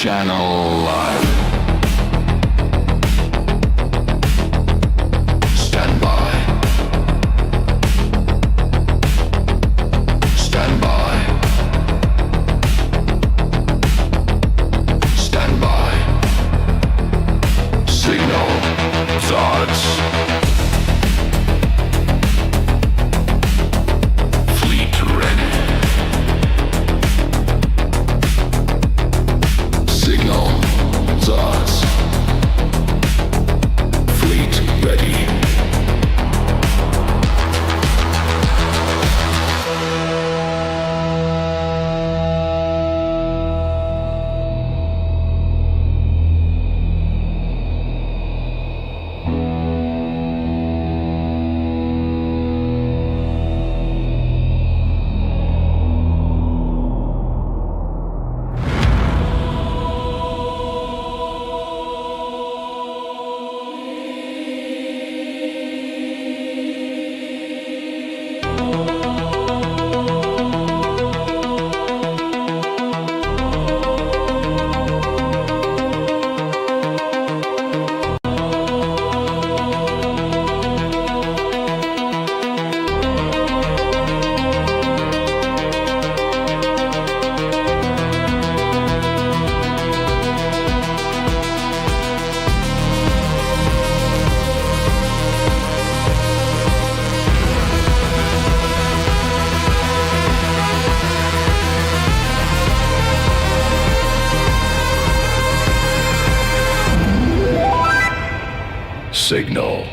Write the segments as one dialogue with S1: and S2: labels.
S1: Channel Live. Stand by. Stand by. Stand by. Signal. Thoughts. Fleet ready. Signal. Thoughts. Fleet ready. Signal.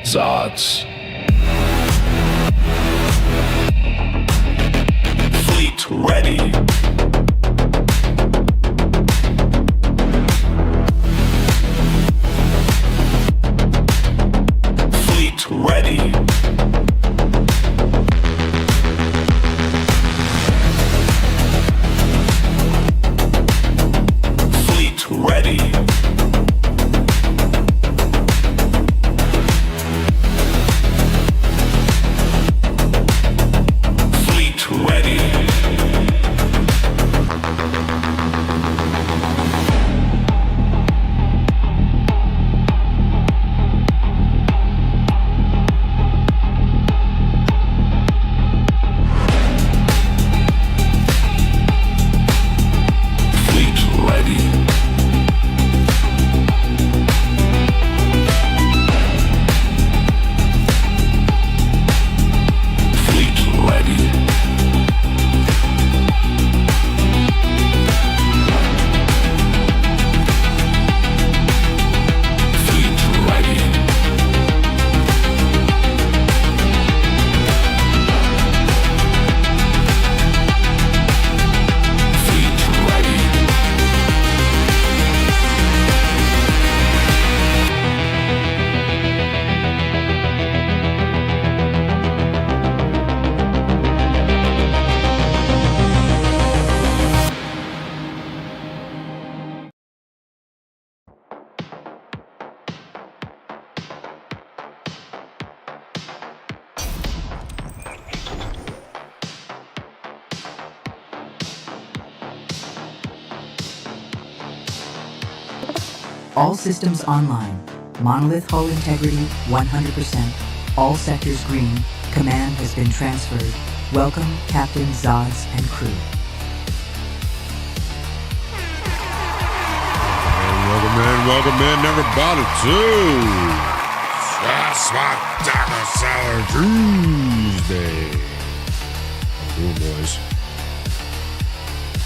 S1: Zots. Fleet ready. Fleet ready. Fleet ready.
S2: All systems online. Monolith hull integrity 100%. All sectors green. Command has been transferred. Welcome, Captain, Zods, and crew.
S3: Welcome in, everybody, to Swat Taco Salad Tuesday. How are we doing, boys?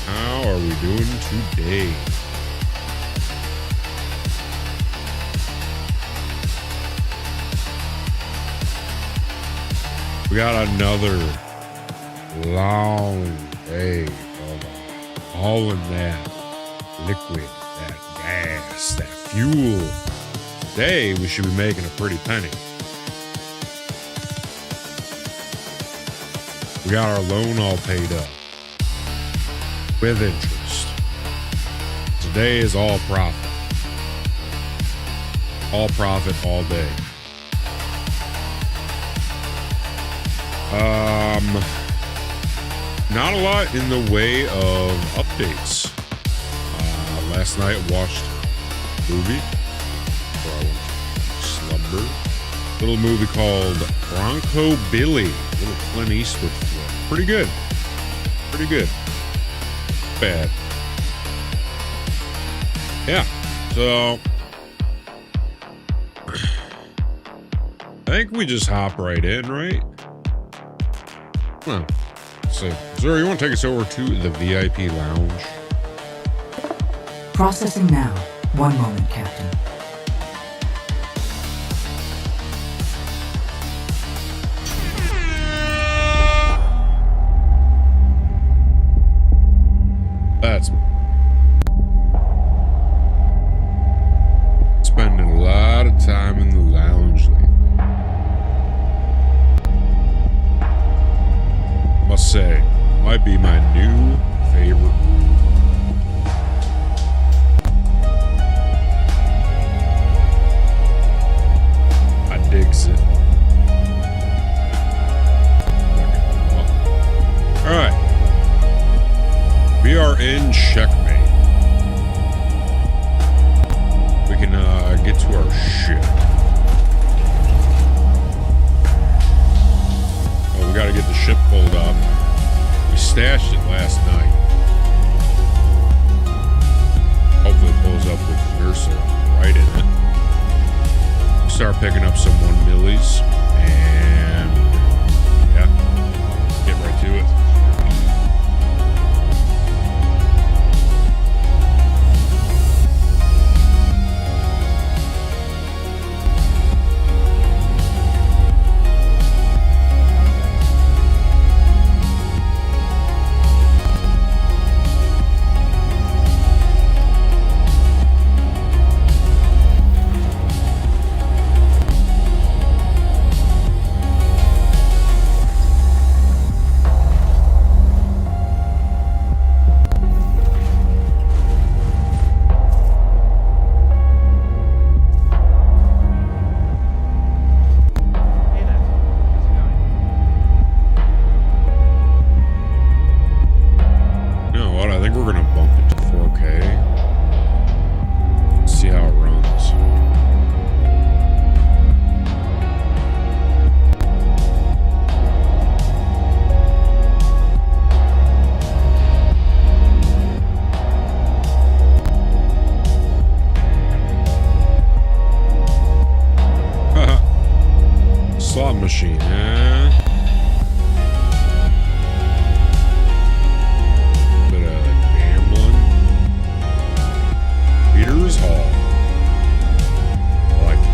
S3: How are we doing today? We got another long day of hauling that liquid, that gas, that fuel. Today, we should be making a pretty penny. We got our loan all paid up with interest. Today is all profit. All profit all day. Not a lot in the way of updates. Last night I watched a movie before I went to slumber. Little movie called Bronco Billy. Little Clint Eastwood flick. Pretty good. Pretty good. Bad. Yeah. So I think we just hop right in, right? Well, so Zuri, you want to take us over to the VIP lounge?
S2: Processing now. One moment, Captain.
S3: That's spending a lot of time in the lounge lately. Must say, might be my new favorite room. I digs it. All right. We are in checkmate. We can get to our ship. Oh, we gotta get the ship pulled up. We stashed it last night. Hopefully it pulls up with Ursa right in it. We start picking up some 1 millis and yeah, get right to it. Machine, bit of gambling. Peter's Hall. I like it.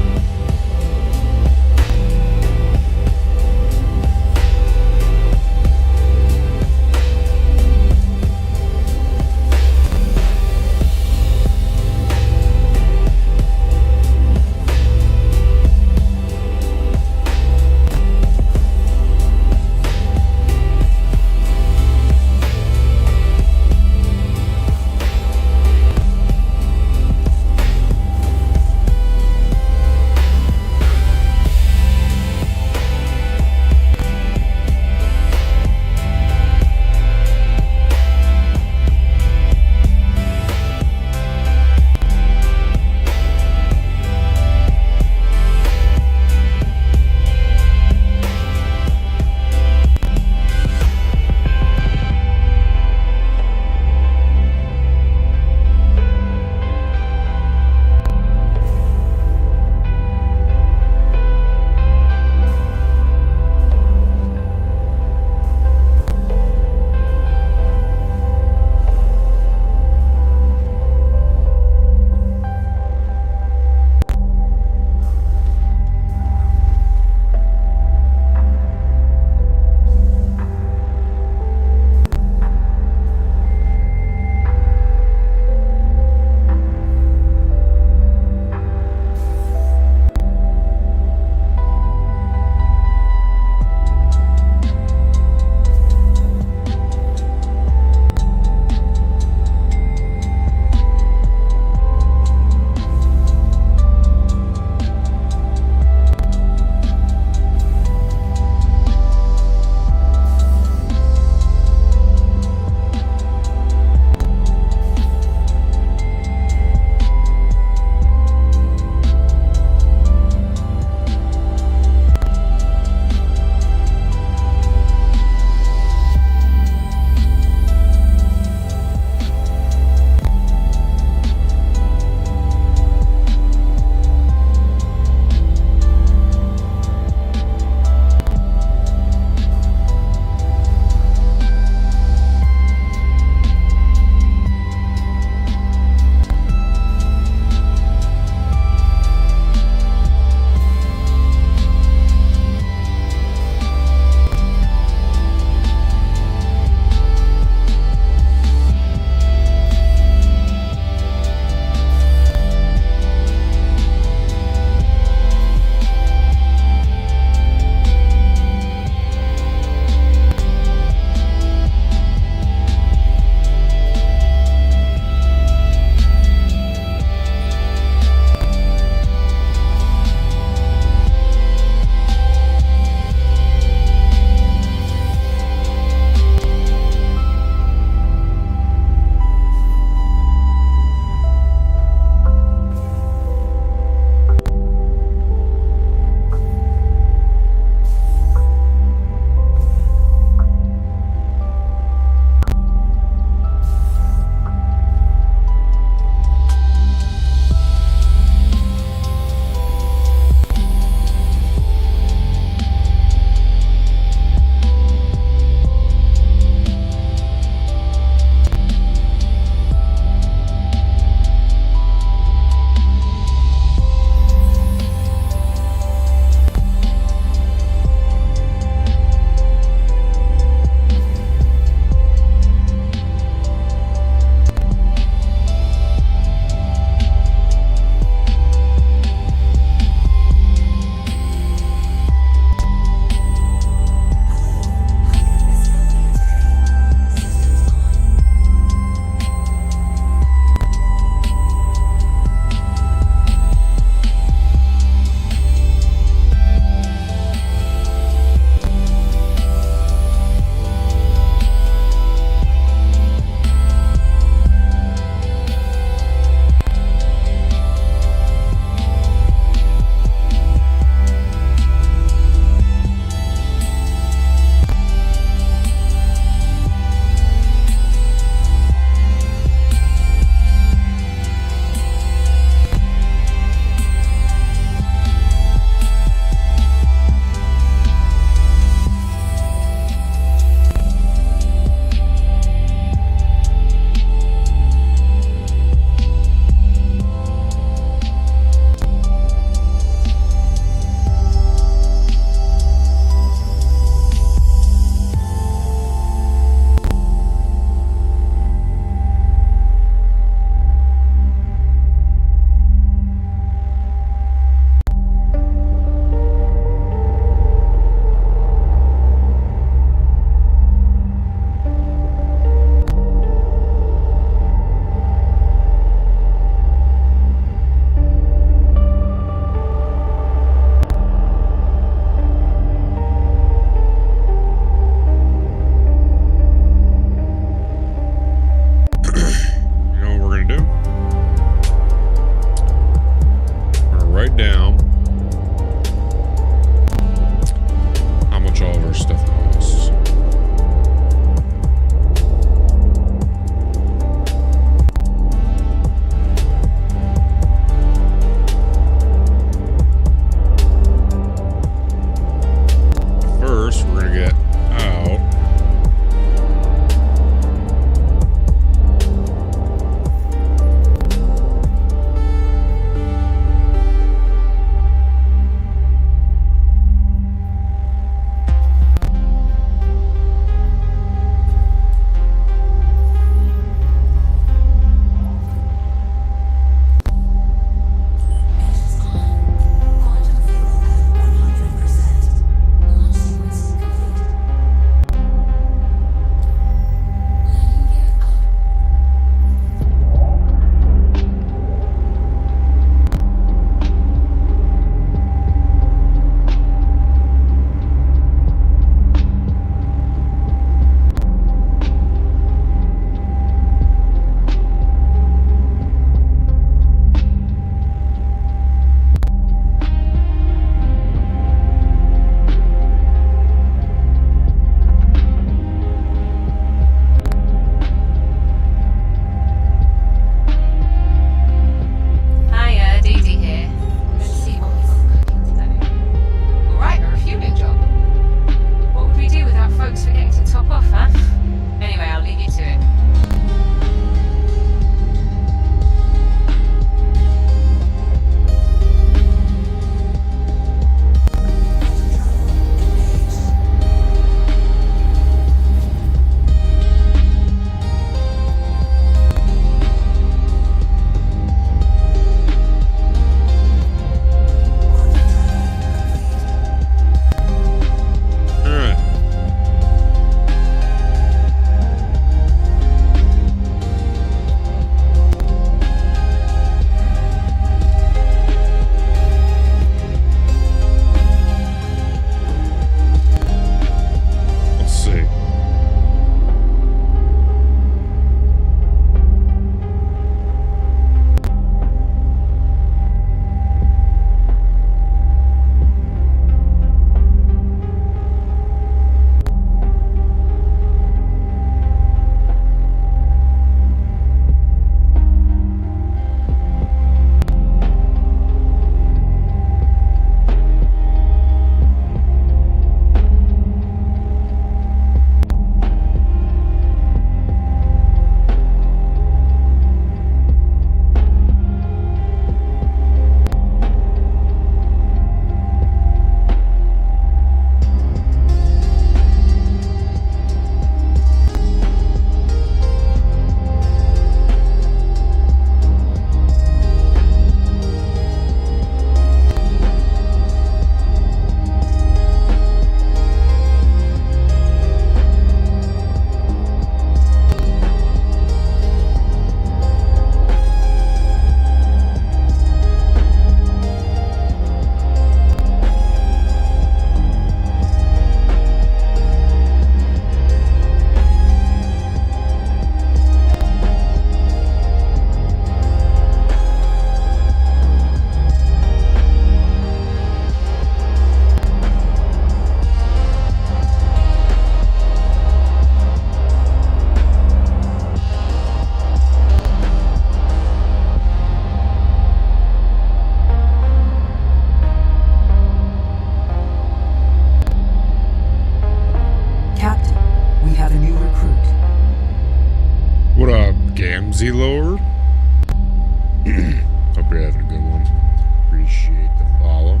S3: appreciate the follow.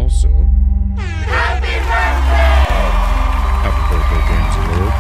S3: Also, happy birthday, Danzy Lord.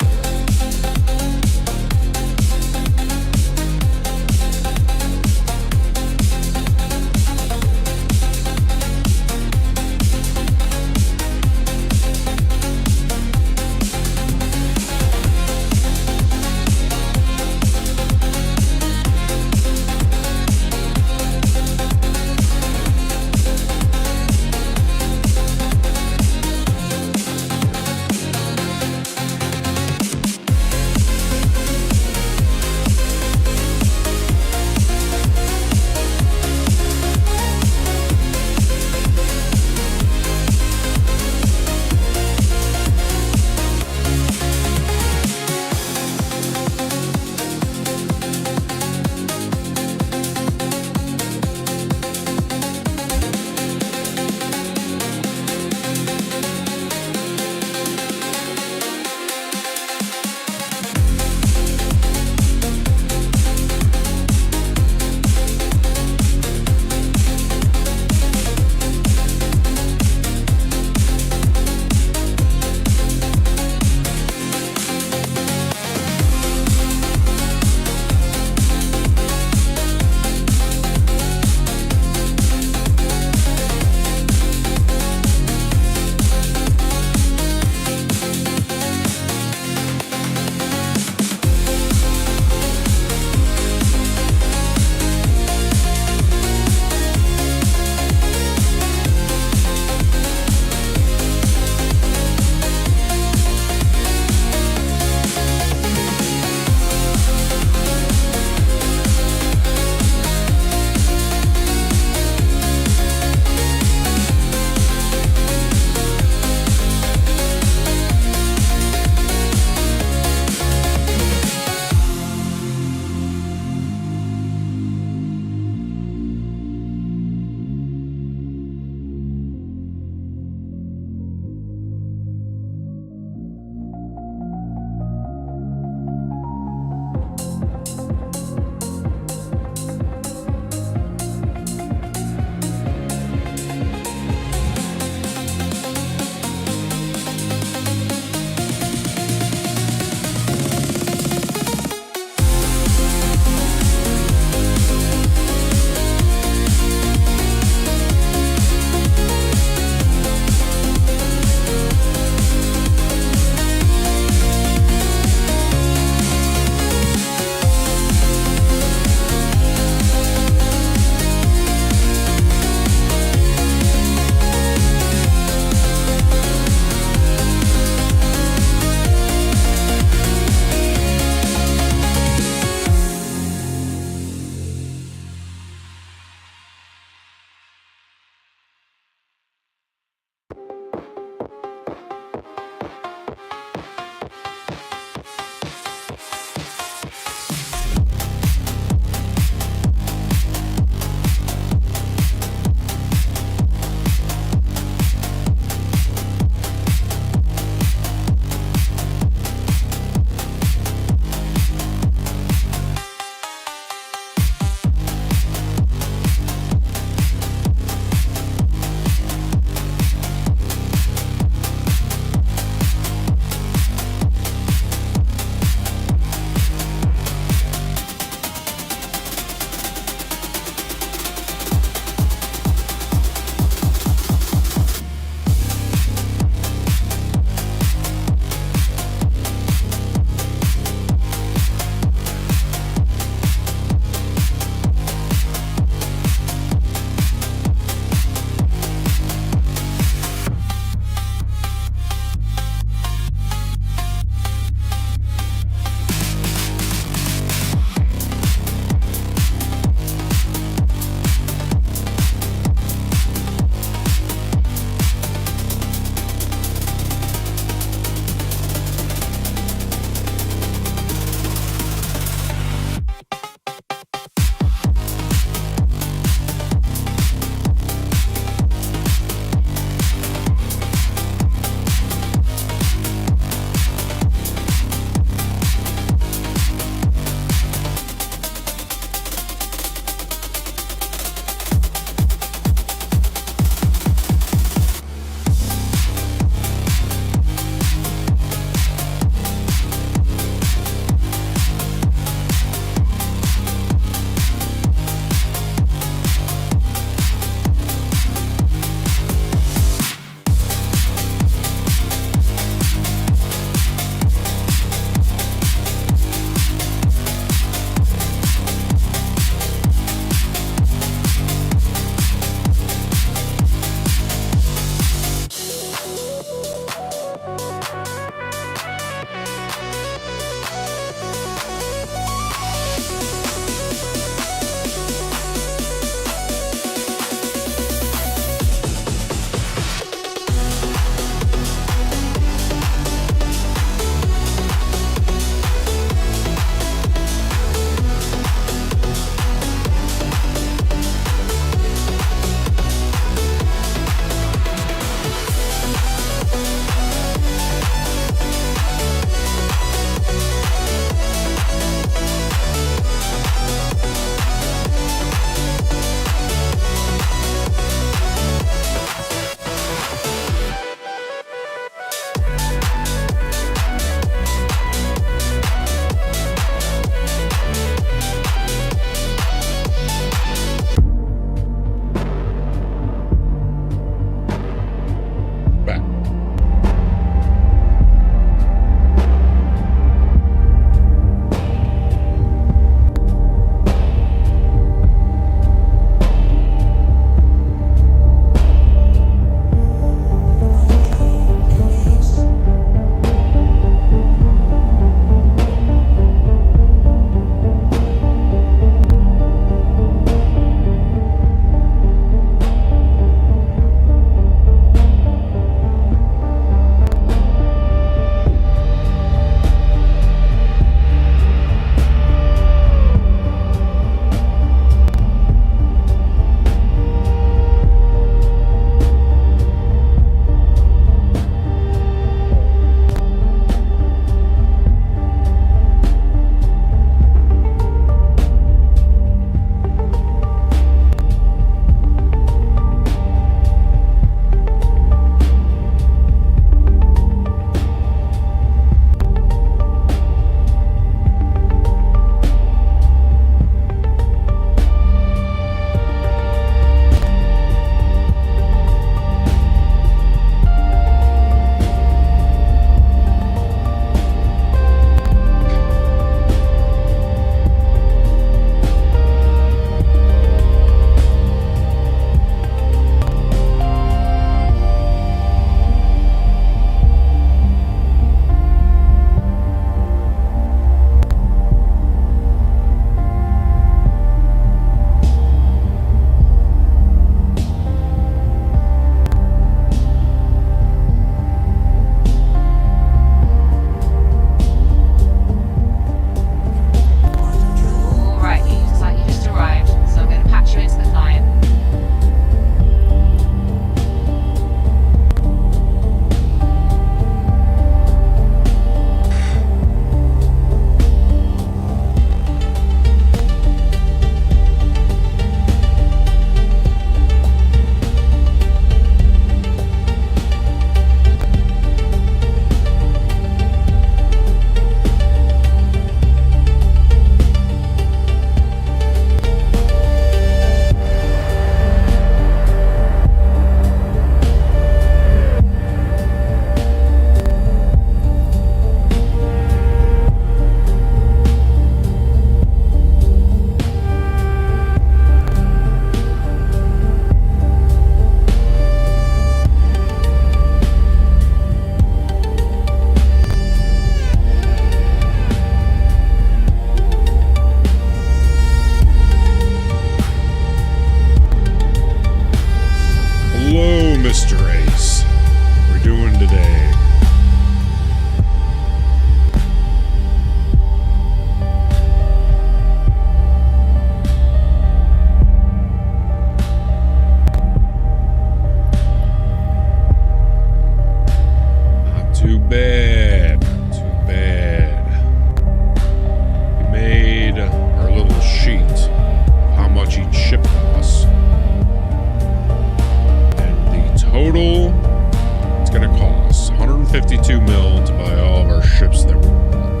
S3: 52 mil to buy all of our ships that we want.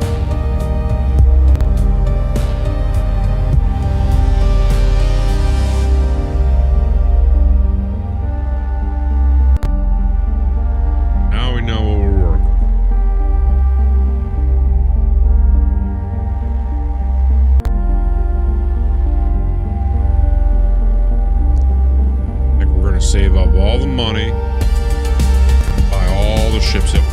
S3: Now we know what we're working with. I think we're going to save up all the money, buy all the ships at once.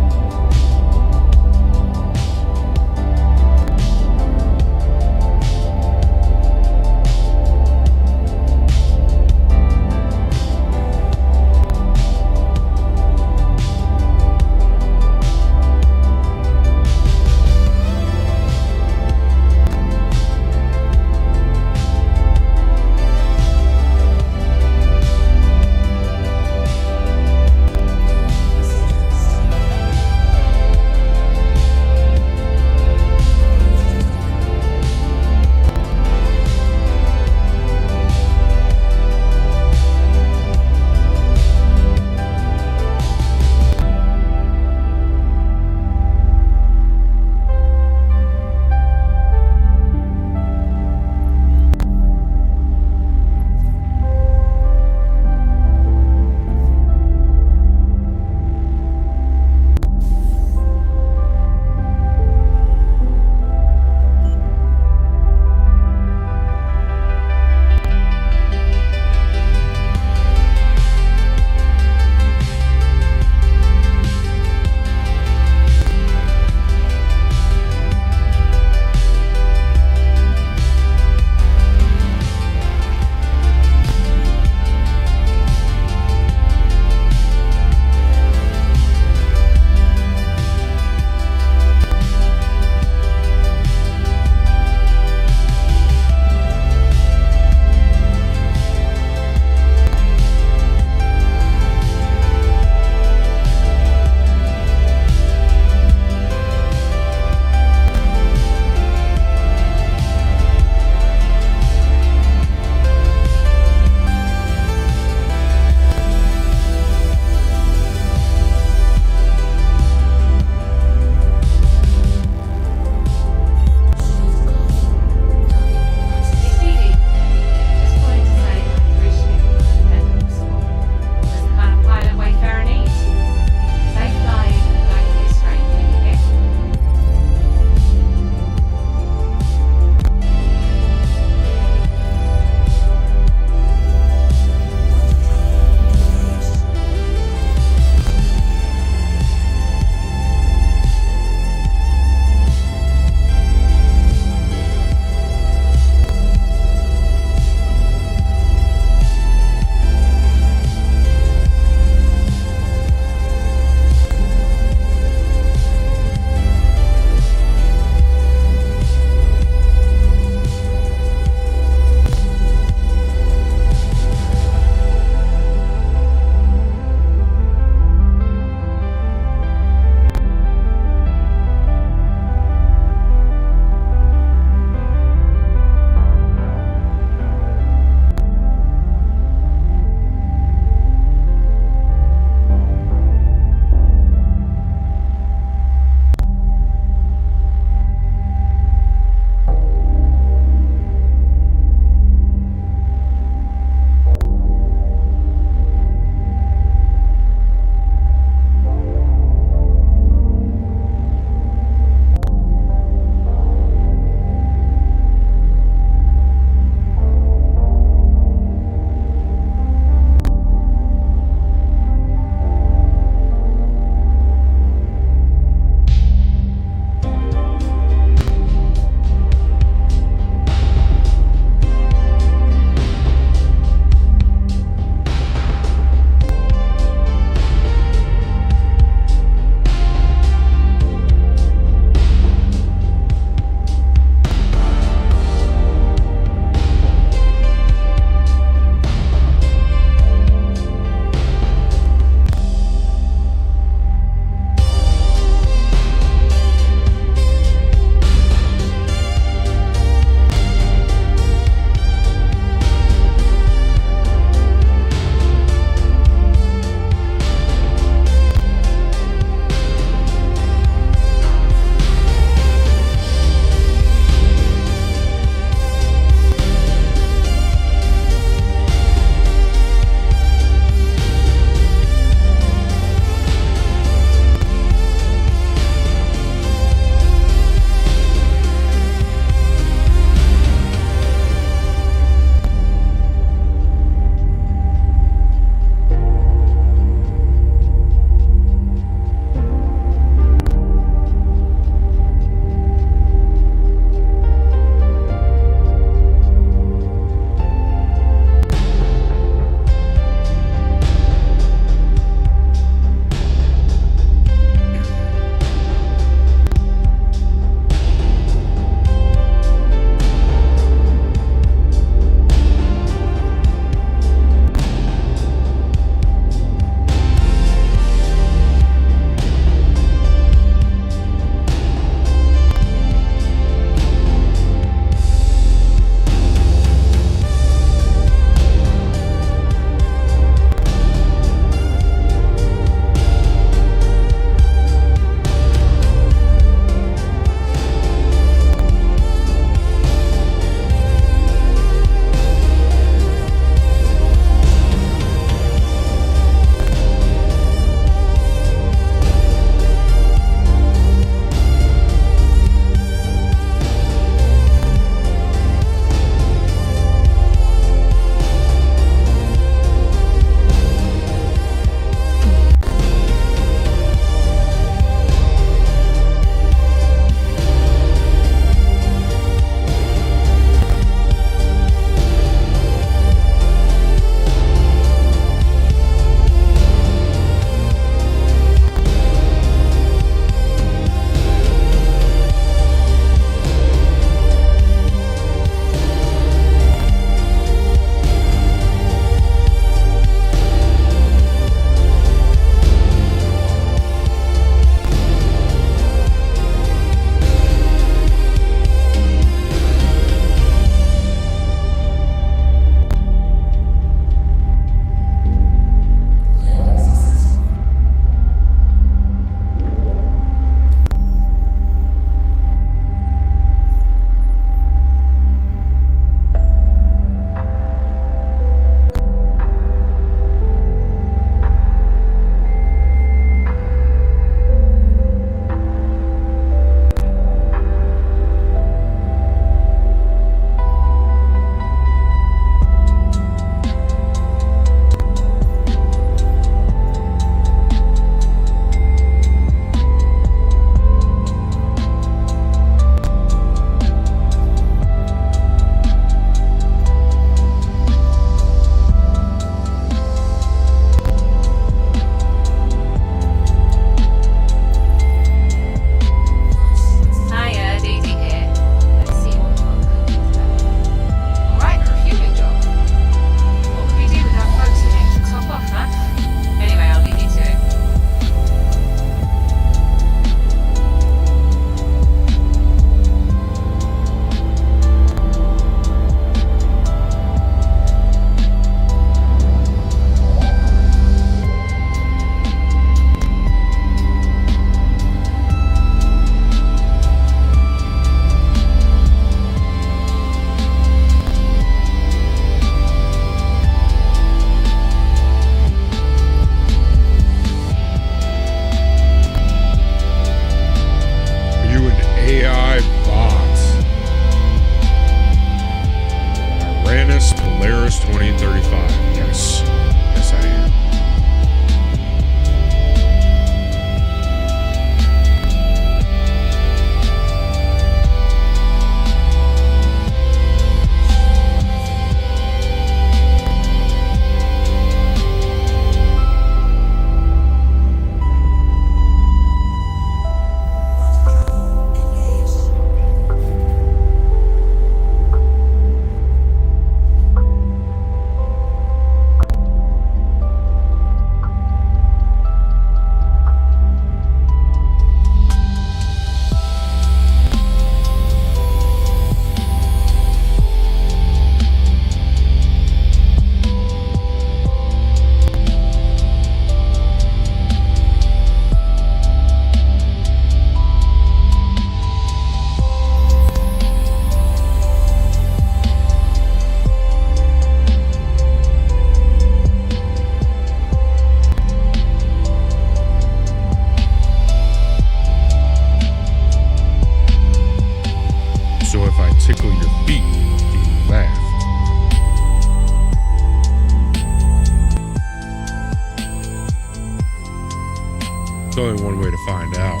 S3: There's only one way to find out.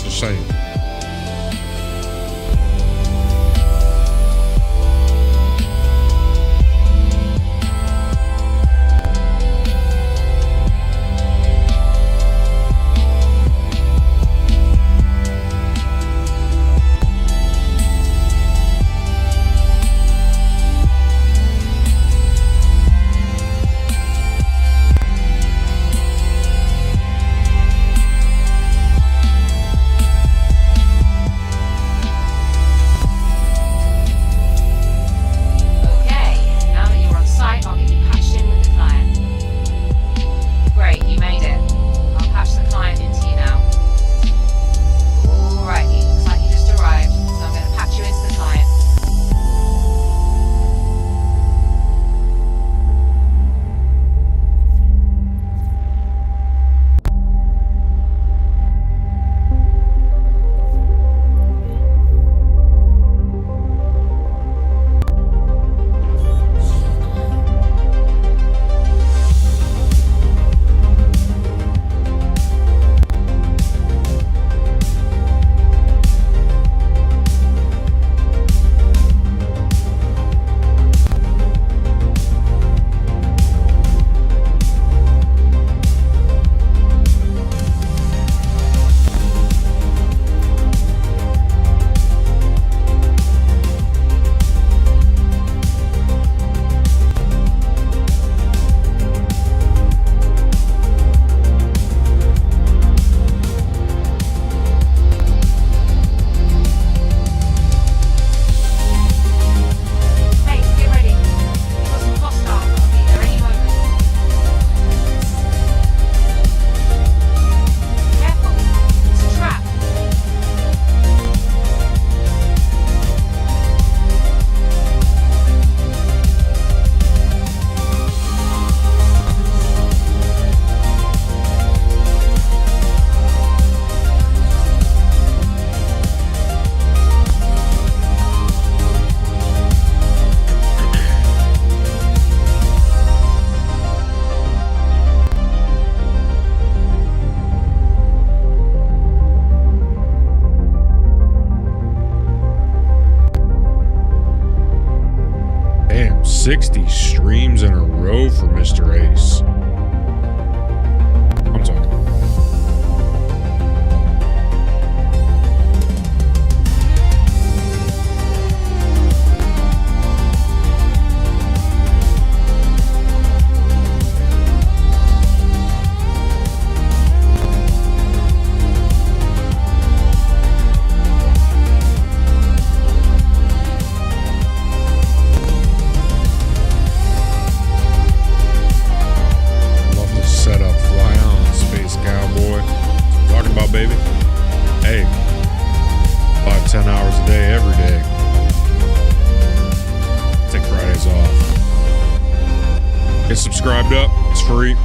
S3: Just saying. Damn, 60 streams in a row for Mr. Ace. I'm talking. Baby. Hey, 5-10 hours a day, every day. Take Fridays off. Get subscribed up. It's free.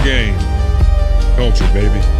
S3: game. Culture, baby.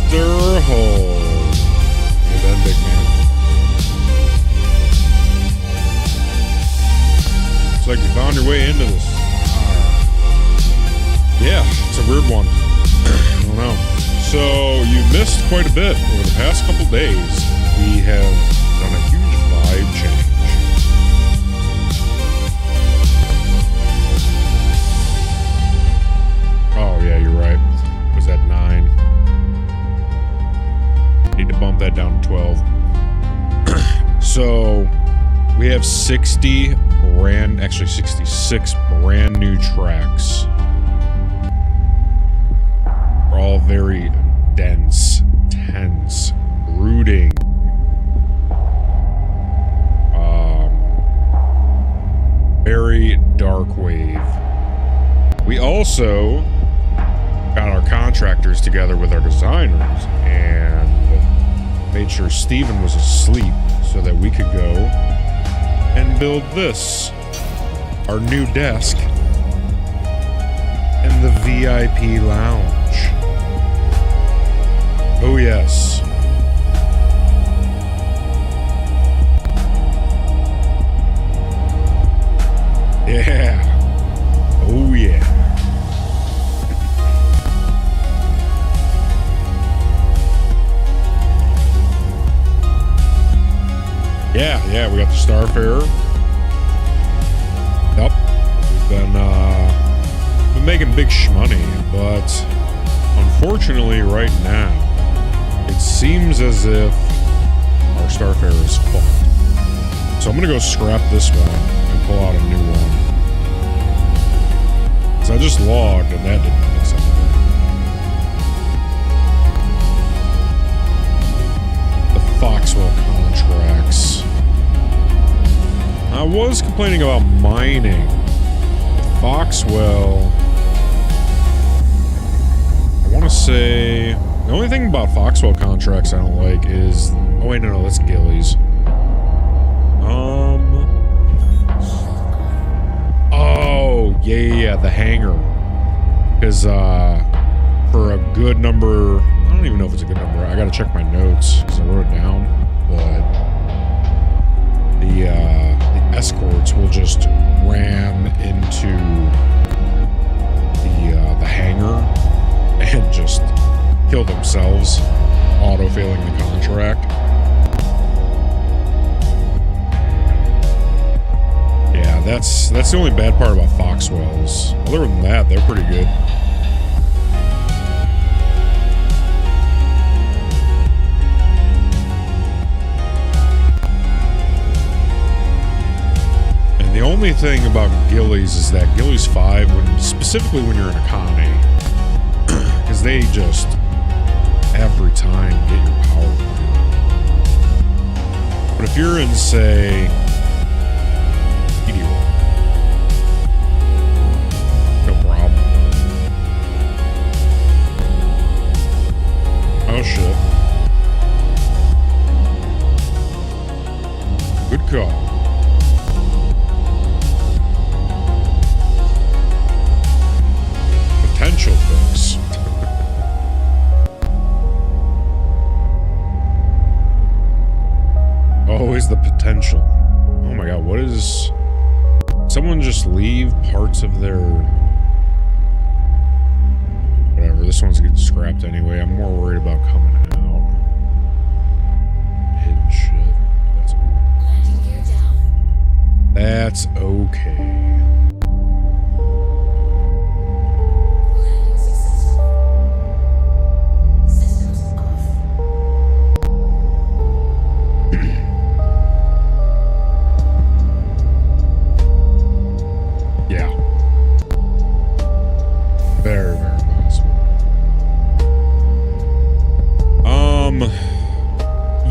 S3: Mr. Hole. Look at that big man. Looks like you found your way into this. Yeah, it's a weird one. I don't know. So you missed quite a bit over the past couple days. We have done a huge vibe change. Oh yeah, you're right. It was at 9. Need to bump that down to 12. So we have 66 brand new tracks. They're all very dense, tense, brooding. Very dark wave. We also got our contractors together with our designers and made sure Steven was asleep so that we could go and build this, our new desk in the VIP lounge. Oh yes. Yeah. Oh yeah. Yeah, we got the Starfarer. Yep. We've been making big shmoney, but unfortunately right now, it seems as if our Starfarer is fucked. So I'm gonna go scrap this one and pull out a new one. Cause I just logged and that didn't fix anything. The Foxwell contracts. I was complaining about mining. Foxwell. I want to say the only thing about Foxwell contracts I don't like is. Oh wait, no, that's Gillies. Oh yeah, the hangar. Because for a good number, I don't even know if it's a good number. I gotta check my notes because I wrote it down. But the escorts will just ram into the hangar and just kill themselves, auto-failing the contract. Yeah, that's the only bad part about Foxwells. Other than that, they're pretty good. The only thing about Gillies is that Gillies 5, specifically when you're in a Connie, because they just every time get your power through. But if you're in, say, Meteor, no problem. Oh shit. Good call. Potential fix. Always the potential. Oh my god, what is... Someone just leave parts of their... Whatever, this one's getting scrapped anyway. I'm more worried about coming out. Hidden shit. That's okay. Yeah. Very, very possible.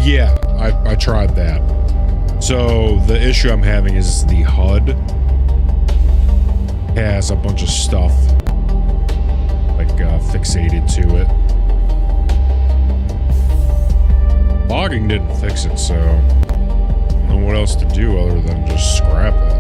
S3: Yeah, I tried that. So the issue I'm having is the HUD has a bunch of stuff like fixated to it. Logging didn't fix it, so I don't know what else to do other than just scrap it.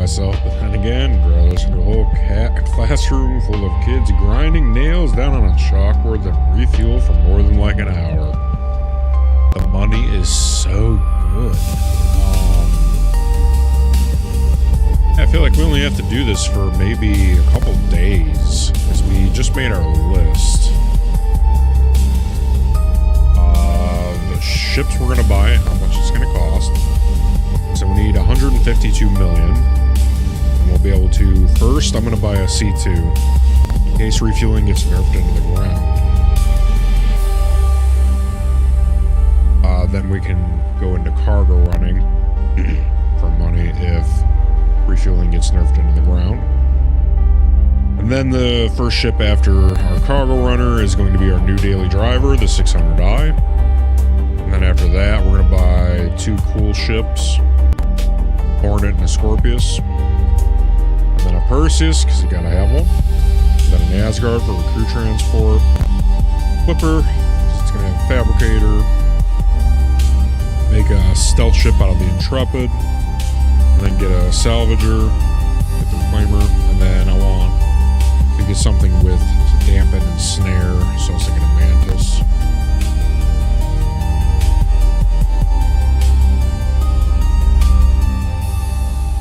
S3: myself, but then again, bro, there's a whole classroom full of kids grinding nails down on a chalkboard that refuel for more than like an hour. The money is so good. I feel like we only have to do this for maybe a couple days, because we just made our list. The ships we're gonna buy, how much it's gonna cost. So we need 152 million. And we'll be able to, first I'm gonna buy a C2 in case refueling gets nerfed into the ground. Then we can go into cargo running for money if refueling gets nerfed into the ground. And then the first ship after our cargo runner is going to be our new daily driver, the 600i. And then after that, we're going to buy 2 cool ships, Hornet and a Scorpius. And then a Perseus, because you gotta have one. And then an Asgard for recruit transport. Clipper, because it's going to have a fabricator. Make a stealth ship out of the Intrepid. And then get a salvager, get the reclaimer, and then I want to get something with dampen and snare, so I was thinking a mantis.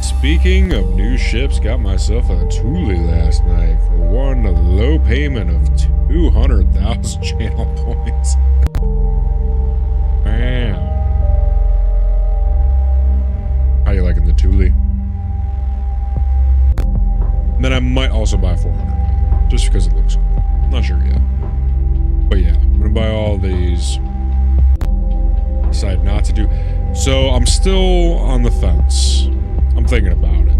S3: Speaking of new ships, got myself a Thule last night for one low payment of 200,000 channel points. Man. How you liking the Thule? And then I might also buy 400, just because it looks cool. Not sure yet. But yeah, I'm gonna buy all these. Decide not to do. So I'm still on the fence. I'm thinking about it.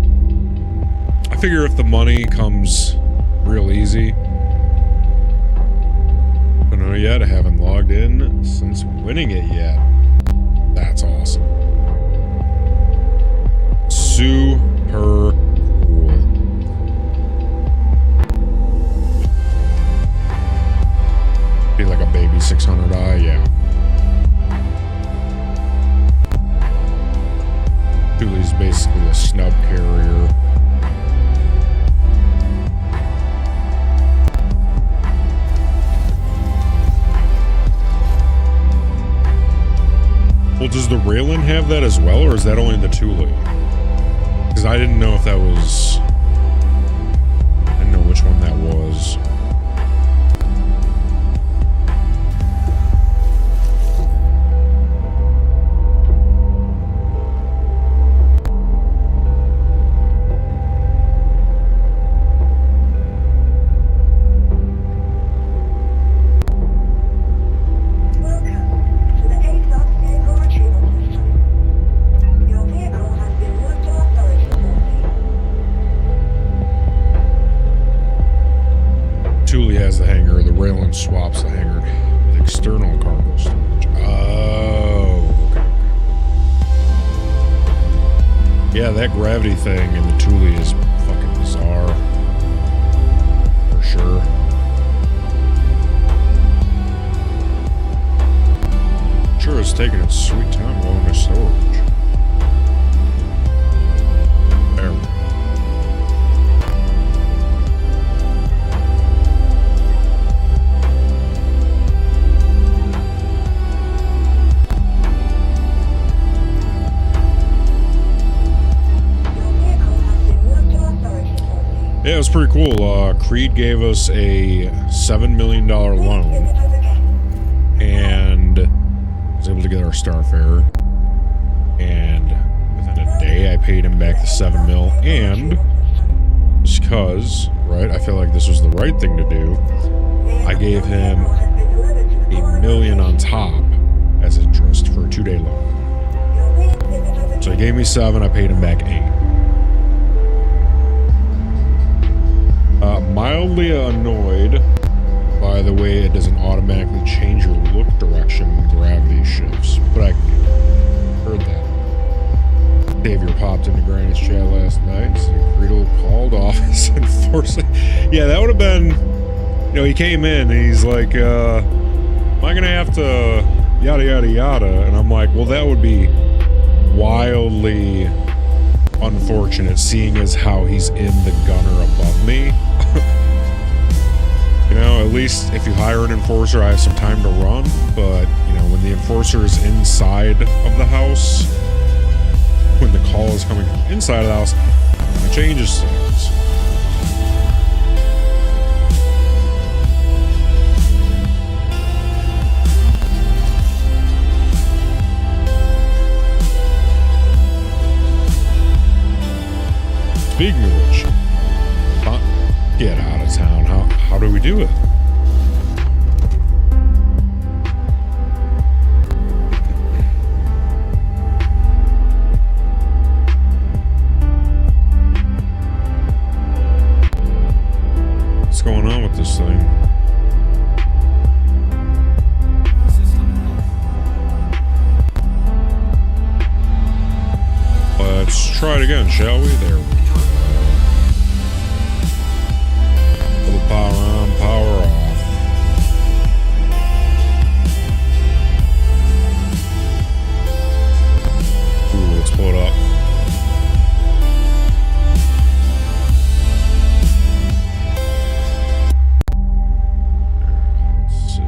S3: I figure if the money comes real easy. Don't know yet. I haven't logged in since winning it yet. That's awesome. Super cool. Be like a baby 600i, yeah. Thule's basically a snub carrier. Well, does the Refueling have that as well, or is that only the Thule? Because I didn't know if that was... I didn't know which one that was. Swaps the hangar with external cargo storage. Oh, okay. Yeah, that gravity thing in the Thule is fucking bizarre. For sure. Sure, it's taking its sweet time going to storage. There we go. Yeah, it was pretty cool. Creed gave us a $7 million loan and was able to get our Starfarer. And within a day, I paid him back the $7 mil. And just because, right, I feel like this was the right thing to do, I gave him $1 million on top as interest for a 2-day loan. So he gave me 7, I paid him back 8. Mildly annoyed by the way it doesn't automatically change your look direction when gravity shifts, but I can get it. Heard that. Xavier popped into Granny's chat last night, so Creedle called office and forcing. Yeah, that would have been, you know, he came in and he's like, am I gonna have to yada yada yada? And I'm like, well, that would be wildly unfortunate, seeing as how he's in the gunner above me. You know, at least if you hire an enforcer, I have some time to run. But, you know, when the enforcer is inside of the house, when the call is coming from inside of the house, it changes things. Speaking of which, get out of town. How do we do it? What's going on with this thing? Let's try it again, shall we? There we go. Little power on, power off. Ooh, let's pull it up. Let's see.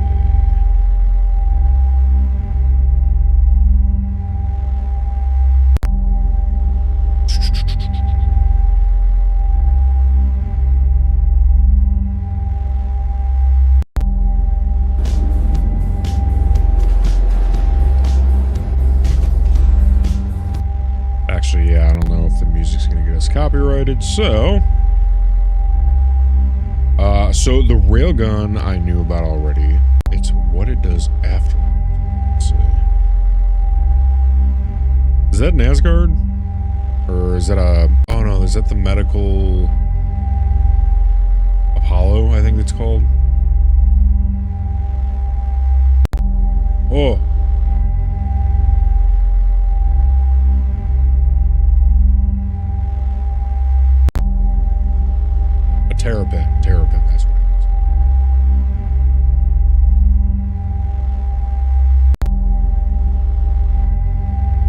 S3: Actually, yeah, I don't know if the music's gonna get us copyrighted, so the railgun I knew about already. It's what it does after. Let's see. Is that an Asgard? Or is that a... Oh no, is that the medical... Apollo, I think it's called? Oh! Terrapin, that's what it is.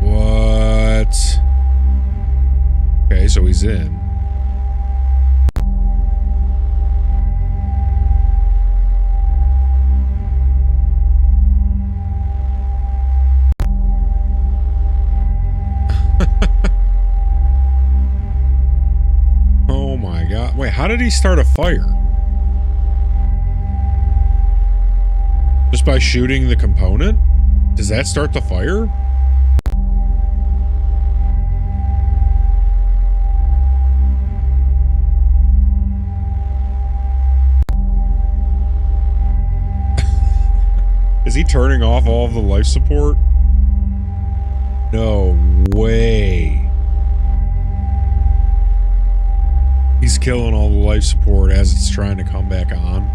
S3: What? Okay, so he's in. Oh my god. Wait, how did he start a fire? Just by shooting the component? Does that start the fire? Is he turning off all of the life support? No way. He's killing all the life support as it's trying to come back on.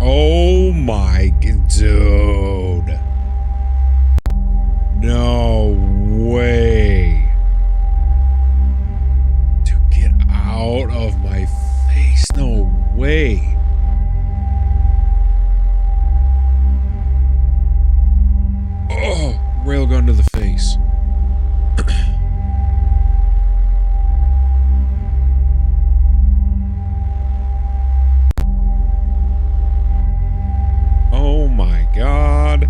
S3: Oh my dude. No way. To get out of my face. No way. Oh, railgun to the face. Oh my god.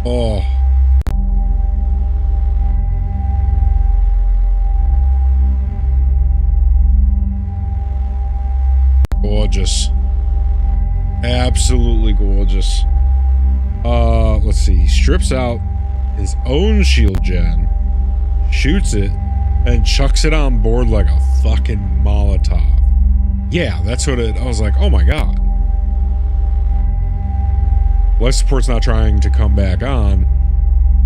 S3: Oh. Gorgeous. Absolutely gorgeous. Let's see. He strips out his own shield gen, shoots it, and chucks it on board like a fucking Molotov. Yeah, that's what it... I was like, oh my god. Life support's not trying to come back on.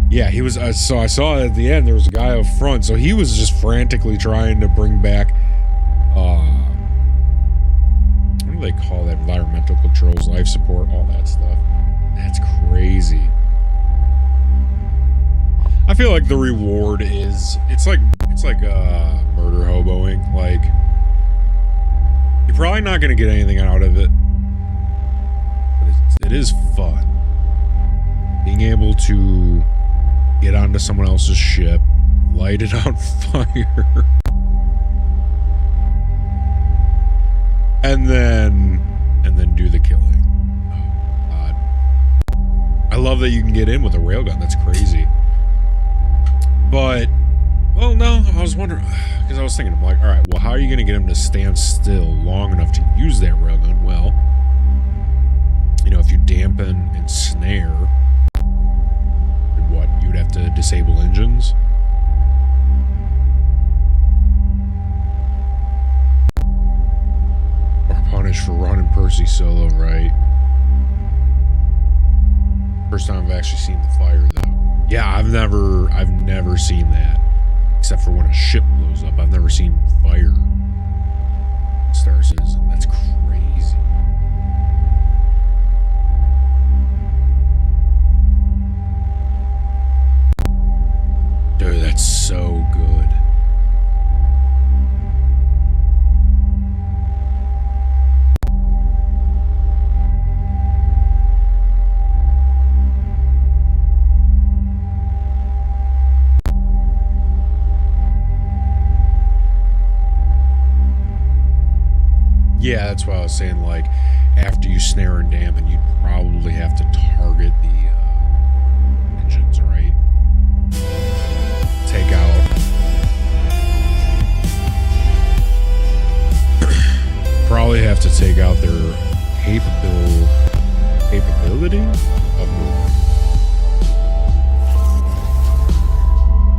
S3: Yeah, he was... so I saw at the end, there was a guy up front, so he was just frantically trying to bring back... what do they call that? Environmental controls, life support, all that stuff. That's crazy. I feel like the reward is... It's like murder murder hoboing. Like, you're probably not going to get anything out of it. But it is fun. Being able to get onto someone else's ship, light it on fire, and then do the killing. Oh, God. I love that you can get in with a railgun. That's crazy. But, well, no, I was wondering, because I was thinking, I'm like, all right, well, how are you going to get him to stand still long enough to use that railgun? Well, you know, if you dampen and snare, what, you would have to disable engines? Or punish for running Percy solo, right? First time I've actually seen the fire, though. Yeah, I've never seen that. Except for when a ship blows up. I've never seen fire in Star Citizen. That's crazy. Dude, that's so good. Yeah, that's why I was saying, like, after you snare and dampen, you'd probably have to target the engines, right? Take out. Probably have to take out their capability of movement.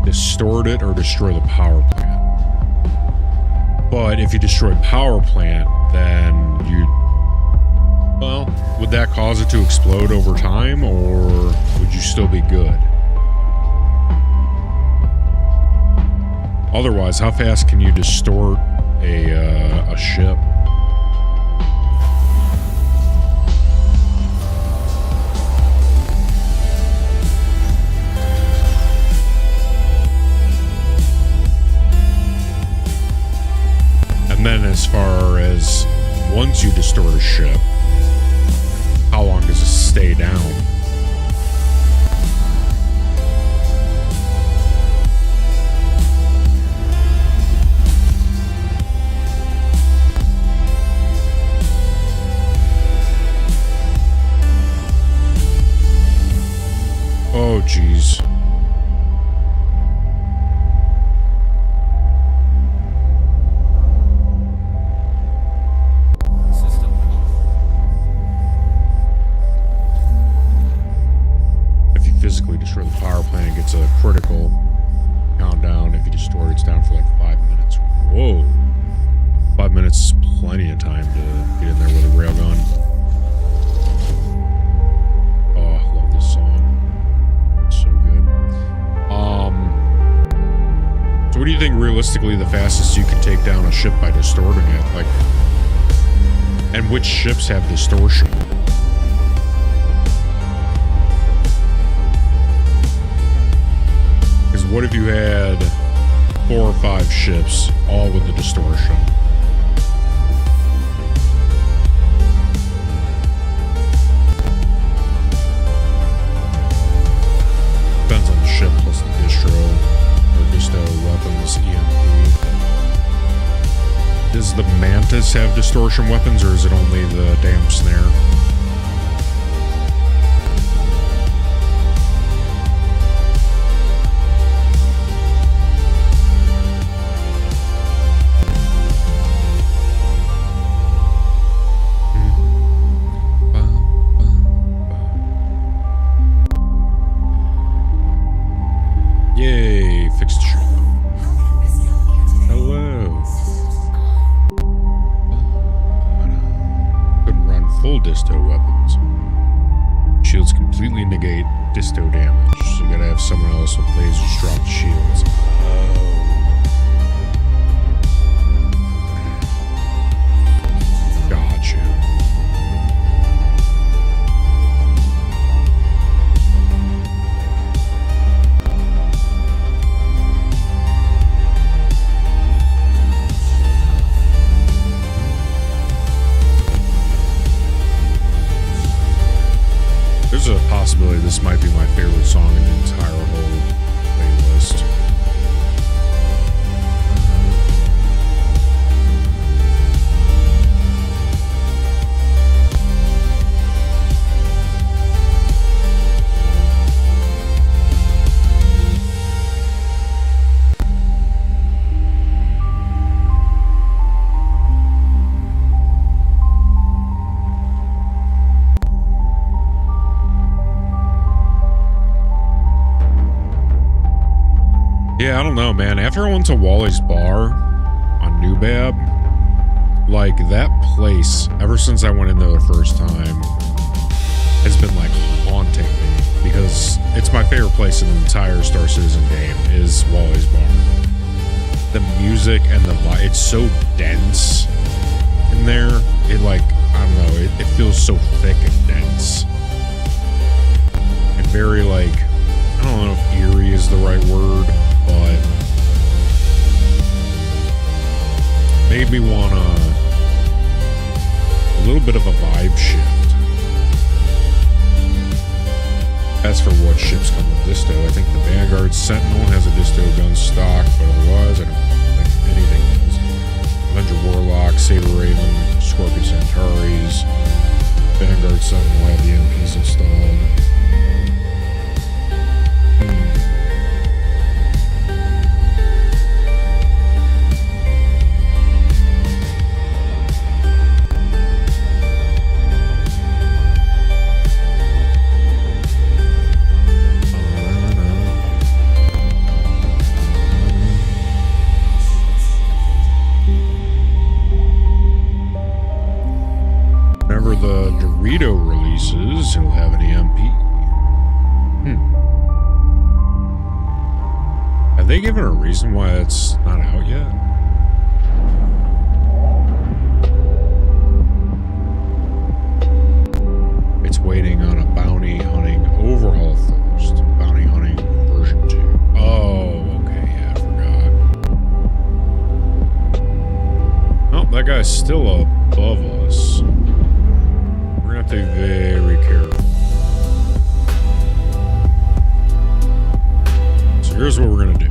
S3: Distort it or destroy the power plant. But if you destroy power plant, then well, would that cause it to explode over time, or would you still be good? Otherwise, how fast can you distort a ship? And then as far as once you distort a ship, how long does it stay down? Oh, geez. Physically destroy the power plant, it gets a critical countdown. If you destroy it, it's down for like 5 minutes. Whoa. 5 minutes is plenty of time to get in there with a railgun. Oh, I love this song. It's so good. So what do you think realistically the fastest you can take down a ship by distorting it? Like, and which ships have distortion? What if you had 4 or 5 ships, all with the distortion? Depends on the ship plus the disto weapons, EMP. Does the Mantis have distortion weapons, or is it only the damn snare? Yay, fixed ship. Hello. Couldn't run full disto weapons. Shields completely negate disto damage, so you gotta have someone else with lasers drop the shields. Oh. Gotcha. this might be my favorite song in the entire whole playlist. Yeah, I don't know, man. After I went to Wally's Bar on Newbab, like, that place, ever since I went in there the first time, has been, like, haunting me. Because it's my favorite place in the entire Star Citizen game, is Wally's Bar. The music and the vibe, it's so dense in there. It, like, I don't know, it feels so thick and dense. And very, like, I don't know if eerie is the right word, but made me want a little bit of a vibe shift. As for what ships come with Disto, I think the Vanguard Sentinel has a Disto gun stock, but otherwise I don't think anything does. Avenger Warlock, Saber Raven, Scorpion Centaurs, Vanguard Sentinel have the MPs installed. The Dorito releases, he'll have an EMP. Have they given a reason why it's not out yet? It's waiting on a bounty hunting overhaul first. Bounty hunting version 2. Oh, okay, yeah, I forgot. Oh, that guy's still above us. Have to be very careful. So here's what we're gonna do.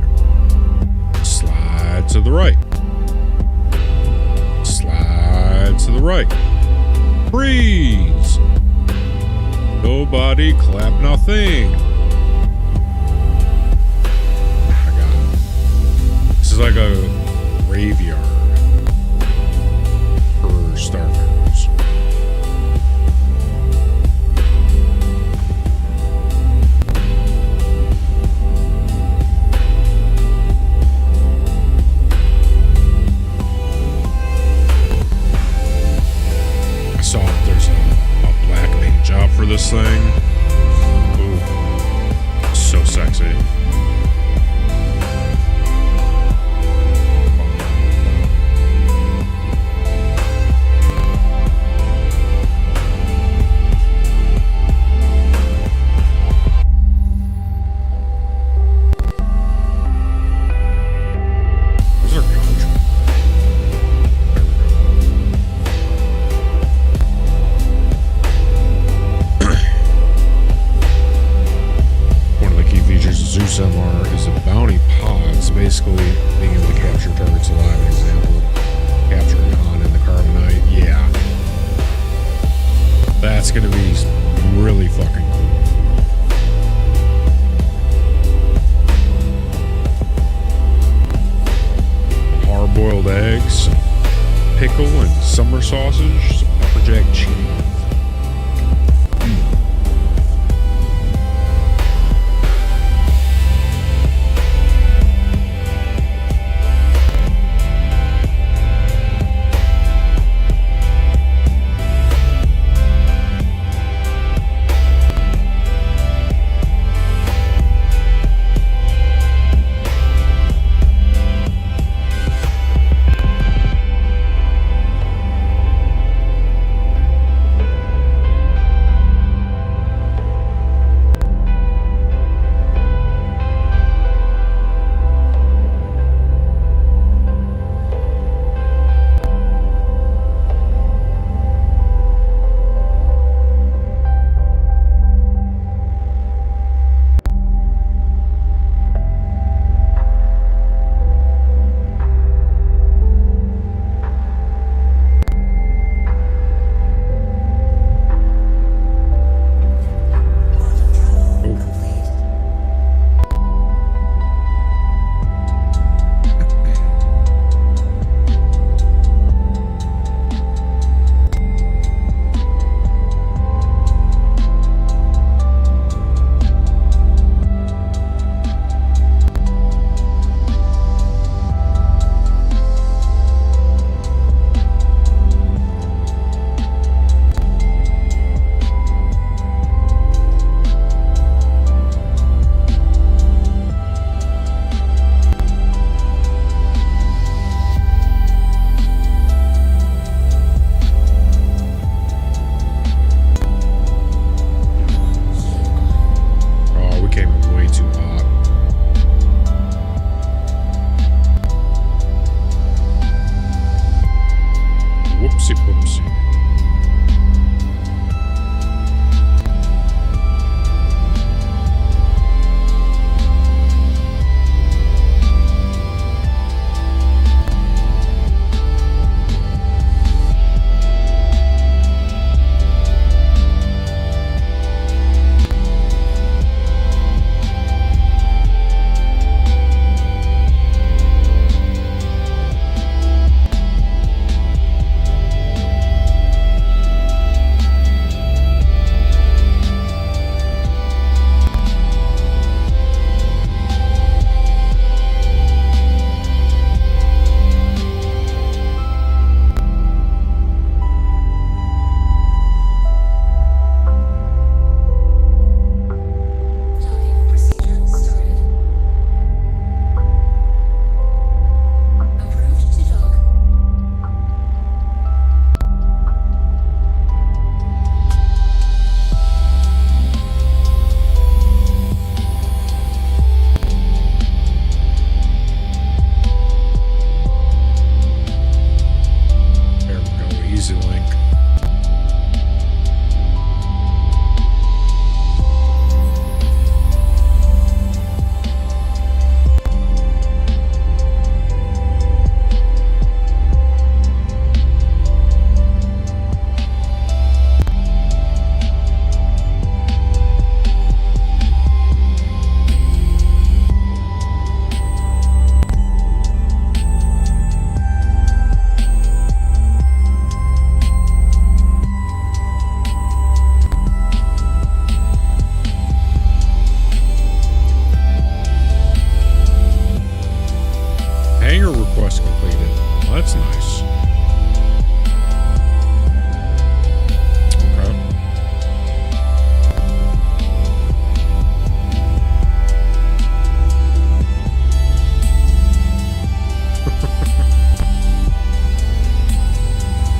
S3: Slide to the right. Slide to the right. Freeze. Nobody clap nothing. I got it. This is like a graveyard for Starfighter. For this thing. Ooh. So sexy. MR is a bounty pods, basically being able to capture targets alive. An example of capturing Han in the Carbonite. Yeah. That's going to be really fucking cool. Hard-boiled eggs, some pickle and summer sausage, some pepper jack cheese. quest completed. Well, that's nice. Okay.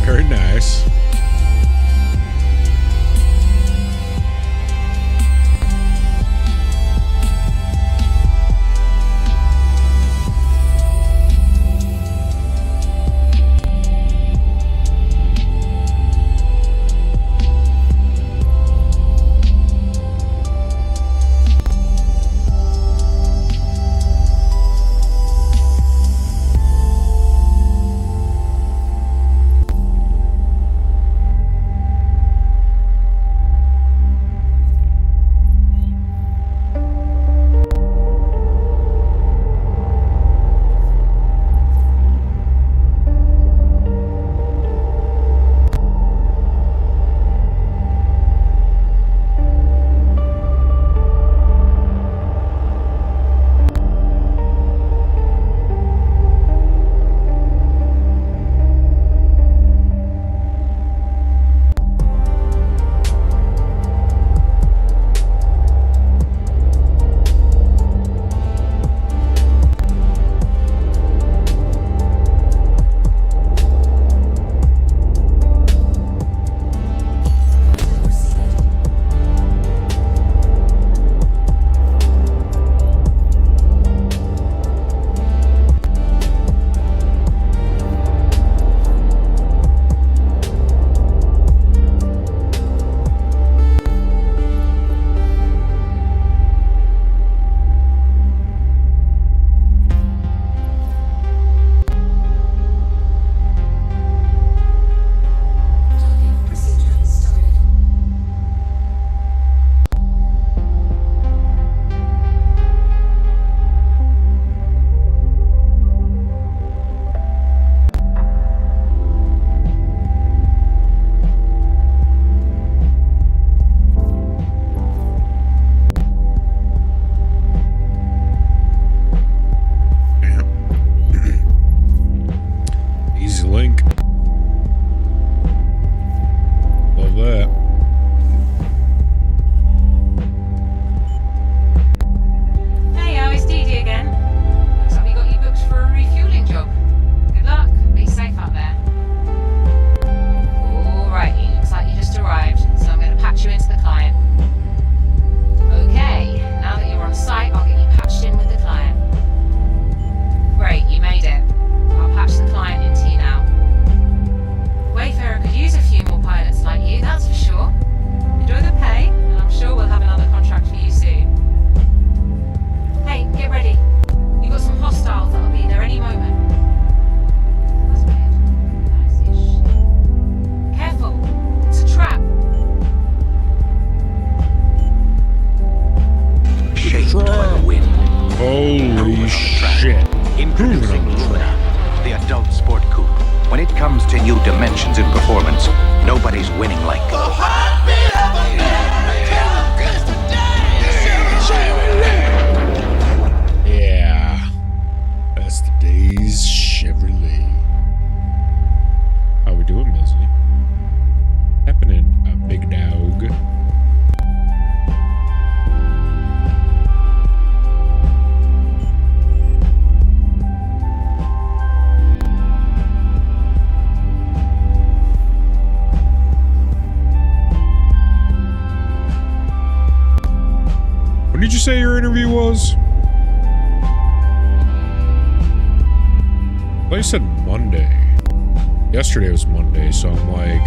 S3: Very nice. Holy shit.
S4: Introducing Luna, the adult sport coupe. When it comes to new dimensions in performance, nobody's winning like
S3: Yeah. That's today's Chevrolet. How we doing, Mizzy? Happening, big dog. When did you say your interview was? I thought you said Monday. Yesterday was Monday, so I'm like...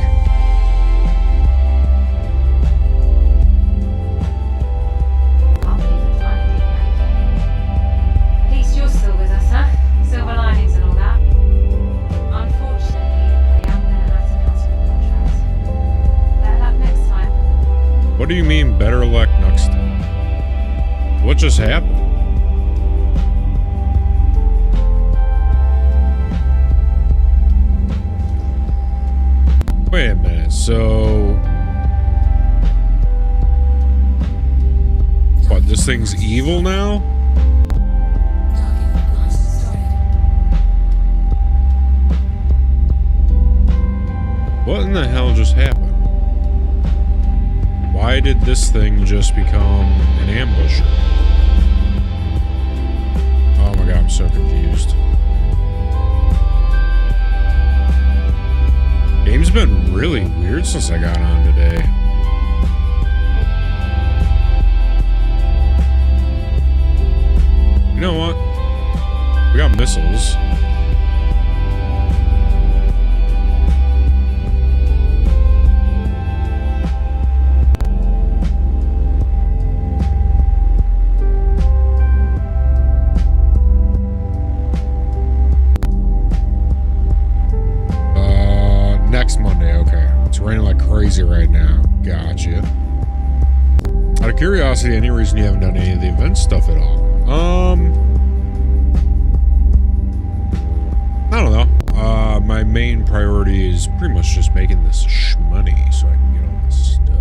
S5: At least you're still with us, huh? Silver linings and all that. Unfortunately, I am going to have to cancel the contract. Better luck next time.
S3: What do you mean, better luck next time? What just happened? Wait a minute, so... What, this thing's evil now? What in the hell just happened? Why did this thing just become an ambusher? Oh my god, I'm so confused. Game's been really weird since I got on today. You know what? We got missiles. Next Monday, okay. It's raining like crazy right now. Gotcha. Out of curiosity, any reason you haven't done any of the event stuff at all? I don't know. My main priority is pretty much just making this shmoney so I can get all this stuff.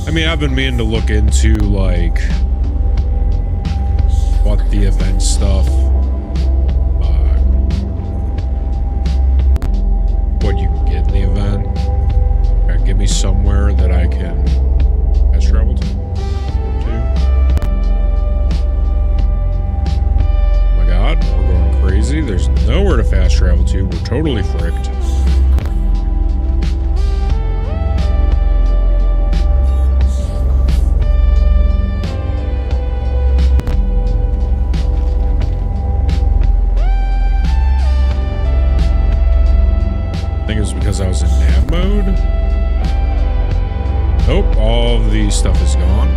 S3: I mean, I've been meaning to look into, like, what the event stuff, what you can get in the event. Give me somewhere that I can fast travel to. Oh my god, we're going crazy. There's nowhere to fast travel to. We're totally fricked. I think it was because I was in nav mode. Nope, all of the stuff is gone.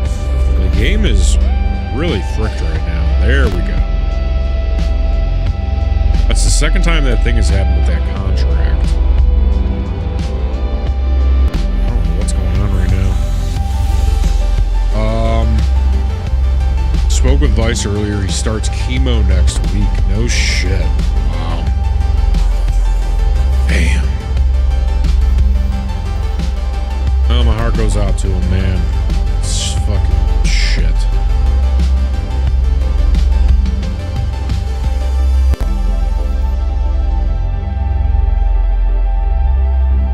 S3: The game is really fricked right now. There we go. That's the second time that thing has happened with that contract. I don't know what's going on right now. Spoke with Vice earlier. He starts chemo next week. No shit. Wow. Damn. Oh, my heart goes out to him, man. It's fucking shit.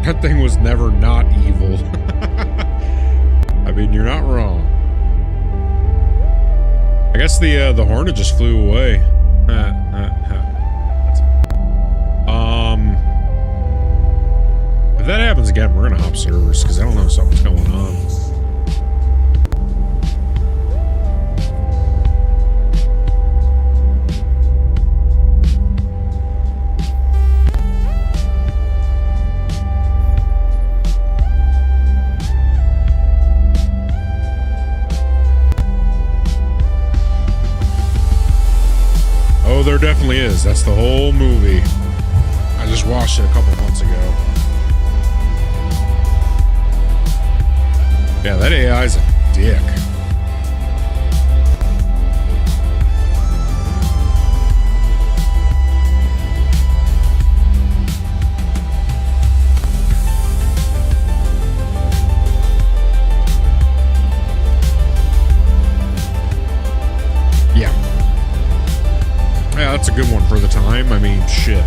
S3: That thing was never not evil. I mean, you're not wrong. I guess the Hornet just flew away. If that happens again, we're gonna hop servers because I don't know something's going on. Oh, there definitely is. That's the whole movie. I just watched it a couple months ago. Yeah, that AI's a dick. Yeah. Yeah, that's a good one for the time. I mean, shit.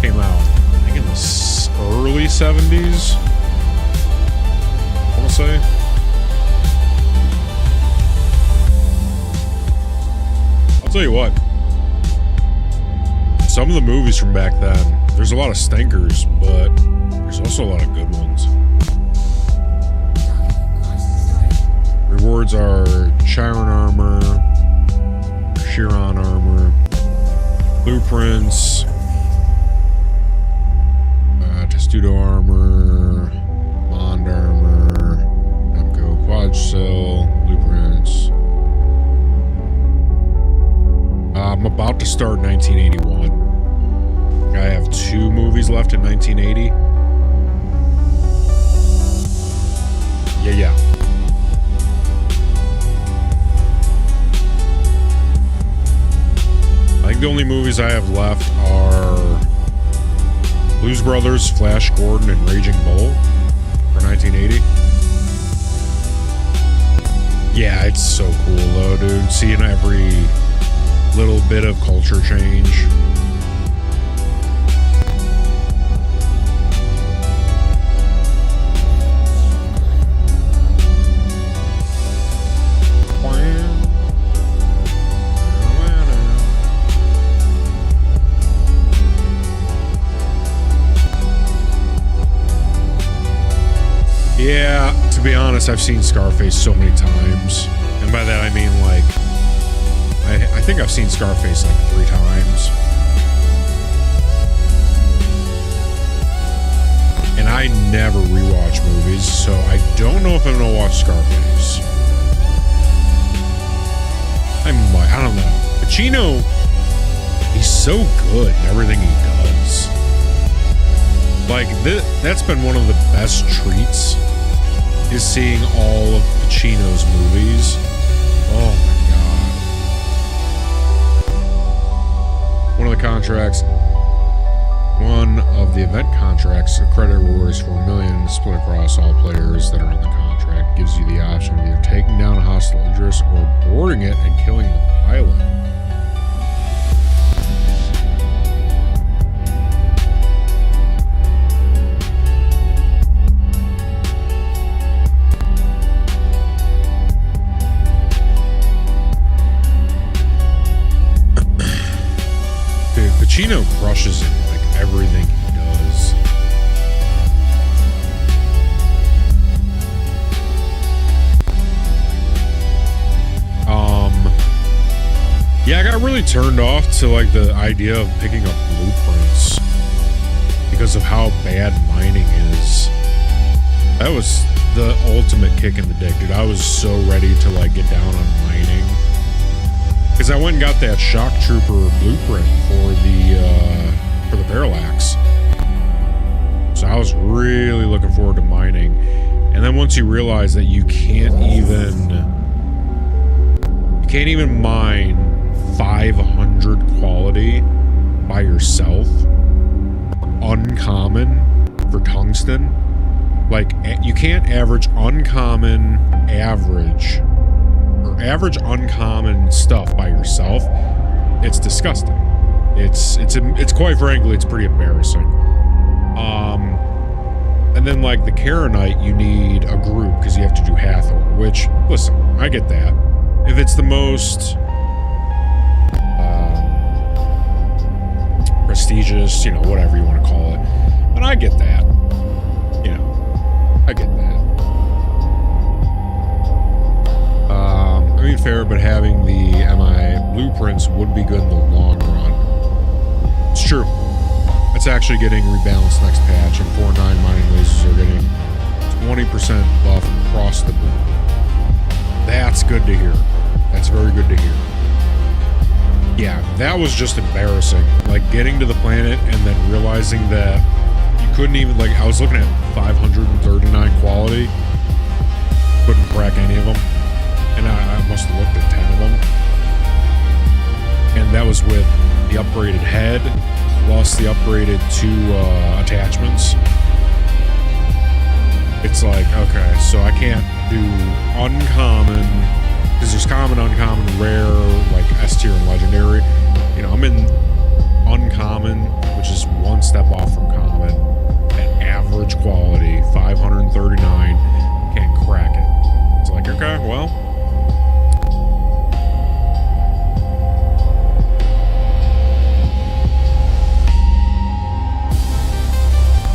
S3: Came out, I think, in the early 70s. Say. I'll tell you what, some of the movies from back then, there's a lot of stinkers, but there's also a lot of good ones. Rewards are Chiron armor, Chiron armor, blueprints, Testudo armor, Mond armor, Quad cell, blueprints. I'm about to start 1981. I have 2 movies left in 1980. Yeah. I think the only movies I have left are Blues Brothers, Flash Gordon, and Raging Bull for 1980. Yeah, it's so cool though, dude. Seeing every little bit of culture change. Yeah, to be honest, I've seen Scarface so many times. And by that I mean like, I think I've seen Scarface like 3 times. And I never rewatch movies, so I don't know if I'm gonna watch Scarface. I don't know. Pacino, he's so good in everything he does. Like, that's been one of the best treats, is seeing all of Pacino's movies. Oh my god. One of the event contracts, a credit rewards for $1 million split across all players that are in the contract, gives you the option of either taking down a hostile Idris or boarding it and killing the pilot. Pacino crushes it, like everything he does. Yeah, I got really turned off to like the idea of picking up blueprints because of how bad mining is. That was the ultimate kick in the dick, dude. I was so ready to like get down on mining. Because I went and got that shock trooper blueprint for the parallax. So I was really looking forward to mining. And then once you realize that you can't even mine 500 quality by yourself, uncommon for tungsten. Like, you can't average uncommon average uncommon stuff by yourself. It's disgusting. It's quite frankly, it's pretty embarrassing. And then like the Karenite, you need a group because you have to do Hathor, which, listen, I get that. If it's the most prestigious, whatever you want to call it, and I get that. I get that. I mean, fair, but having the MI blueprints would be good in the long run. It's true. It's actually getting rebalanced next patch, and 4.9 mining lasers are getting 20% buff across the board. That's good to hear. That's very good to hear. Yeah, that was just embarrassing. Like, getting to the planet and then realizing that you couldn't even, like, I was looking at 539 quality. Couldn't crack any of them. And I must have looked at 10 of them. And that was with the upgraded head, plus the upgraded 2 attachments. It's like, okay, so I can't do uncommon, because there's common, uncommon, rare, like S tier and legendary. I'm in uncommon, which is 1 step off from common, at average quality, 539, can't crack it. It's like, okay, well.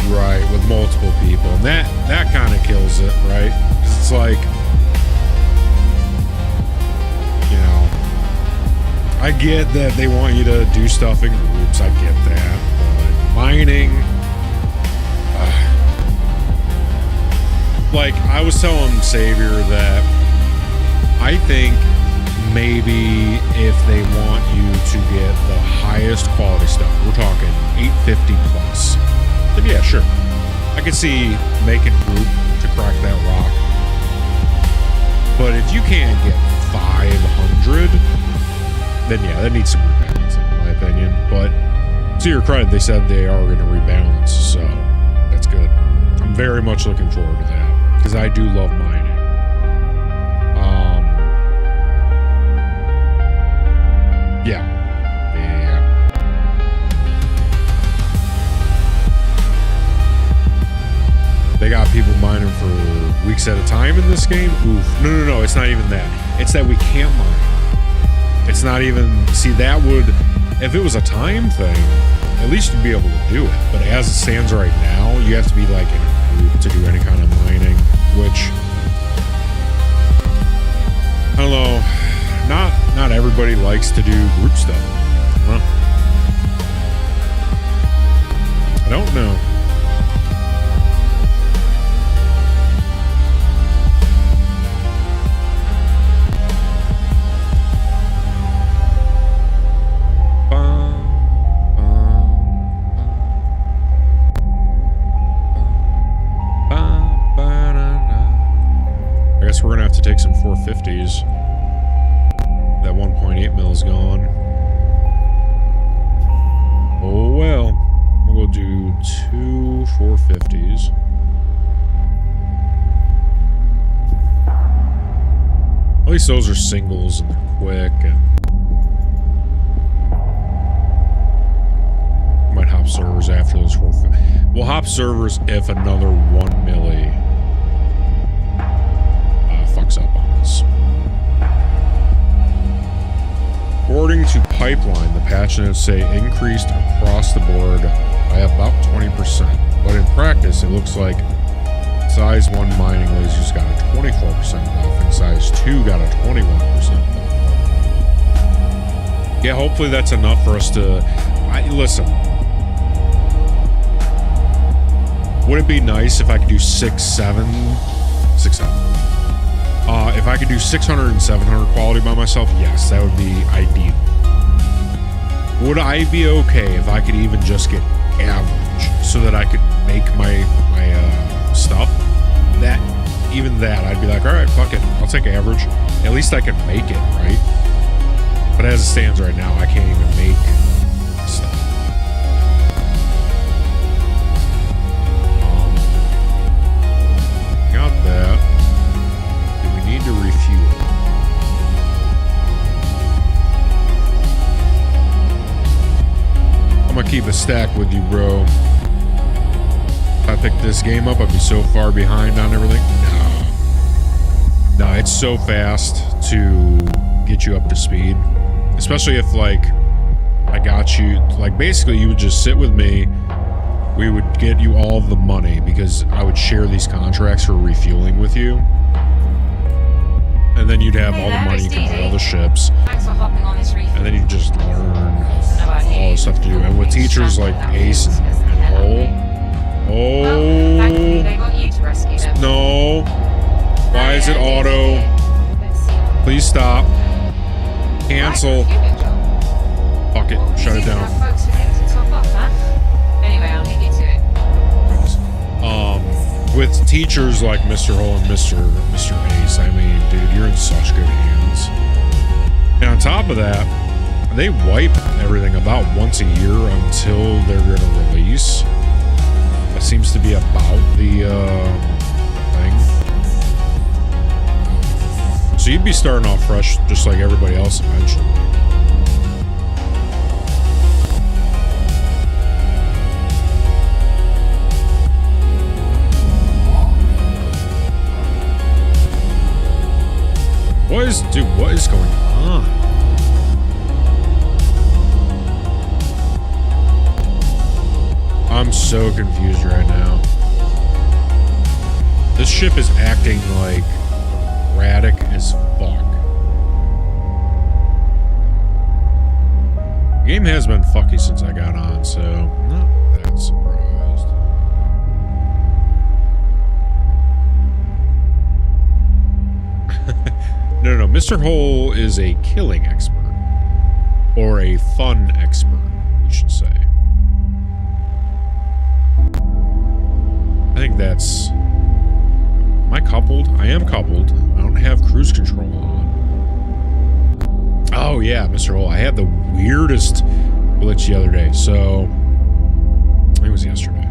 S3: Right, with multiple people. And that kind of kills it, right? 'Cause it's like, I get that they want you to do stuff in groups. I get that. But mining, like, I was telling Savior that I think maybe if they want you to get the highest quality stuff, we're talking 850 plus, then yeah, sure. I could see making group to crack that rock. But if you can't get 500, then yeah, that needs some rebalancing, in my opinion. But to your credit, they said they are going to rebalance, so that's good. I'm very much looking forward to that, because I do love mining. got people mining for weeks at a time in this game. Oof. No, it's not even that. It's that we can't mine. It's not even, see, that would, if it was a time thing, at least you'd be able to do it. But as it stands right now, you have to be like in a group to do any kind of mining, which, I don't know, not everybody likes to do group stuff. Well, I don't know. I guess we're gonna have to take some 450s. That 1.8 mil is gone. Oh well. We'll do 2 450s. At least those are singles and they're quick, and might hop servers after those 450. We'll hop servers if another 1 milli fucks up on us. According to Pipeline, the patch notes say increased across the board by about 20%, but in practice it looks like size 1 mining lasers got a 24% buff and size 2 got a 21% buff. Yeah, hopefully that's enough for us to... listen. Would it be nice if I could do 6, 7? If I could do 600 and 700 quality by myself, yes, that would be ideal. Would I be okay if I could even just get average so that I could make my stuff? Even that, I'd be like, all right, fuck it, I'll take average. At least I can make it, right? But as it stands right now, I can't even make stuff. Got that. Need to refuel. I'm gonna keep a stack with you, bro. If I picked this game up, I'd be so far behind on everything. No, it's so fast to get you up to speed. Especially if, like, I got you, like, basically you would just sit with me. We would get you all of the money because I would share these contracts for refueling with you. And then you'd have all the money, you can buy all the ships.
S5: Thanks for hopping on this reef.
S3: And then you just learn all the stuff to do. And with teachers like Ace and Hole,
S5: Well, thankfully they got you to rescue them.
S3: no. Why is it auto? Please stop. Cancel. Fuck it. Shut it down.
S5: Folks who get to top up, huh? Anyway, I'll leave you to it.
S3: With teachers like Mr. Hole and Mr. Ace, I mean, dude, you're in such good hands. And on top of that, they wipe everything about once a year until they're going to release. That seems to be about the thing. So you'd be starting off fresh just like everybody else eventually. What is going on? I'm so confused right now. This ship is acting like erratic as fuck. The game has been fucky since I got on, so I'm not that surprised. No, Mr. Hole is a killing expert. Or a fun expert, we should say. I think that's... Am I coupled? I am coupled. I don't have cruise control on. Oh yeah, Mr. Hole. I had the weirdest glitch the other day. So... I think it was yesterday.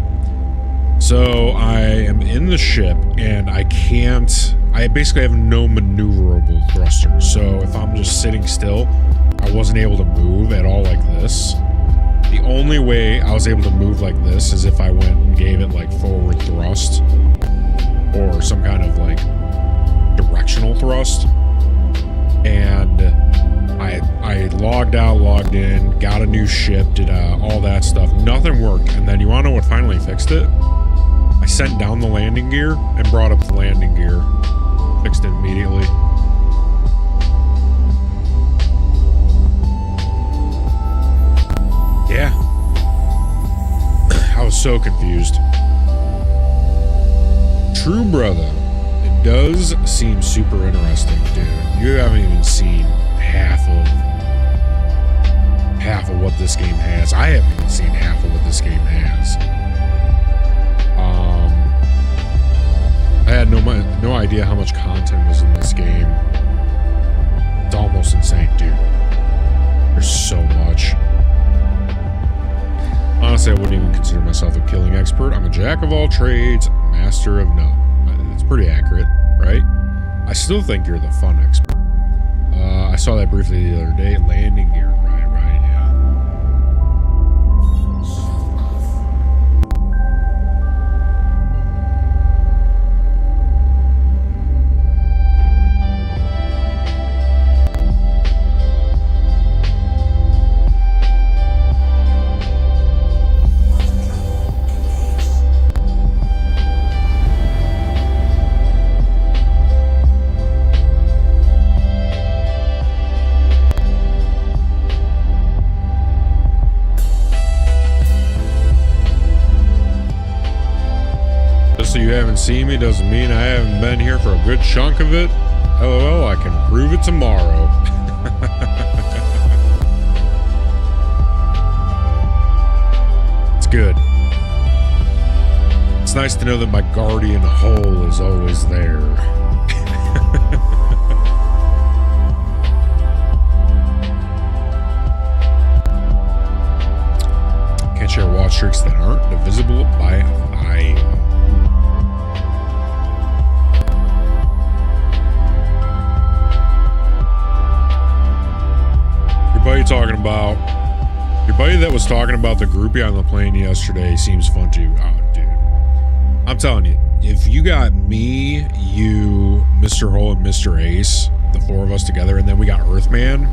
S3: So I am in the ship and I can't... I basically have no maneuverable thrusters. So if I'm just sitting still, I wasn't able to move at all like this. The only way I was able to move like this is if I went and gave it like forward thrust. some kind of like directional thrust. And I logged out, logged in, got a new ship, did all that stuff. Nothing worked. And then you want to know what finally fixed it? I sent down the landing gear and brought up the landing gear. Fixed it immediately. Yeah. I was so confused. True, brother. It does seem super interesting, dude. You haven't even seen half of what this game has. I haven't even seen half of what this game has. I had no idea how much content was in this game. It's almost insane, dude. There's so much. Honestly, I wouldn't even consider myself a killing expert. I'm a jack of all trades, master of none. It's pretty accurate, right? I still think you're the fun expert. I saw that briefly the other day. Landing gear, right, yeah. You haven't seen me doesn't mean I haven't been here for a good chunk of it. LOL, I can prove it tomorrow. It's good. It's nice to know that my guardian hole is always there. Can't share watch tricks that aren't divisible by 5. Talking about your buddy that was talking about the groupie on the plane yesterday seems fun too. Oh, dude, I'm telling you, if you got me, you, Mr. Hole, and Mr. Ace, the 4 of us together, and then we got Earthman,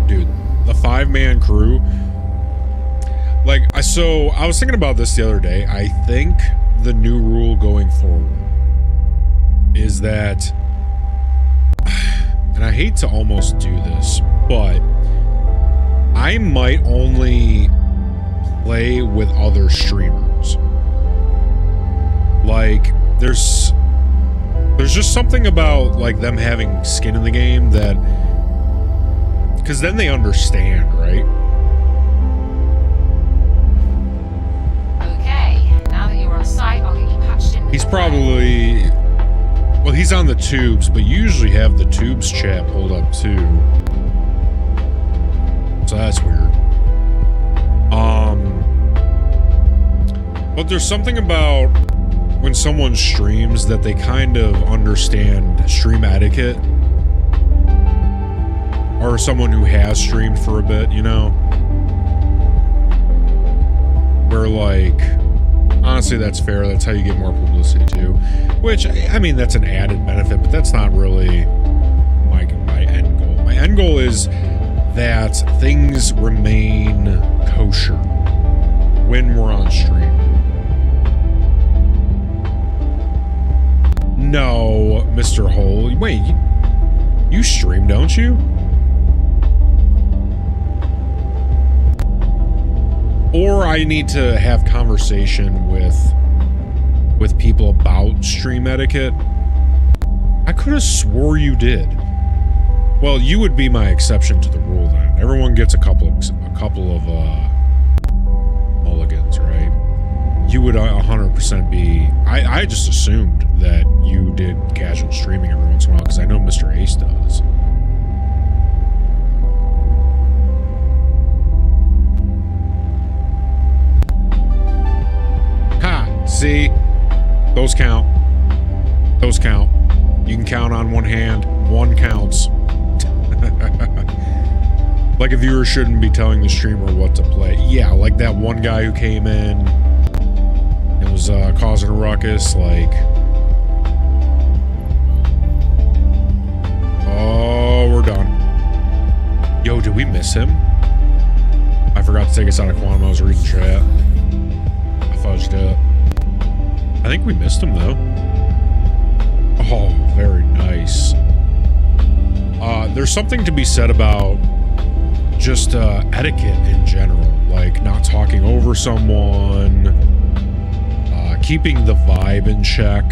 S3: dude, the 5-man crew. Like, I was thinking about this the other day. I think the new rule going forward is that, and I hate to almost do this, but I might only play with other streamers. Like, there's just something about like them having skin in the game that, because then they understand, right?
S5: Okay, now that you're on site, I'll get you patched in.
S3: He's probably, well, he's on the tubes, but you usually have the tubes chat pulled up too. So that's weird. But there's something about when someone streams that they kind of understand stream etiquette. Or someone who has streamed for a bit, you know? Where like, honestly, that's fair. That's how you get more publicity too. Which, I mean, that's an added benefit, but that's not really my end goal. My end goal is that things remain kosher when we're on stream. No, Mr. Hole. Wait, you stream, don't you? Or I need to have conversation with people about stream etiquette. I could have swore you did. Well, you would be my exception to the rule then. Everyone gets a couple of mulligans, right? You would 100% be. I just assumed that you did casual streaming every once in a while because I know Mr. Ace does. Ha! See? Those count. Those count. You can count on one hand. One counts. Like a viewer shouldn't be telling the streamer what to play. Yeah, like that one guy who came in and was causing a ruckus. Like, guess out of quantum, I was reading chat. I fudged up. I think we missed him, though. Oh, very nice. There's something to be said about just etiquette in general. Like, not talking over someone. Keeping the vibe in check.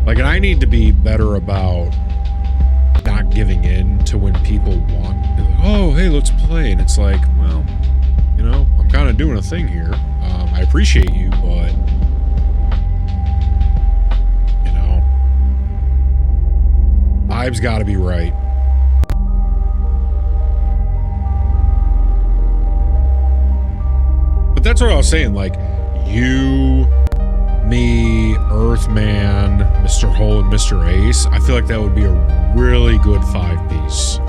S3: Like, and I need to be better about not giving in to when people want, like, oh, hey, let's play. And it's like, well, you know, I'm kind of doing a thing here. I appreciate you, but, you know, vibe's got to be right. But that's what I was saying, like, you, me, Earthman, Mr. Hole, and Mr. Ace, I feel like that would be a really good 5-piece.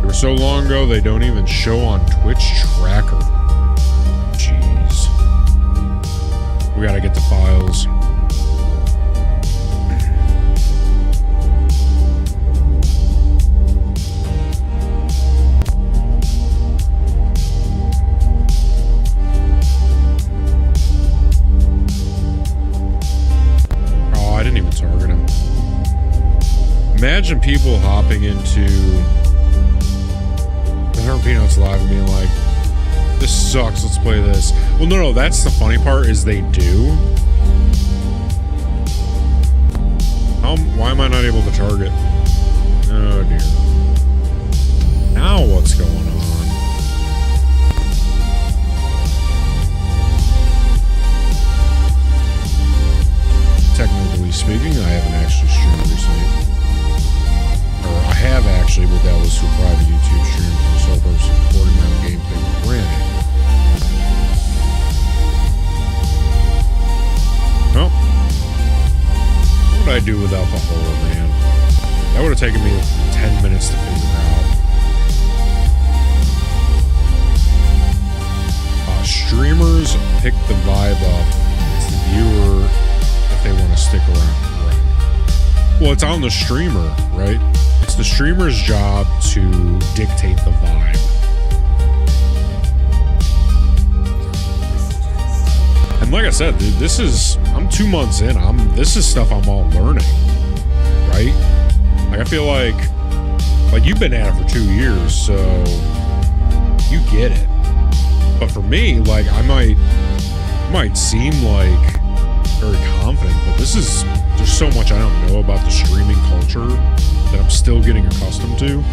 S3: It was so long ago, they don't even show on Twitch Tracker. Jeez. We gotta get the files. Target him. Imagine people hopping into the Herb Peanuts live and being like, this sucks, let's play this. Well, no, that's the funny part, is they do. Why am I not able to target? Oh dear. Now what's going on? Technically speaking, I haven't actually streamed recently. Or I have actually, but that was through private YouTube stream for the sole purpose of recording my own gameplay with Granny. Well, what would I do without the hole, man? That would have taken me 10 minutes to figure out. Streamers pick the vibe up. It's the viewer if they want to stick around, right? Well, it's on the streamer, right? It's the streamer's job to dictate the vibe. And like I said, dude, I'm 2 months in. This is stuff I'm all learning, right? Like, I feel like you've been at it for 2 years, so you get it. But for me, like, I might seem like very confident, but there's so much I don't know about the streaming culture that I'm still getting accustomed to.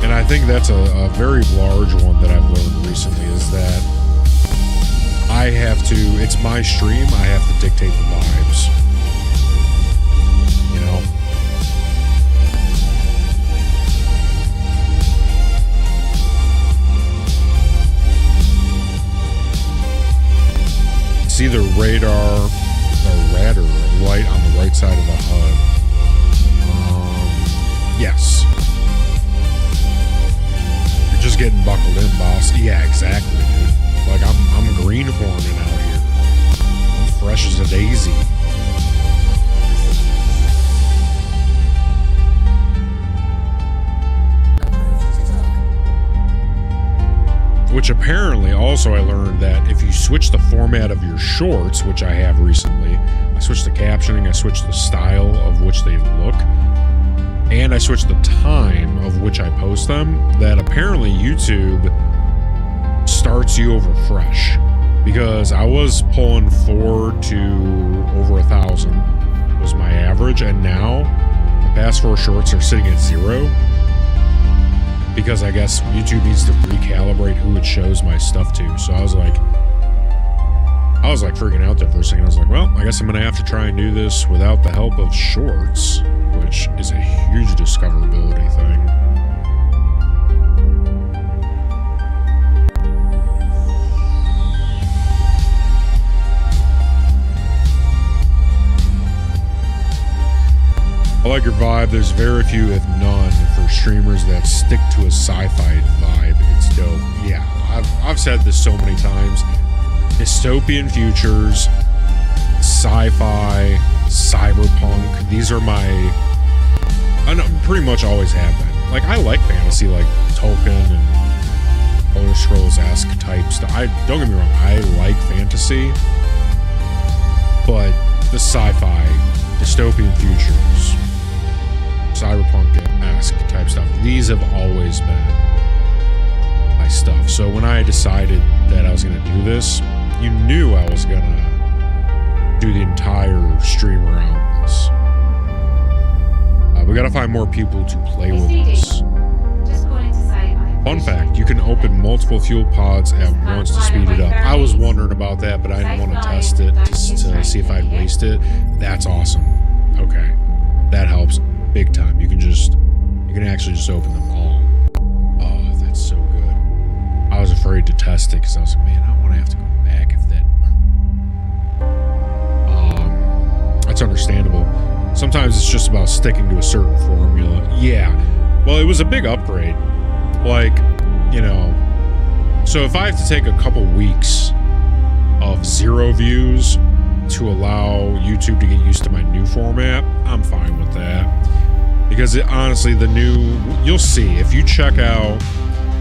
S3: And I think that's a very large one that I've learned recently, is that it's my stream, I have to dictate the vibes. You know? It's either radar or radar light on the right side of the HUD. Yes. You're just getting buckled in, boss. Yeah, exactly, dude. Like, I'm greenhorning out here. I'm fresh as a daisy. Which apparently also I learned that if you switch the format of your shorts, which I have recently, I switched the captioning, I switched the style of which they look, and I switched the time of which I post them, that apparently YouTube starts you over fresh. Because I was pulling 4 to over 1,000 was my average, and now the past 4 shorts are sitting at 0. Because I guess YouTube needs to recalibrate who it shows my stuff to. So I was like freaking out there for a second. I was like, well, I guess I'm going to have to try and do this without the help of shorts, which is a huge discoverability thing. I like your vibe. There's very few, if none, for streamers that stick to a sci-fi vibe. It's dope. Yeah, I've said this so many times. Dystopian futures, sci-fi, cyberpunk. These are my, I know, pretty much always have been. Like, I like fantasy, like Tolkien and Elder Scrolls-esque type stuff. Don't get me wrong, I like fantasy, but the sci-fi, dystopian futures, cyberpunk-esque type stuff, these have always been my stuff. So when I decided that I was going to do this, you knew I was going to do the entire stream around this. We got to find more people to play with this. Fun fact, you can open multiple fuel pods at once to speed it up. I was wondering about that, but I didn't want to test it just to see if I'd waste it. That's awesome. Okay. That helps big time. You can actually just open them all. Oh, that's so good. I was afraid to test it because I was like, man, I don't want to have to go back if that... That's understandable. Sometimes it's just about sticking to a certain formula. Yeah. Well, it was a big upgrade. Like, you know, so if I have to take a couple weeks of 0 views to allow YouTube to get used to my new format, I'm fine with that. Because honestly, you'll see, if you check out,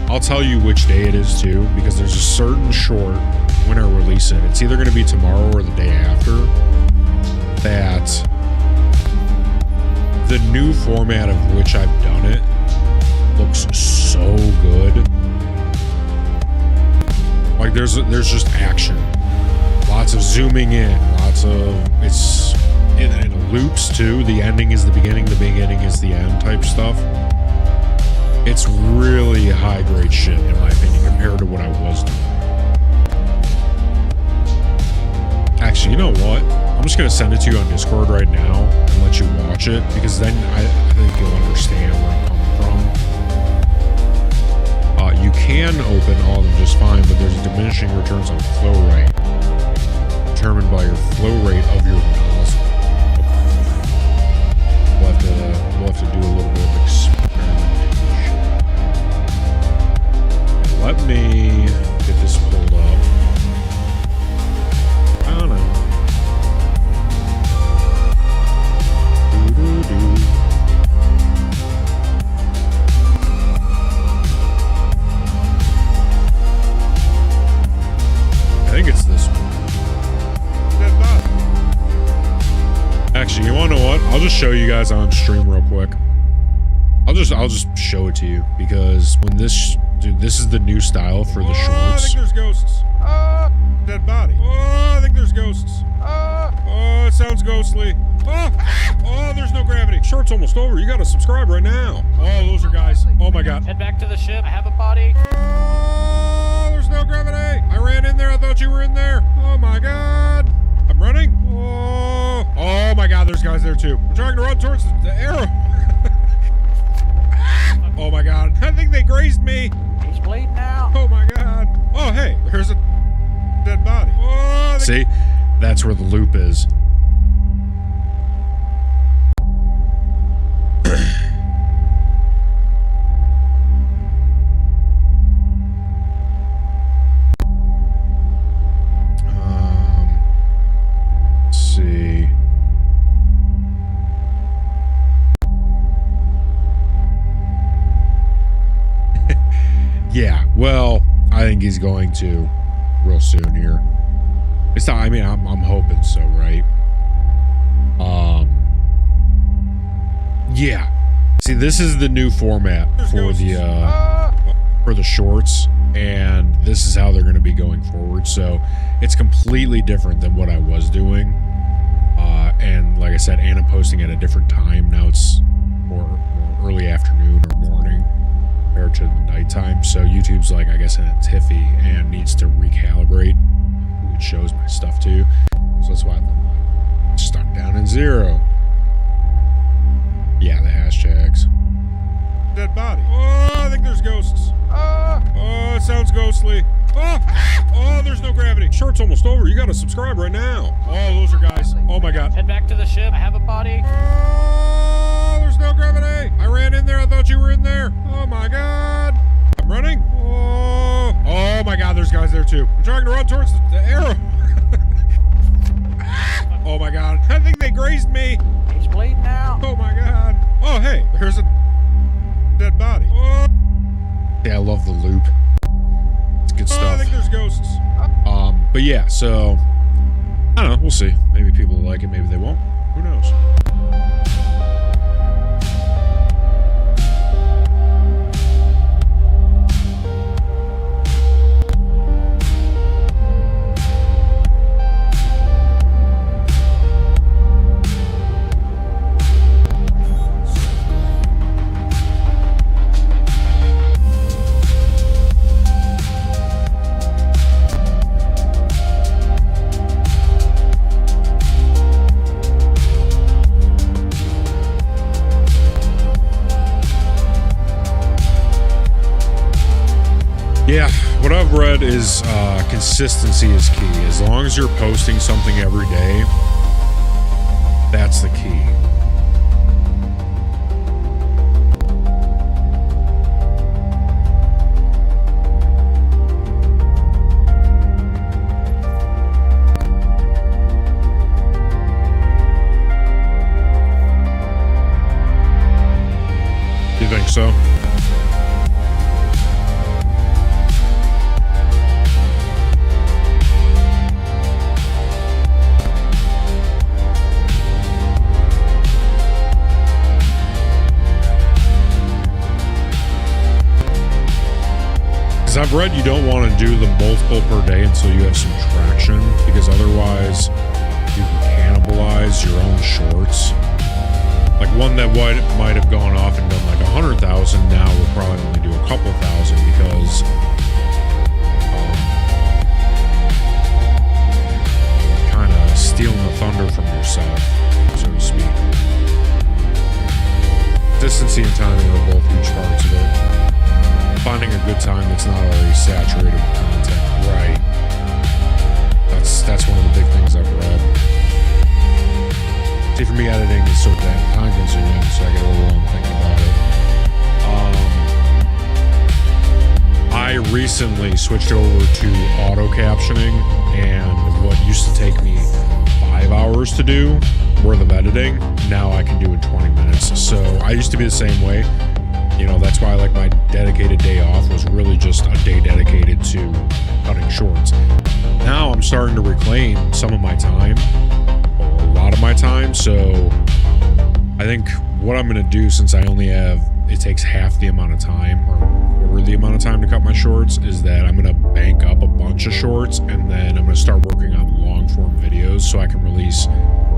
S3: I'll tell you which day it is too, because there's a certain short when I release it. It's either going to be tomorrow or the day after, that the new format of which I've done it looks so good. Like there's just action, lots of zooming in, lots of it loops too. The ending is the beginning is the end type stuff. It's really high grade shit in my opinion compared to what I was doing. Actually, you know what? I'm just gonna send it to you on Discord right now and let you watch it, because then I think you'll understand where I'm coming from. You can open all of them just fine, but there's diminishing returns on flow rate, determined by your flow rate of your nozzle. We'll have to do a little bit of experimentation. Let me get this pulled up. I don't know. I think it's this one. Actually, you wanna know what? I'll just show you guys on stream real quick. I'll just show it to you, because when this is the new style for the shorts. I think there's ghosts. Dead body. Oh, I think there's ghosts. Oh, it sounds ghostly. Oh, there's no gravity. Short's almost over. You gotta subscribe right now. Oh, those are guys. Oh my god.
S6: Head back to the ship. I have a body.
S3: Oh, there's no gravity. I ran in there. I thought you were in there. Oh my god. I'm running. Oh my god, there's guys there too. I'm trying to run towards the arrow. Oh my god. I think they grazed me.
S6: He's bleeding out.
S3: Oh my god. Oh, hey, there's a dead body. Oh, see? That's where the loop is. Let's see. Yeah, well, I think he's going to real soon here. It's not, I mean, I'm hoping so, right? Yeah. See, this is the new format for the shorts, and this is how they're going to be going forward. So it's completely different than what I was doing. And like I said, and I'm posting at a different time. Now it's more early afternoon or morning compared to the nighttime. So YouTube's like, I guess, in a tiffy and needs to recalibrate who it shows my stuff to. So that's why I'm stuck down in 0. Yeah, the hashtags. Dead body. Oh, I think there's ghosts. Oh, it sounds ghostly. Oh, there's no gravity. Short's almost over. You gotta subscribe right now. Oh, those are guys. Oh my god.
S6: Head back to the ship. I have a body.
S3: Oh, there's no gravity. I ran in there. I thought you were in there. Oh my god. I'm running. Oh my this guy's there too. I'm trying to run towards the arrow. Oh my god. I think they grazed me.
S6: He's bleeding out.
S3: Oh my god. Oh, hey. There's a dead body. Oh. Yeah, I love the loop. It's good stuff. I think there's ghosts. But yeah, so I don't know. We'll see. Maybe people will like it. Maybe they won't. Who knows? Yeah, what I've read is consistency is key. As long as you're posting something every day, that's the key. You think so? I've read you don't want to do the multiple per day until you have some traction, because otherwise you can cannibalize your own shorts. Like one that might have gone off and done like 100,000, now will probably only do a couple thousand because kind of stealing the thunder from yourself, so to speak. Consistency and timing are both huge parts of it. Finding a good time that's not already saturated with content. Right. That's one of the big things I've read. See, for me, editing is so damn time consuming, so I get overwhelmed thinking about it. I recently switched over to auto captioning, and what used to take me 5 hours to do worth of editing, now I can do in 20 minutes. So I used to be the same way. You know, that's why like my dedicated day off was really just a day dedicated to cutting shorts. Now I'm starting to reclaim some of my time, or a lot of my time. So I think what I'm going to do, since I only have, it takes half the amount of time or the amount of time to cut my shorts, is that I'm going to bank up a bunch of shorts, and then I'm going to start working on long form videos so I can release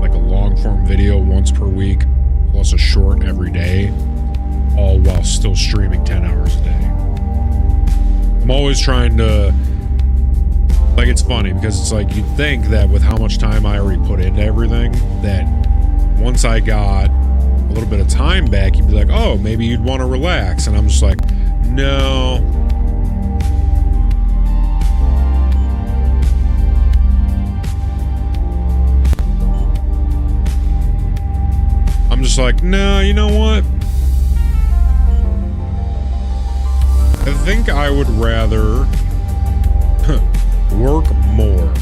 S3: like a long form video once per week plus a short every day, all while still streaming 10 hours a day. I'm always trying to, like, it's funny because it's like you'd think that with how much time I already put into everything, that once I got a little bit of time back, you'd be like, oh, maybe you'd want to relax. And I'm just like, no. I'm just like, no, you know what? I think I would rather work more.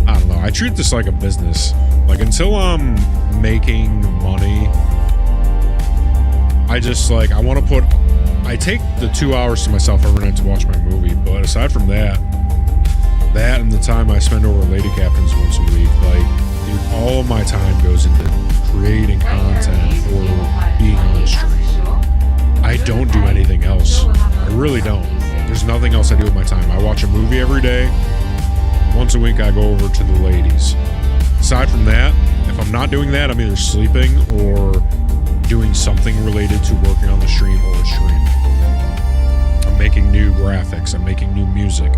S3: I don't know. I treat this like a business. Like, until I'm making money, I just, like, I take the 2 hours to myself every night to watch my movie. But aside from that and the time I spend over Lady Captains once a week, like, dude, all of my time goes into creating content or being on stream. I don't do anything else. I really don't. There's nothing else I do with my time. I watch a movie every day. Once a week, I go over to the ladies. Aside from that, if I'm not doing that, I'm either sleeping or doing something related to working on the stream or streaming. I'm making new graphics. I'm making new music.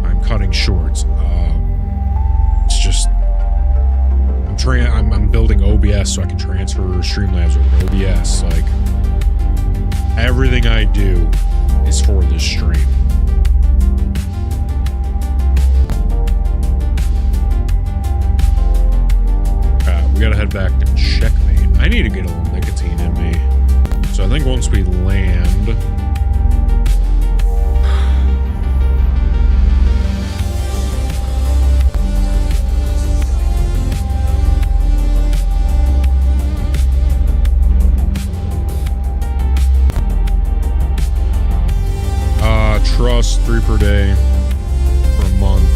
S3: I'm cutting shorts. It's just, I'm building OBS so I can transfer Streamlabs over to OBS. Like, everything I do is for this stream. We gotta head back to Checkmate. I need to get a little nicotine in me. So I think once we land, 3 per day for a month.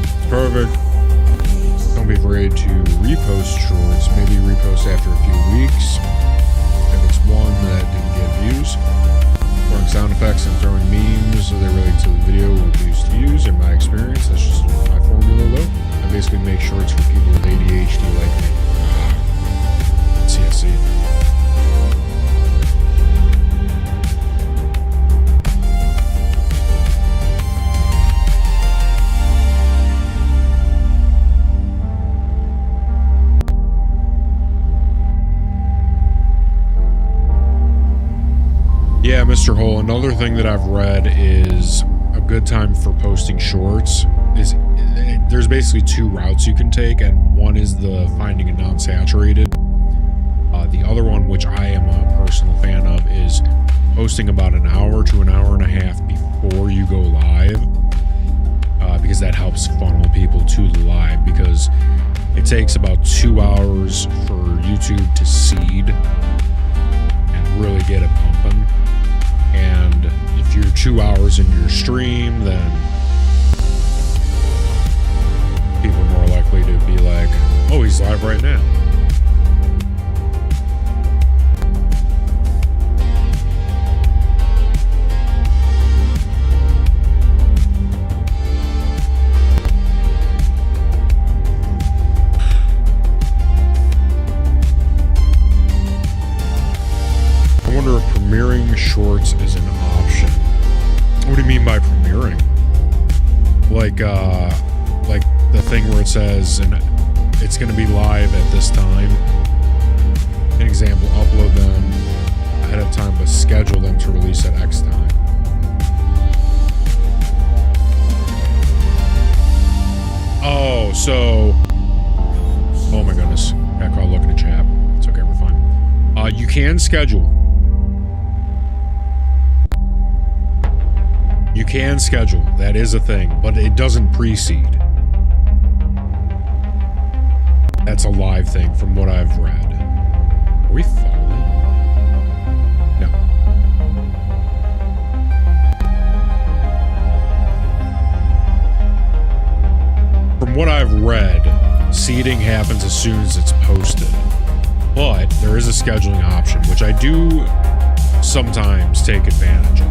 S3: It's perfect. Don't be afraid to repost shorts. Maybe repost after a few weeks. If it's one that didn't get views. Throwing sound effects and throwing memes so they relate to the video will be used to use. In my experience, that's just my formula though. I basically make shorts for people with ADHD like me. CSC. Yeah, Mr. Hole, another thing that I've read is a good time for posting shorts is there's basically 2 routes you can take, and one is the finding a non-saturated. The other one, which I am a personal fan of, is posting about an hour to an hour and a half before you go live, because that helps funnel people to the live, because it takes about 2 hours for YouTube to seed and really get it pumping. And if you're 2 hours in your stream, then people are more likely to be like, oh, he's live right now. I wonder if premiering shorts is an option. What do you mean by premiering? Like the thing where it says, and it's going to be live at this time. An example, upload them ahead of time, but schedule them to release at X time. Oh, so, oh my goodness. Got caught looking at chat. It's okay, we're fine. You can schedule. You can schedule. That is a thing, but it doesn't precede. That's a live thing from what I've read. Are we falling? No. From what I've read, seeding happens as soon as it's posted. But there is a scheduling option, which I do sometimes take advantage of.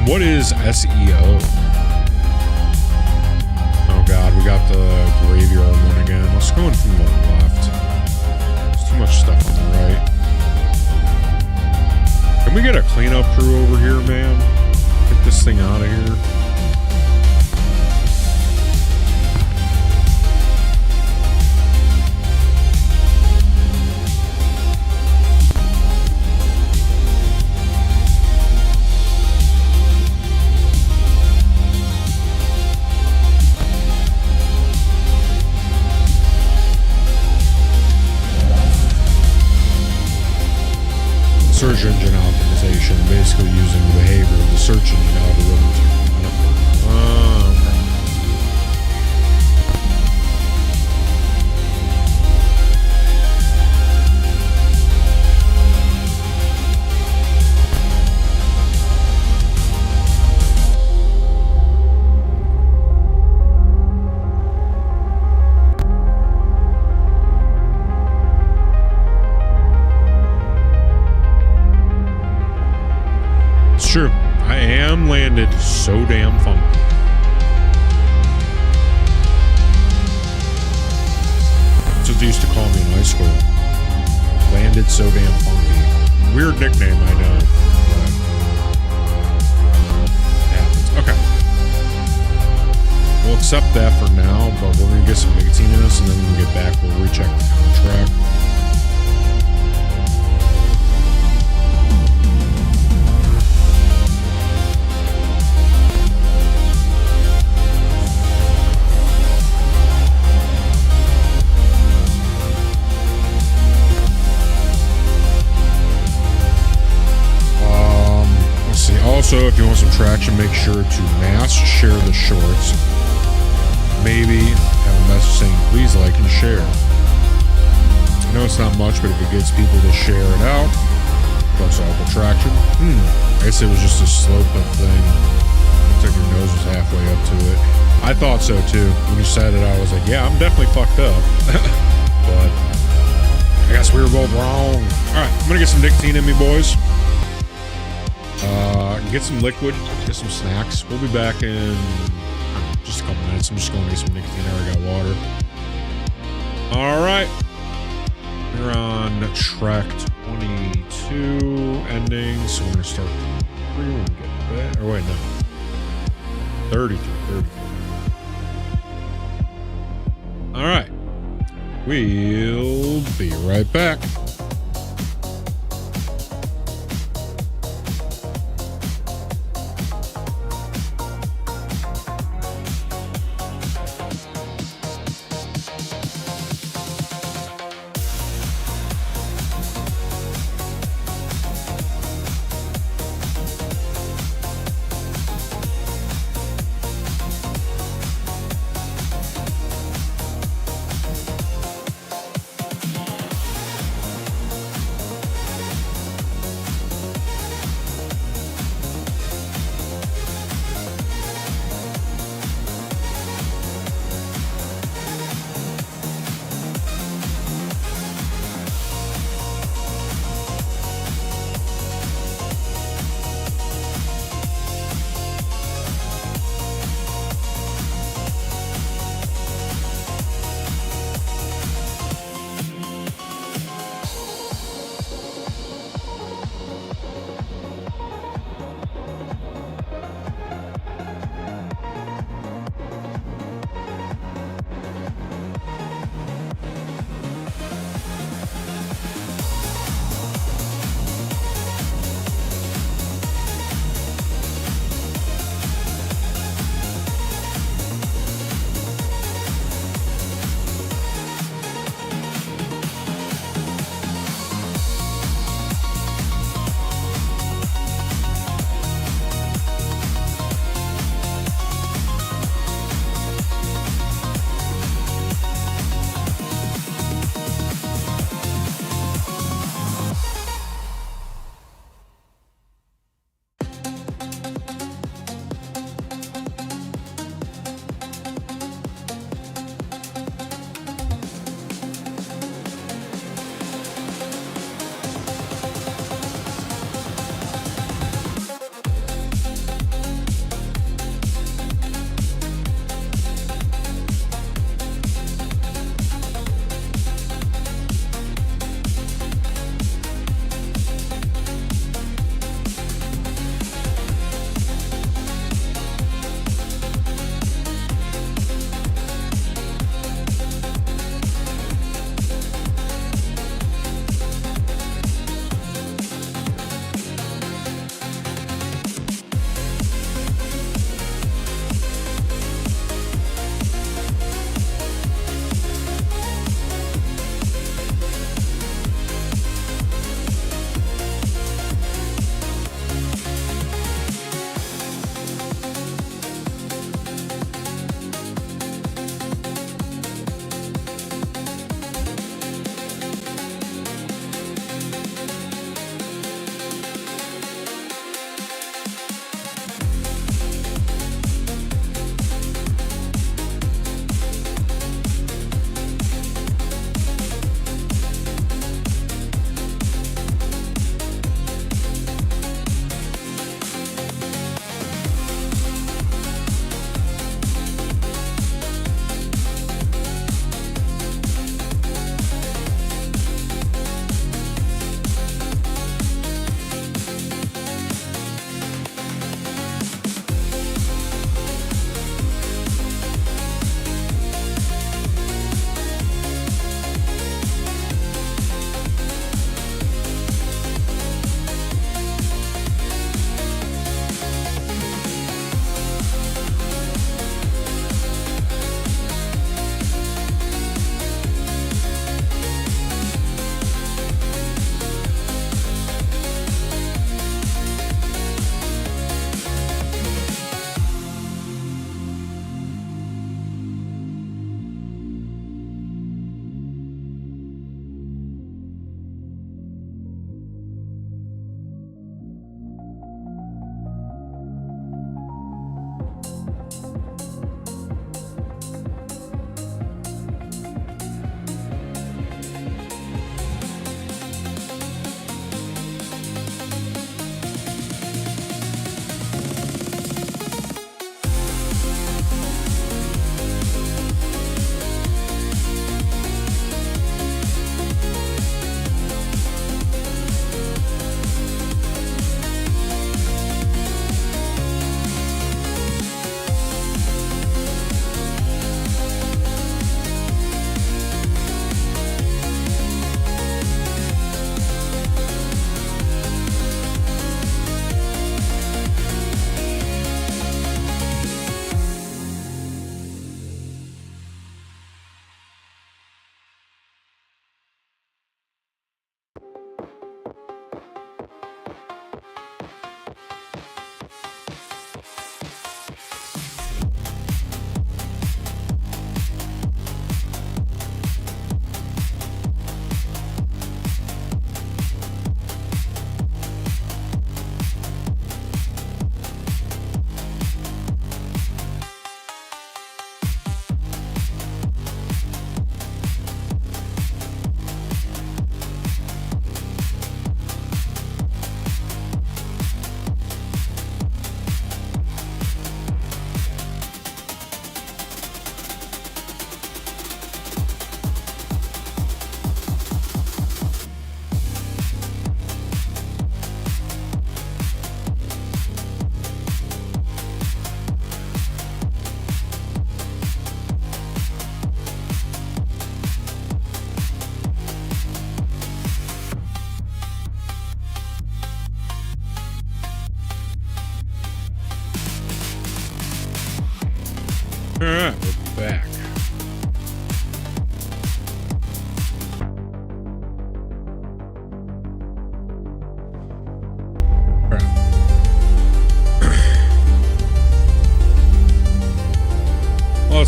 S3: What is SEO? Oh god, we got the graveyard one again. Let's go in from the left. There's too much stuff on the right. Can we get a cleanup crew over here, man? Get this thing out of here. Search engine optimization, basically using the behavior of the search engine algorithm to True. I am landed so damn funky. That's what they used to call me in high school. Landed so damn funky. Weird nickname, I know. But it happens. Okay. We'll accept that for now, but we're going to get some nicotine in us, and then when we get back, we'll recheck the contract. Also, if you want some traction, make sure to mass share the shorts. Maybe have a message saying, please like and share. I know it's not much, but if it gets people to share it out, plus awful traction. I guess it was just a slope up thing. Looks like your nose was halfway up to it. I thought so too. When you said it, I was like, yeah, I'm definitely fucked up. But I guess we were both wrong. Alright, I'm gonna get some nicotine in me, boys. Get some liquid, get some snacks. We'll be back in just a couple minutes. I'm just going to get some nicotine. I already got water. Alright. We're on track 22 ending, so we're going to start 3 when we get back. Or wait, no. 33. Alright. We'll be right back.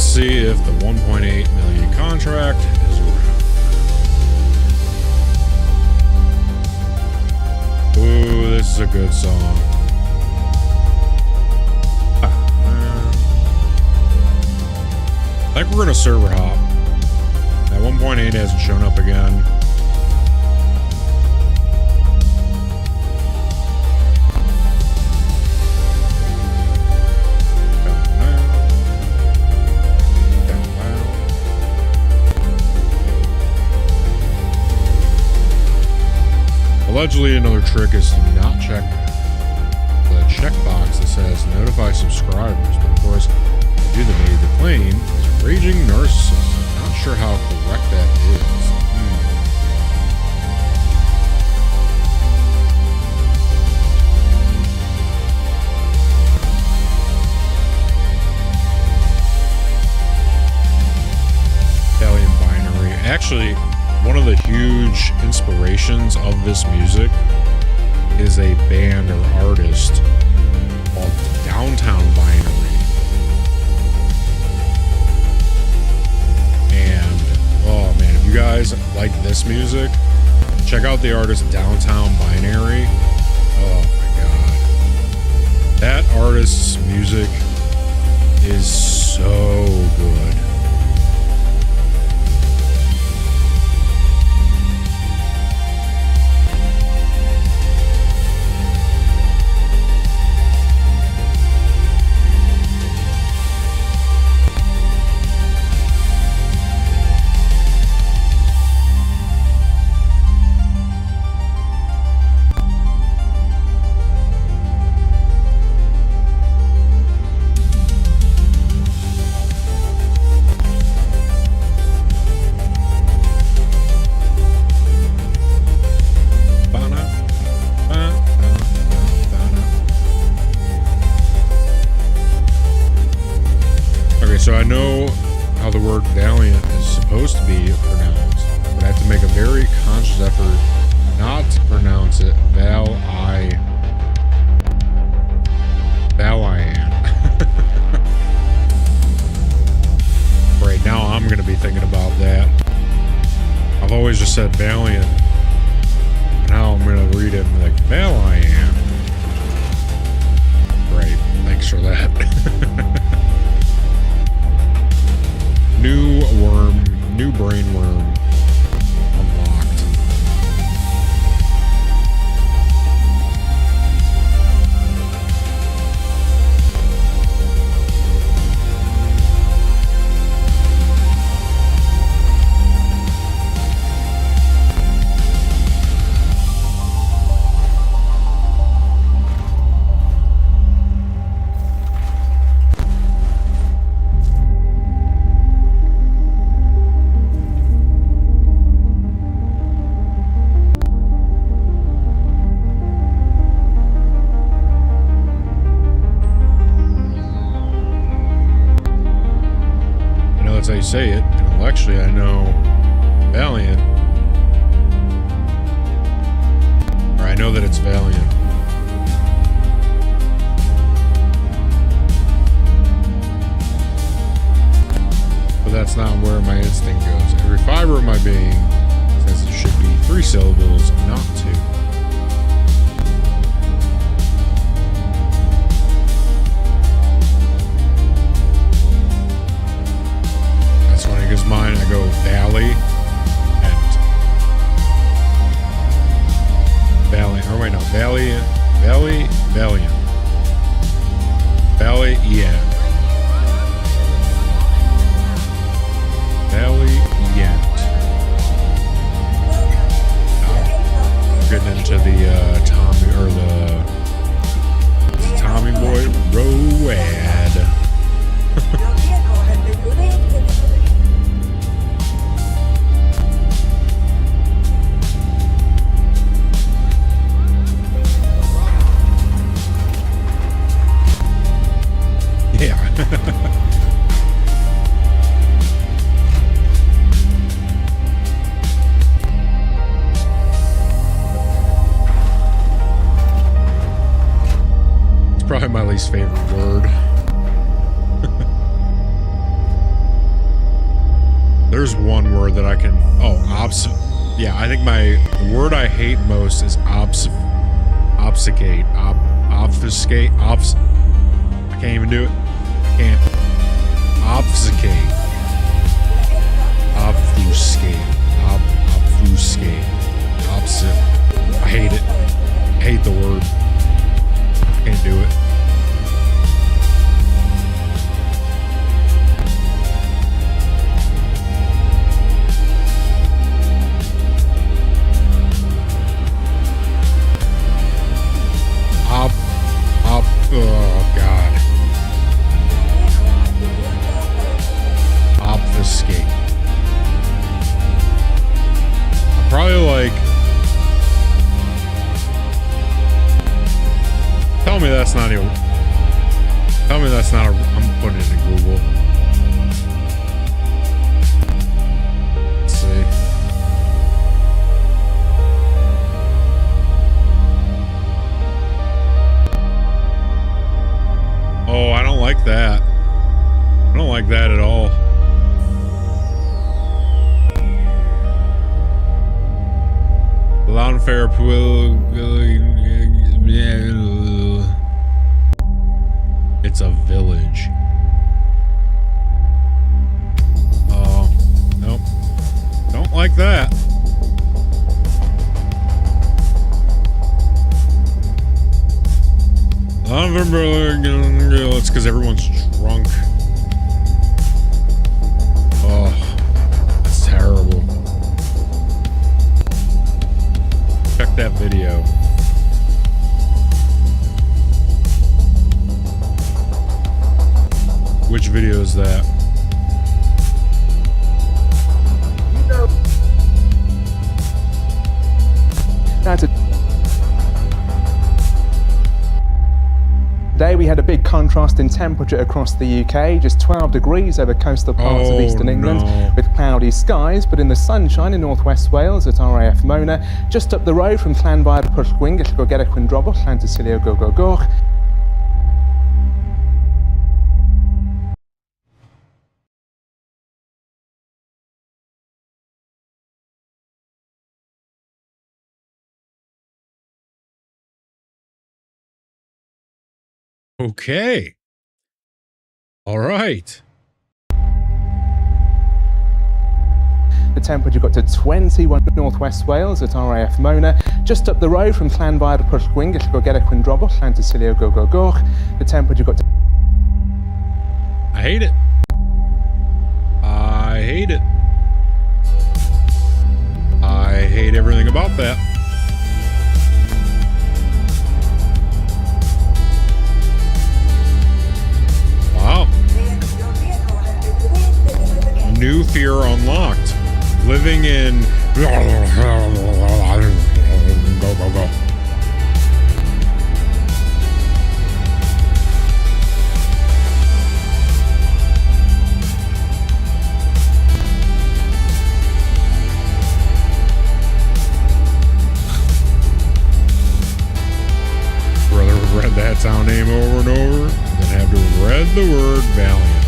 S3: let's see if the 1.8 million contract is around. Ooh, this is a good song. I think we're gonna server hop. That 1.8 hasn't shown up again. Allegedly, another trick is to not check the checkbox that says notify subscribers. But of course, do the claim is raging narcissist. Not sure how correct that is. Italian binary. Actually, one of the huge inspirations of this music is a band or artist called Downtown Binary. And, oh man, if you guys like this music, check out the artist Downtown Binary. Oh my god. That artist's music is so good. So I know how the word valiant is supposed to be pronounced, but I have to make a very conscious effort not to pronounce it Valiant. Right now I'm going to be thinking about that. I've always just said valiant. Now I'm going to read it like Valiant. Great. Thanks for that. New brain worm unlocked. That's how you say it. Intellectually, I know Valiant. Or I know that it's Valiant. But that's not where my instinct goes. Every fiber of my being says it should be 3 syllables, not 2. Because mine, I go Valley and Valiant. Or wait, no, Valiant, Valiant, Valiant, Valiant, Valiant. Getting into the Tommy or the Tommy Boy Road. It's probably my least favorite word. There's one word that I can. Oh, yeah, I think the word I hate most is obfuscate. Obfuscate. I can't even do it. I can't. Obfuscate. Obfuscate. Obfuscate. I hate it. I hate the word. Can't do it. Oh, God. Obfuscate. I'm probably like... Tell me that's not even... Tell me that's not a... I'm putting it in Google. Let's see. Oh, I don't like that. I don't like that at all. Loud and fair. It's a village. Oh, nope. Don't like that. It's because everyone's drunk. Oh, that's terrible. Check that video. Which video is that?
S7: That's it. Today we had a big contrast in temperature across the UK, just 12 degrees over coastal parts of eastern England with cloudy skies, but in the sunshine in northwest Wales at RAF Mona, just up the road from Llanfair Pwllgwyn, gallwch go gerach Windrobwll, Llantysilio Goch.
S3: Okay. All right.
S7: The temperature got to 21 northwest Wales at RAF Mona, just up the road from Llanfair Pwllgwyn, gallwch go gerach Windrobwll, Llantysilio Goch. The temperature got to...
S3: I hate it. I hate it. I hate everything about that. Wow. New fear unlocked. Living in... Go, go, go. Brother read that sound name over and over, then have to have read the word Valiant.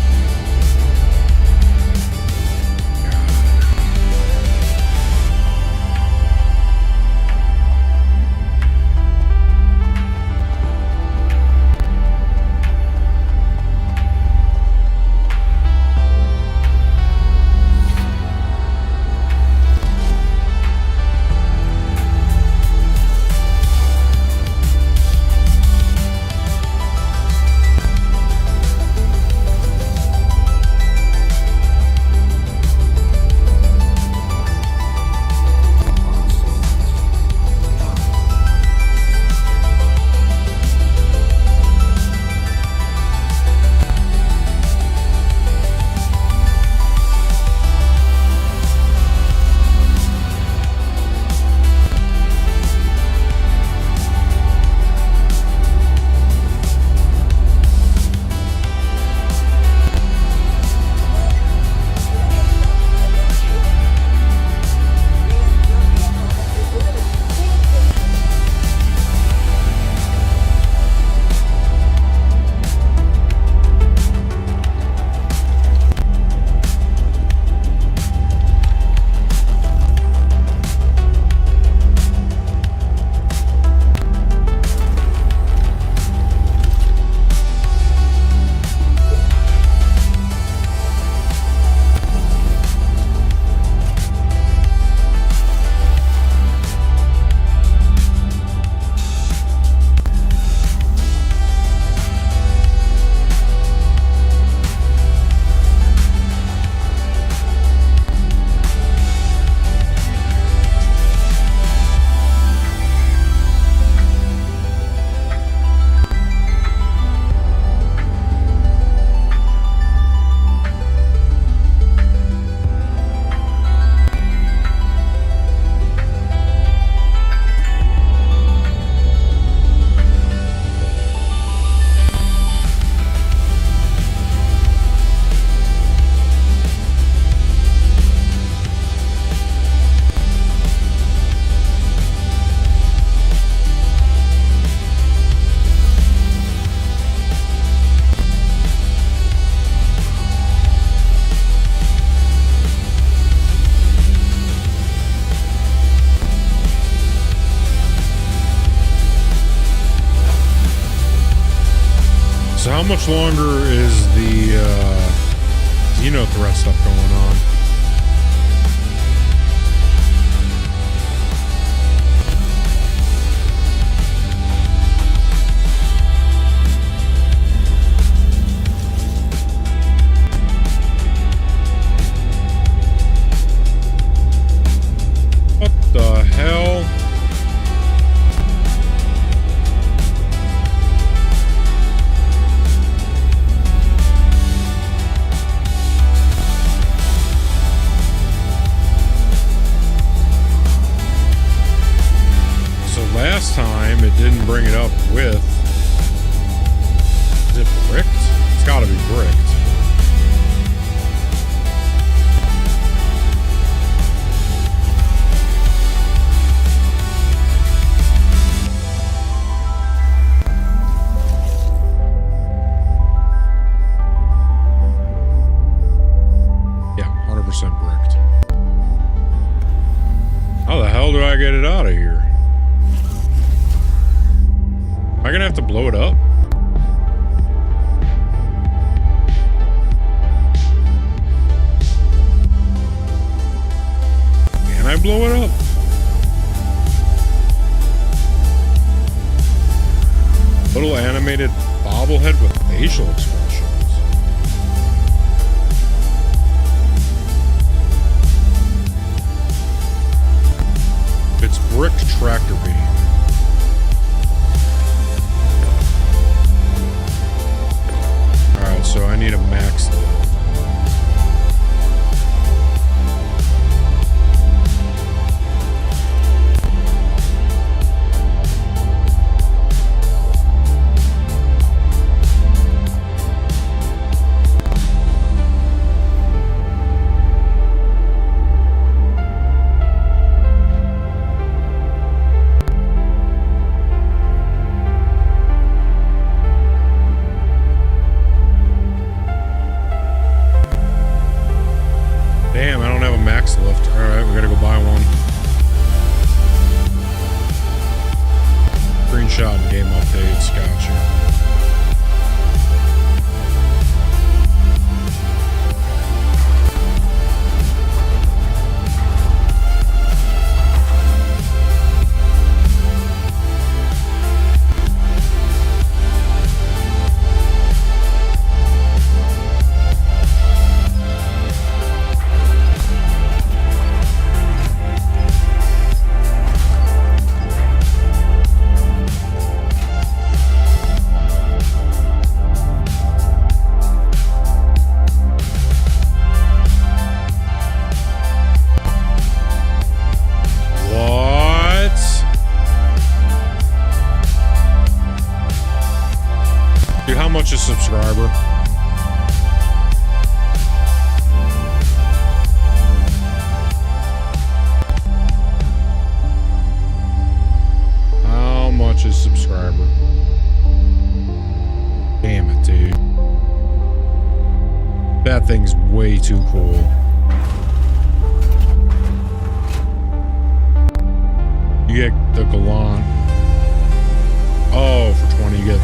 S3: how much longer is the Xenothreat stuff going on? What the hell? Last time it didn't bring it up with. Is it bricked? It's gotta be bricked. Yeah, 100% bricked. How the hell do I get it out of here? Am I gonna have to blow it up? Can I blow it up? Little animated bobblehead with facial expressions. It's bricked tractor beam. So I need a max lift. Damn, I don't have a max lift. Alright, we gotta go buy one. Screenshot and game updates, gotcha. Dude, how much is a subscriber? How much is subscriber? Damn it, dude. That thing's way too cool. You get the Galant. Oh, for 20 you get...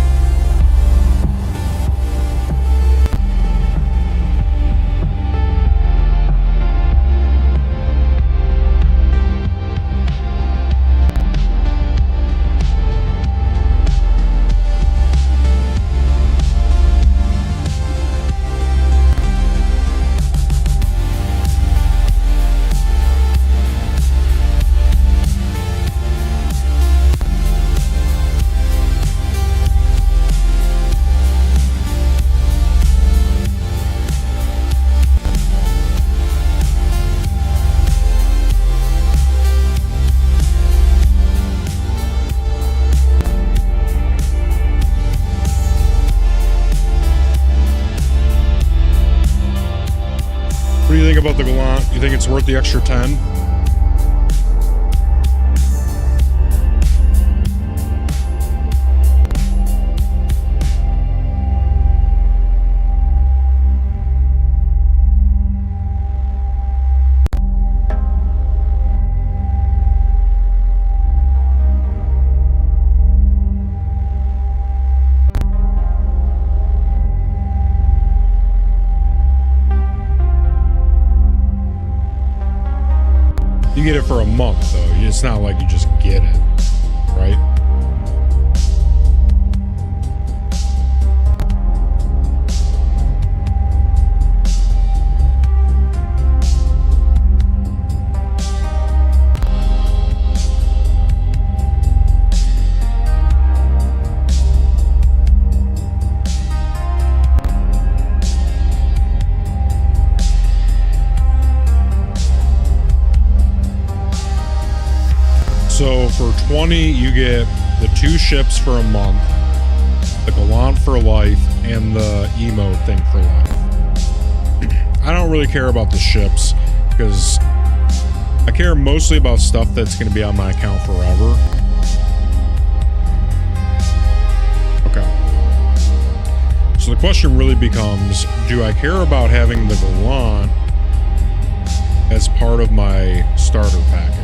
S3: What do you think about the Galant? You think it's worth the extra 10? get it for a month, though. It's not like you just get it, right? So for 20, you get the 2 ships for a month, the Gallant for life, and the emo thing for life. I don't really care about the ships because I care mostly about stuff that's going to be on my account forever. Okay. So the question really becomes, do I care about having the Gallant as part of my starter package?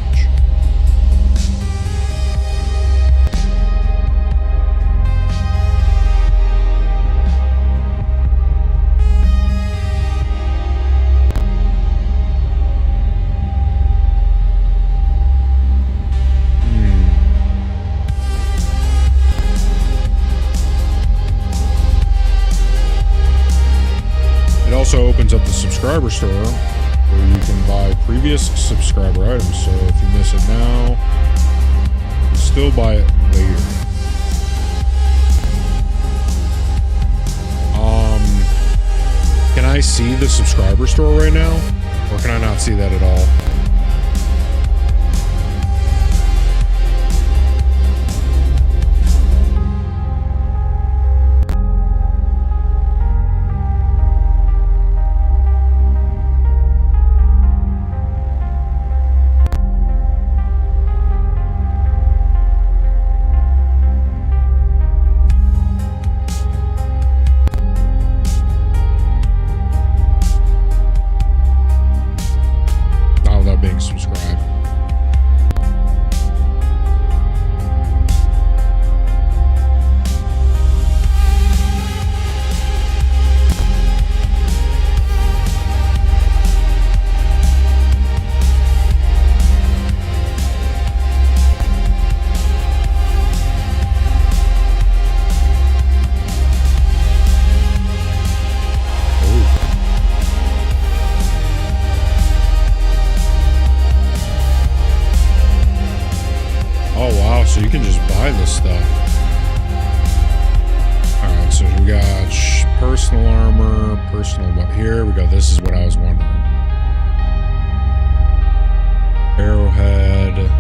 S3: Also opens up the subscriber store where you can buy previous subscriber items. So if you miss it now, you can still buy it later. Can I see the subscriber store right now? Or can I not see that at all? Being subscribed. So you can just buy this stuff. Alright, so we got personal armor, personal, but here we go. This is what I was wondering. Arrowhead.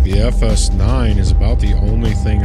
S3: FS9 is about the only thing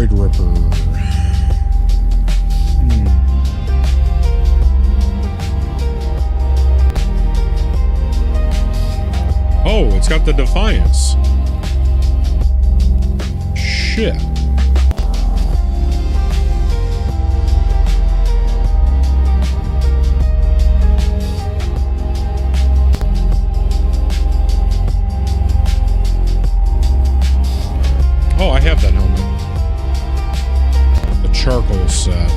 S3: Void Ripper. Oh, it's got the Defiance. Shit. Oh, I have that helmet. The charcoal set.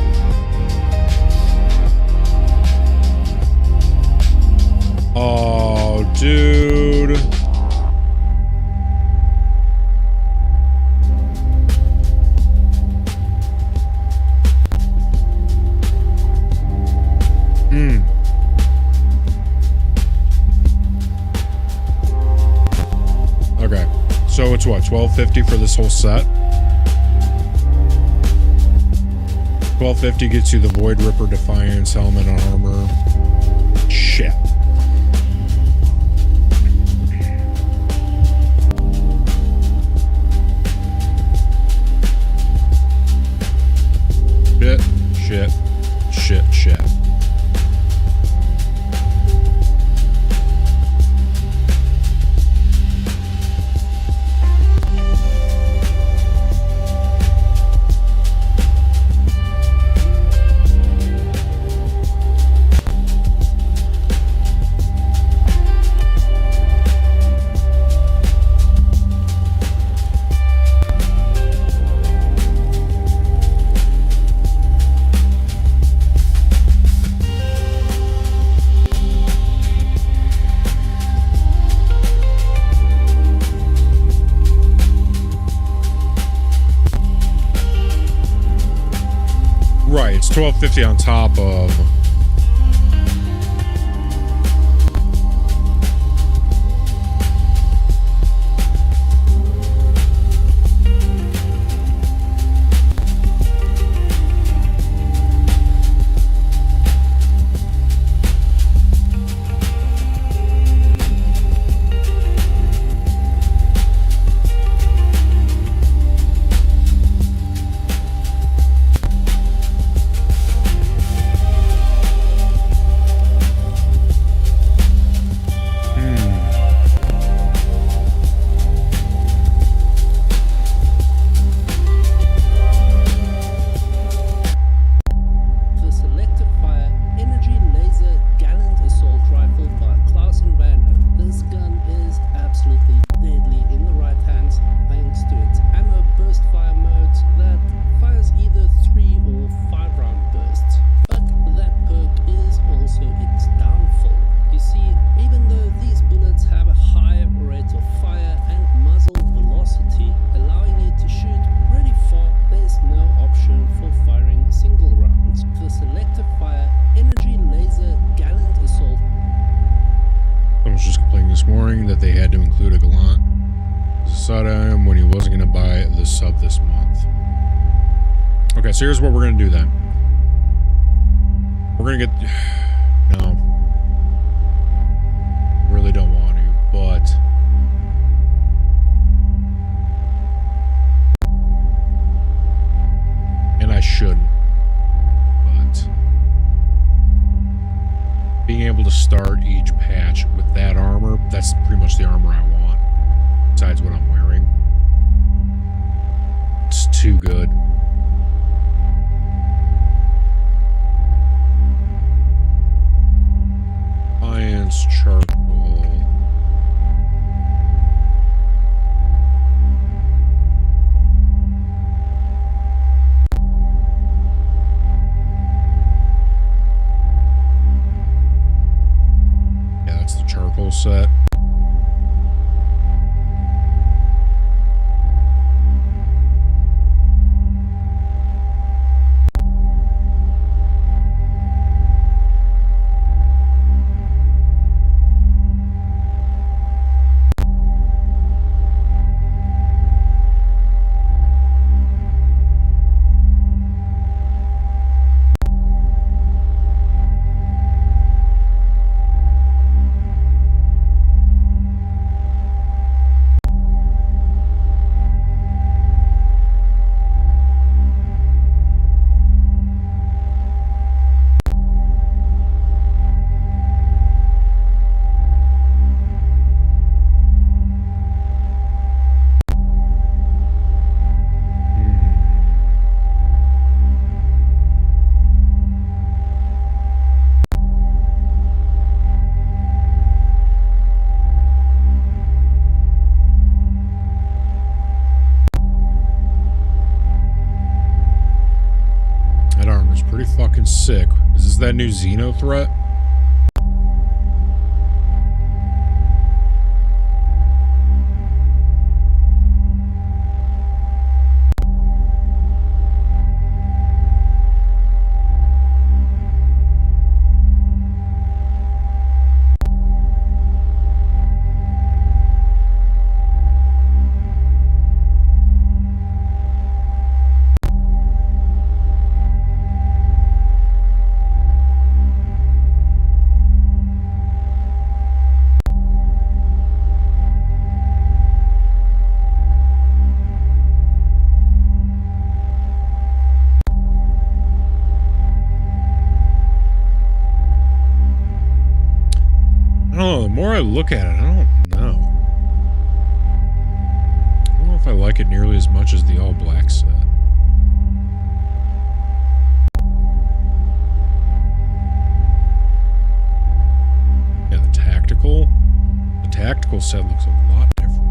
S3: Oh, dude. Okay. So it's what, $12.50 for this whole set? $12.50 gets you the Void Ripper, Defiance, helmet, and armor. Shit. Shit. Right, it's $12.50 on top of... So here's what we're going to do then. We're going to get... No. Really don't want to, but... And I shouldn't. But... Being able to start each patch with that armor, that's pretty much the armor I want. Besides what I'm wearing. It's too good. Science charcoal. Yeah, that's the charcoal set. sick. Is this that new Xeno threat? The more I look at it, I don't know. I don't know if I like it nearly as much as the all black set. Yeah, the tactical set looks a lot different.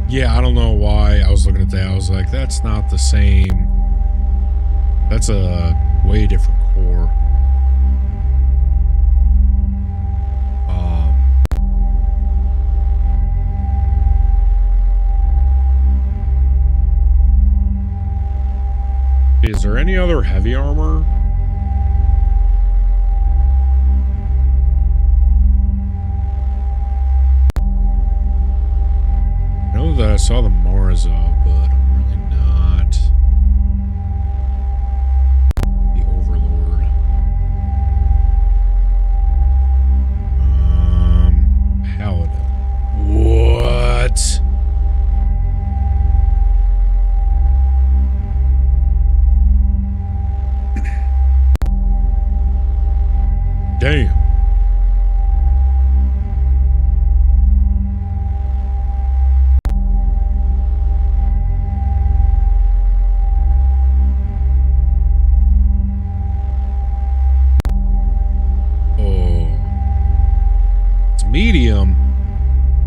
S3: Yeah, I don't know why I was looking at that. I was like, that's not the same. That's a way different core. Is there any other heavy armor? I know that I saw the Morozov, but I'm really not the Overlord. Paladin. What? Damn. Medium.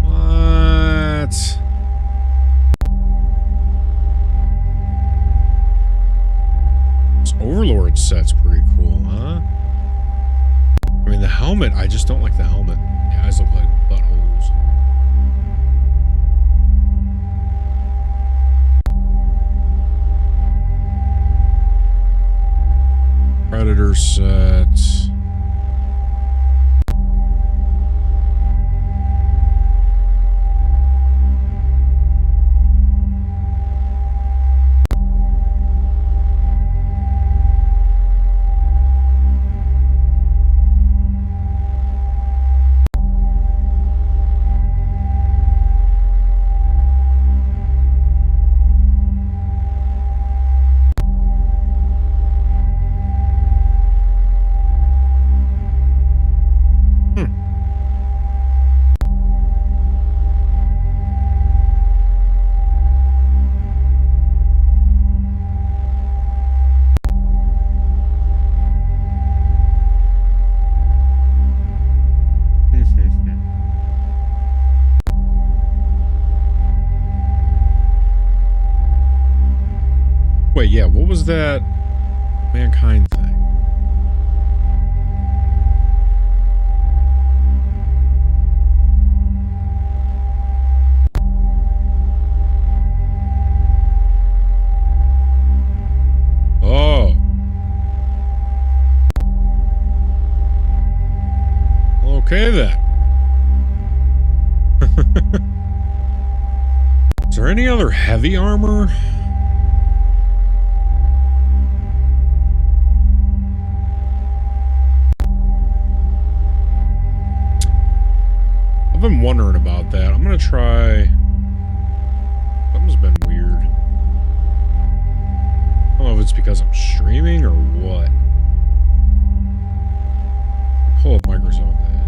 S3: What? This Overlord set's pretty cool, huh? I mean, the helmet, I just don't like the helmet. The eyes look like buttholes. Predator set. Wait, yeah, what was that Mankind thing? Oh. Okay then. Is there any other heavy armor? wondering about that. I'm gonna try. Something's been weird. I don't know if it's because I'm streaming or what. Pull up Microsoft Edge.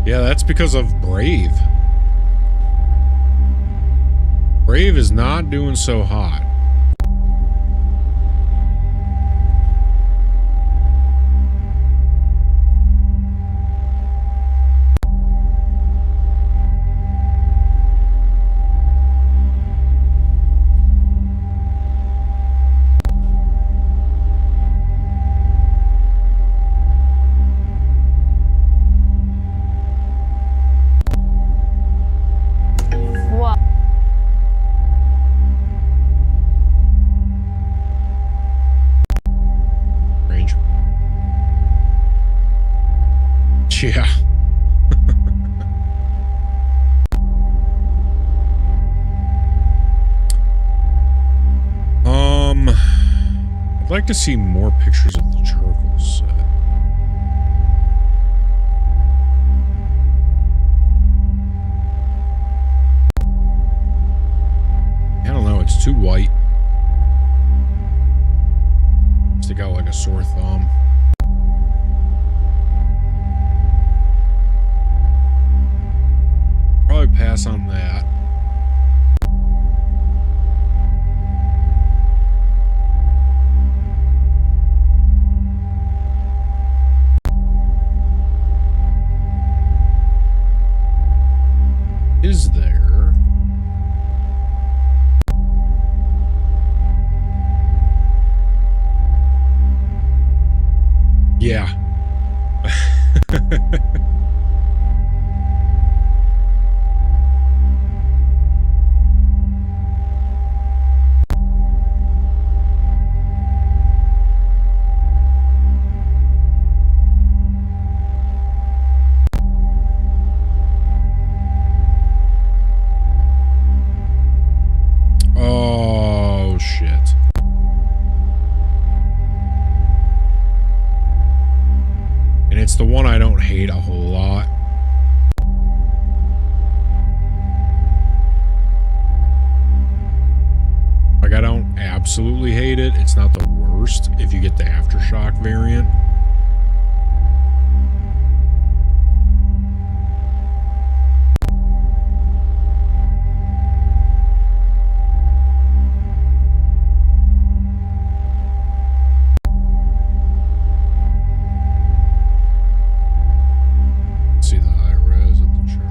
S3: Yeah, that's because of Brave. Brave is not doing so hot.
S5: What?
S3: Range. Yeah. I'd like to see more pictures of the charcoal set. I don't know, it's too white. Stick out like a sore thumb. Probably pass on that. Is there? Yeah. Oh, shit. And it's the one I don't hate a whole lot. Like, I don't absolutely hate it. It's not the worst if you get the Aftershock variant. See the high res of the chart.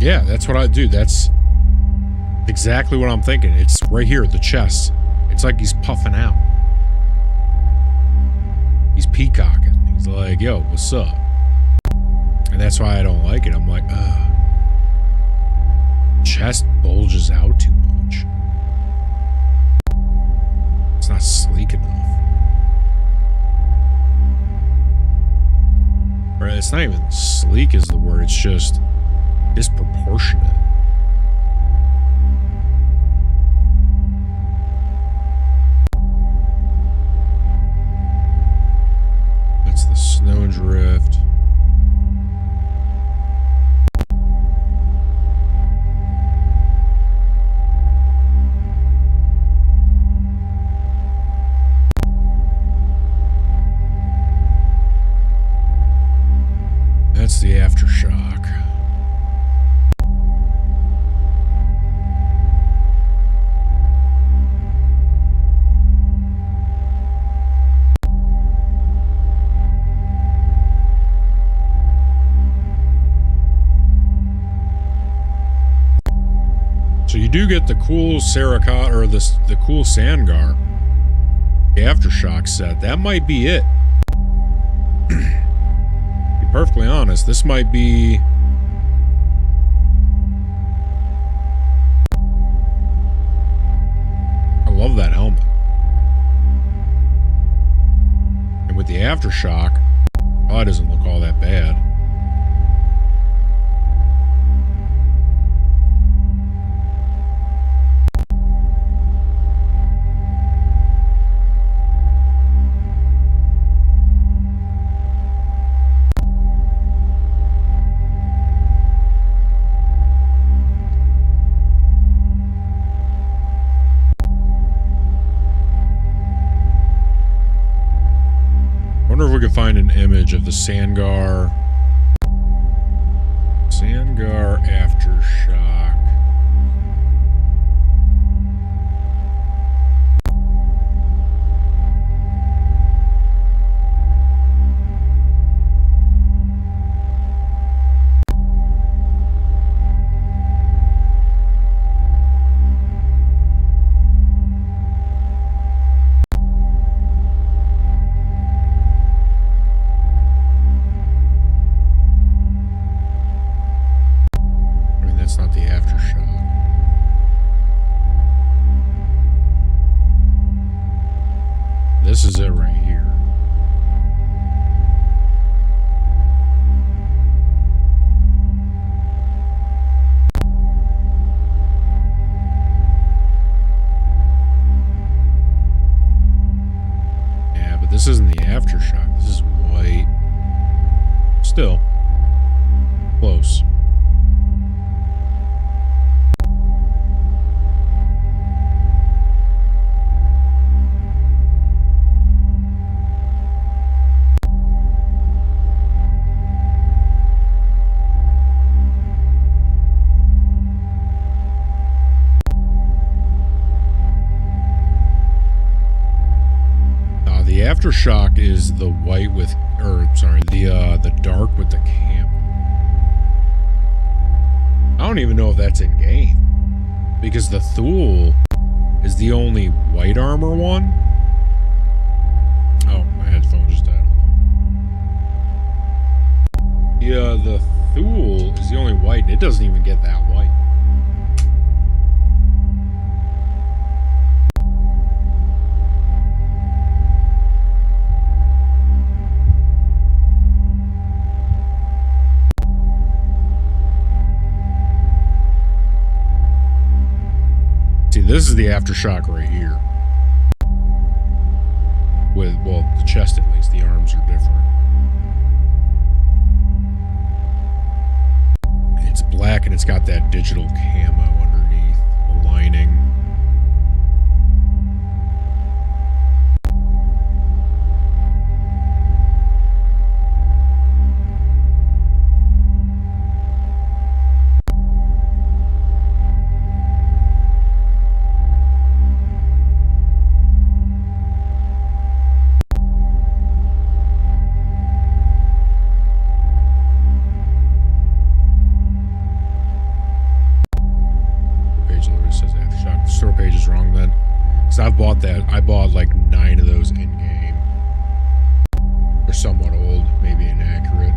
S3: Yeah, that's what I do. That's exactly what I'm thinking. It's right here, the chest. It's like he's puffing out. He's peacocking. He's like, yo, what's up? And that's why I don't like it. I'm like, ugh. Chest bulges out too much. It's not sleek enough. Or it's not even sleek is the word. It's just disproportionate. That's the snowdrift. That's the aftershock. So you do get the cool Saracot or the cool Sandgar. The aftershock set. That might be it. Be perfectly honest, this might be I love that helmet. And with the aftershock, oh, it doesn't look all that bad. I wonder if we can find an image of the Sandgar aftershock. That's not the aftershock. This is it right here. Yeah, but this isn't the aftershock. This is white. Still close. The aftershock is the white with, or sorry, the dark with the cam. I don't even know if that's in game, because the Thule is the only white armor one. Oh, my headphone just died. Yeah, the Thule is the only white, and it doesn't even get that white. See, this is the aftershock right here. With, well, the chest at least, the arms are different. It's black and it's got that digital camo underneath the lining. Store page is wrong then, because I've bought that. I bought like 9 of those in game. They're somewhat old, maybe inaccurate.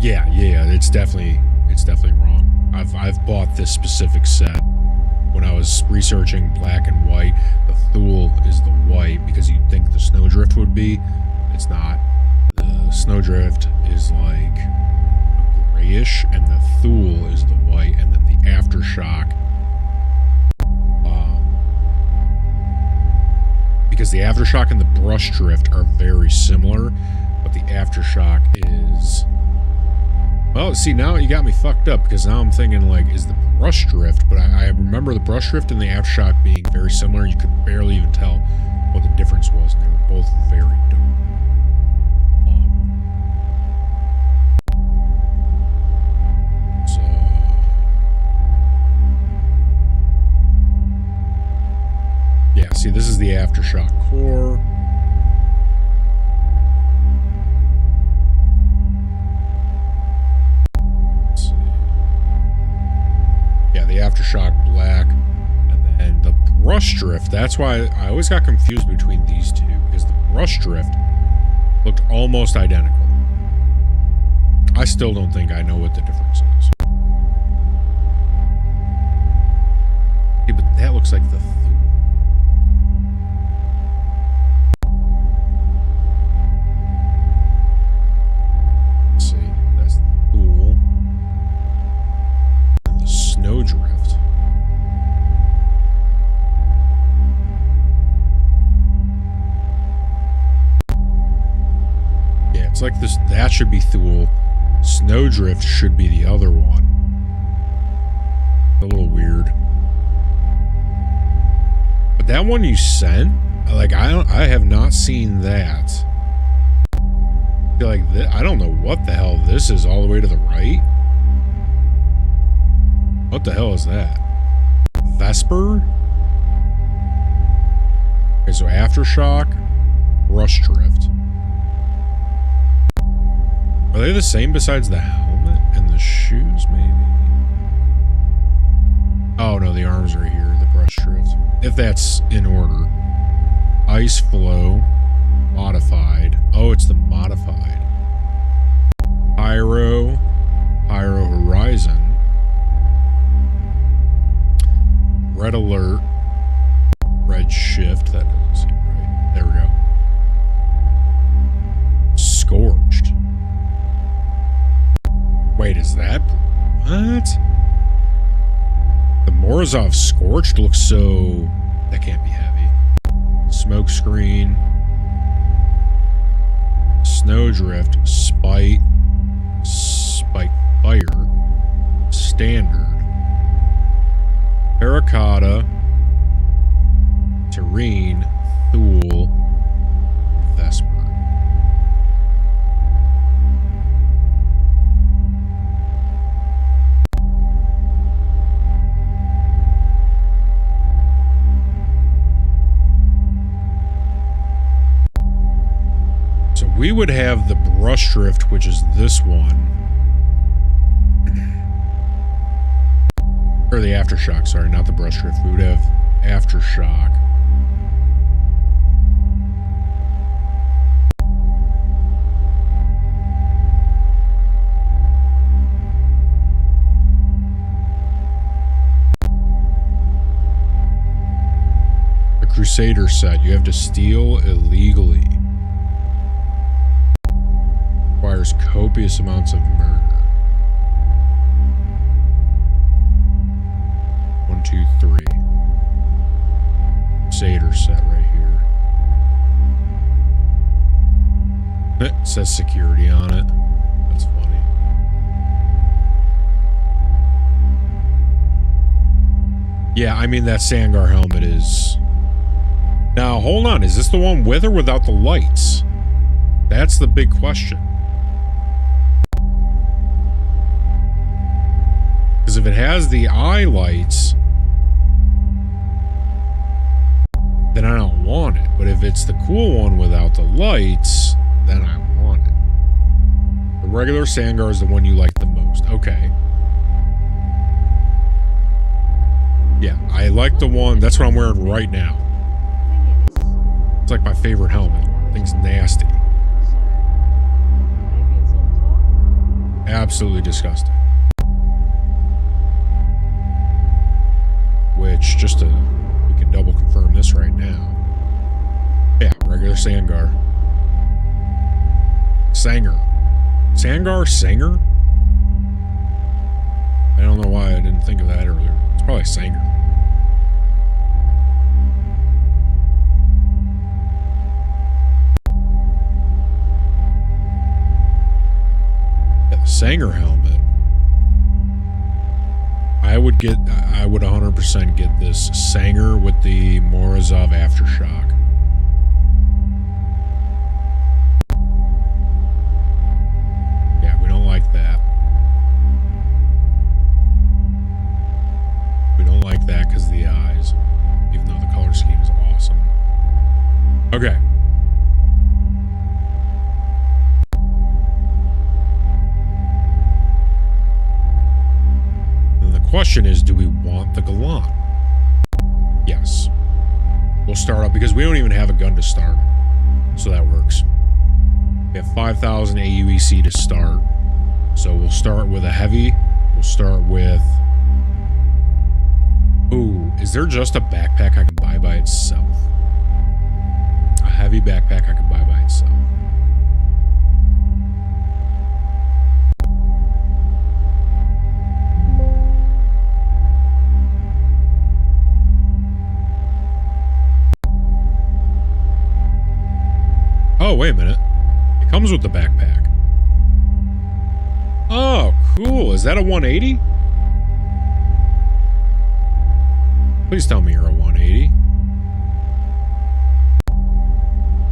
S3: Yeah, it's definitely wrong. I've bought this specific set when I was researching black and white. The Thule is the white because you'd think the Snowdrift would be. It's not. The Snowdrift is like grayish, and the Thule is the white, and then the Aftershock. Because the Aftershock and the Brush Drift are very similar, but the Aftershock is... Well, see, now you got me fucked up, because now I'm thinking, like, is the Brush Drift, but I remember the Brush Drift and the Aftershock being very similar. You could barely even tell what the difference was, and they were both very dope. Yeah, see, this is the Aftershock core. Let's see. Yeah, the Aftershock black. And then the Brush Drift. That's why I always got confused between these two, because the Brush Drift looked almost identical. I still don't think I know what the difference is. Yeah, but that looks like the... Snowdrift. Yeah, it's like this. That should be Thule. Snowdrift should be the other one. A little weird. But that one you sent, like I have not seen that. I feel like I don't know what the hell this is all the way to the right. What the hell is that? Vesper? Okay, so Aftershock, Brush Drift. Are they the same besides the helmet and the shoes, maybe? Oh, no, the arms are here, the Brush Drift. If that's in order. Ice Flow, Modified. Oh, it's the Modified. Pyro Horizon. Red Alert, Red Shift, that doesn't seem right. There we go. Scorched. Wait, is that... What? The Morozov Scorched looks so... That can't be heavy. Smoke Screen. Snowdrift, Spite Fire, Standard. Terracotta, Terrain, Thule, Vesper. So we would have the Brush Drift, which is this one. Or the Aftershock, sorry, not the Brush Drift. We would have Aftershock. The Crusader set. You have to steal illegally. Requires copious amounts of murder. 1, 2, 3. Crusader set right here. It says security on it. That's funny. Yeah, I mean that Sangar helmet is... Now, hold on. Is this the one with or without the lights? That's the big question. Because if it has the eye lights, then I don't want it. But if it's the cool one without the lights, then I want it. The regular Sangar is the one you like the most. Okay. Yeah, I like the one. That's what I'm wearing right now. It's like my favorite helmet. Thing's nasty. Absolutely disgusting. Which switch just to, we can double confirm this right now. Yeah, regular Sangar. Sanger. Sangar? Sanger? I don't know why I didn't think of that earlier. It's probably Sanger. Yeah, the Sanger helmet. I would 100% get this Sanger with the Morozov Aftershock. Yeah, we don't like that. We don't like that because of the eyes, even though the color scheme is awesome. Okay. Question is, do we want the Galant? Yes. We'll start up because we don't even have a gun to start. So that works. We have 5,000 AUEC to start. So we'll start with a heavy. We'll start with... Ooh, is there just a backpack I can buy by itself? A heavy backpack I can buy by itself. Oh, wait a minute. It comes with the backpack. Oh, cool. Is that a 180? Please tell me you're a 180.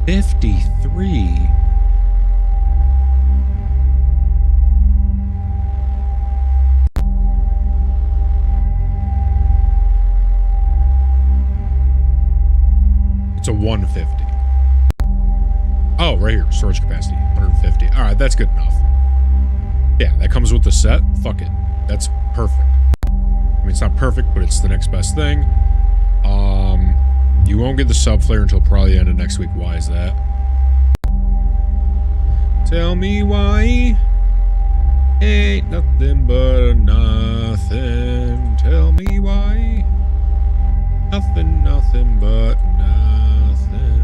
S3: 53. It's a 150. Oh, right here. Storage capacity. 150. Alright, that's good enough. Yeah, that comes with the set. Fuck it. That's perfect. I mean, it's not perfect, but it's the next best thing. You won't get the sub flare until probably the end of next week. Why is that? Tell me why. Ain't nothing but nothing. Tell me why. Nothing, nothing but nothing.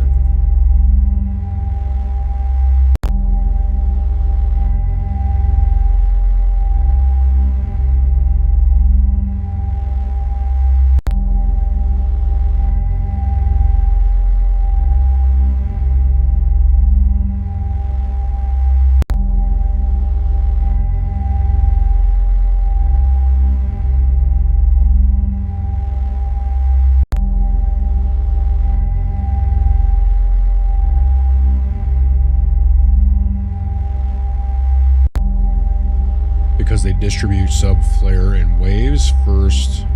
S3: Because they distribute sub flare in waves. First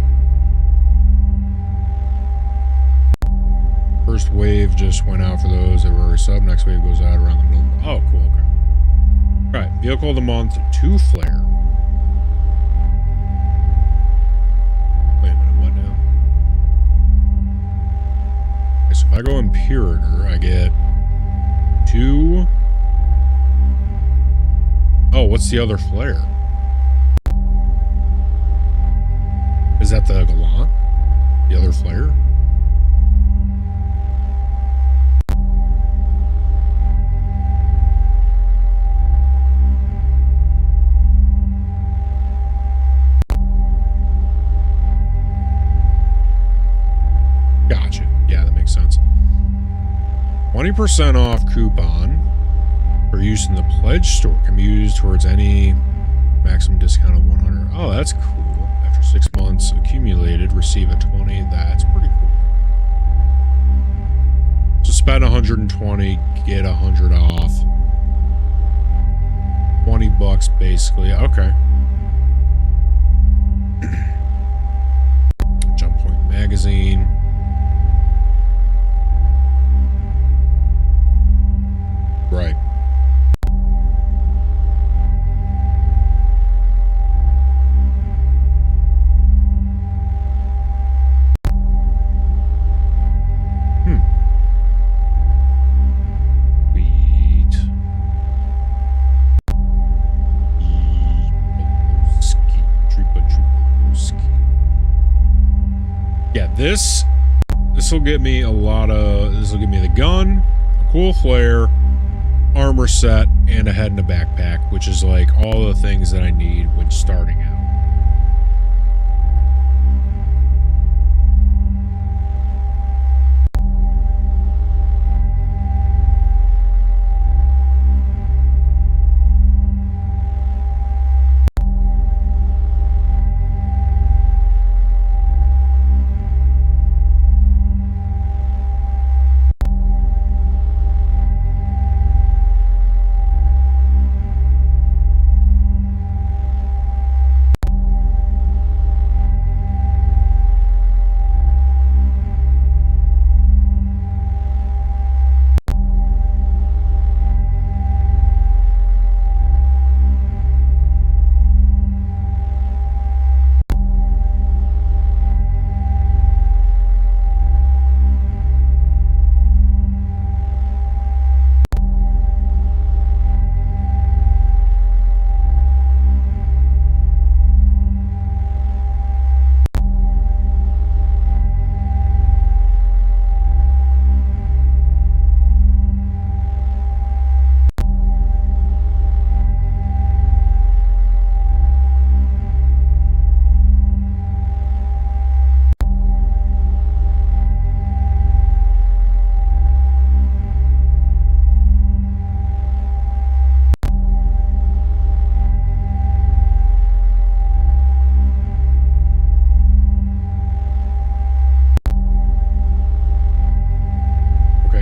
S3: wave just went out for those that were already sub. Next wave goes out around the middle. Oh, cool. Okay. All right. Vehicle of the month, 2 flare. Wait a minute. What now? Okay, so if I go Imperator, I get 2. Oh, what's the other flare? Is that the Galant? The other flare? Gotcha. Yeah, that makes sense. 20% off coupon for use in the pledge store can be used towards any maximum discount of 100. Oh, that's cool. After 6 months accumulated, receive a 20. That's pretty cool. So spend 120, get 100 off. 20 bucks basically. Okay. Jump Point magazine. Right. Yeah, this will get me a lot of, this will give me the gun, a cool flare, armor set, and a head and a backpack, which is like all the things that I need when starting out.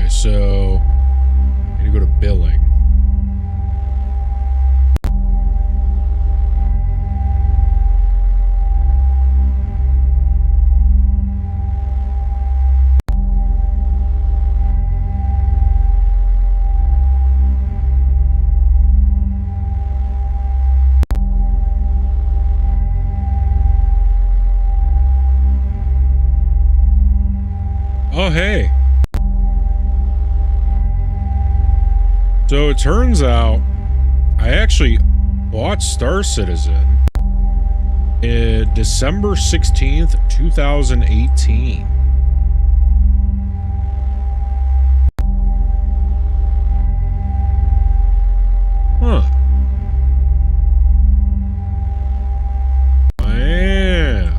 S3: So I need to go to billing. Oh, hey. So it turns out I actually bought Star Citizen in December 16th, 2018. Huh. Yeah.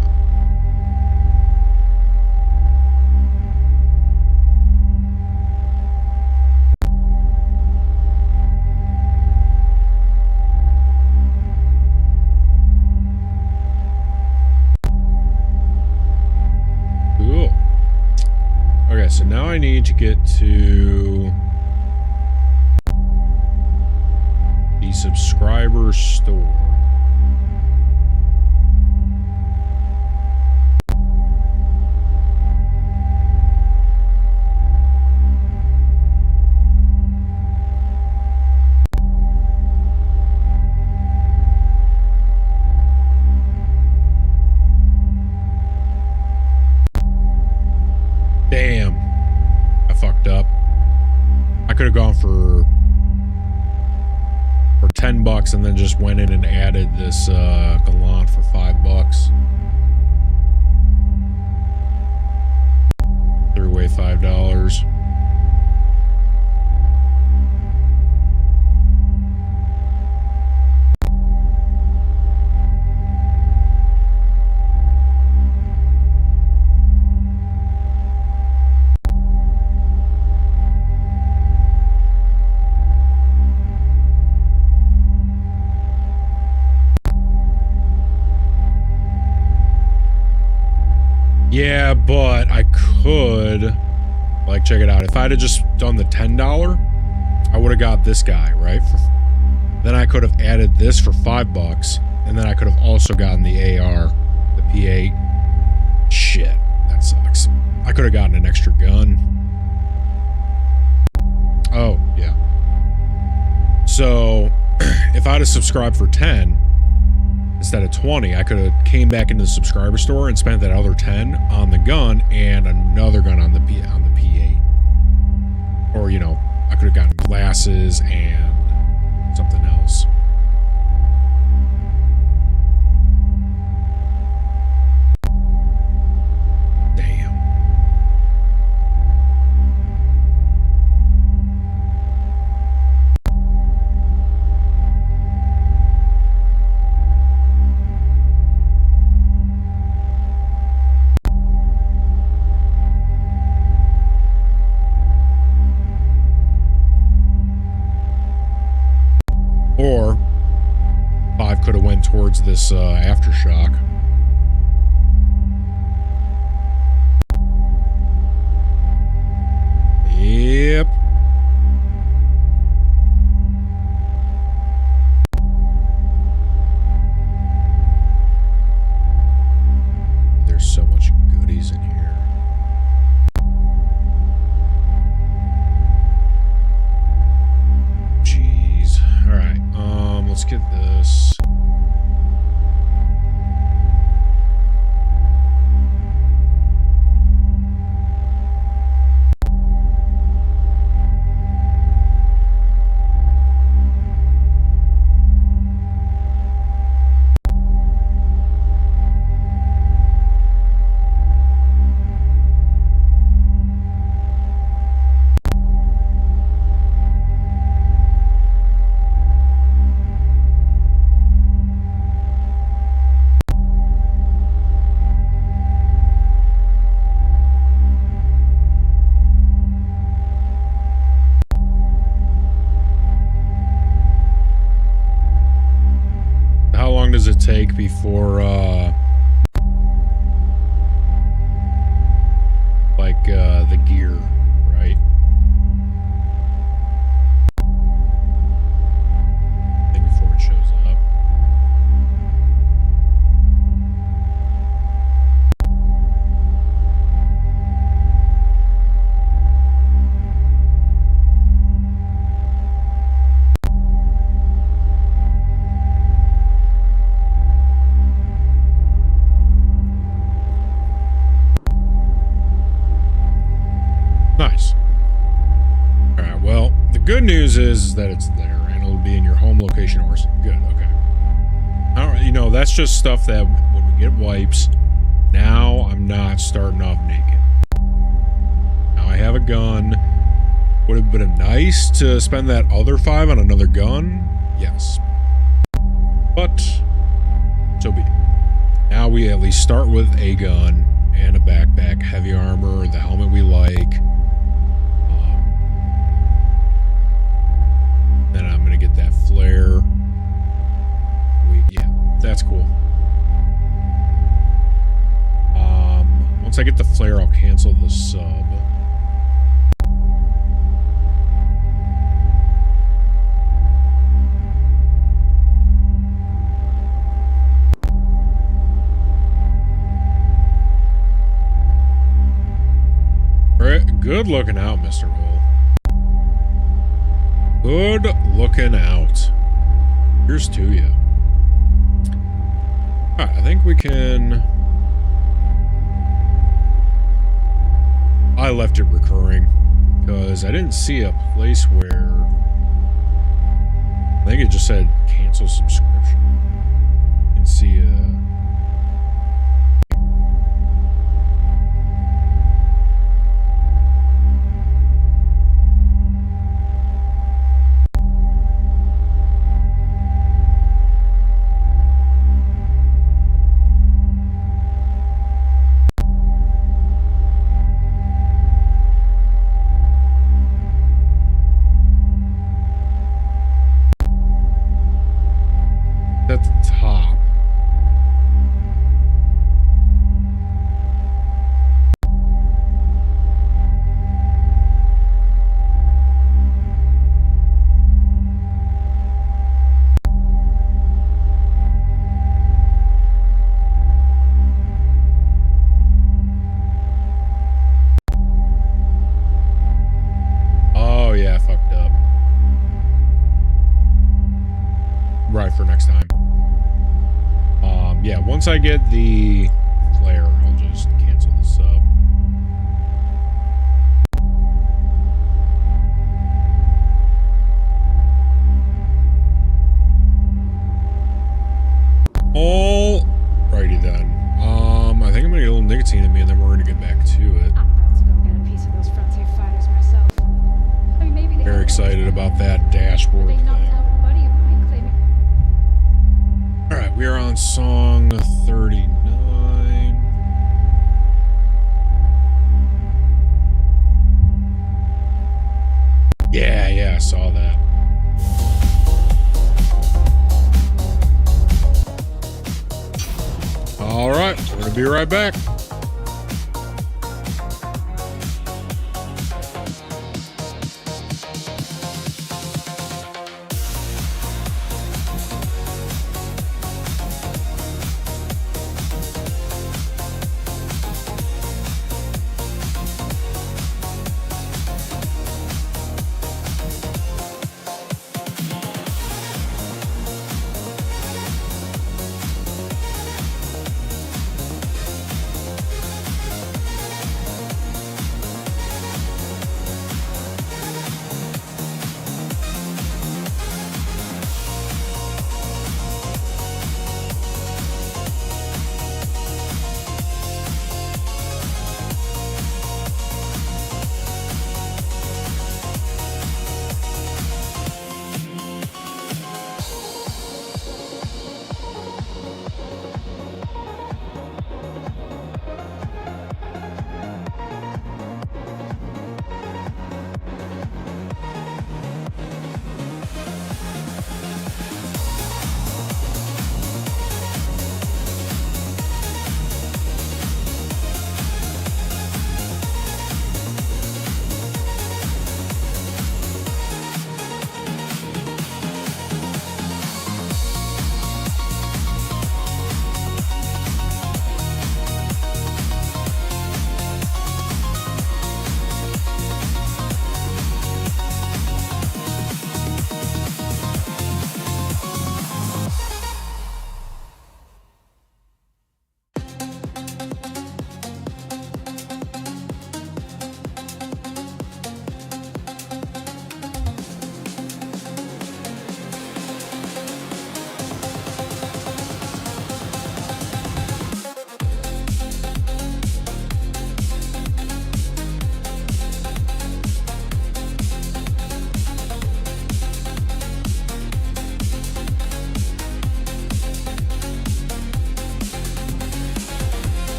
S3: Cool. Okay, so now I need to get to the subscriber store. Damn. I fucked up. I could have gone for $10 and then just went in and added this gallant for $5. Threw away $5. Yeah, but I could, like, check it out. If I'd have just done the $10, I would have got this guy, right? Then I could have added this for $5, and then I could have also gotten the AR, the P8. Shit, that sucks. I could have gotten an extra gun. Oh, yeah. So, if I'd have subscribed for 10 instead of 20, I could have came back into the subscriber store and spent that other 10 on the gun and another gun on the P8. Or, you know, I could have gotten glasses and something else. Damn. 5 could have went towards this aftershock. Yep. There's so much goodies in here. Jeez. All right. Let's get this. How long does it take before, the gear, right? I think before it shows up. Nice. Alright, well, the good news is that it's there, and it'll be in your home location or good, okay. Alright, you know, that's just stuff that when we get wipes, now I'm not starting off naked. Now I have a gun. Would it have been nice to spend that other 5 on another gun? Yes. But, so be it. Now we at least start with a gun and a backpack, heavy armor, the helmet we like. Then I'm gonna get that flare. Yeah, that's cool. Once I get the flare, I'll cancel the sub. Good looking out, Mr. Hole. Good looking out. Here's to you. Alright, I think we can... I left it recurring, because I didn't see a place where... I think it just said cancel subscription. Didn't see a... at the top. Oh yeah, I fucked up. Right, for next time. Yeah, once I get the flare, I'll just cancel the sub. Alrighty then. I think I'm gonna get a little nicotine in me and then we're gonna get back to it.
S5: I'm about to go get a piece of those frontier fighters myself. I mean, maybe
S3: Very excited about that dashboard
S5: they knocked
S3: thing.
S5: out a buddy of mine claiming.
S3: Alright, we are on song 39. Yeah, I saw that. be right back.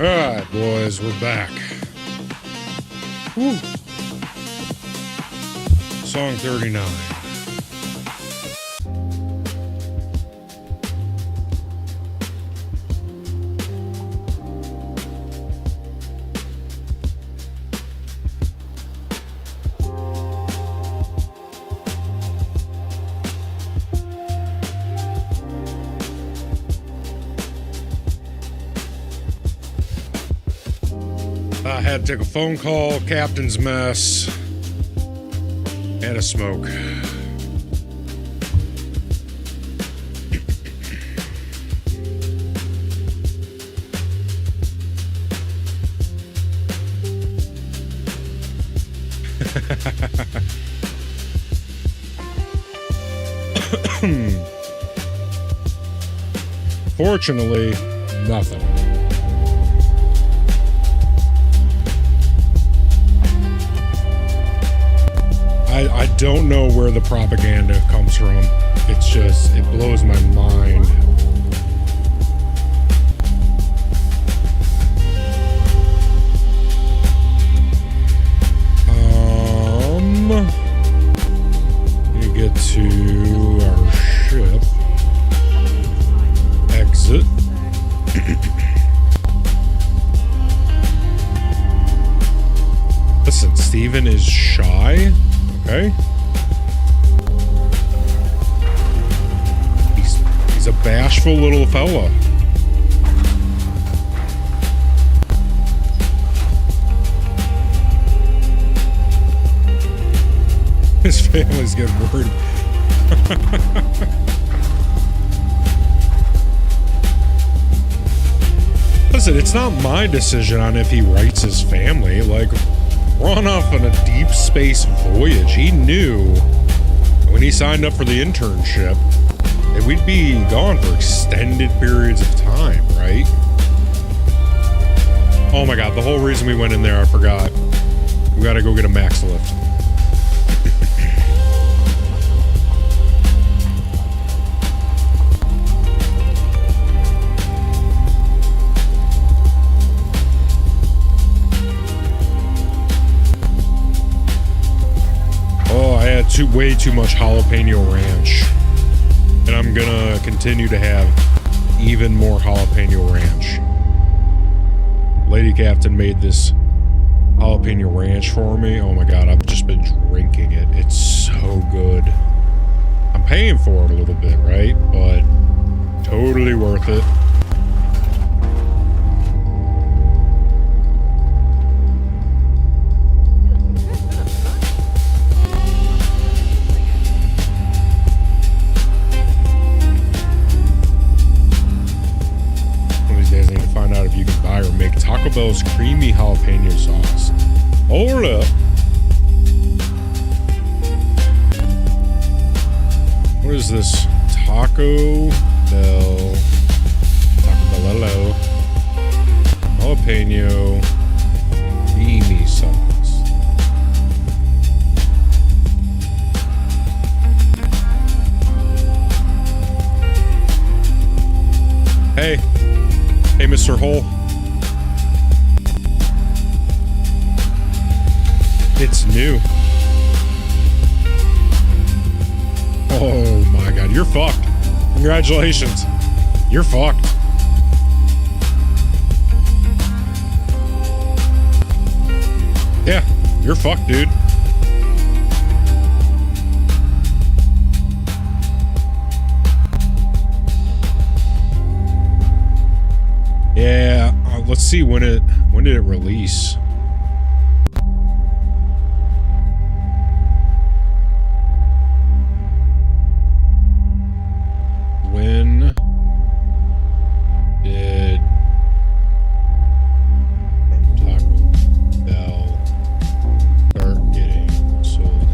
S3: All right, boys, we're back. Woo. Song 39. I had to take a phone call, captain's mess, and a smoke. Fortunately, nothing. I don't know where the propaganda comes from. It's just, it blows my mind. You get to our ship. Exit. Listen, Steven is shy. Okay. He's a bashful little fella. His family's getting worried. Listen, it's not my decision on if he writes his family. Like, we're off on a deep space voyage. He knew when he signed up for the internship that we'd be gone for extended periods of time, right? Oh my god, the whole reason we went in there, I forgot. We gotta go get a max lift. Way too much jalapeno ranch, and I'm gonna continue to have even more jalapeno ranch. Lady Captain made this jalapeno ranch for me. Oh my god, I've just been drinking it. It's so good. I'm paying for it a little bit, right? But totally worth it. Make Taco Bell's creamy jalapeno sauce. Hold up. What is this? Taco Bell. Taco Bellello. Jalapeno creamy sauce. Hey. Hey, Mr. Hole. It's new. Oh my god, you're fucked. Congratulations. You're fucked. Yeah, you're fucked, dude. Yeah, let's see when did it release? When did Taco Bell start getting sold?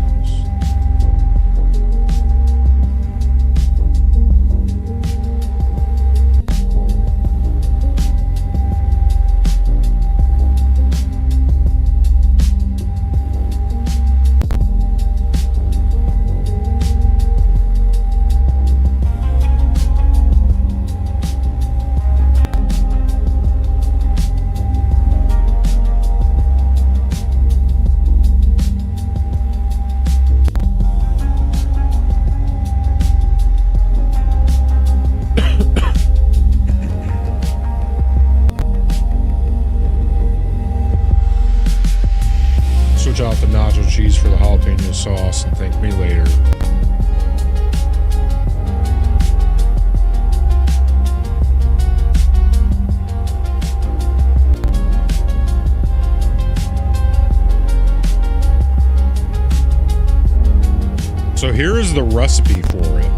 S3: here is the recipe for it.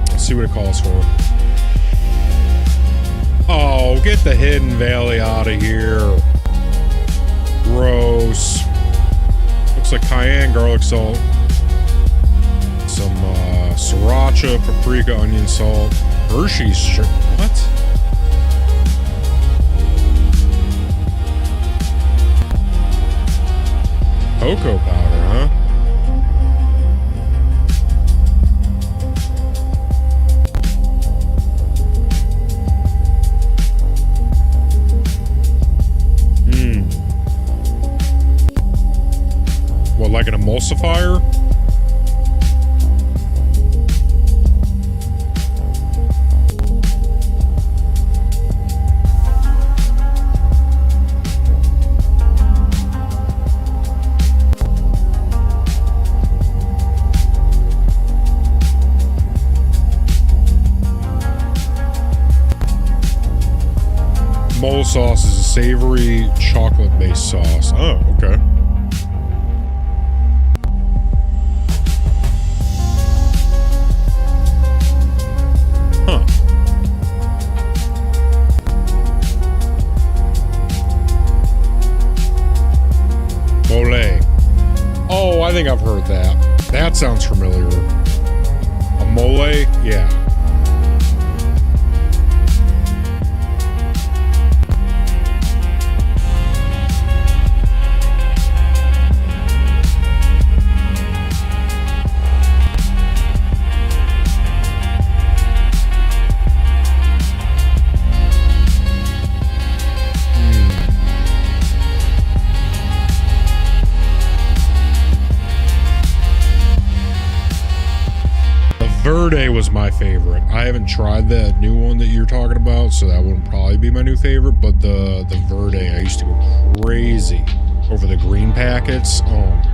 S3: Let's see what it calls for. Oh, get the Hidden Valley out of here. Gross. Looks like cayenne garlic salt. Some sriracha, paprika, onion salt. Hershey's sugar. What? Cocoa powder, huh? What, like an emulsifier? Mole sauce is a savory chocolate-based sauce. Oh, okay. Huh. Mole. Oh, I think I've heard that. That sounds familiar. A mole? Yeah. Verde was my favorite. I haven't tried that new one that you're talking about, so that wouldn't probably be my new favorite, but the Verde, I used to go crazy over the green packets. Oh my god.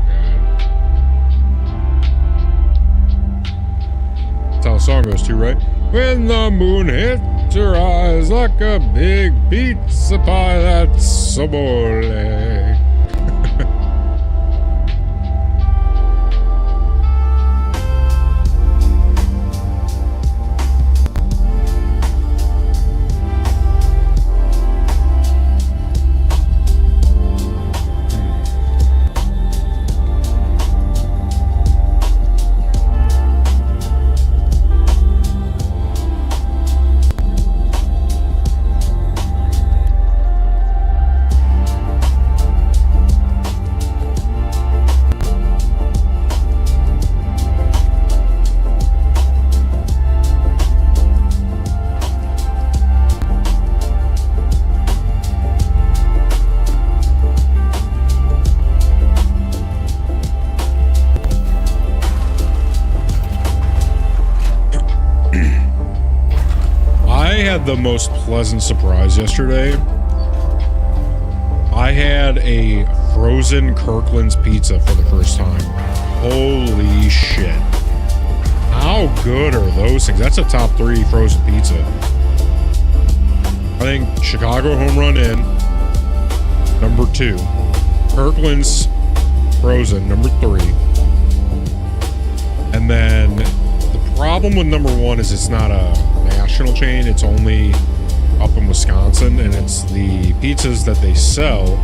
S3: That's how the song goes too, right? When the moon hits your eyes like a big pizza pie, that's a mole. The most pleasant surprise yesterday. I had a frozen Kirkland's pizza for the first time. Holy shit. How good are those things? That's a top 3 frozen pizza. I think Chicago Home Run Inn, number 2. Kirkland's frozen, number 3. And then the problem with number 1 is it's not a national chain. It's only up in Wisconsin, and it's the pizzas that they sell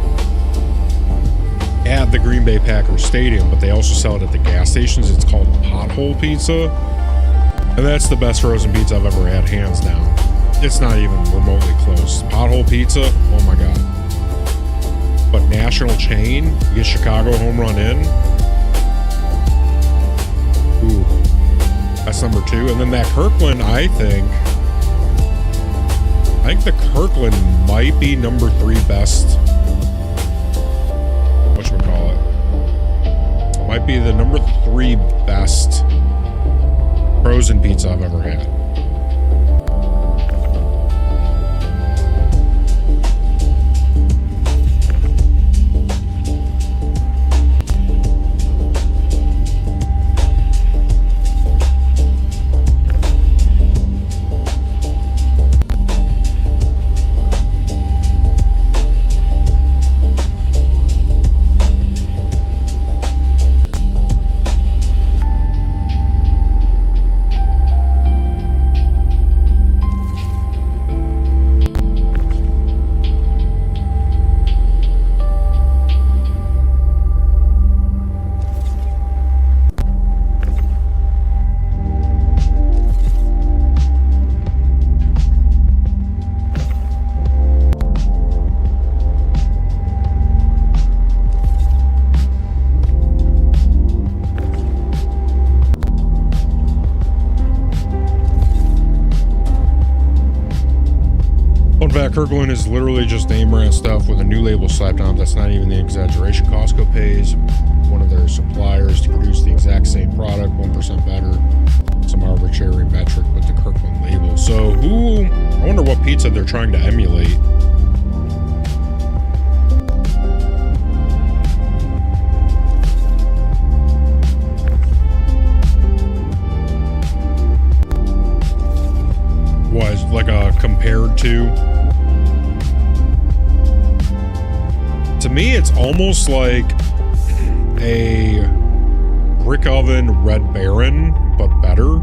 S3: at the Green Bay Packers Stadium, but they also sell it at the gas stations. It's called Pothole Pizza, and that's the best frozen pizza I've ever had, hands down. It's not even remotely close. Pothole Pizza, oh my god. But national chain, you get Chicago Home Run Inn. Ooh, that's number 2. And then that Kirkland, I think the Kirkland might be number 3 best. Whatchamacallit? Might be the number 3 best frozen pizza I've ever had. bet Kirkland is literally just name brand stuff with a new label slapped on. That's not even the exaggeration. Costco pays one of their suppliers to produce the exact same product, 1% better, some arbitrary metric with the Kirkland label. So I wonder what pizza they're trying to emulate. Was like a compared to me, it's almost like a brick oven Red Baron, but better.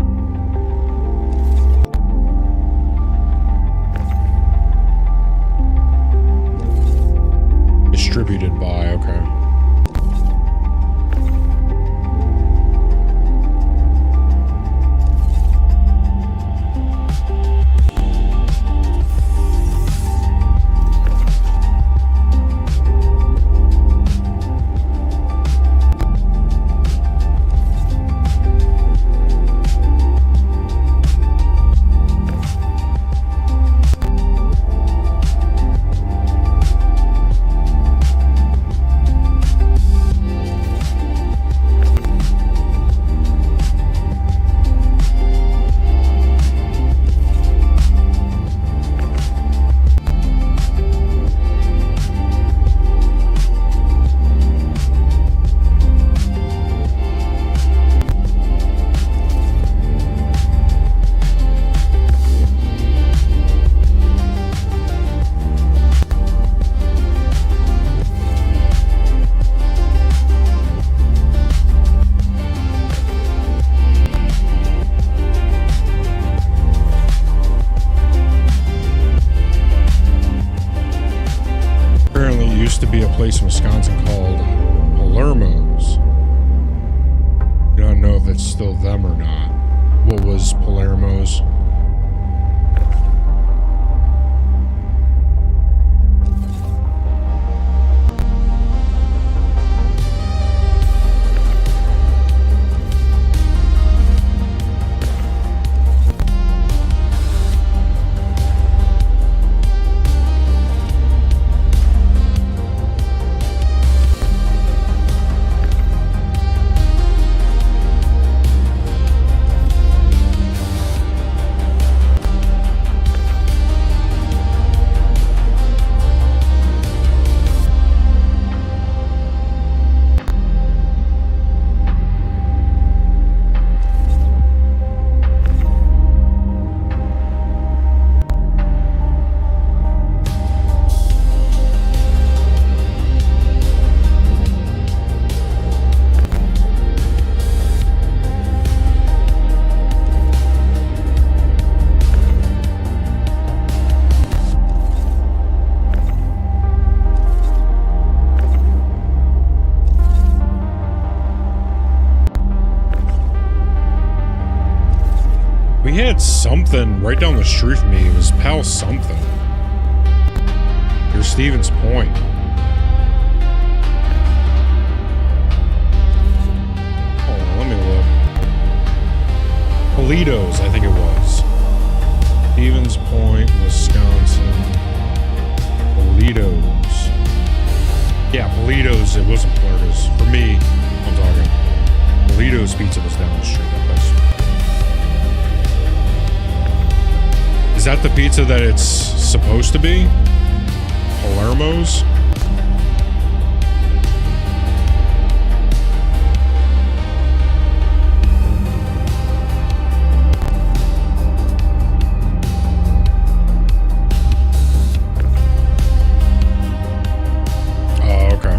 S3: Distributed by, okay. Place in Wisconsin called Palermo's. I don't know if it's still them or not. What was Palermo's? We had something right down the street from me. It was Pal something. Here's Stevens Point. Hold on, let me look. Polito's, I think it was. Stevens Point, Wisconsin. Polito's. Yeah, Polito's. It wasn't Florida's. For me, I'm talking. Polito's Pizza was down the street. That place. Is that the pizza that it's supposed to be? Palermo's? Oh, okay.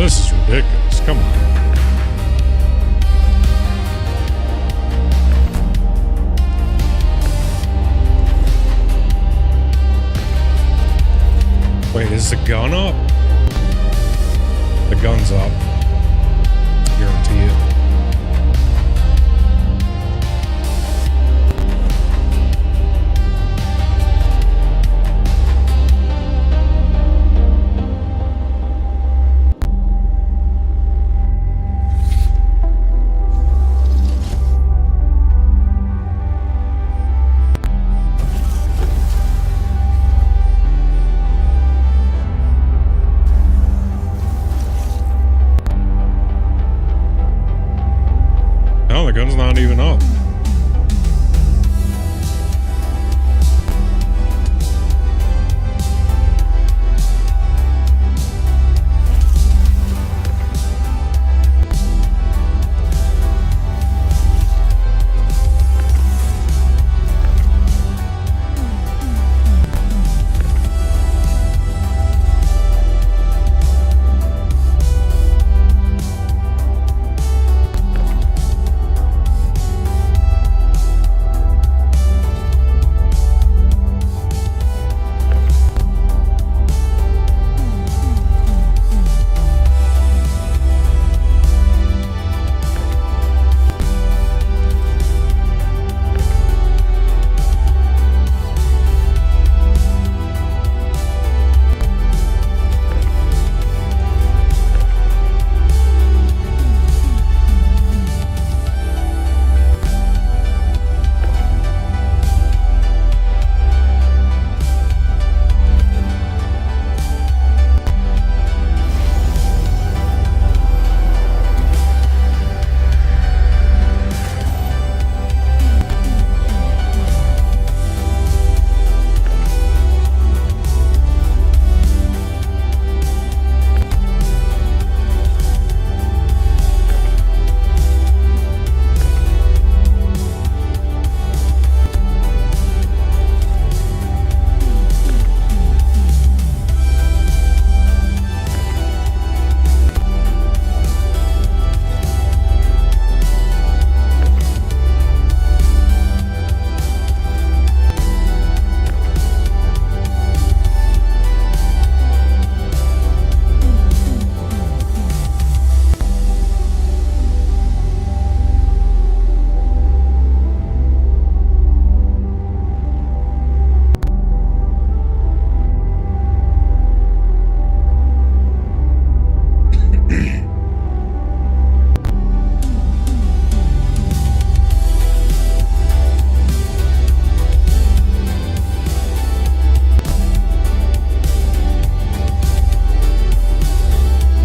S3: this is ridiculous. Come on. Wait, is the gun up? The gun's up. Guarantee it. No, the gun's not even up.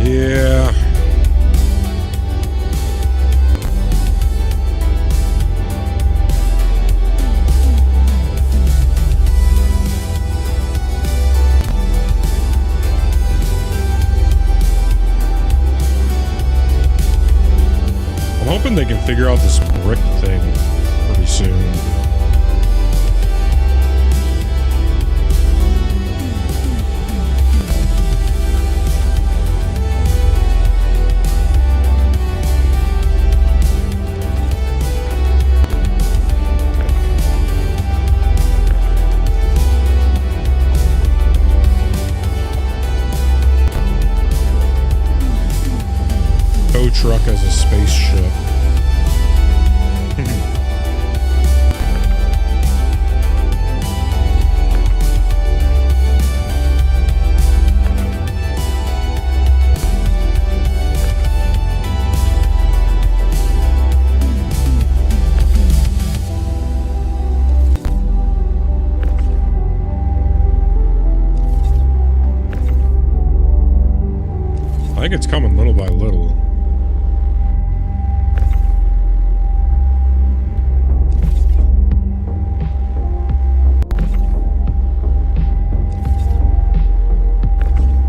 S3: Yeah. I'm hoping they can figure out this brick thing pretty soon. Tow truck as a spaceship. I think it's coming little by little.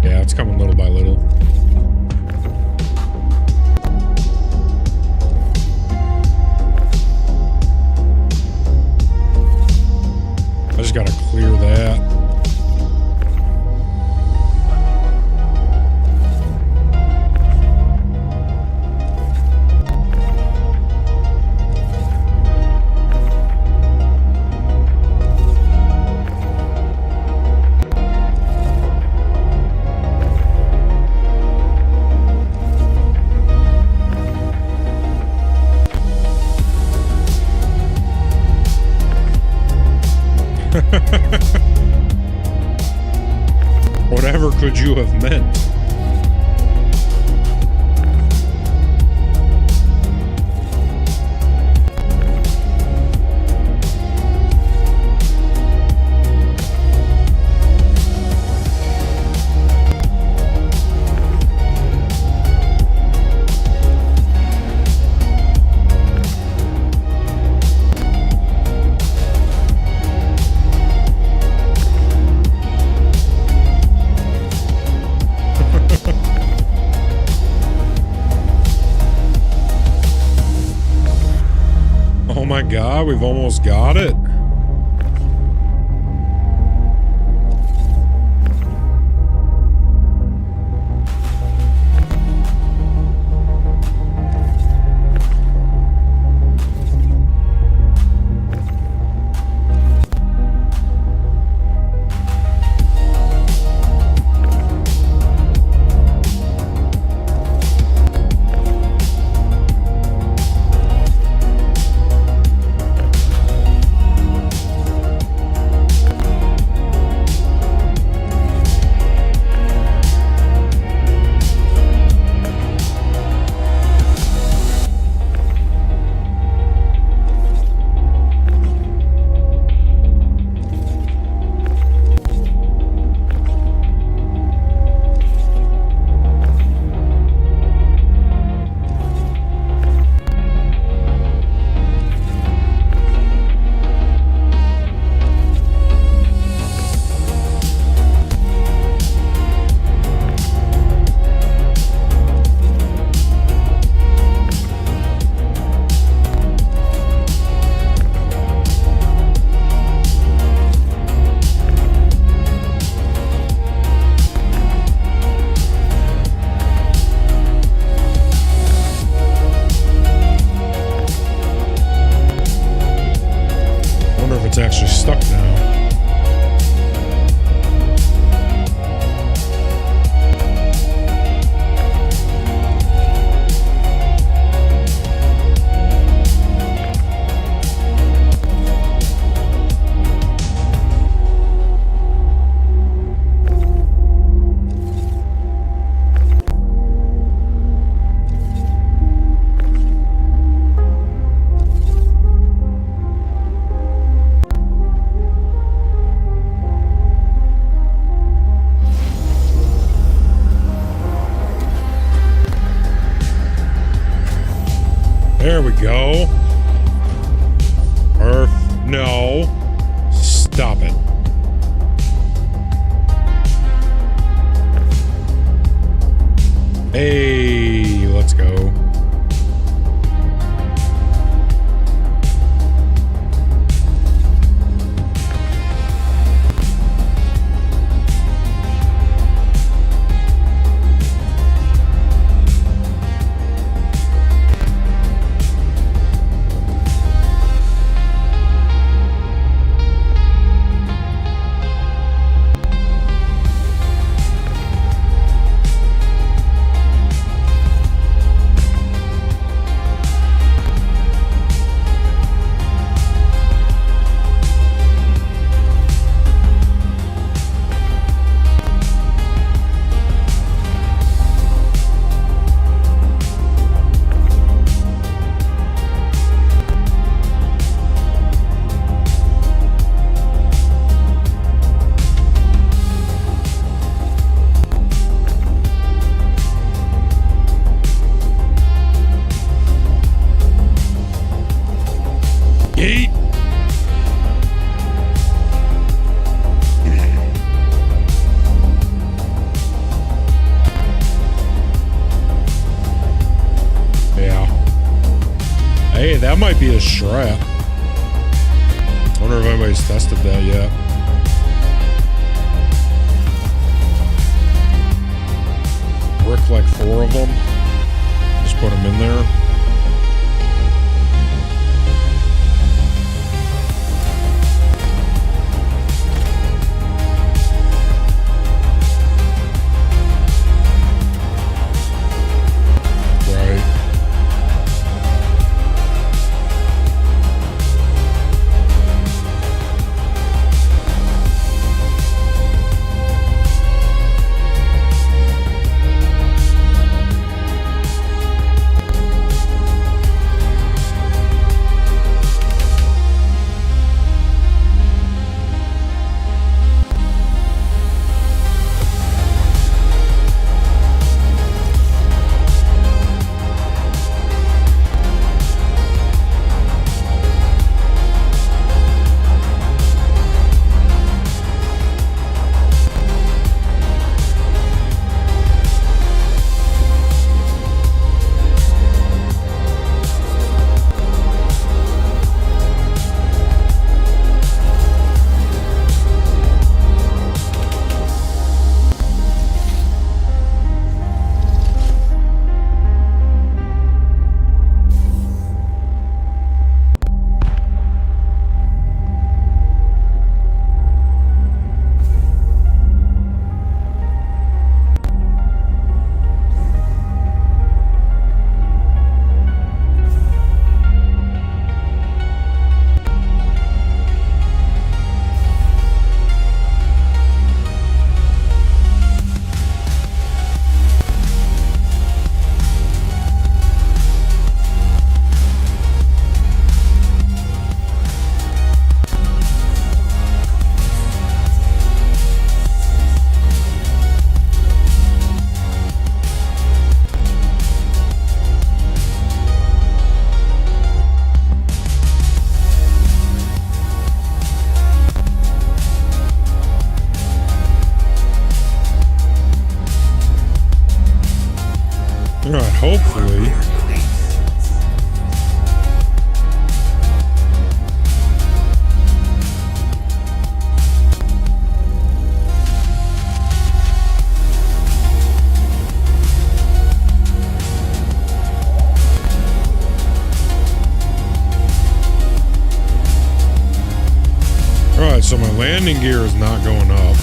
S3: Yeah, it's coming little by little. I just gotta clear that. Whatever could you have meant? Oh my God, we've almost got it. Actually stuck now. There we go. No. Stop it. Hey, let's go. Yeet. Yeah. Hey, that might be a strap. I wonder if anybody's tested that yet. Brick like 4 of them. Just put them in there. hopefully. Alright, so my landing gear is not going up.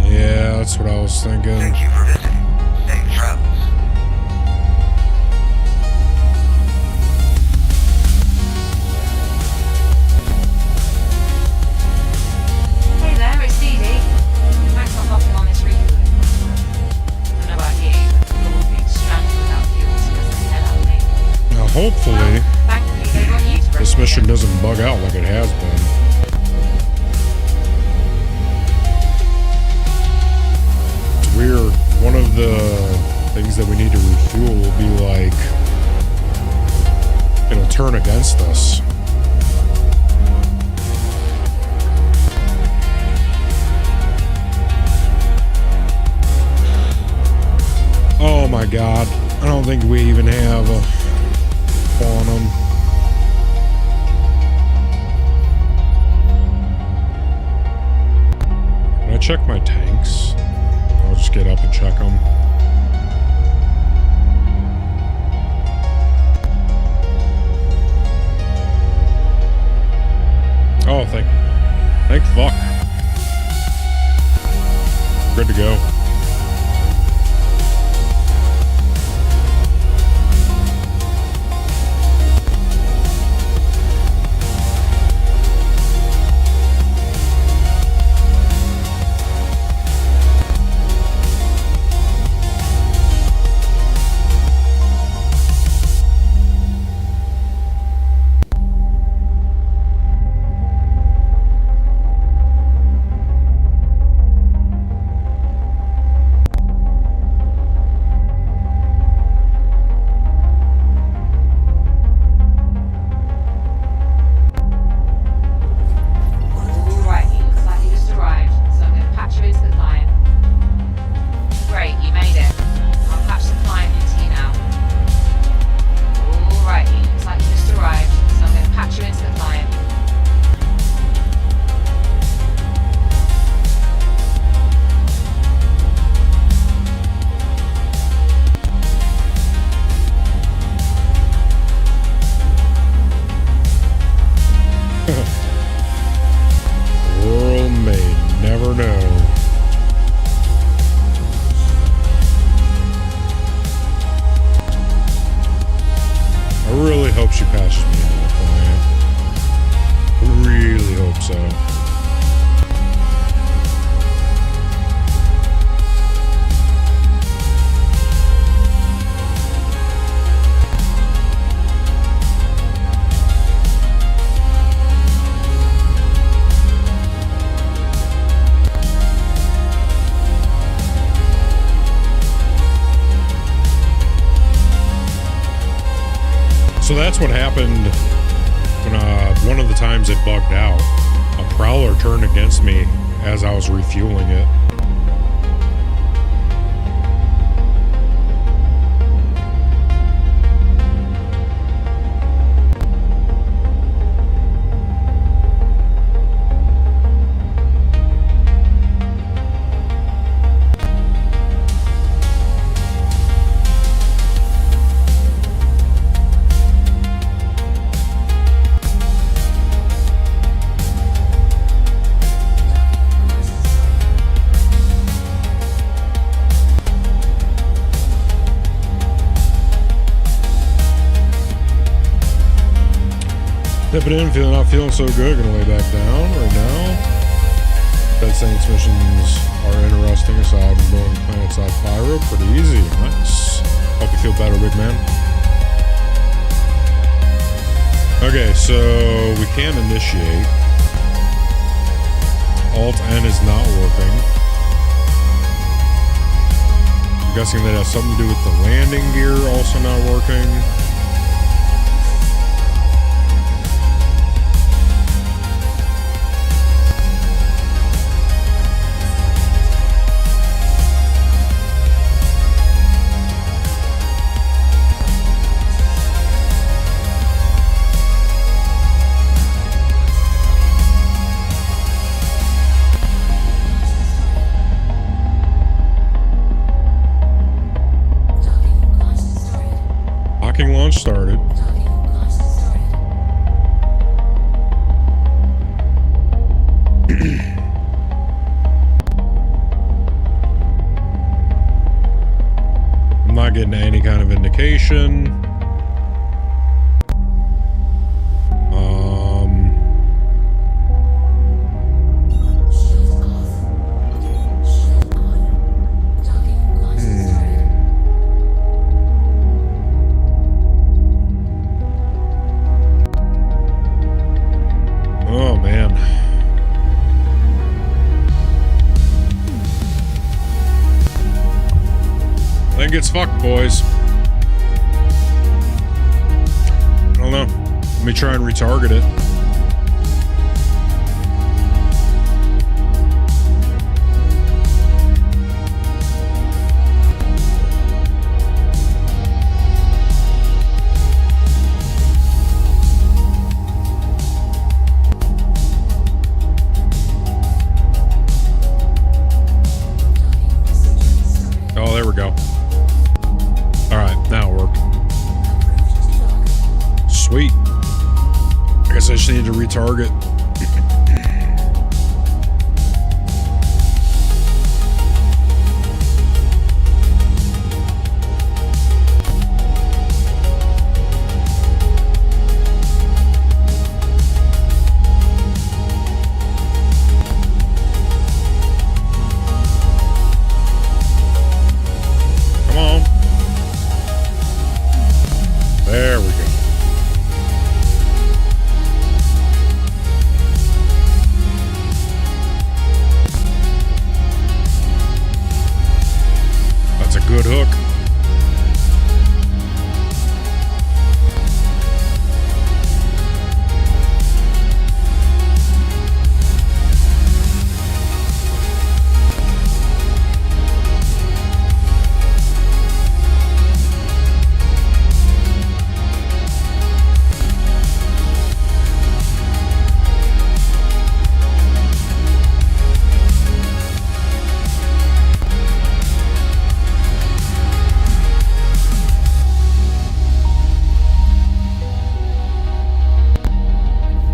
S3: Yeah, that's what I was thinking.
S8: Thank you for visiting. Safe travels.
S5: Hey there, it's Dee Dee. Thanks for hopping on this refueling contract. I don't know about you, but you're being stranded without fuel scares the hell out of me.
S3: Now, hopefully,
S5: Thankfully, they got you to
S3: this
S5: rescue
S3: mission
S5: them.
S3: doesn't bug out like it has been. It's weird. One of the things that we need to refuel will be like, it'll turn against us. Oh my god. I don't think we even have a quantum. Can I check my tanks? I'll just get up and check them. Oh, thank fuck. Good to go.
S5: Alright, you look like you just arrived, so I'm going to patch you into the client. Great, you made it. I'll patch the client into you now. Alright, you look like you just arrived, so I'm going to patch you into the client.
S3: World may never know. I really hope she patches me into the client. I really hope so. So that's what happened when one of the times it bugged out. A prowler turned against me as I was refueling it. Dipping in, not feeling so good. Gonna lay back down right now. Dead Saints missions are interesting aside from going planet side Pyro. Pretty easy. Nice. Hope you feel better, big man. Okay, so we can initiate. Alt-N is not working. I'm guessing that has something to do with the landing gear also not working. Docking launch started. I'm not getting any kind of indication. Oh, man. I think it's fucked, boys. I don't know. Let me try and retarget it. Oh, there we go. Alright, now it worked. Sweet. I guess I just need to retarget. Come on. There we go. That's a good hook.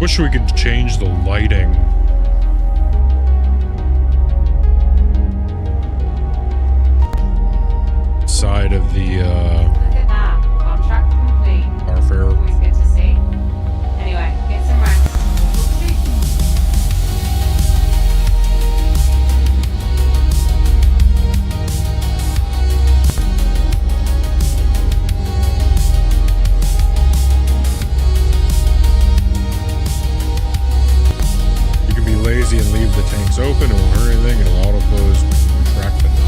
S3: Wish we could change the lighting. Side of the
S5: Look at that. Contract complete.
S3: Starfare.
S5: Always good to see. Anyway, get some rest.
S3: You can be lazy and leave the tanks open. It won't hurt anything. It'll auto close when you retract the nozzle.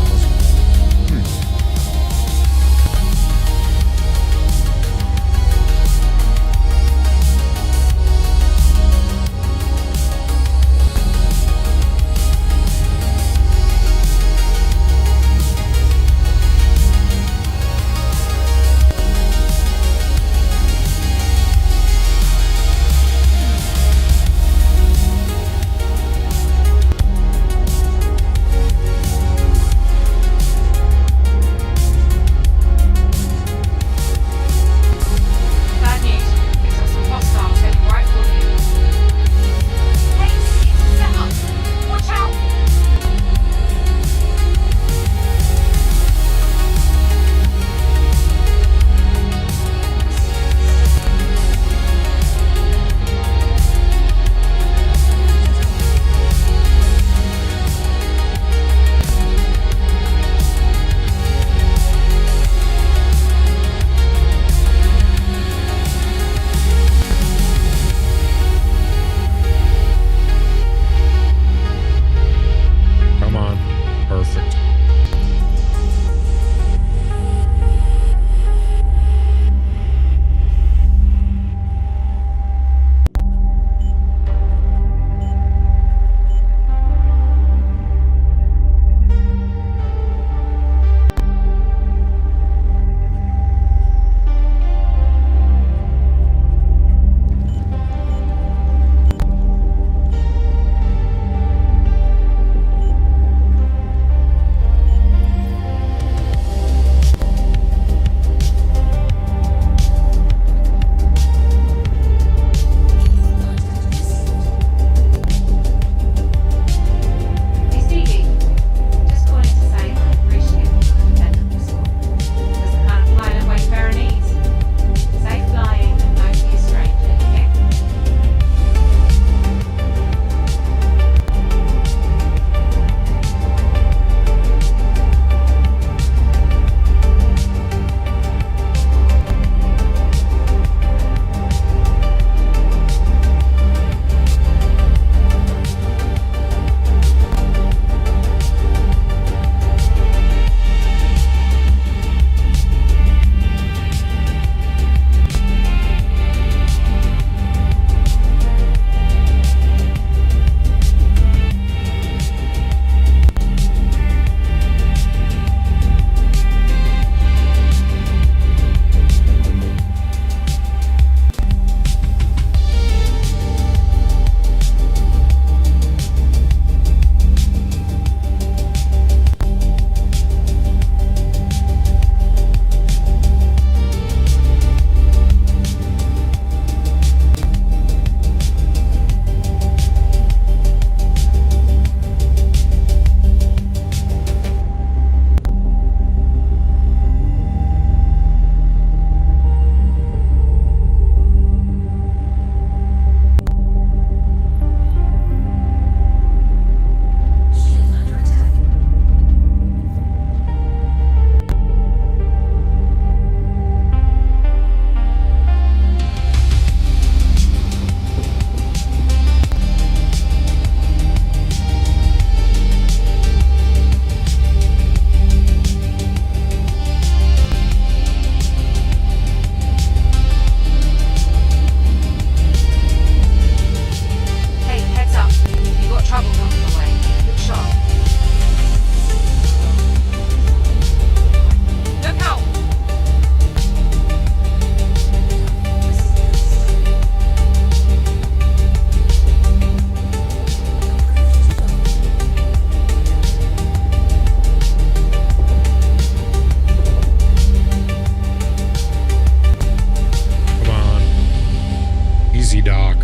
S3: Easy, Doc.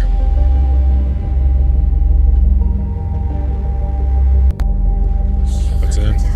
S3: That's it.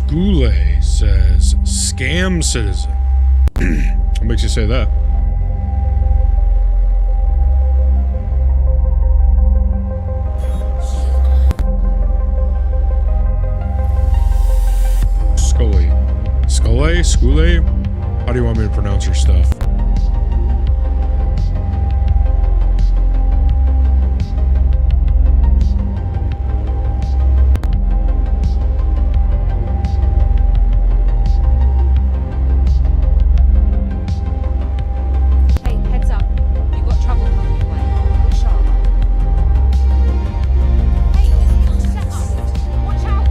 S3: Skule says, scam citizen. What makes you say that? Scully. Skule? Skule? How do you want me to pronounce your stuff?
S5: Hey, heads up. You've got trouble coming your way. Look sharp. Hey, set up. Watch out.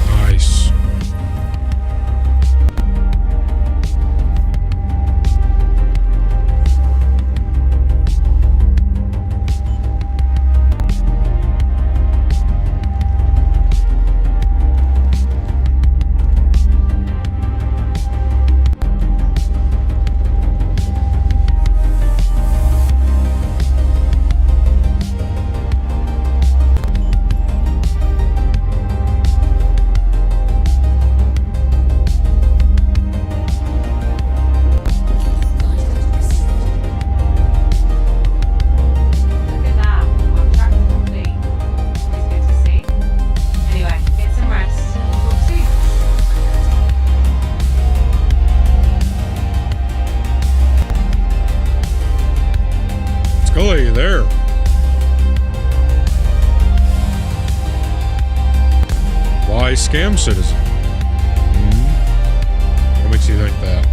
S3: Nice.
S5: Look at that. Contract complete. Always good to see. Anyway, get some rest. Talk soon.
S3: Scully, you there? Why scam citizen? What makes you think that?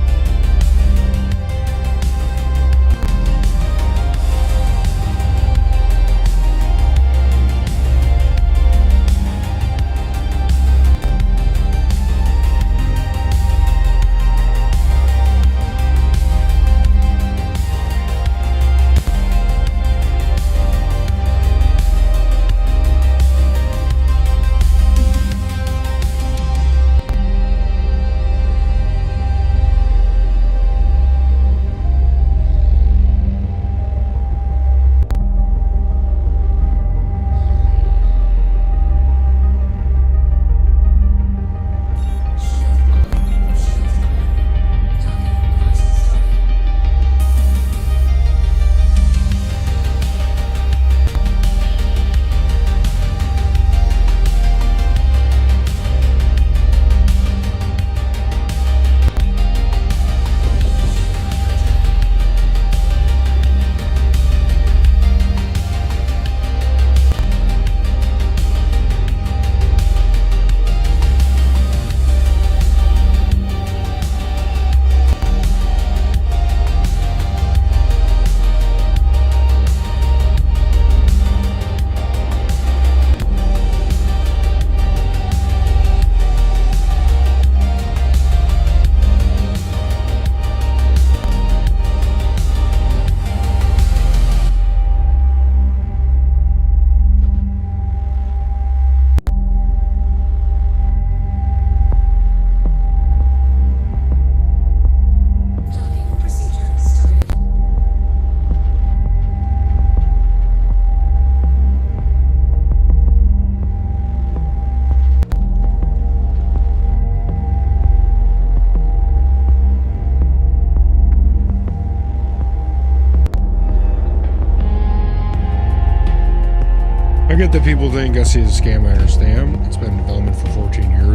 S3: I get that people think I see the scam, I understand. It's been in development for 14 years.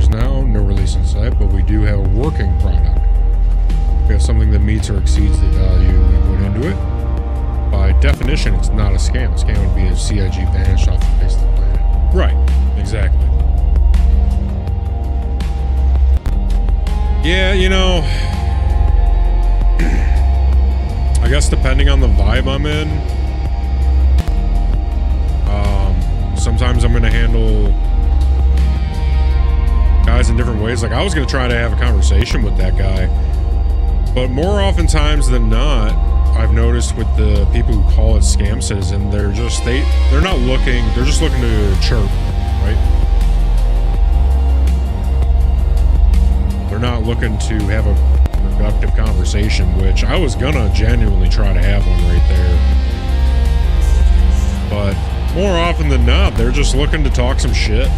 S3: meets or exceeds the value we put into it. By definition, it's not a scam. A scam would be a CIG vanished off the face of the planet. Right, exactly. Yeah, you know, I guess depending on the vibe I'm in, sometimes I'm going to handle guys in different ways. Like, I was going to try to have a conversation with that guy, but more oftentimes than not, I've noticed with the people who call it scam citizen, they're just, they're not looking, they're just looking to chirp, right? They're not looking to have a productive conversation, which I was gonna genuinely try to have one right there. But more often than not, they're just looking to talk some shit.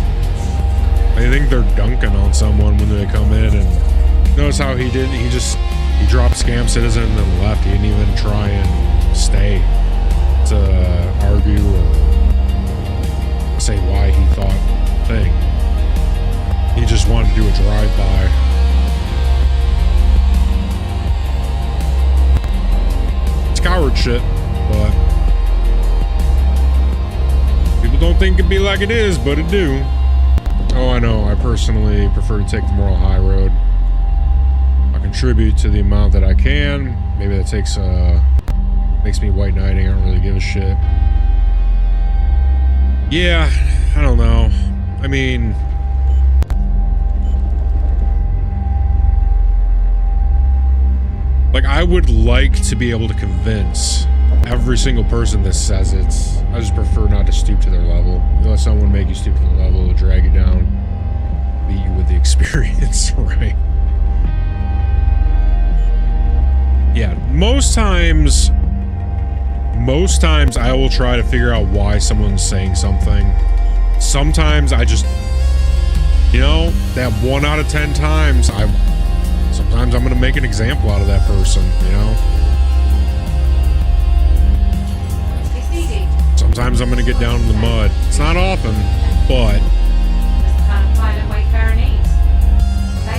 S3: They think they're dunking on someone when they come in, and notice how he dropped scam citizen and then left. He didn't even try and stay to argue or say why he thought thing. He just wanted to do a drive-by. It's coward shit, but people don't think it be like it is, but it do. Oh, I know. I personally prefer to take the moral high road. I contribute to the amount that I can. Maybe that makes me white knighting. I don't really give a shit. Yeah, I don't know. I mean, like, I would like to be able to convince every single person that says it. I just prefer not to stoop to their level. You let someone make you stoop to their level, it'll drag you down, beat you with the experience, right? Yeah, most times I will try to figure out why someone's saying something. Sometimes I just, you know, that 1 out of 10 times, sometimes I'm going to make an example out of that person, you know? Sometimes I'm going to get down in the mud. It's not often, but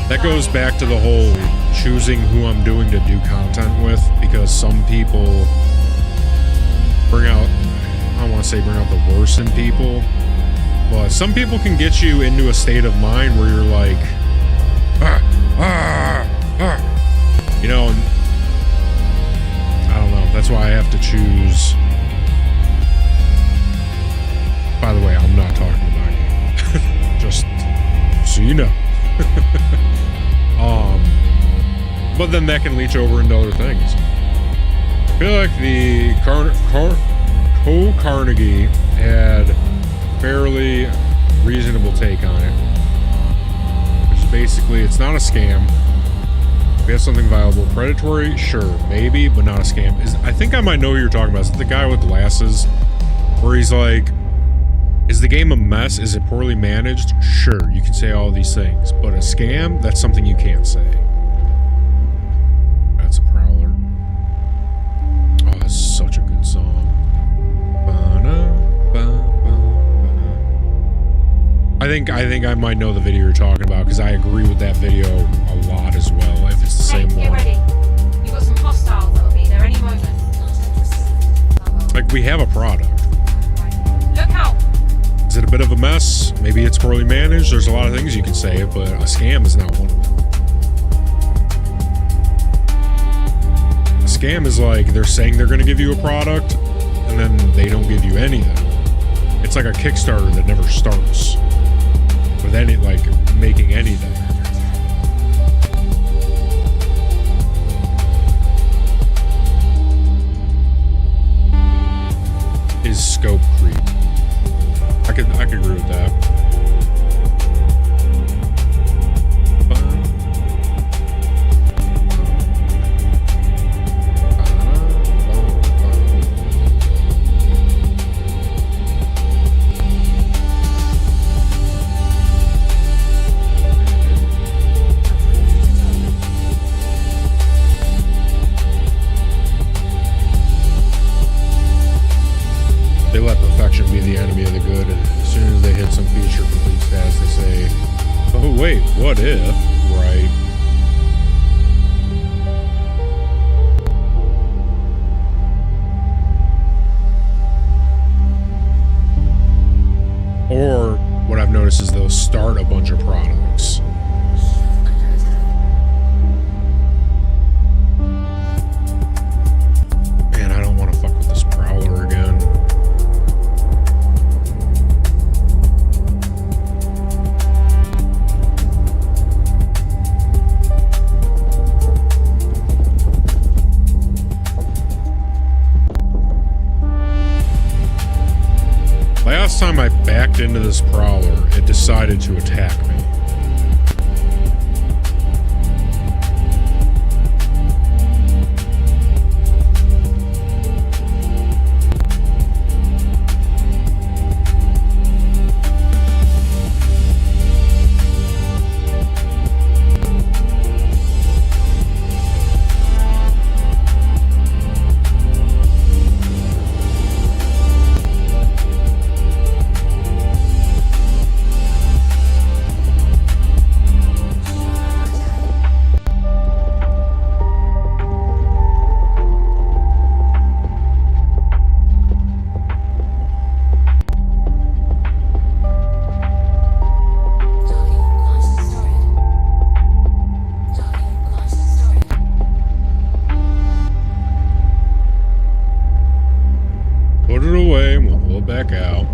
S3: that goes back to the whole choosing who I'm doing to do content with, because some people bring out the worst in people, but some people can get you into a state of mind where you're like, you know, and I don't know. That's why I have to choose. By the way, I'm not talking about you. Just so you know. But then that can leach over into other things. I feel like the Carnegie had a fairly reasonable take on it. Which is basically, it's not a scam. We have something valuable. Predatory? Sure, maybe, but not a scam. I think I might know who you're talking about. Is it the guy with glasses? Where he's like, is the game a mess? Is it poorly managed? Sure, you can say all these things. But a scam? That's something you can't say. That's a Prowler. Oh, that's such a good song. I think I might know the video you're talking about, because I agree with that video a lot as well, if it's the same
S5: get
S3: one.
S5: ready. You've got some hostiles that'll be there any moment.
S3: Like, we have a product.
S5: Look out!
S3: Is it a bit of a mess? Maybe it's poorly managed. There's a lot of things you can say, but a scam is not one of them. A scam is like, they're saying they're going to give you a product, and then they don't give you anything. It's like a Kickstarter that never starts with any, like, making anything. Is scope creep. I could agree with that. They let perfection be the enemy of the good. As soon as they hit some feature complete stats, they say, oh wait, what if, right? notice is they'll start a bunch of products. Man, I don't want to fuck with this Prowler again. Last time I backed into this Prowler, it decided to attack me. Put it away and we'll pull it back out.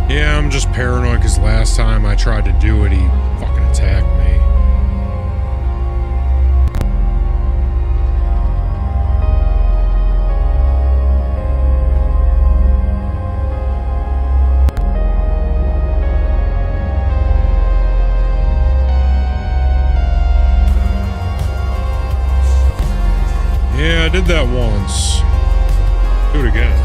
S3: Yeah, I'm just paranoid because last time I tried to do it, he fucking attacked me. Yeah, I did that once. Do it again.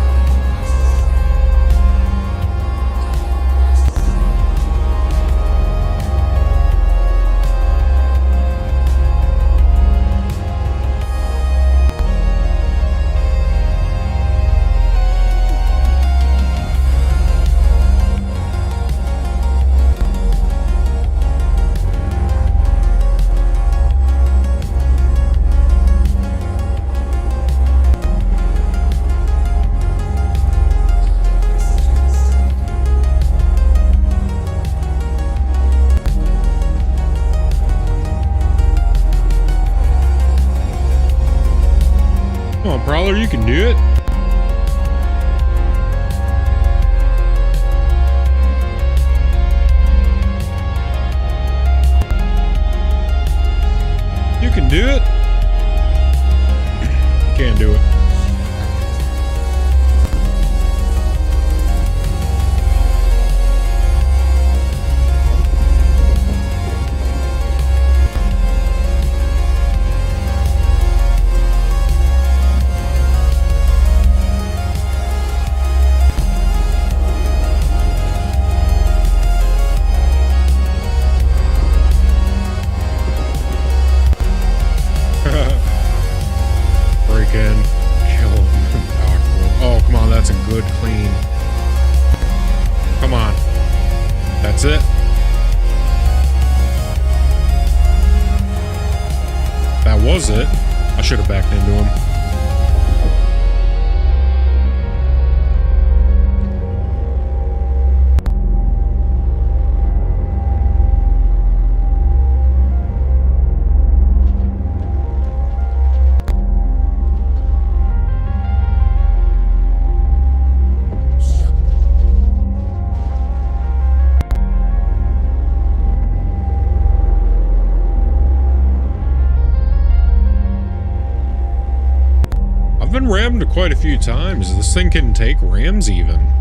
S3: Come on, Prowler, you can do it. do it? Can't do it. Freaking kill him. Oh, come on, that's a good clean. Come on. That's it. That was it. I should have backed into him. I've been rammed quite a few times. This thing can take rams even.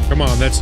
S3: Come on, that's...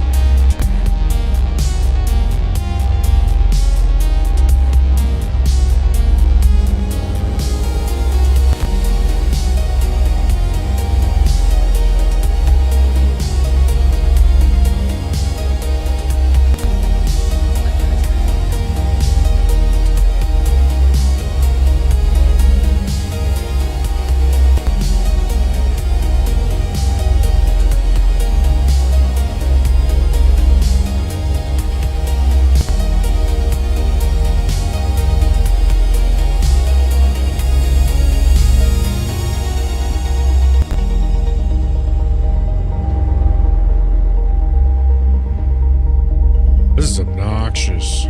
S3: This is obnoxious.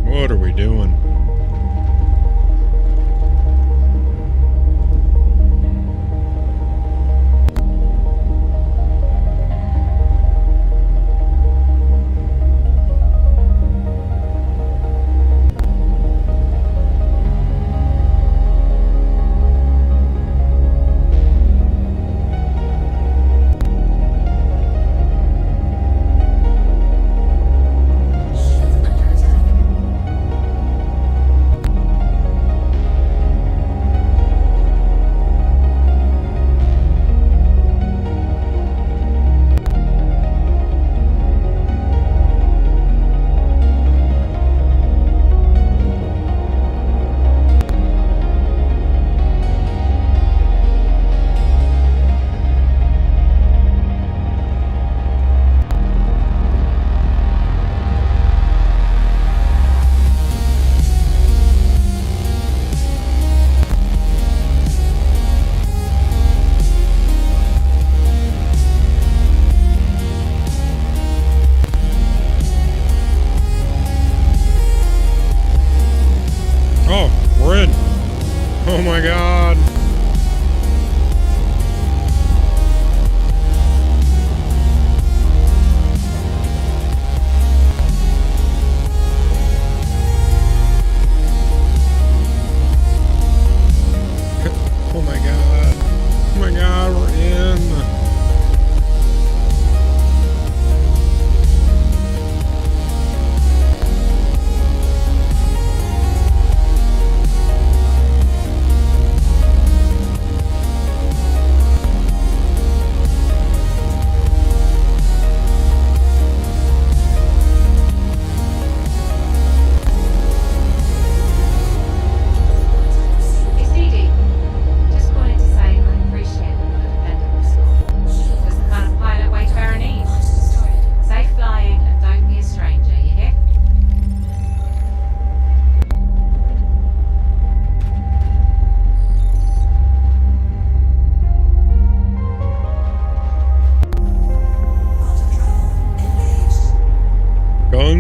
S3: What are we doing?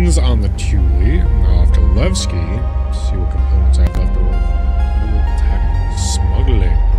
S3: Engines on the Thule. Now off to Levski. See what components I have left over. Attack smuggling.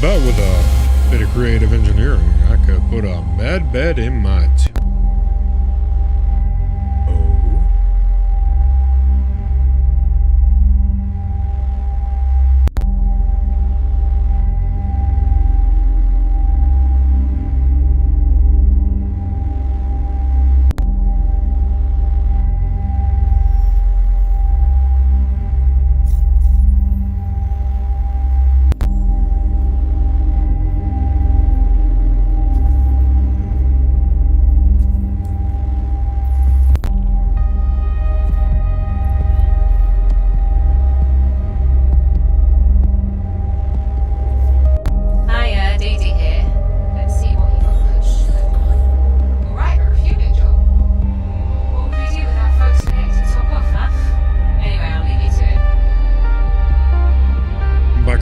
S3: bet with a bit of creative engineering, I could put a med bed in my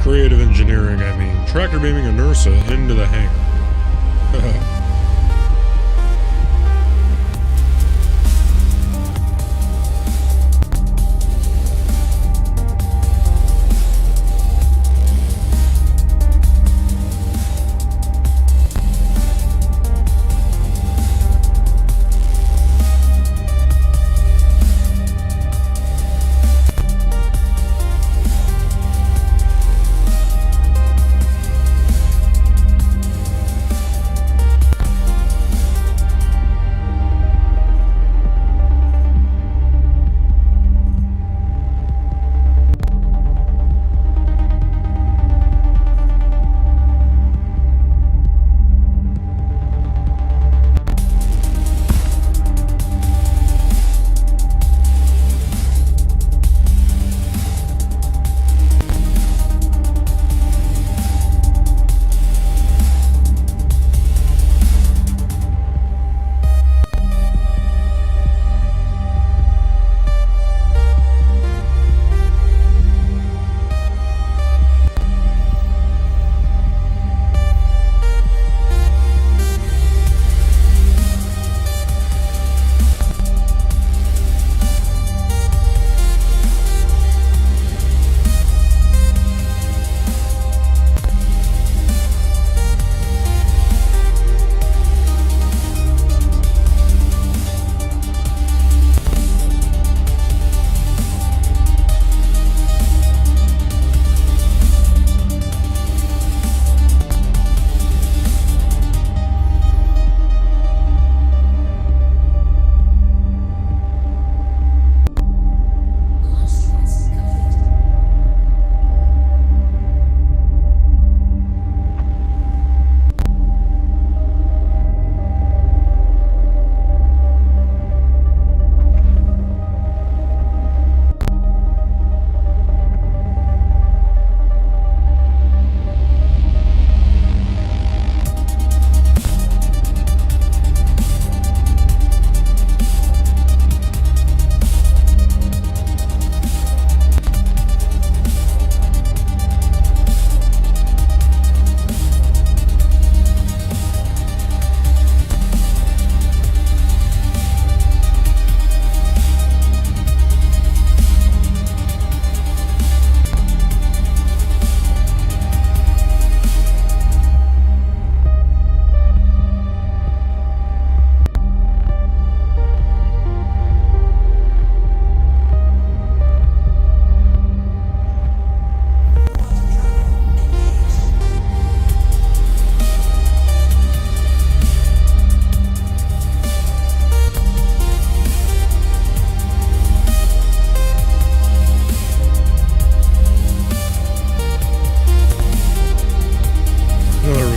S3: creative engineering, I mean tractor beaming a Nursa into the hangar.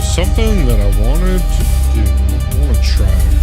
S3: something that I wanted to do. I want to try.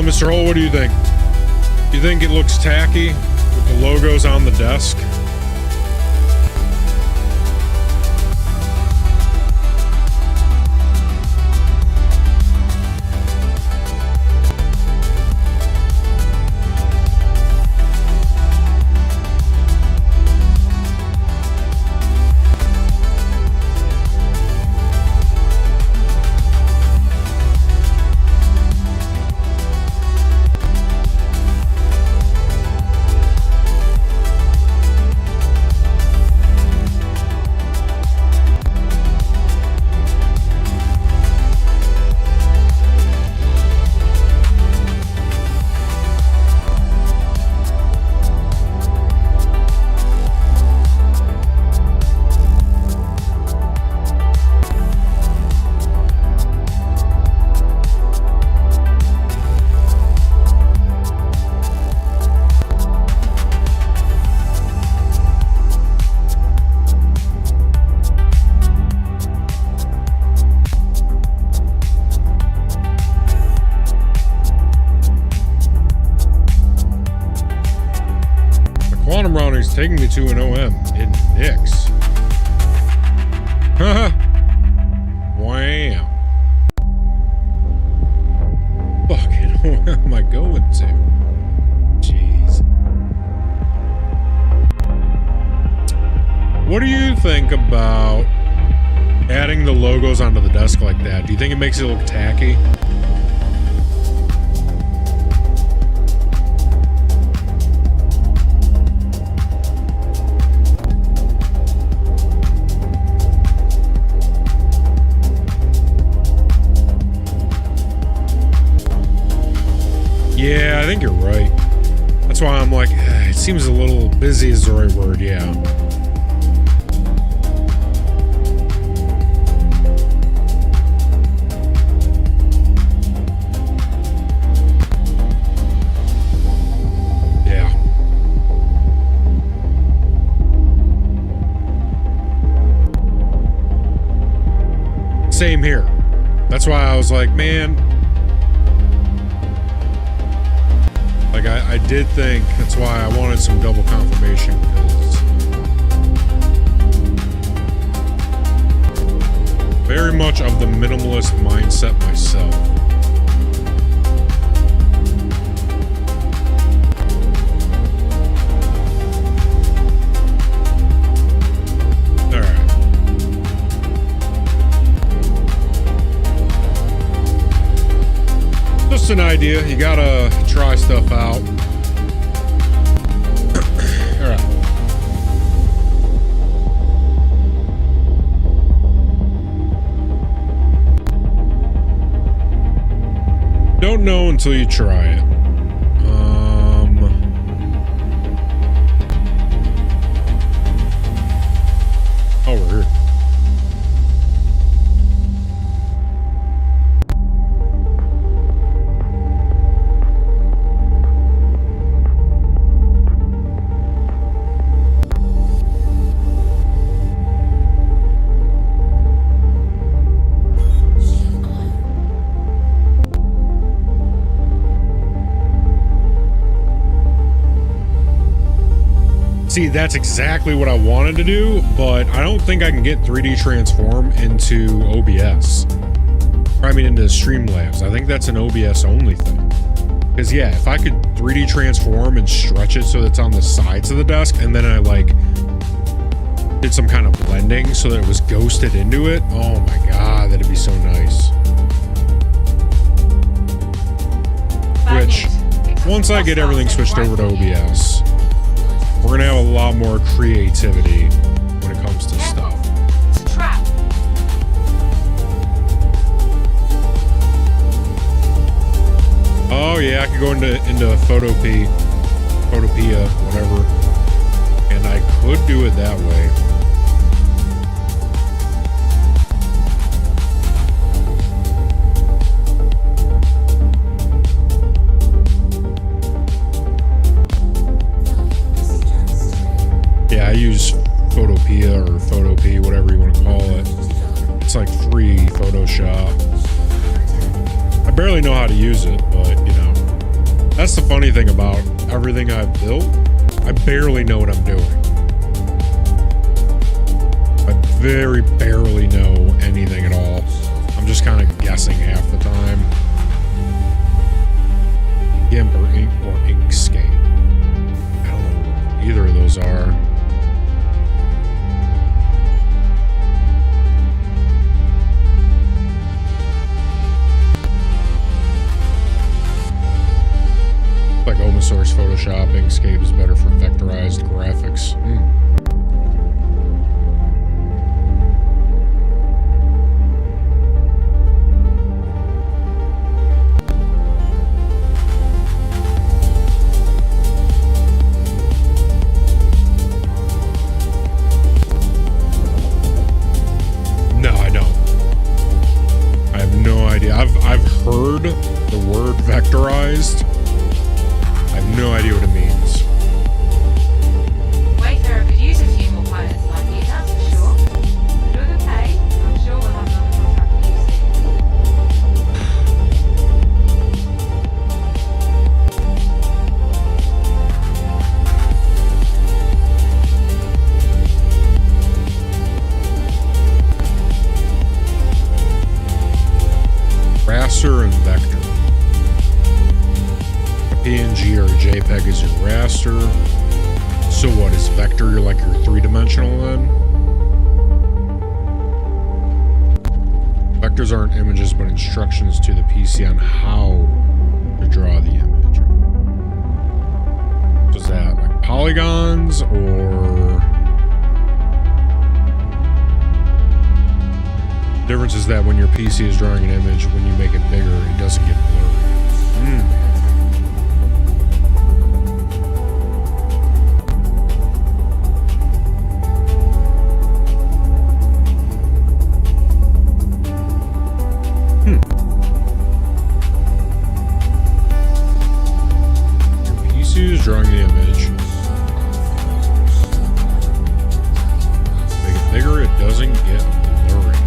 S3: Mr. Hole, what do you think? You think it looks tacky with the logos on the desk? Quantum Router's taking me to an OM in Nix. Haha. Wow. Fucking, where am I going to? Jeez. What do you think about adding the logos onto the desk like that? Do you think it makes it look tacky? Yeah, I think you're right. That's why I'm like, it seems a little busy is the right word, yeah. Yeah. Same here. That's why I was like, man, like, I did think, that's why I wanted some double confirmation, because very much of the minimalist mindset myself. Alright. Just an idea. You gotta try stuff out. Alright. Don't know until you try it. Oh, we're here. See, that's exactly what I wanted to do, but I don't think I can get 3D transform into OBS. Or, I mean, into Streamlabs. I think that's an OBS only thing. Because, yeah, if I could 3D transform and stretch it so that it's on the sides of the desk, and then I, like, did some kind of blending so that it was ghosted into it, oh my god, that'd be so nice. Which, once I get everything switched over to OBS, we're gonna have a lot more creativity when it comes to stuff.
S5: It's a trap.
S3: Oh yeah, I could go into Photopea, whatever, and I could do it that way. Yeah, I use Photopea or Photopea, whatever you want to call it. It's like free Photoshop. I barely know how to use it, but you know. That's the funny thing about everything I've built. I barely know what I'm doing. I very barely know anything at all. I'm just kind of guessing half the time. GIMP or Inkscape. I don't know what either of those are. Like open source Photoshop, Inkscape is better for vectorized graphics. No, I don't. I have no idea. I've heard the word vectorized. I have no idea what it means.
S5: Wayfarer could use a few more pilots like you, that's for sure. With the pay, I'm sure we'll have another contract for you
S3: soon. Raster and vector. PNG or JPEG is your raster. So what is vector? You're like your three-dimensional then? Vectors aren't images but instructions to the PC on how to draw the image. So is that like polygons or... The difference is that when your PC is drawing an image, when you make it bigger, it doesn't get blurry. Drawing the image. Make it bigger, it doesn't get blurry.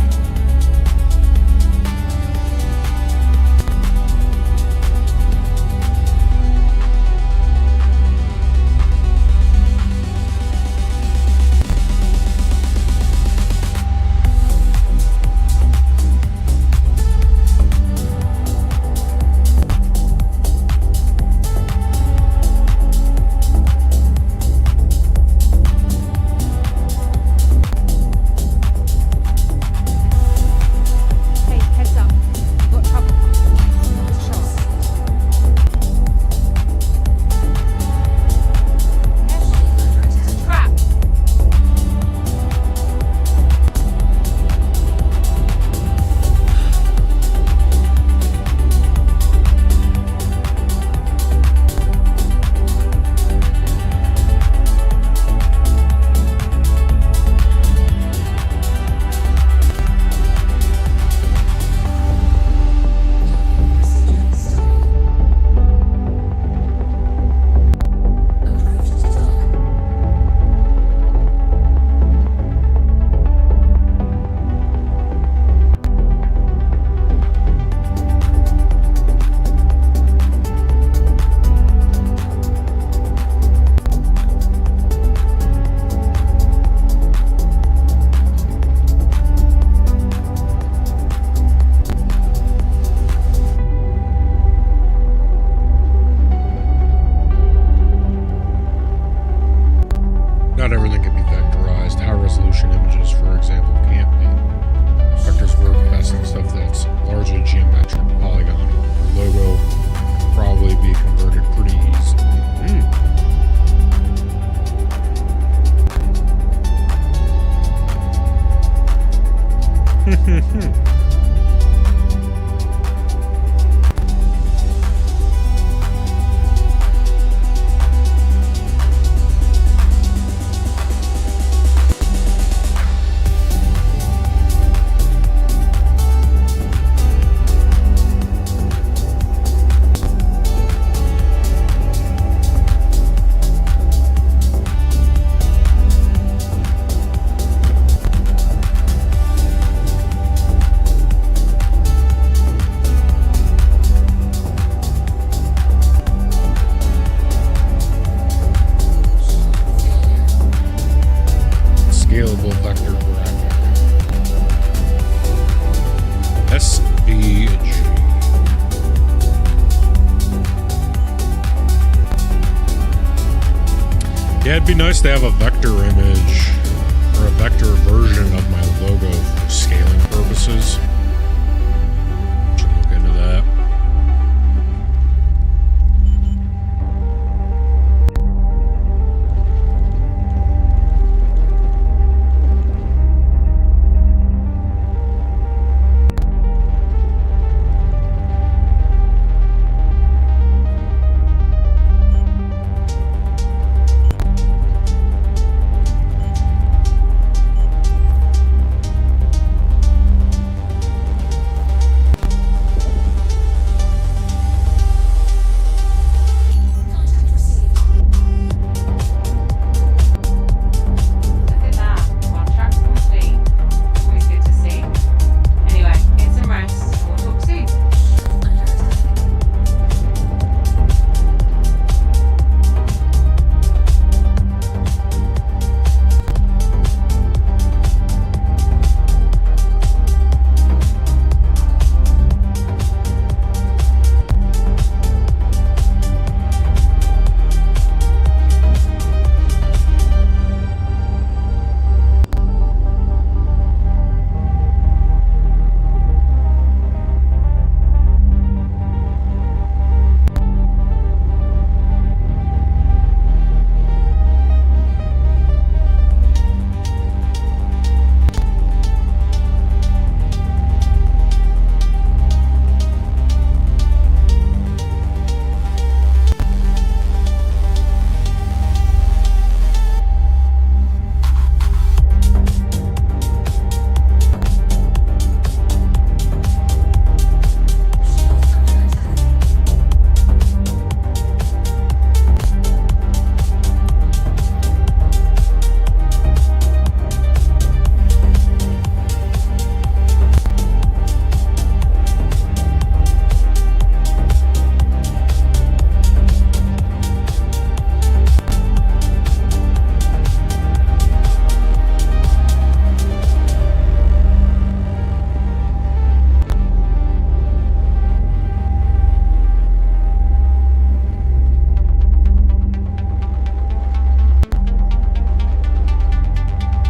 S3: It'd be nice to have a vector image or a vector version of my logo for scaling purposes. Should look into that.
S5: Look at that. Contract complete. Always good to see. Anyway, get some rest. We'll talk soon.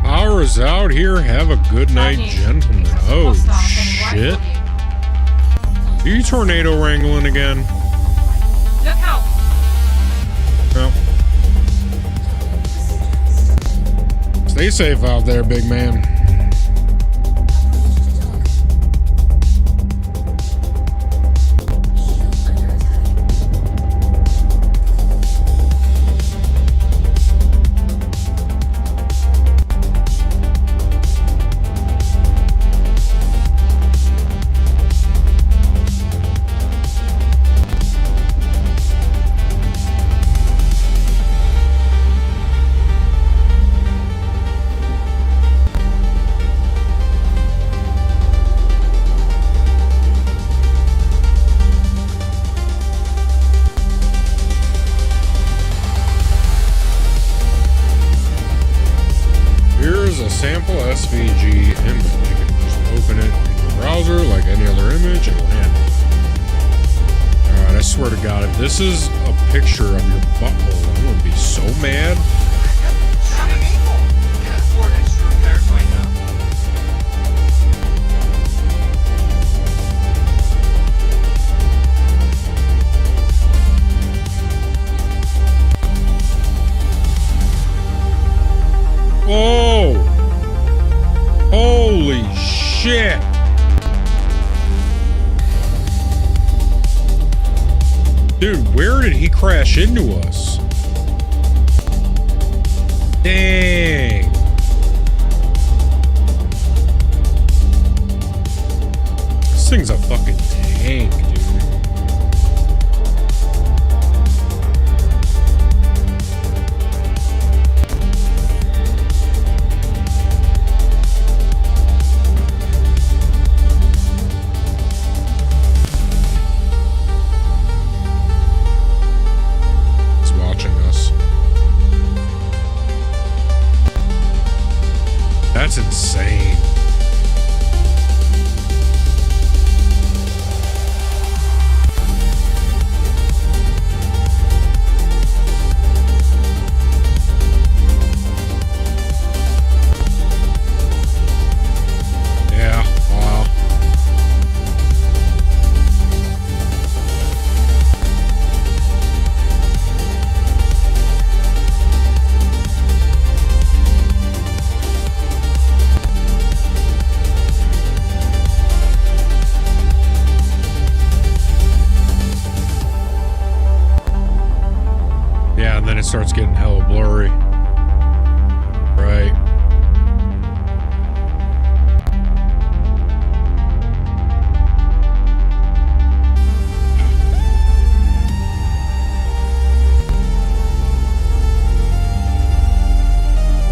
S3: Power is out here. Have a good night, gentlemen. Oh, shit. Are you tornado wrangling again?
S5: Look out!
S3: Well. Stay safe out there, big man. Here's a sample SVG image. You can just open it in your browser like any other image and land it. Alright, I swear to God, if this is a picture of your butthole, I'm gonna be so mad. Oh! Holy shit! Dude, where did he crash into us? Dang! This thing's a fucking tank, dude. That's insane. starts getting hella blurry. Right.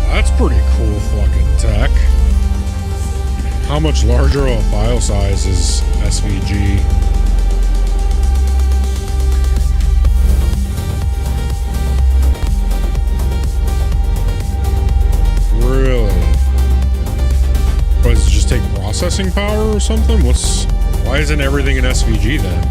S3: That's pretty cool fucking tech. How much larger of a file size is SVG? Really? What, does it just take processing power or something? Why isn't everything in SVG then?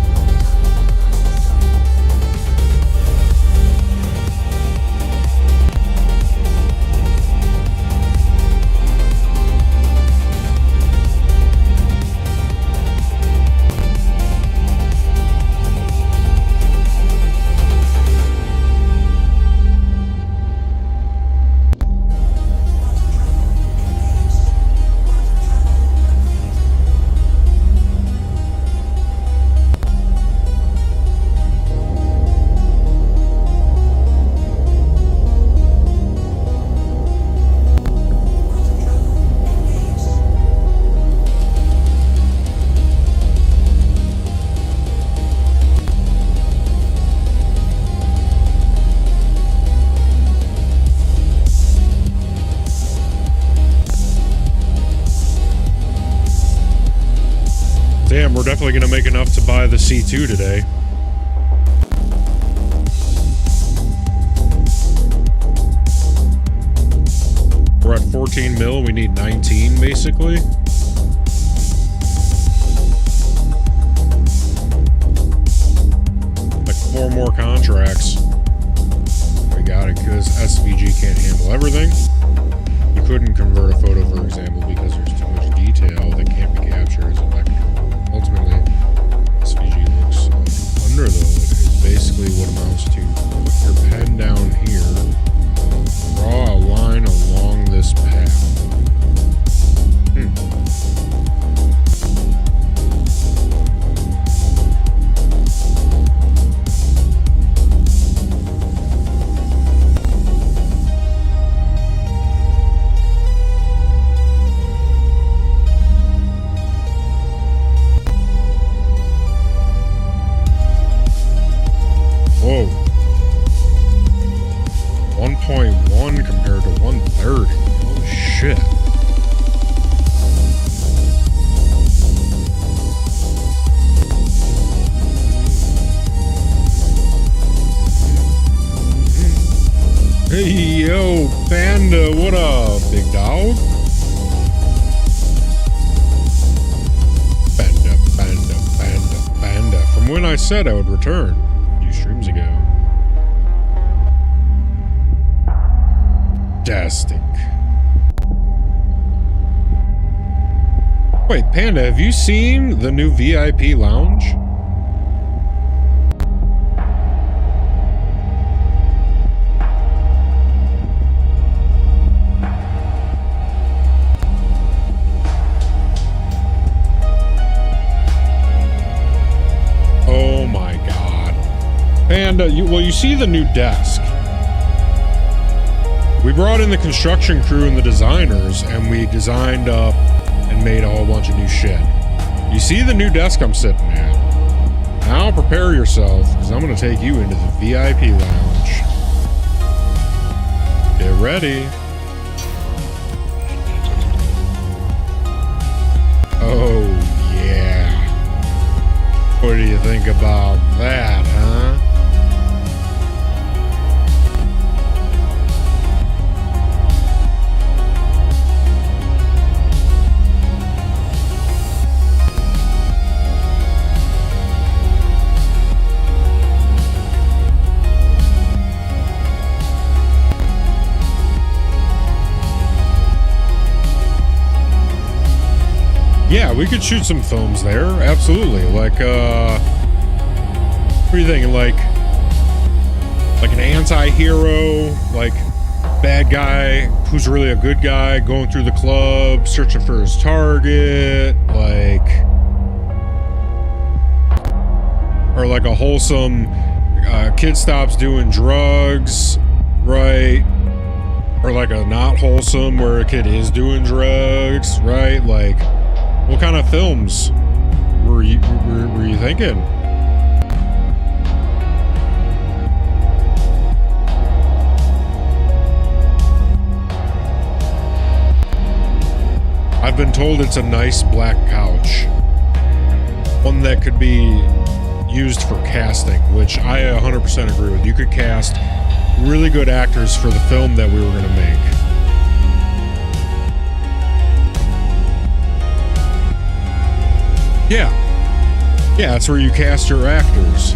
S3: Damn, we're definitely gonna make enough to buy the C2 today. We're at 14 mil, we need 19 basically. Like 4 more contracts. We got it, because SVG can't handle everything. You couldn't convert a photo, for example, because there's too much detail that can't be captured as a vector. Ultimately, SVG looks like under the hood is basically what amounts to put your pen down here, draw a line along this path. Whoa. 1.1 compared to 130. Holy shit. Hey, yo, Panda, what up, big dog? Panda. From when I said I would return. Streams ago. Fantastic. Wait, Panda, have you seen the new VIP lounge? Oh my god. And you see the new desk. We brought in the construction crew and the designers, and we designed up and made a whole bunch of new shit. You see the new desk I'm sitting at. Now prepare yourself, because I'm going to take you into the VIP lounge. Get ready. Oh yeah. What do you think about that, huh? Yeah, we could shoot some films there. Absolutely. Like, what are you thinking? Like an anti-hero, like bad guy who's really a good guy going through the club, searching for his target, like, or like a wholesome kid stops doing drugs, right? Or like a not wholesome where a kid is doing drugs, right? Like, what kind of films were you thinking? I've been told it's a nice black couch. One that could be used for casting, which I 100% agree with. You could cast really good actors for the film that we were going to make. Yeah. Yeah, that's where you cast your actors.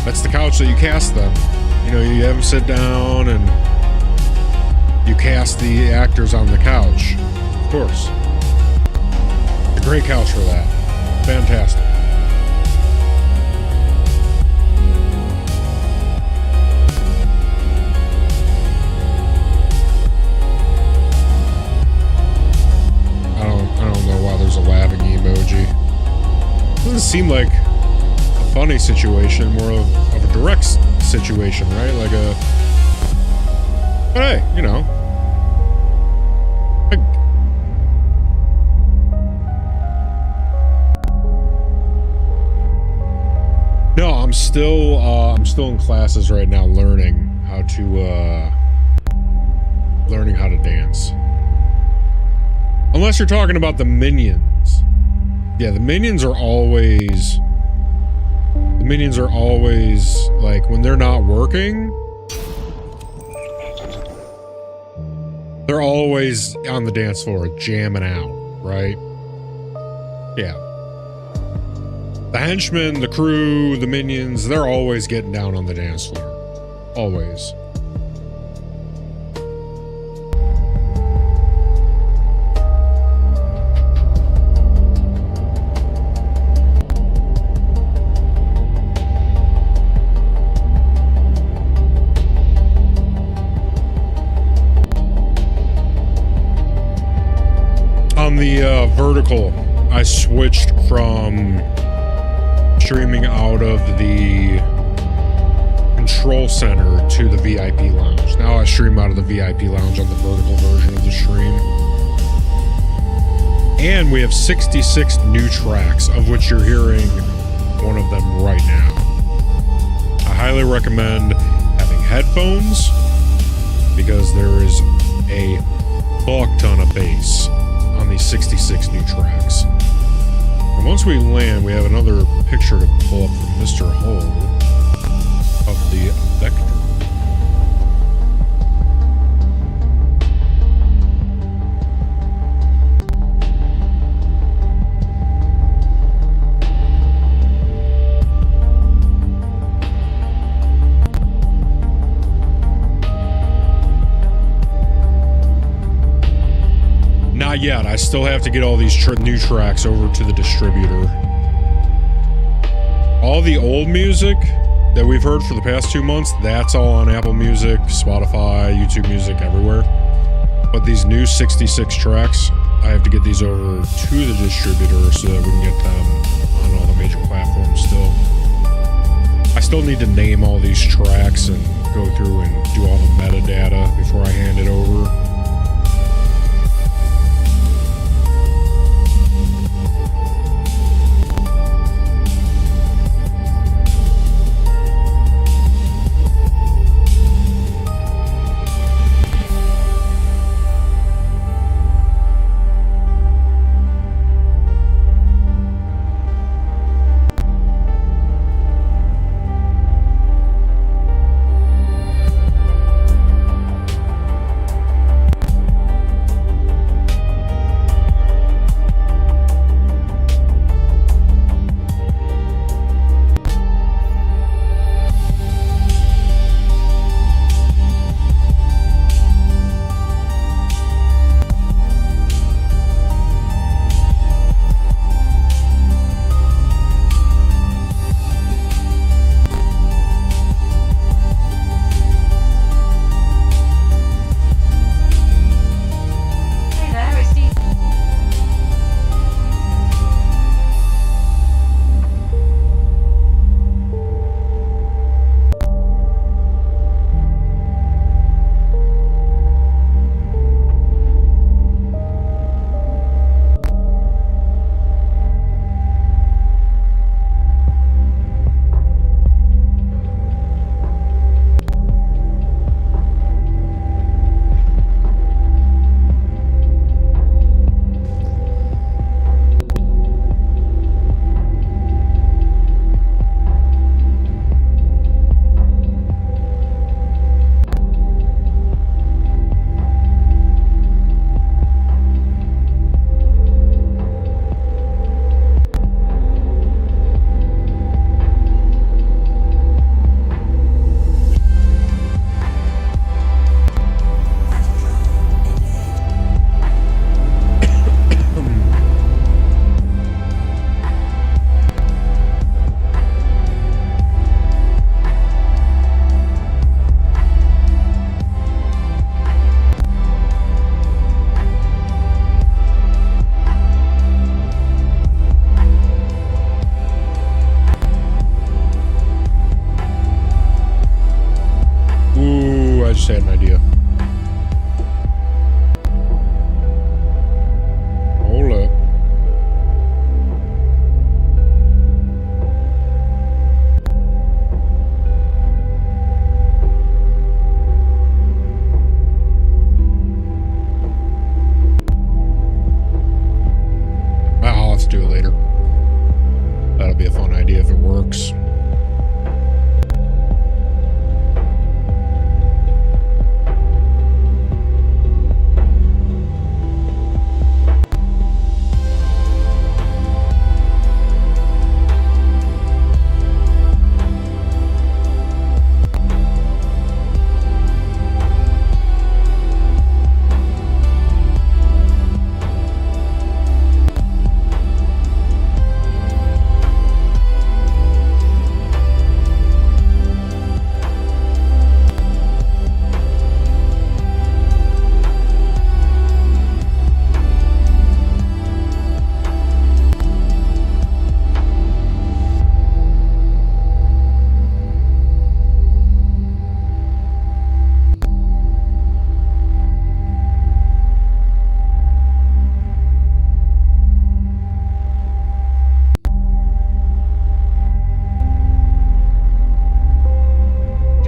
S3: That's the couch that you cast them. You know, you have them sit down and you cast the actors on the couch. Of course. A great couch for that. Fantastic. I don't know why there's a laughing emoji. Doesn't seem like a funny situation, more of a direct situation, right? Like a, but hey, you know. No, I'm still in classes right now learning how to dance. Unless you're talking about the Minions. Yeah, the Minions are always like when they're not working, they're always on the dance floor jamming out, right? Yeah. The henchmen, the crew, the minions, they're always getting down on the dance floor. Always. On the vertical, I switched from streaming out of the control center to the VIP lounge. Now I stream out of the VIP lounge on the vertical version of the stream. And we have 66 new tracks, of which you're hearing one of them right now. I highly recommend having headphones because there is a fuck ton of bass on these 66 new tracks. And once we land, we have another picture to pull up from Mr. Hull of the Vector. Not yet. I still have to get all these new tracks over to the distributor. All the old music that we've heard for the past 2 months, that's all on Apple Music, Spotify, YouTube Music, everywhere. But these new 66 tracks, I have to get these over to the distributor so that we can get them on all the major platforms still. I still need to name all these tracks and go through and do all the metadata before I hand it over. just had an idea. Hold up. I'll have to do it later. That'll be a fun idea if it works.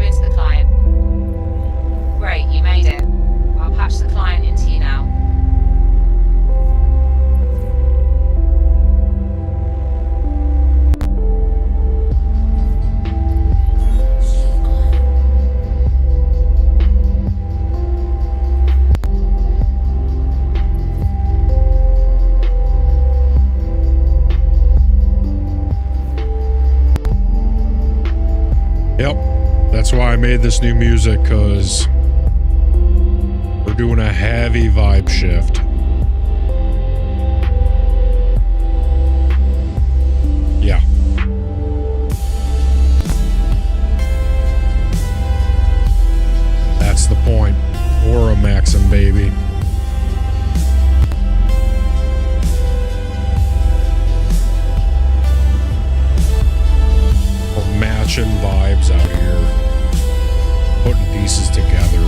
S5: Into the client. Great, you made it. I'll patch the client into you now.
S3: Yep. That's why I made this new music, because we're doing a heavy vibe shift. Yeah. That's the point. Aura Maxim, baby. We're matching vibes out here. Putting pieces together.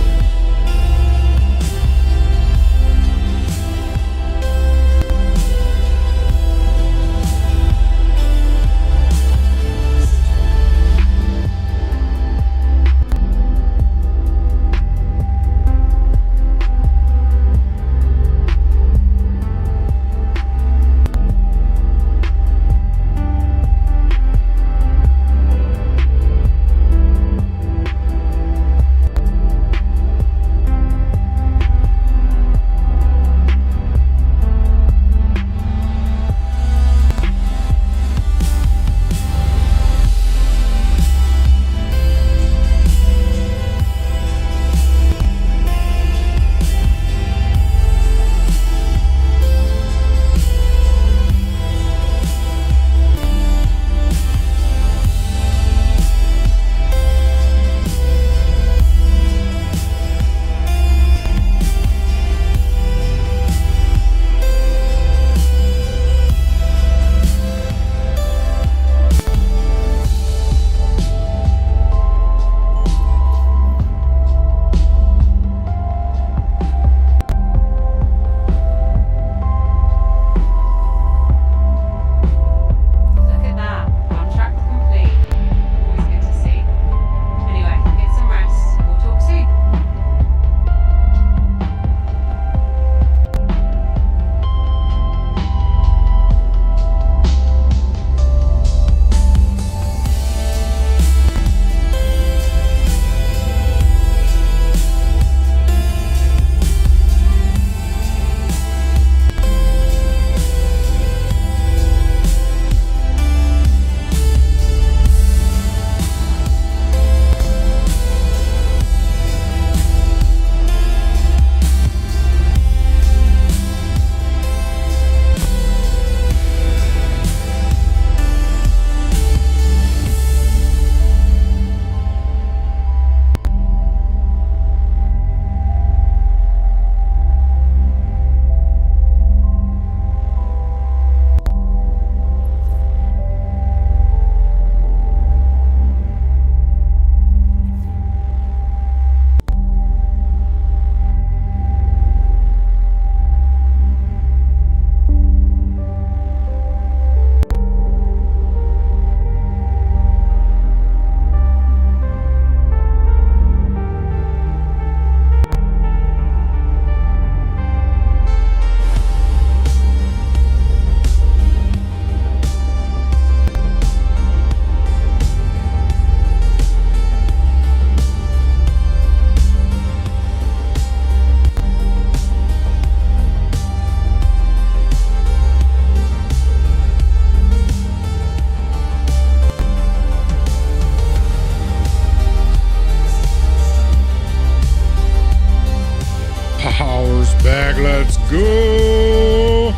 S3: back. Let's go.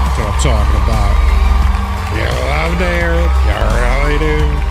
S3: That's what I'm talking about. You love Derek. You really do.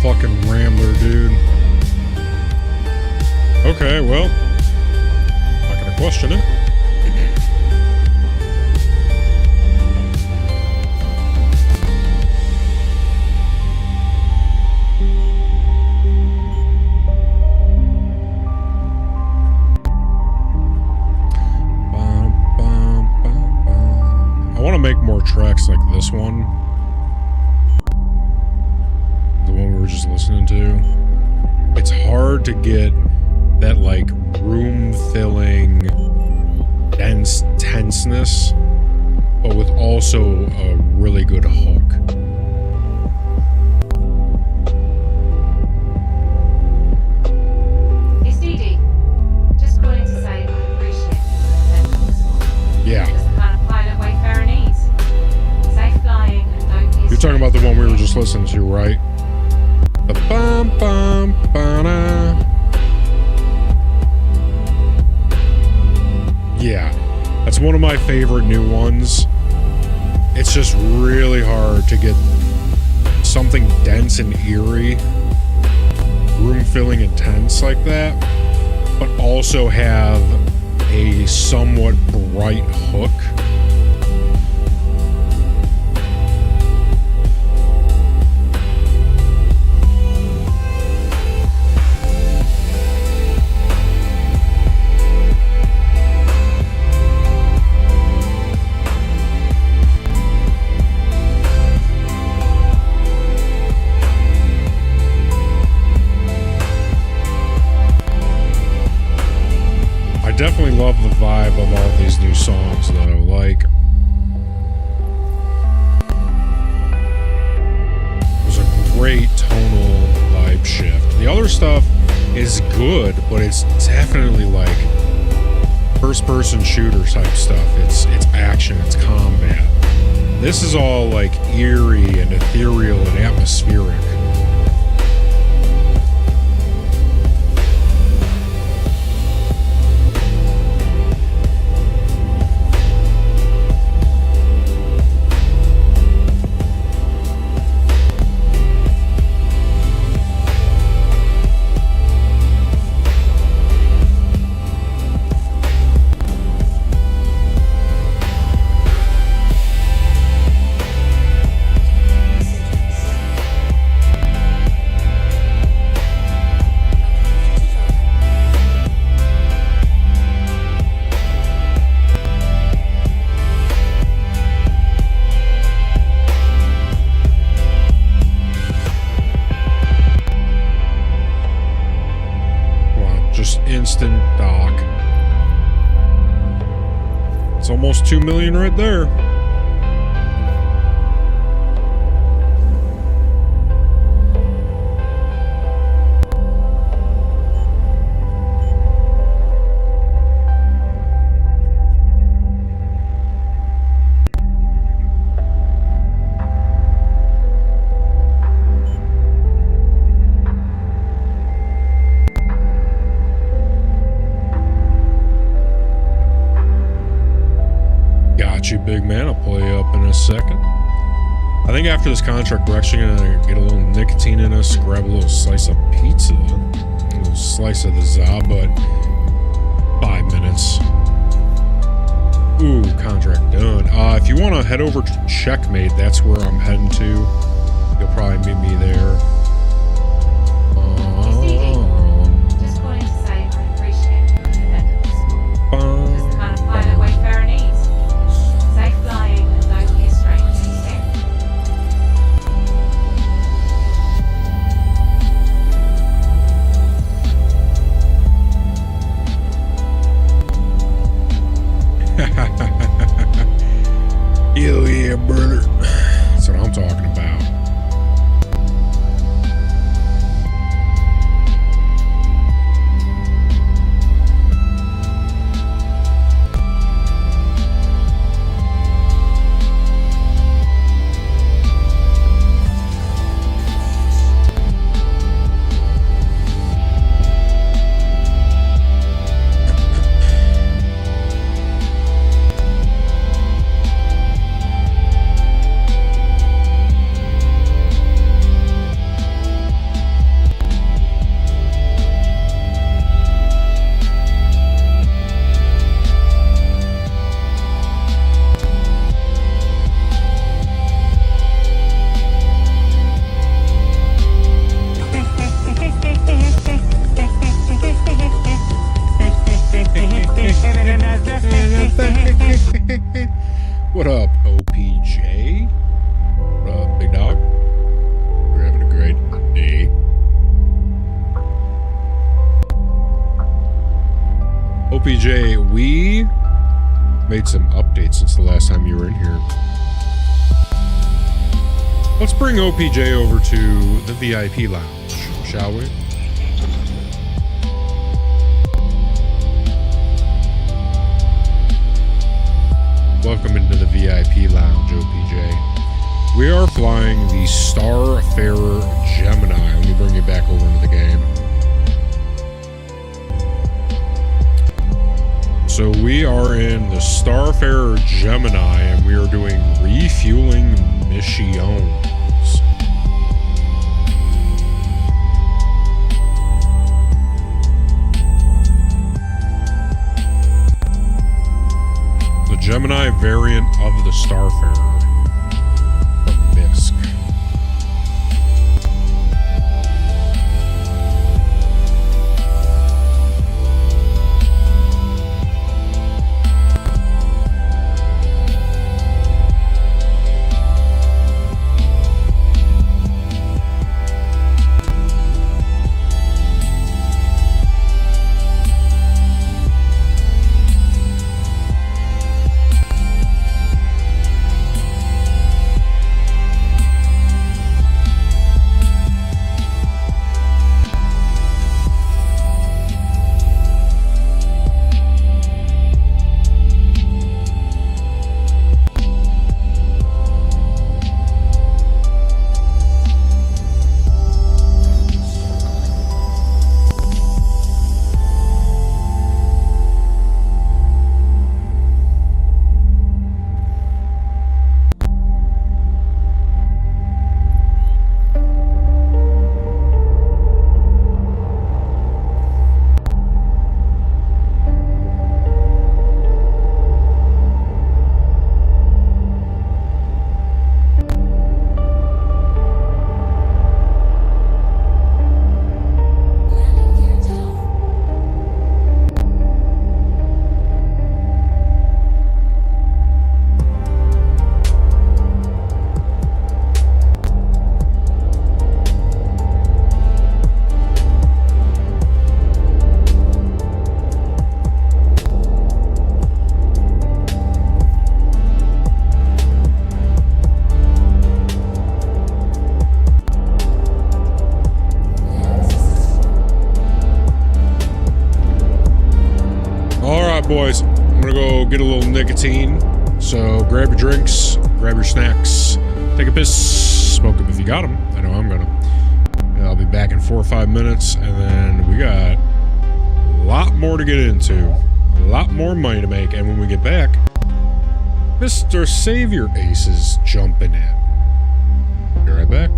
S3: Fucking rambler, dude. Okay, well, not gonna question it. I want to make more tracks like this one. Just listening to. It's hard to get that like room filling dense tenseness, but with also a really good hook.
S5: It's DD. Just calling to say I appreciate it.
S3: Yeah.
S5: Just the kind of pilot Wayfarer needs. Safe flying and don't be.
S3: You're talking about the one we were just listening to, right? The bum bum ba-da. Yeah, that's one of my favorite new ones. It's just really hard to get something dense and eerie, room-filling intense like that, but also have a somewhat bright hook. Definitely love the vibe of all these new songs though. Like, there's a great tonal vibe shift. The other stuff is good, but it's definitely like first-person shooter type stuff. It's action, it's combat. This is all like eerie and ethereal and atmospheric. million right there. Got you, big man. I'll pull you up in a second. I think after this contract, we're actually gonna get a little nicotine in us, grab a little slice of pizza, a little slice of the za, but 5 minutes. Ooh, contract done. If you want to head over to Checkmate, that's where I'm heading to. You'll probably meet me there.
S5: Just calling to say I appreciate your independence. Just the kind of pilot Wayfarer needs. Safe flying and don't be a stranger, you said.
S3: Hell yeah, brother. That's what I'm talking about. What up, OPJ? What up, big dog? We're having a great day. OPJ, we made some updates since the last time you were in here. Let's bring OPJ over to the VIP lounge, shall we? Welcome into the VIP lounge, OPJ. We are flying the Starfarer Gemini. Let me bring you back over into the game. So we are in the Starfarer Gemini, and we are doing refueling missions. Gemini variant of the Starfarer from Misk. nicotine. So grab your drinks, grab your snacks, take a piss, smoke them if you got them. I know I'm gonna. And I'll be back in 4 or 5 minutes, and then we got a lot more to get into, a lot more money to make, and when we get back, Mr. Savior Ace is jumping in. Be right back.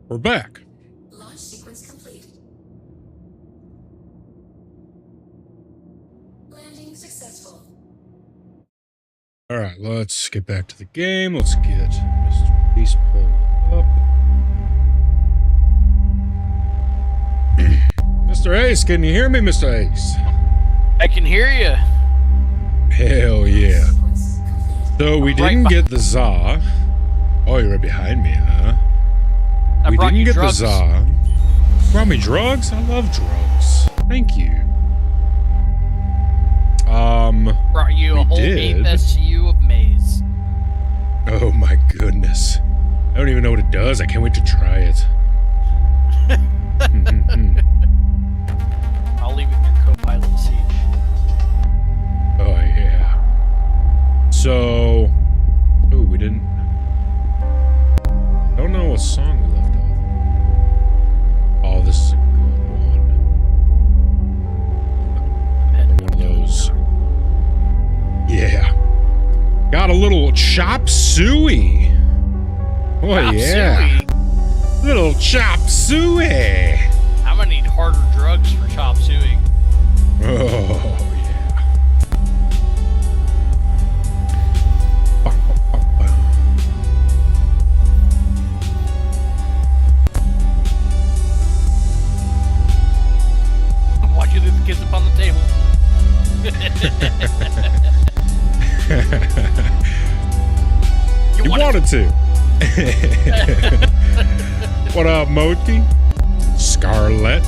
S3: We're back.
S9: Launch sequence complete. Landing successful.
S3: All right, let's get back to the game. Let's get Mr. Beast pulled up. Mr. Ace, can you hear me, Mr. Ace?
S6: I can hear you.
S3: Hell yeah.
S9: Sequence complete.
S3: So we didn't get the za. Oh, you're right behind me, huh?
S6: I
S3: We
S6: brought
S3: didn't
S6: you
S3: get
S6: drugs.
S3: the za. Brought me drugs? I love drugs. Thank you.
S6: Brought you
S3: We
S6: a whole
S3: did.
S6: beef SU of maize.
S3: Oh my goodness. I don't even know what it does. I can't wait to try it.
S6: I'll leave it in your co-pilot seat.
S3: Oh yeah. So, ooh, we didn't. Don't know what song we left off. Oh, this is a good one. One of those. Yeah. Got a little chop suey. Oh
S6: Chop
S3: yeah.
S6: suey?
S3: Little chop suey.
S6: I'm gonna need harder drugs for chop suey.
S3: Oh yeah.
S6: Why'd you leave the kids up on the table?
S3: You wanted to. What up, Moti? Scarlett.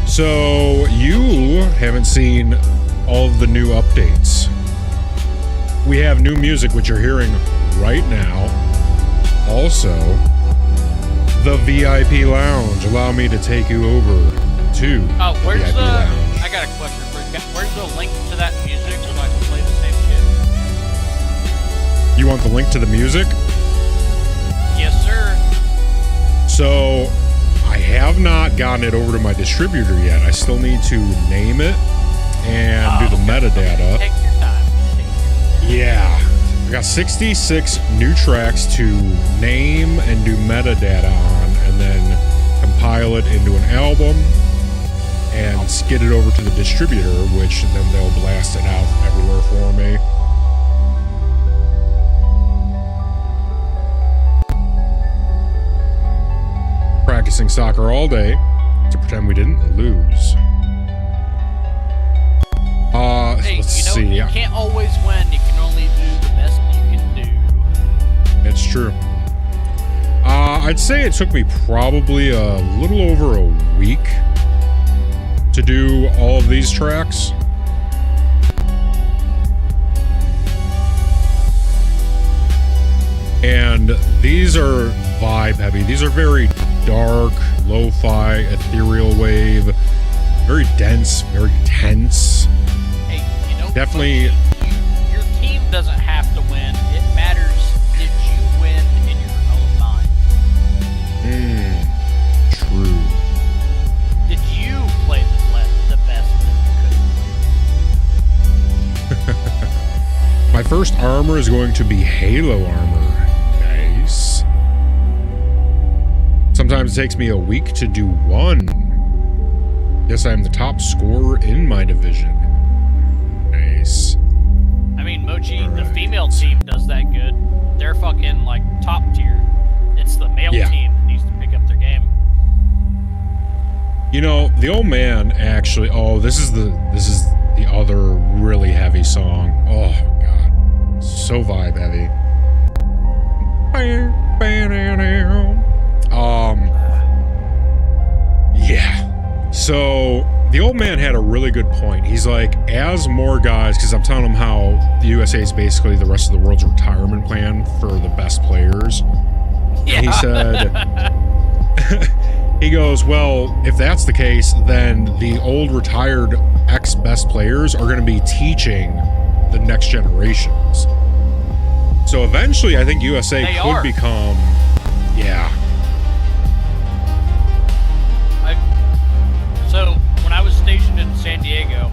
S3: So, you haven't seen all of the new updates. We have new music, which you're hearing right now. Also, the VIP Lounge. Allow me to take you over to
S6: Oh,
S3: the
S6: where's
S3: VIP
S6: the...
S3: Lounge.
S6: I got a question for you. Where's the link to that music so I can play the same shit?
S3: You want the link to the music?
S6: Yes, sir.
S3: So, I have not gotten it over to my distributor yet. I still need to name it and do the metadata.
S6: Take your time. Take your time.
S3: Yeah. I got 66 new tracks to name and do metadata on, and then compile it into an album and skid it over to the distributor, which then they'll blast it out everywhere for me. Practicing soccer all day to pretend we didn't lose.
S6: Hey,
S3: Let's
S6: you know,
S3: see.
S6: you can't always win. You can only do the best you can do.
S3: It's true. I'd say it took me probably a little over a week to do all of these tracks. And these are vibe heavy. These are very dark, lo-fi, ethereal wave, very dense, very tense.
S6: Hey, you know,
S3: Definitely.
S6: your team doesn't have to win. It matters, did you win in your own mind?
S3: True.
S6: Did you play the best that you could?
S3: My first armor is going to be Halo armor. Nice. Sometimes it takes me a week to do one. Yes, I'm the top scorer in my division. Nice.
S6: I mean, Mochi,
S3: All
S6: the
S3: right.
S6: female team does that good. They're fucking, like, top tier. It's the male
S3: Yeah.
S6: team that needs to pick up their game.
S3: You know, the old man actually. Oh, this is the other really heavy song. Oh my god, so vibe heavy. Yeah. So the old man had a really good point. He's like, as more guys, because I'm telling him how the USA is basically the rest of the world's retirement plan for the best players.
S6: Yeah.
S3: And he said, he goes, well, if that's the case, then the old retired ex-best players are going to be teaching the next generations. So eventually, I think USA
S6: They
S3: could
S6: are.
S3: become, yeah.
S6: So, when I was stationed in San Diego,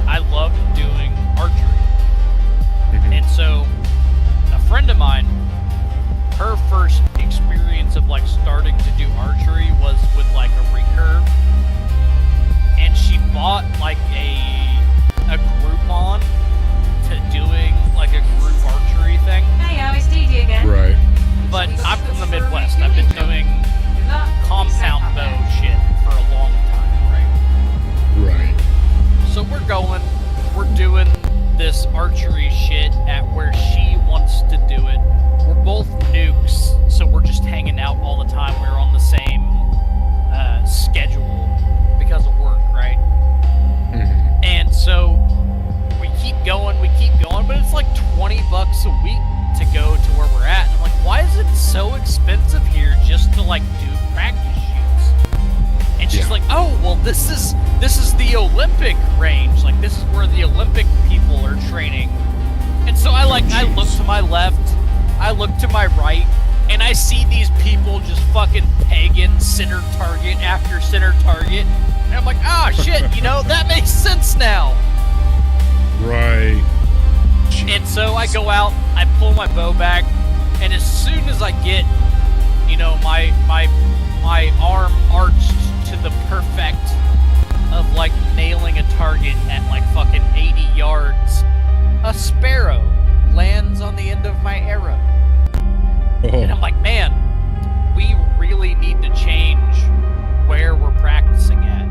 S6: I loved doing archery.
S3: Mhm.
S6: And so, a friend of mine, her first experience of like this archery shit at where she wants to do it. We're both nukes, so we're just hanging out all the time. We're on the same schedule because of work, right?
S3: Mm-hmm.
S6: And so we keep going, but it's like $20 a week to go to where we're at. And I'm like, why is it so expensive here just to like do practice shoots? And she's like, oh, well, this is the Olympic range. Like, this is where the Olympic people are training. And so I look to my left, I look to my right, and I see these people just fucking pegging center target after center target. And I'm like, ah, shit, that makes sense now.
S3: Right. Jeez.
S6: And so I go out, I pull my bow back, and as soon as I get, my arm arched to the perfect of like nailing a target at like fucking 80 yards, a sparrow lands on the end of my arrow.
S3: Oh.
S6: And I'm like, man, we really need to change where we're practicing at.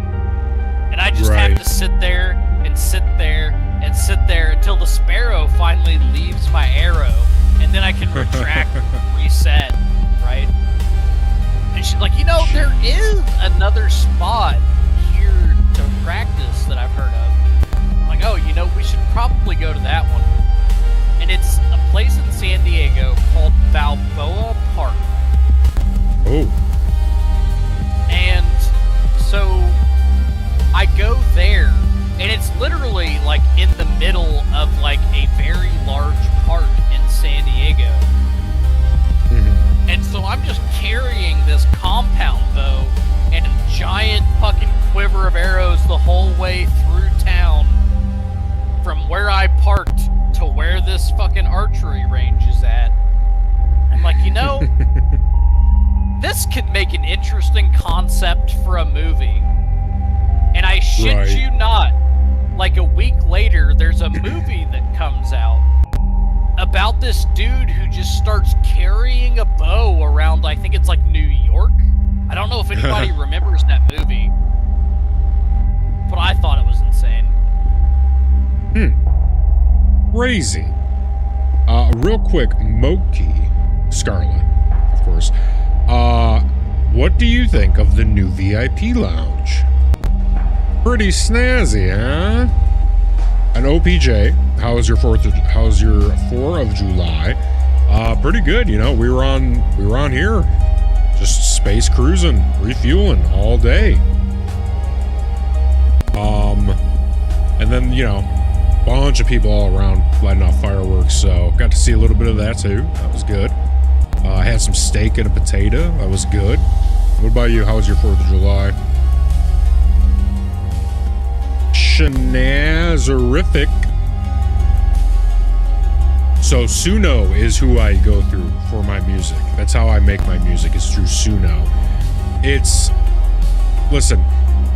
S6: And I just have to sit there and sit there and sit there until the sparrow finally leaves my arrow, and then I can retract, reset, right? And she's like, there is another spot here to practice that I've heard of. I'm like, oh, we should probably go to that one. And it's a place in San Diego called Balboa Park.
S3: Oh.
S6: And so I go there, and it's literally like in the middle of like a very large park in San Diego.
S3: Mm-hmm.
S6: And so I'm just carrying this compound bow and a giant fucking quiver of arrows the whole way through town from where I parked to where this fucking archery range is at. I'm like, this could make an interesting concept for a movie. And I shit you not, like a week later, there's a movie that comes out about this dude who just starts carrying a bow around, I think it's like New York. I don't know if anybody remembers that movie, but I thought it was insane.
S3: Crazy. Real quick, Moki, Scarlet, of course. What do you think of the new VIP lounge? Pretty snazzy, huh? An OPJ. How's your 4th of July? Pretty good, we were on here, just space cruising, refueling all day. And then bunch of people all around lighting off fireworks, so got to see a little bit of that too. That was good. I had some steak and a potato. That was good. What about you? How was your 4th of July? Shenazerific. So Suno is who I go through for my music. That's how I make my music, is through Suno. Listen,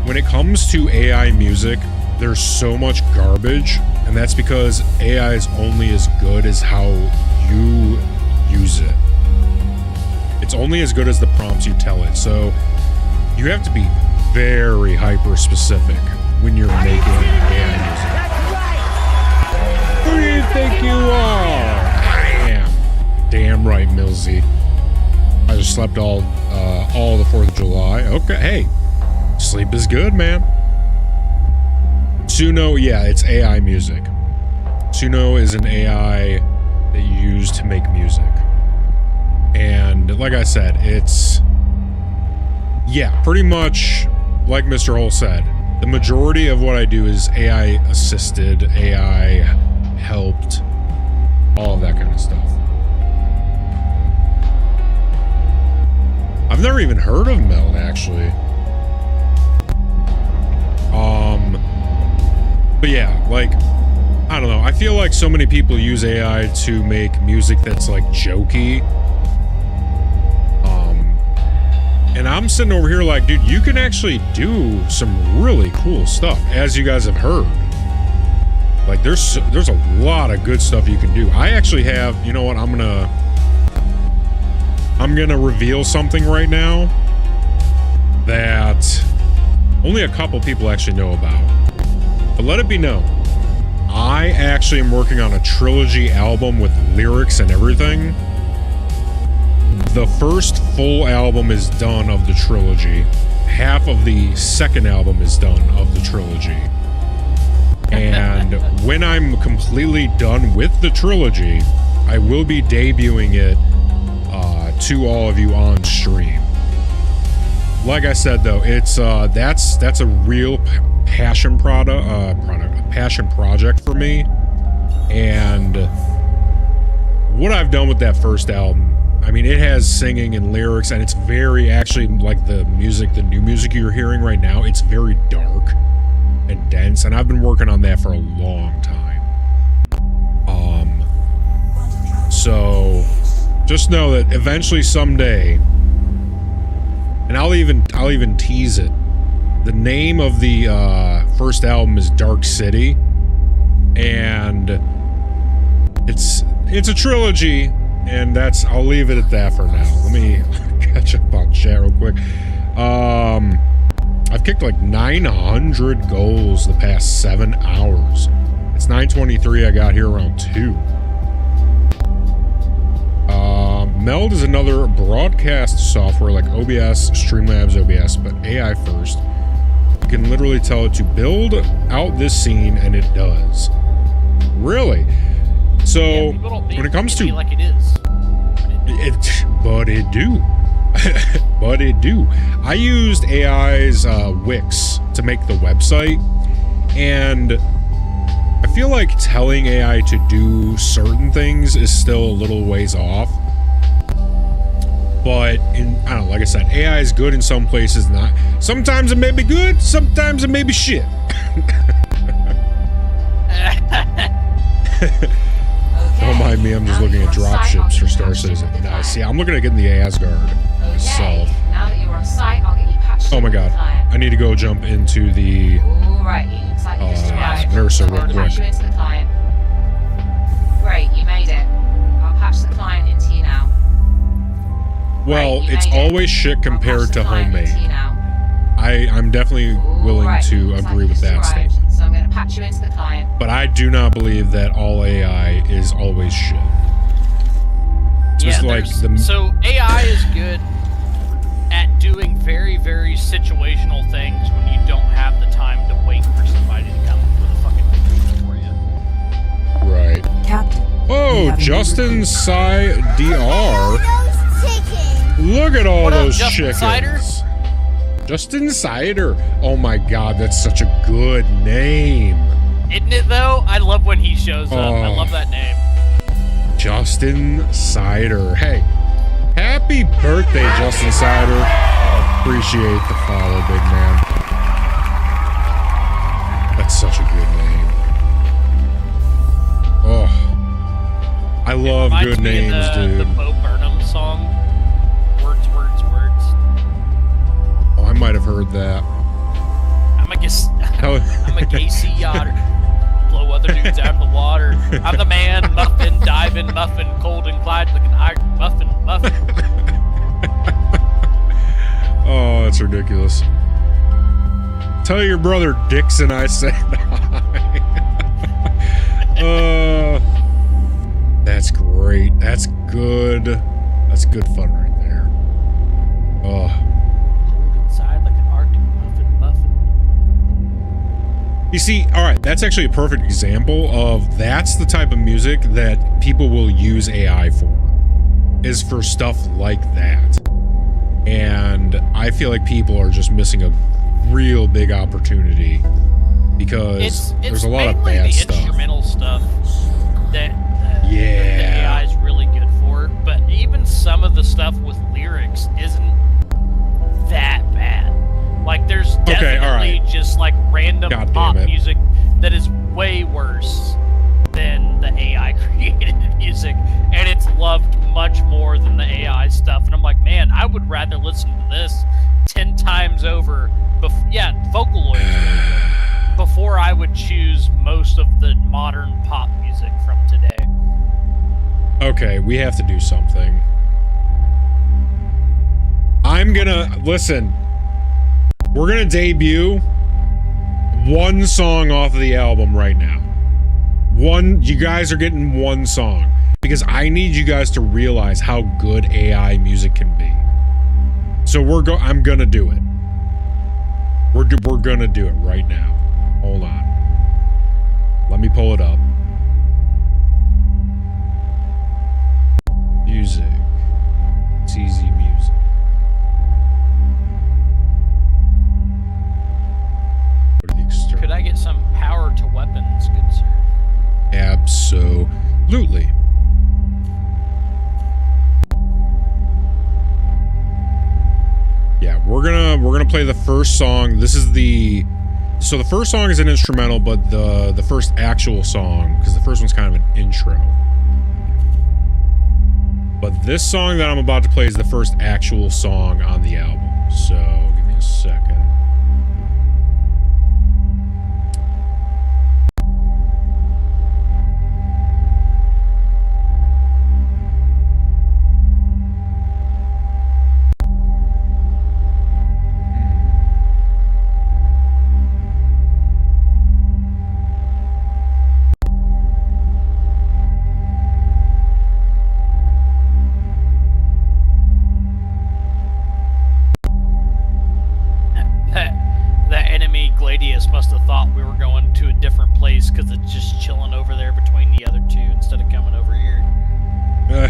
S3: when it comes to AI music, there's so much garbage, and that's because AI is only as good as how you use it. It's only as good as the prompts you tell it. So you have to be very hyper specific when you're making AI music. Who do you think you are? Damn right, Millsy. I just slept all the 4th of July. Okay, hey, sleep is good, man. Suno, yeah, it's AI music. Suno is an AI that you use to make music. And like I said, it's, yeah, pretty much like Mr. Hole said, the majority of what I do is AI assisted, AI helped, all of that kind of stuff. I've never even heard of Meld, actually. But yeah, like, I don't know. I feel like so many people use AI to make music that's like jokey. And I'm sitting over here like, dude, you can actually do some really cool stuff, as you guys have heard. Like, there's a lot of good stuff you can do. I actually have, you know what, I'm gonna reveal something right now that only a couple people actually know about. But let it be known, I actually am working on a trilogy album with lyrics and everything. The first full album is done of the trilogy. Half of the second album is done of the trilogy. And when I'm completely done with the trilogy, I will be debuting it to all of you on stream. Like I said, though, it's that's a real passion passion project for me. And what I've done with that first album, I mean, it has singing and lyrics, and it's very, actually, like the new music you're hearing right now, it's very dark and dense, and I've been working on that for a long time. So just know that eventually someday, and I'll even tease it, the name of the first album is Dark City, and it's a trilogy, and I'll leave it at that for now. Let me catch up on chat real quick. I've kicked like 900 goals the past 7 hours. It's 9:23. I got here around 2. Meld is another broadcast software like OBS, Streamlabs OBS, but AI first. You can literally tell it to build out this scene, and it does. Really? So when it comes to
S6: like it is,
S3: but it do. But it do. I used AI's Wix to make the website, and I feel like telling AI to do certain things is still a little ways off. But I don't know, like I said, AI is good in some places, not. Sometimes it may be good, sometimes it may be shit. Don't mind me, I'm just looking at dropships for Star Citizen. Nice. Yeah, I'm looking at getting the Asgard myself.
S5: Now that you're on site, I'll get you patched.
S3: Oh my god. I need to go jump into the nurser real quick.
S5: Patch you into the client. Great, you made it. I'll patch the client into you now.
S3: Well, it's always shit compared to homemade. I'm definitely willing to agree with that statement.
S5: So I'm going to patch you into the client.
S3: But I do not believe that all AI is always shit. Just like
S6: so AI is good at doing very, very situational things when you don't have the time to wait for somebody to come up with a fucking conclusion for you.
S3: Right.
S2: Captain.
S3: Oh, Justin Psy DR. Look at all those chickens.
S6: Cider?
S3: Justin Cider. Oh my god, that's such a good name.
S6: Isn't it though? I love when he shows up. I love that name.
S3: Justin Cider. Hey, happy birthday, Justin Cider. Appreciate the follow, big man. That's such a good name. Oh, I love good names, dude.
S6: The Bo Burnham song. Words, words, words.
S3: Oh, I might have heard that.
S6: I'm a Gacy yachter. Blow other dudes out of the water. I'm the man, muffin, diving, muffin, cold and Clyde looking hard, muffin, muffin.
S3: Oh, that's ridiculous. Tell your brother Dixon I said hi. That's great. That's good. That's good fun right there. Oh.
S6: Inside like an Arctic muffin, muffin.
S3: You see, all right, that's actually a perfect example of that's the type of music that people will use AI for, is for stuff like that. And I feel like people are just missing a real big opportunity because there's a lot of bad stuff.
S6: It's instrumental stuff that the AI is really good for, but even some of the stuff with lyrics isn't that bad. Like there's definitely just like random pop music that is way worse than the AI created music, and it's loved much more than the AI stuff. And I'm like, man, I would rather listen to this 10 times over. Vocaloids before I would choose most of the modern pop music from today.
S3: Okay, we have to do something. I'm gonna listen. We're gonna debut one song off of the album right now. You guys are getting one song because I need you guys to realize how good AI music can be. So I'm gonna do it. We're gonna do it right now. Hold on. Let me pull it up. Music. It's easy music. Go to the external.
S6: Could I get some power to weapons, good sir?
S3: Absolutely. Yeah, we're gonna play the first song. This is the first song is an instrumental, but the first actual song, because the first one's kind of an intro. But this song that I'm about to play is the first actual song on the album. So give me a second.
S6: That enemy Gladius must have thought we were going to a different place because it's just chilling over there between the other two instead of coming over here.
S3: Yeah,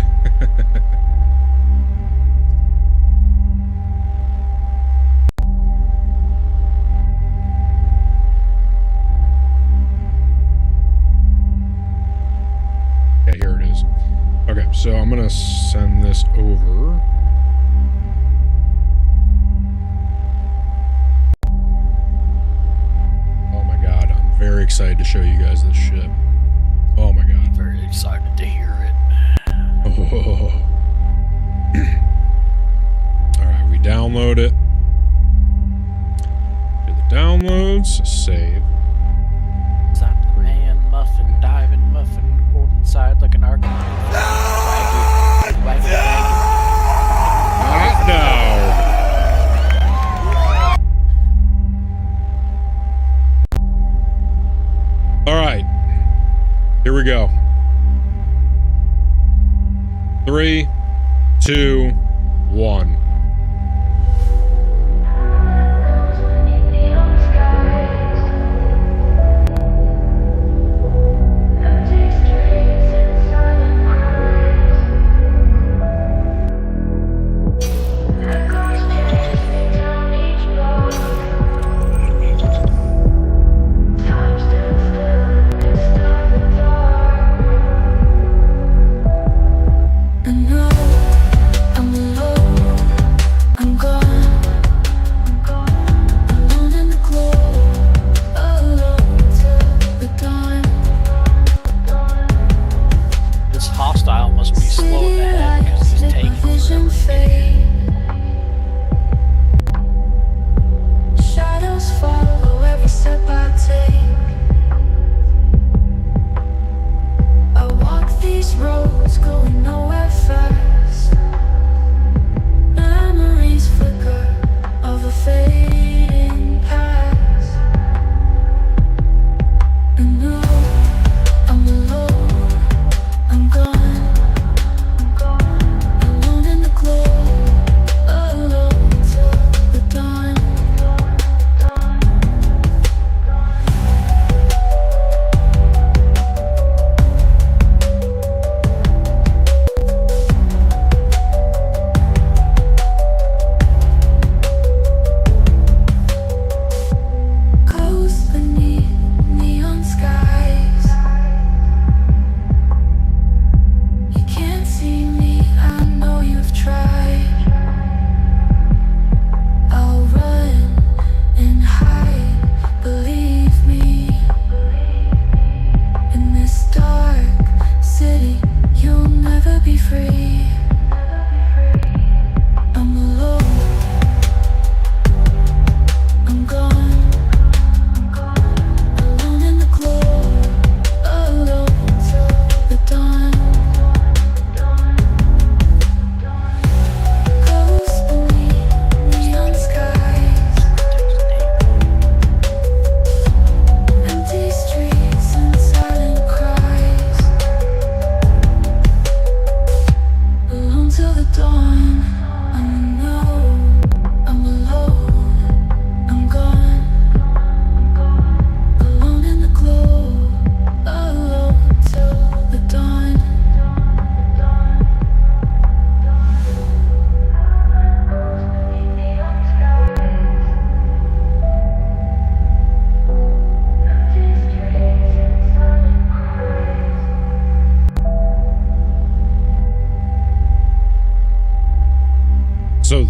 S3: here it is. Okay, so I'm gonna send this over. Very excited to show you guys this shit. Oh my god.
S6: Very excited to hear it.
S3: Oh. Alright, we download it. Do the downloads, save.
S6: I'm the man, muffin, diving, muffin, pulled inside like an arc.
S3: No. All right, here we go. 3, 2, 1.
S9: I know I'm alone.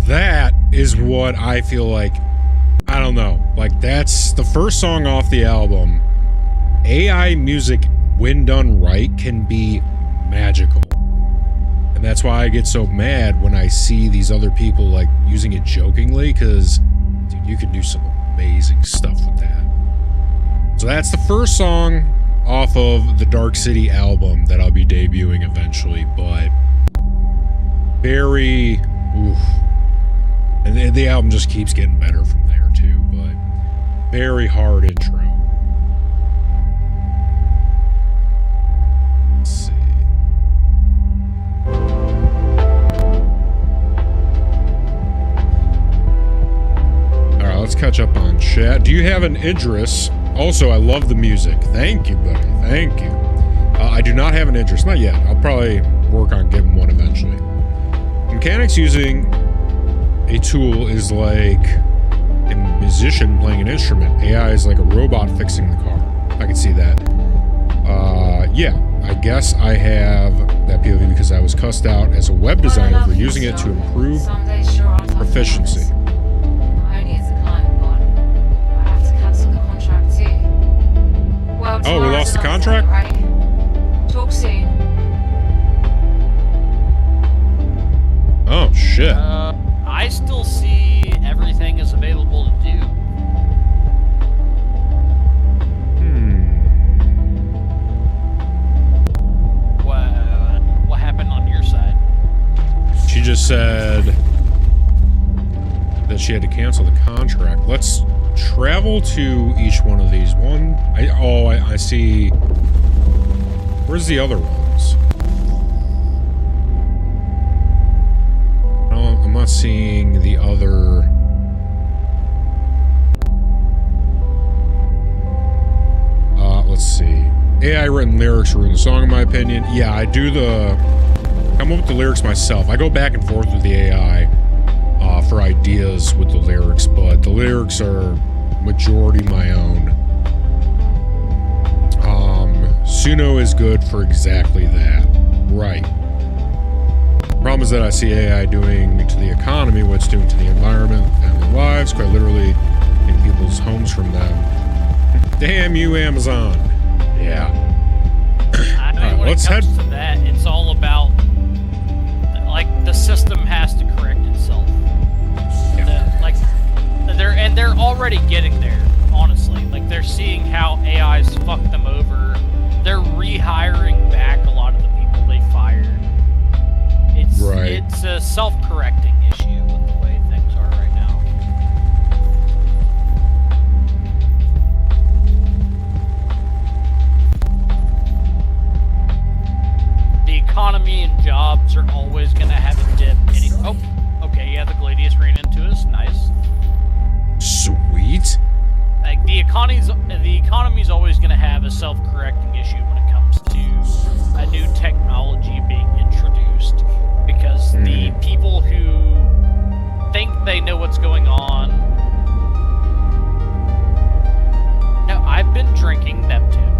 S3: that is what I feel like, I don't know, like that's the first song off the album. AI music, when done right, can be magical. And that's why I get so mad when I see these other people like using it jokingly, because dude, you can do some amazing stuff with that. So that's the first song off of the Dark City album that I'll be debuting eventually, but very oof. And the album just keeps getting better from there too, but very hard intro. Let's see. Alright, let's catch up on chat. Do you have an Idris? Also, I love the music. Thank you, buddy. Thank you. I do not have an Idris. Not yet. I'll probably work on getting one eventually. Mechanics using a tool is like a musician playing an instrument. AI is like a robot fixing the car. I can see that. Yeah, I guess I have that POV because I was cussed out as a web designer for using it to improve proficiency. Oh, we lost the contract?
S5: Talk soon.
S3: Oh, shit.
S6: I still see everything is available to do. What happened on your side?
S3: She just said that she had to cancel the contract. Let's travel to each one of these. I see. Where's the other ones? No, I'm not seeing the other. Let's see. AI written lyrics ruin the song, in my opinion. Yeah, I do come up with the lyrics myself. I go back and forth with the AI for ideas with the lyrics, but the lyrics are majority my own. Suno is good for exactly that. Right. Problem is that I see AI doing to the economy what it's doing to the environment and their lives, quite literally in people's homes from them. Damn you, Amazon. Yeah.
S6: I mean, when it comes to that, it's all about, like, the system has to correct itself. Yeah. They're already getting there, honestly. Like, they're seeing how AI's fucked them over. They're rehiring back a lot of the people they fired. It's a self-correcting issue with the way things are right now. The economy and jobs are always going to have a dip. Oh, okay, yeah, the Gladius ran into us. Nice.
S3: Sweet.
S6: Like, the economy's always going to have a self-correcting issue when it comes to a new technology being introduced, because the people who think they know what's going on. No, I've been drinking Neptune.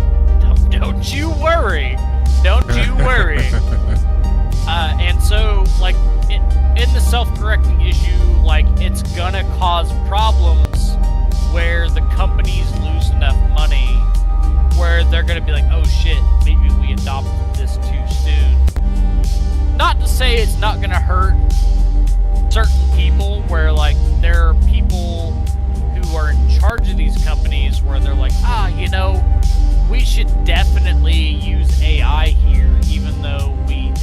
S6: Don't you worry. Don't you worry. And so, like, in the self-correcting issue, like, it's gonna cause problems where the companies lose enough money where they're gonna be like, oh shit, maybe we adopted this too soon. Not to say it's not gonna hurt certain people, where, like, there are people who are in charge of these companies where they're like, you know, we should definitely use AI here, even though we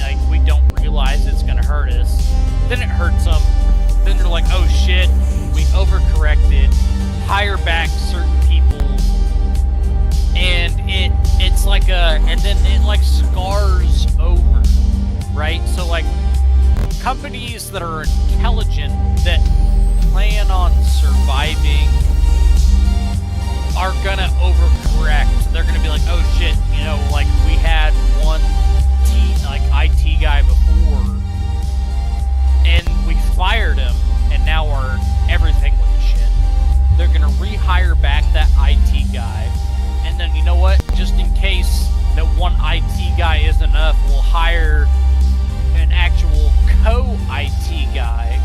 S6: don't realize it's gonna hurt us. Then it hurts them. Then they're like, oh shit, we overcorrected. Hire back certain people, and it's like and then it like scars over, right? So, like, companies that are intelligent, that plan on surviving, are gonna overcorrect. They're gonna be like, oh shit, you know, like, we had one IT guy before, and we fired him, and now everything went to shit. They're gonna rehire back that IT guy, and then, you know what? Just in case that one IT guy isn't enough, we'll hire an actual co-IT guy,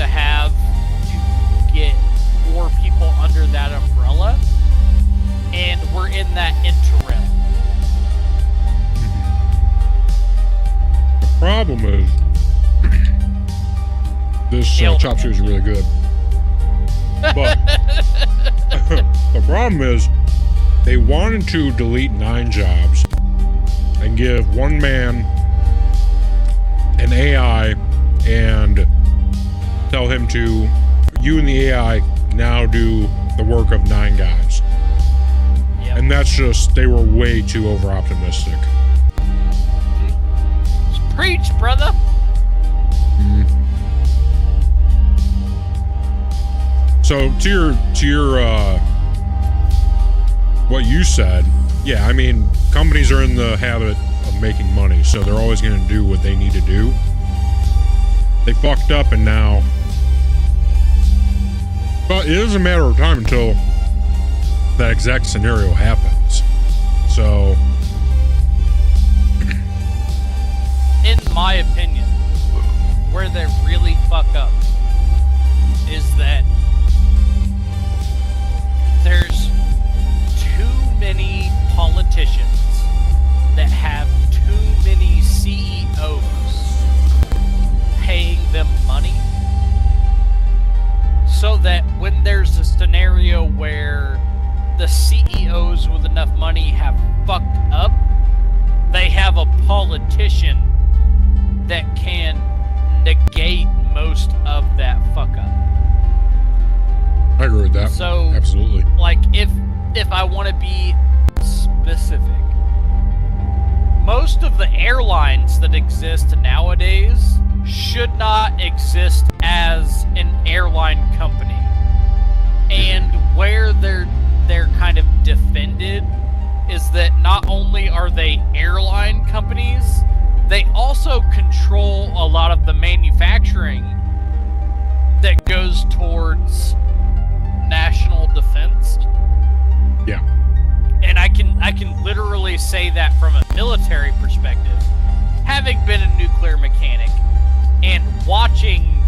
S6: to have to get more people under that umbrella, and we're in that interim.
S3: The problem is this chop suey is really good, but the problem is they wanted to delete 9 jobs and give one man an AI and tell him to, you and the AI now do the work of 9 guys.
S6: Yep.
S3: And that's just, they were way too over optimistic.
S6: Preach, brother.
S3: So to your what you said, yeah, I mean, companies are in the habit of making money, so they're always going to do what they need to do. They fucked up, and now, but it is a matter of time until that exact scenario happens. So,
S6: In my opinion, where they really fuck up is that there's too many politicians that have too many CEOs paying them money, so that when there's a scenario where the CEOs with enough money have fucked up, they have a politician that can negate most of that fuck up.
S3: I agree with that.
S6: So,
S3: absolutely.
S6: Like, if I want to be specific, most of the airlines that exist nowadays should not exist as an airline company. And where they're kind of defended is that not only are they airline companies, they also control a lot of the manufacturing that goes towards national defense.
S3: Yeah.
S6: And I can literally say that from a military perspective, having been a nuclear mechanic and watching,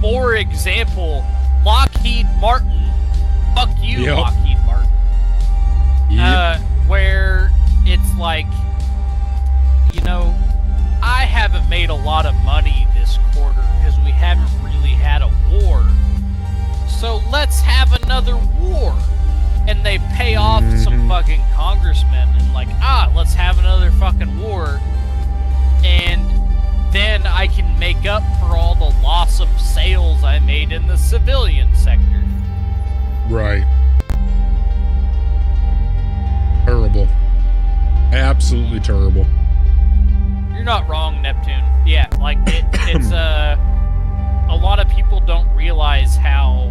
S6: for example, Lockheed Martin, fuck you,
S3: Yep.
S6: Lockheed Martin, where it's like, you know, I haven't made a lot of money this quarter because we haven't really had a war. So let's have another war. And they pay off some fucking congressmen and like, let's have another fucking war. And then I can make up for all the loss of sales I made in the civilian sector.
S3: Right. Terrible. Absolutely terrible.
S6: You're not wrong, Neptune. Yeah, like it's a lot of people don't realize how,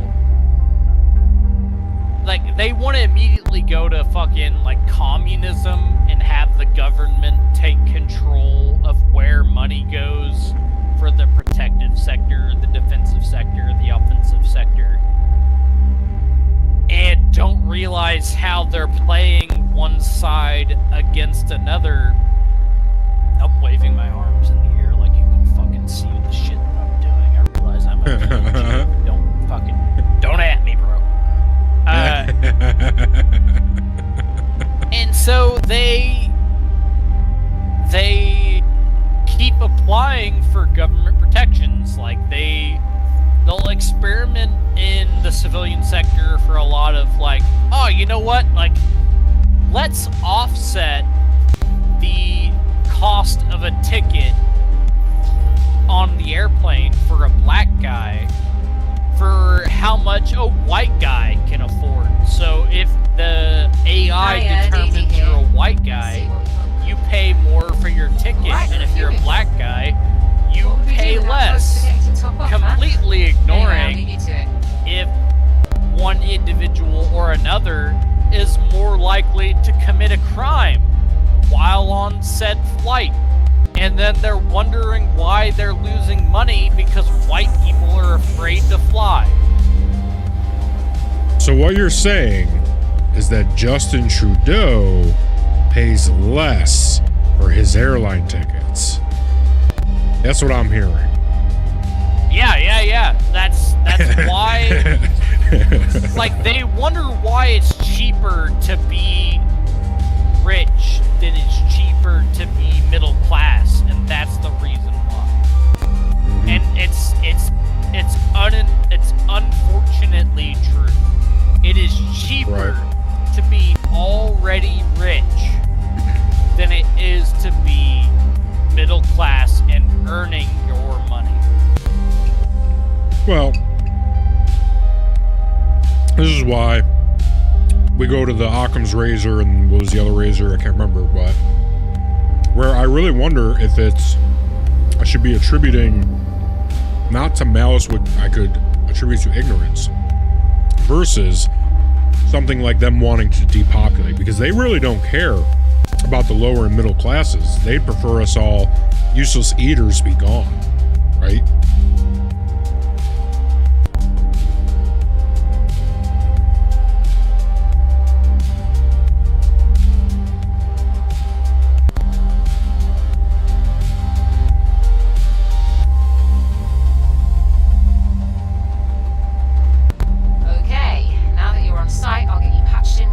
S6: like, they want to immediately go to fucking like communism and have the government take control of where money goes for the protective sector, the defensive sector, the offensive sector, and don't realize how they're playing one side against another. I'm waving my arms in the air like you can fucking see the shit that I'm doing. I realize I'm a PG, don't at me, bro. And so they keep applying for government protections. Like they'll experiment in the civilian sector for a lot of like, oh, you know what? Like, let's offset the cost of a ticket on the airplane for a black guy for how much a white guy can afford. So if the AI determines you're a white guy, you pay more for your ticket, and if you're a black guy, you pay less, completely ignoring if one individual or another is more likely to commit a crime while on said flight. And then they're wondering why they're losing money because white people are afraid to fly.
S3: So what you're saying is that Justin Trudeau pays less for his airline tickets. That's what I'm hearing.
S6: Yeah. That's why. Like, they wonder why it's cheaper to be rich than it's cheaper to be middle class, and that's the reason why. And it's unfortunately true. It is cheaper to be already rich than it is to be middle class and earning your money.
S3: Well, this is why we go to the Occam's razor and what was the other razor? I can't remember, but where I really wonder if I should be attributing not to malice what I could attribute to ignorance versus something like them wanting to depopulate, because they really don't care about the lower and middle classes. They'd prefer us all useless eaters be gone, right?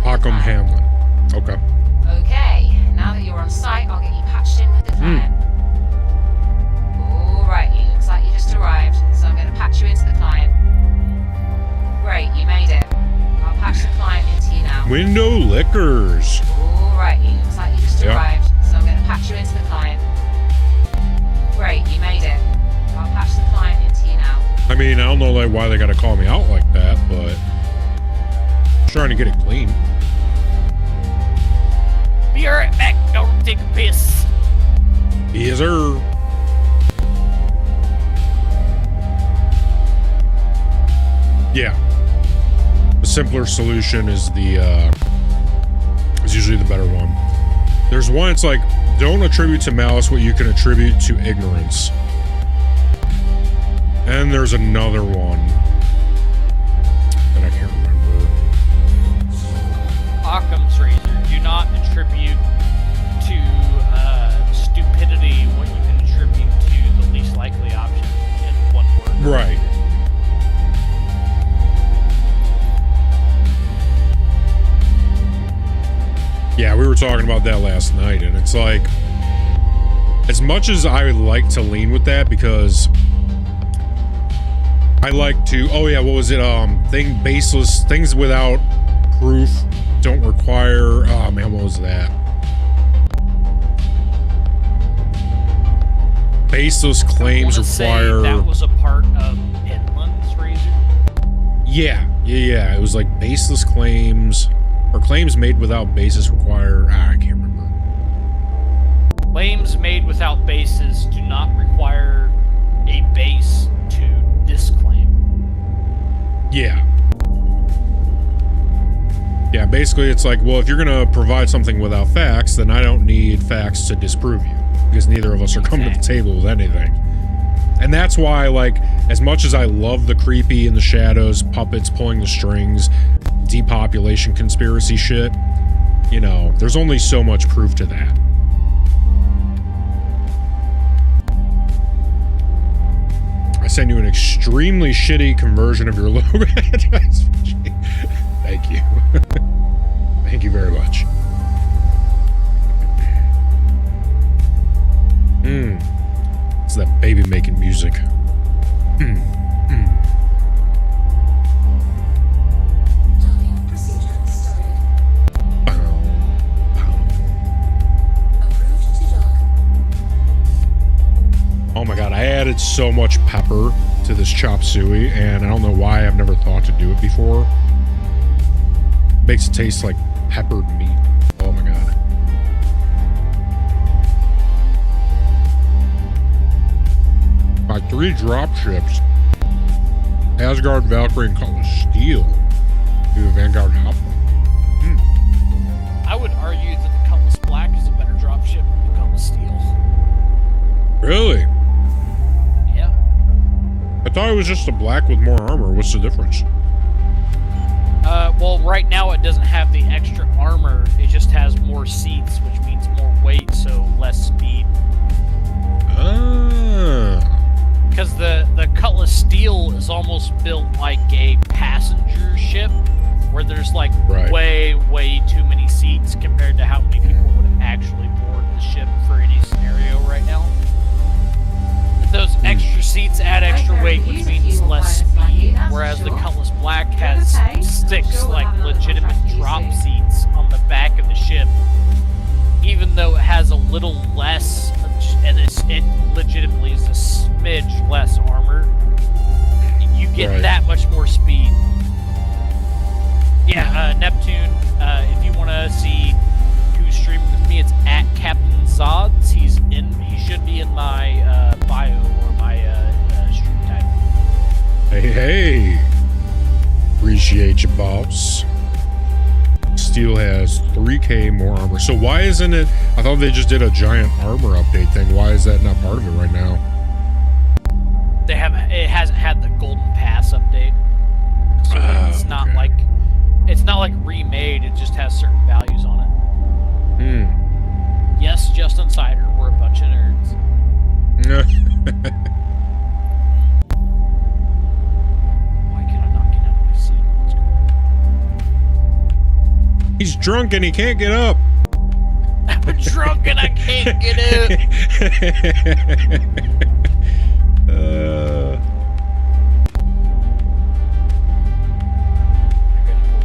S3: Occam Hamlin. Okay.
S5: Okay, now that you're on site, I'll get you patched in with the client. Alrighty, looks like you just arrived, so I'm going to patch you into the client. Great, you made it. I'll patch the client into you now.
S3: Window liquors.
S5: Alrighty, looks like you just arrived, so I'm going to patch you into the client. Great, you made it. I'll patch the client into you now.
S3: I mean, I don't know like why they got to call me out like that, but I'm trying to get it clean.
S6: Be right back. Go take a piss.
S3: Yes, sir. Yeah. The simpler solution is is usually the better one. There's one, it's like, don't attribute to malice what you can attribute to ignorance. And there's another one that I can't remember.
S6: Occam's razor. Do not attribute to stupidity what you can attribute to the least likely option in one word.
S3: Right. Yeah, we were talking about that last night, and it's like, as much as I would like to lean with that, because I like to, oh yeah, what was it? Baseless, things without proof don't require, oh man, what was that? Baseless claims require.
S6: That was a part of Penland's razor.
S3: Yeah. It was like baseless claims, or claims made without basis require. I can't remember.
S6: Claims made without basis do not require a base to disclaim.
S3: Yeah. Yeah, basically it's like, well, if you're going to provide something without facts, then I don't need facts to disprove you, because neither of us are coming to the table with anything. And that's why, like, as much as I love the creepy in the shadows, puppets pulling the strings, depopulation conspiracy shit, you know, there's only so much proof to that. I sent you an extremely shitty conversion of your logo. Thank you. Thank you very much. It's that baby making music.
S9: Docking procedure started. Approved to dock.
S3: Oh my god, I added so much pepper to this chop suey, and I don't know why I've never thought to do it before. Makes it taste like peppered meat. Oh my god. My 3 drop ships, Asgard, Valkyrie, and Cutlass Steel, do the Vanguard Hop.
S6: I would argue that the Cutlass Black is a better dropship than the Cutlass Steel.
S3: Really?
S6: Yeah.
S3: I thought it was just a black with more armor. What's the difference?
S6: Well, right now it doesn't have the extra armor. It just has more seats, which means more weight, so less speed.
S3: Ah.
S6: Because the Cutlass built like a passenger ship where there's like
S3: Right.
S6: way too many seats compared to how many people would actually board the ship for any scenario right now. Those extra seats add extra weight, which means less speed, whereas the Cutlass Black has 6 like legitimate drop seats on the back of the ship, even though it has a little less, and it legitimately is a smidge less armor. You get
S3: Right.
S6: that much more speed. Yeah, Neptune, if you want to see who's streaming with me, it's at Captain Zods. He should be in my bio or my stream title.
S3: Hey. Appreciate you, boss. Steel has 3K more armor. So why isn't it? I thought they just did a giant armor update thing. Why is that not part of it right now?
S6: It hasn't had the Golden Pass update, so it's not like remade. It just has certain values on it. Yes, Justin Sider, we're a bunch of nerds. Why can I not get out of my seat? What's going on?
S3: He's drunk and he can't get up.
S6: I'm drunk and I can't get up.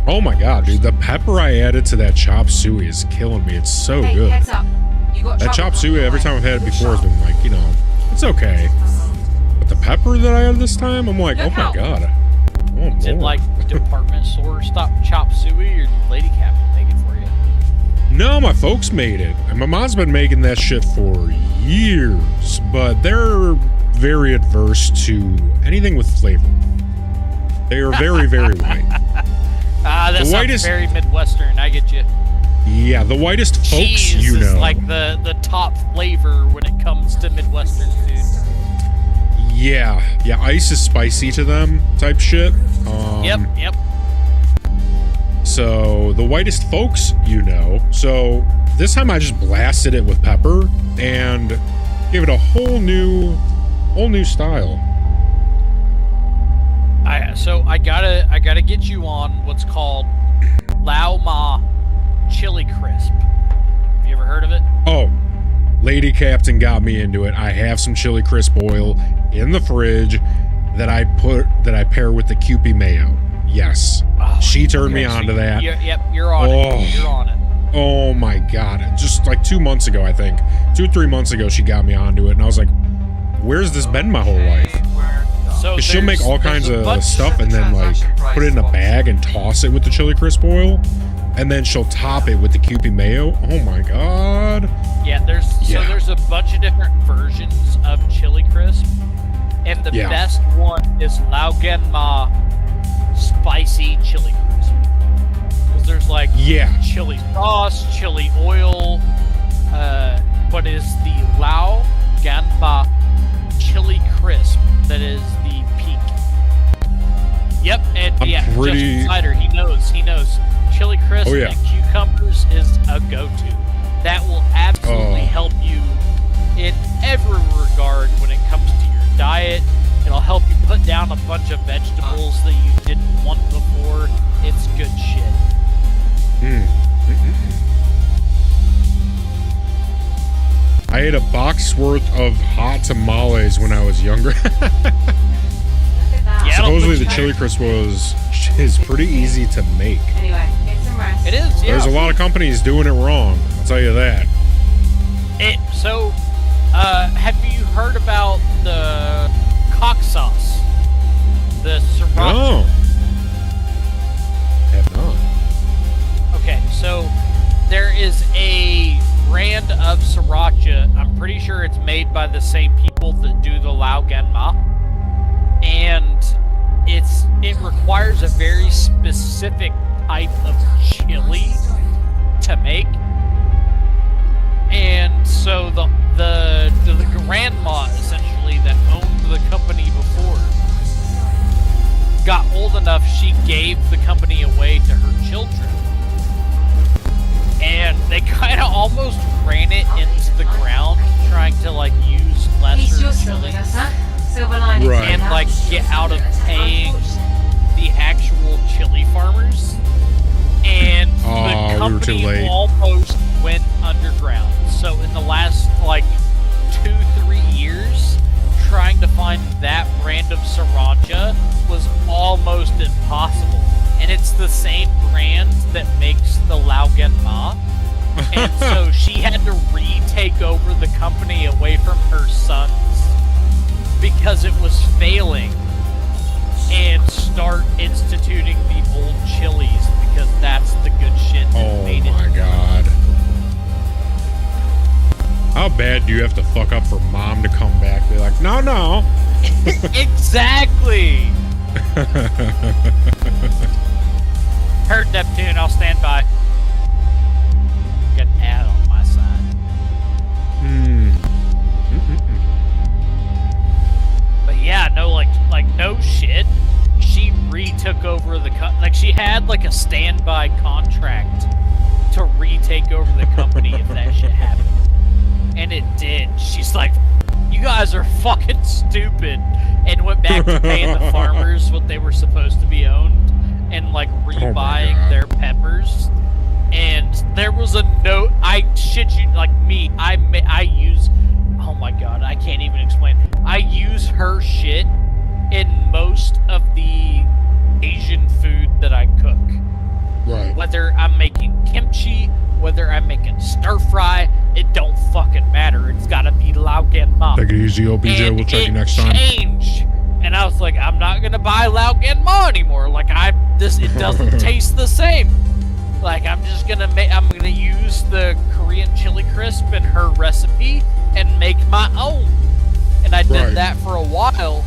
S3: Oh my god, dude, the pepper I added to that chop suey is killing me. It's so
S9: Hey,
S3: good.
S9: heads up. You got
S3: That
S9: trouble
S3: chop
S9: on
S3: suey,
S9: the
S3: every
S9: way.
S3: time I've had it
S9: Good
S3: before, has
S9: shot.
S3: been like, you know, it's okay. But the pepper that I added this time, I'm like, oh
S9: Look
S3: my
S9: out.
S3: god. Oh,
S6: Did
S3: Lord.
S6: like department store stop chop suey, or did Lady Captain make it for you?
S3: No, my folks made it. And my mom's been making that shit for years, but they're very adverse to anything with flavor. They are very, very white.
S6: That
S3: The
S6: sounds
S3: whitest-
S6: very Midwestern. I get you.
S3: Yeah, the whitest folks,
S6: Cheese
S3: you
S6: is
S3: know.
S6: like the top flavor when it comes to Midwestern food.
S3: Yeah, ice is spicy to them type shit.
S6: Yep.
S3: So the whitest folks, you know. So this time I just blasted it with pepper and gave it a whole new style.
S6: I gotta get you on what's called Lao Ma Chili Crisp. Have you ever heard of it?
S3: Oh, Lady Captain got me into it. I have some chili crisp oil in the fridge that I pair with the Kewpie mayo. Yes.
S6: Oh,
S3: She turned me
S6: okay, so
S3: on to that.
S6: You're on
S3: Oh.
S6: it. You're on it.
S3: Oh my god. Just like 2 months ago, I think. 2 or 3 months ago, she got me onto it, and I was like, where's this been my whole life?
S6: So
S3: Because she'll make all kinds
S6: there's a
S3: of
S6: bunch-
S3: stuff and then like put it in a bag and toss it with the chili crisp oil. And then she'll top it with the Kewpie mayo. Oh my god.
S6: Yeah,
S3: Yeah.
S6: there's a bunch of different versions of chili crisp, and the
S3: Yeah.
S6: best one is Lao Gan Ma spicy chili crisp. Because there's like
S3: Yeah.
S6: chili sauce, chili oil, but it is the Lao Gan Ma chili crisp that is the peak. Yep, and
S3: I'm
S6: yeah,
S3: pretty-
S6: Justin Snyder, he knows. Chili crisp
S3: Oh, yeah.
S6: and cucumbers is a go-to. That will absolutely
S3: Oh.
S6: help you in every regard when it comes to your diet. It'll help you put down a bunch of vegetables that you didn't want before. It's good shit.
S3: I ate a box worth of hot tamales when I was younger.
S9: Look at that.
S6: Yeah,
S3: Supposedly the
S6: it'll put
S3: chili
S6: you-
S3: crisp is pretty easy to make.
S9: Anyway, get some rest.
S6: It is, yeah.
S3: There's a lot of companies doing it wrong. I'll tell you that.
S6: Have you heard about the cock sauce? The sriracha?
S3: No. Have not.
S6: Okay, so there is a brand of sriracha. I'm pretty sure it's made by the same people that do the Lao Gan Ma. And it requires a very specific type of chili to make. And so the grandma essentially that owned the company before got old enough she gave the company away to her children. And they kind of almost ran it into the ground trying to like use
S9: At least
S6: lesser
S9: you're still
S6: chili.
S9: with us, huh? Silver lining.
S3: Right.
S6: and like get out of paying the actual chili farmers, and
S3: Oh,
S6: the
S3: we were
S6: company
S3: too late.
S6: almost went underground. So in the last like 2-3 years, trying to find that brand of sriracha was almost impossible. And it's the same brand that makes the Lao Gen Ma. And so she had to retake over the company away from her sons because it was failing, and start instituting the old chilies because that's the good shit that
S3: Oh
S6: made
S3: my
S6: it.
S3: god. How bad do you have to fuck up for mom to come back? They're like, no, no.
S6: Exactly. Hurt Neptune, I'll stand by. Got an ad on my side. But yeah, no, like no shit. She retook over the like she had like a standby contract to retake over the company if that shit happened, and it did. She's like, "You guys are fucking stupid," and went back to paying the farmers what they were supposed to be owned, and like rebuying
S3: God.
S6: their peppers. And there was a note. I shit you, like me. I use. Oh my god, I can't even explain. I use her shit in most of the Asian food that I cook.
S3: Right.
S6: Whether I'm making kimchi, whether I'm making stir fry, it don't fucking matter. It's gotta be Lao Gen Ma.
S3: Take it easy, OPJ.
S6: And
S3: We'll check
S6: it
S3: you next time.
S6: changed. And I was like, I'm not gonna buy Lao Gen Ma anymore. Like it doesn't taste the same. Like I'm gonna use the Korean chili crisp in her recipe and make my own. And I did
S3: Right.
S6: that for a while,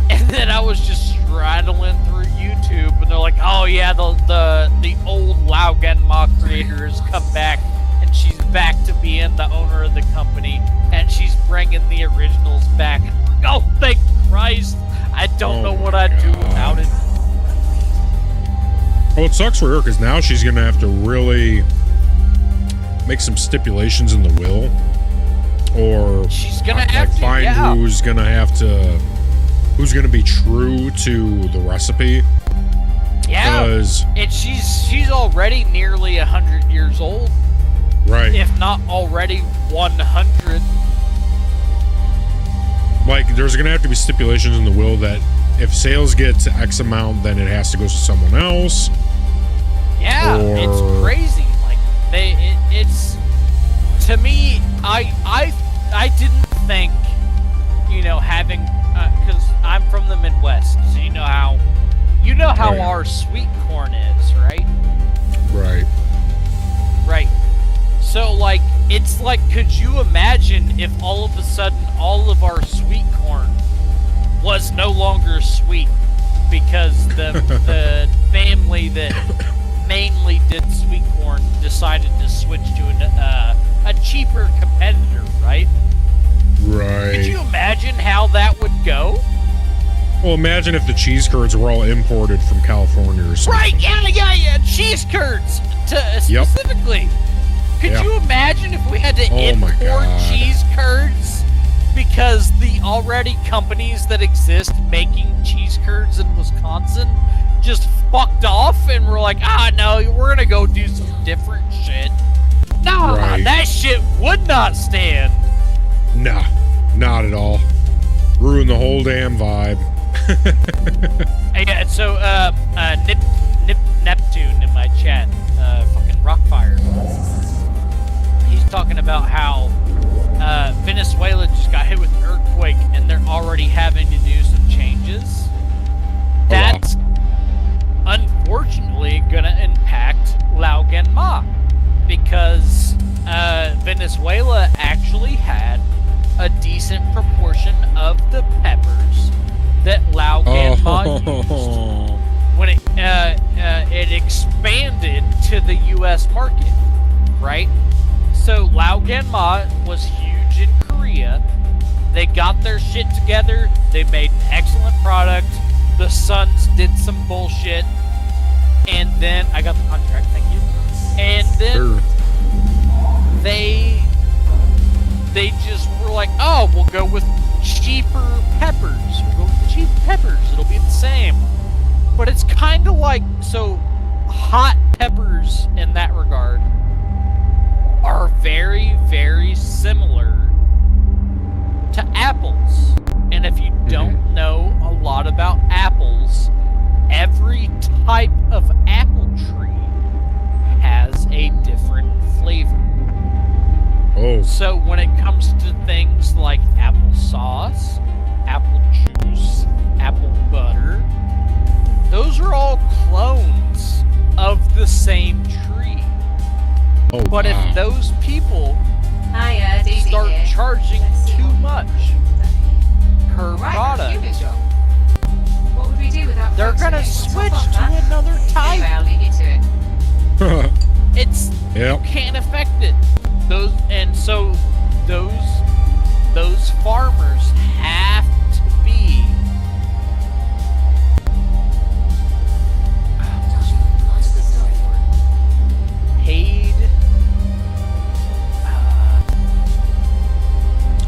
S6: and then I was just straddling through YouTube, and they're like, "Oh yeah, the old Lao Gen Ma creator has come back, and she's back to being the owner of the company, and she's bringing the originals back." And I'm like, oh, thank Christ! I don't know what I'd do without it.
S3: Well, it sucks for her because now she's gonna have to really make some stipulations in the will, or
S6: She's gonna
S3: like
S6: have to,
S3: find
S6: yeah.
S3: who's gonna be true to the recipe.
S6: Yeah,
S3: 'Cause-
S6: and she's already nearly 100 years old,
S3: right?
S6: if not already 100.
S3: Like, there's gonna have to be stipulations in the will that if sales get to X amount, then it has to go to someone else.
S6: Yeah, it's crazy. Like it's to me, I didn't think, having because I'm from the Midwest, so you know how
S3: Right.
S6: our sweet corn is, right?
S3: Right.
S6: Right. So like it's like, could you imagine if all of a sudden all of our sweet corn was no longer sweet because the family that mainly did sweet corn decided to switch to a cheaper competitor, right?
S3: Right.
S6: Could you imagine how that would go?
S3: Well, imagine if the cheese curds were all imported from California or something.
S6: Right, yeah, cheese curds specifically. Could
S3: Yeah.
S6: you imagine if we had to
S3: Oh my
S6: import
S3: God.
S6: cheese curds because the already companies that exist making cheese curds in Wisconsin just fucked off and were like, no, we're gonna go do some different shit. Nah,
S3: Right.
S6: that shit would not stand.
S3: Nah, not at all. Ruin the whole damn vibe.
S6: Yeah, so Neptune in my chat, fucking Rockfire. He's talking about how Venezuela just got hit with an earthquake and they're already having to do some changes. That's unfortunately gonna impact Lao Gen Ma because Venezuela actually had a decent proportion of the peppers that Lao Gen Ma used when it expanded to the U.S. market, right? So Lao Gen Ma was huge in Korea. They got their shit together. They made an excellent product. The Sons did some bullshit, and then I got the contract. Thank you. And then
S3: Sure.
S6: they just were like, oh, we'll go with cheaper peppers. We'll go with the cheap peppers. It'll be the same. But it's kind of like, so hot peppers in that regard are very, very similar to apples. And if you don't know a lot about apples, every type of apple tree has a different flavor.
S3: Oh.
S6: So when it comes to things like applesauce, apple juice, apple butter, those are all clones of the same tree.
S3: Oh,
S6: but
S3: wow.
S6: if those people
S9: Hiya, Daisy
S6: start
S9: here.
S6: charging
S9: Let's see
S6: too
S9: what we
S6: much
S9: can do.
S6: per
S9: Right,
S6: product,
S9: refueling job. What would we do without
S6: they're
S9: folks
S6: gonna
S9: getting the top
S6: switch
S9: off,
S6: to
S9: huh?
S6: another
S9: Anyway,
S6: type.
S9: I'll leave you to it.
S6: It's
S3: Yep.
S6: you can't affect it. Those farmers have to be paid.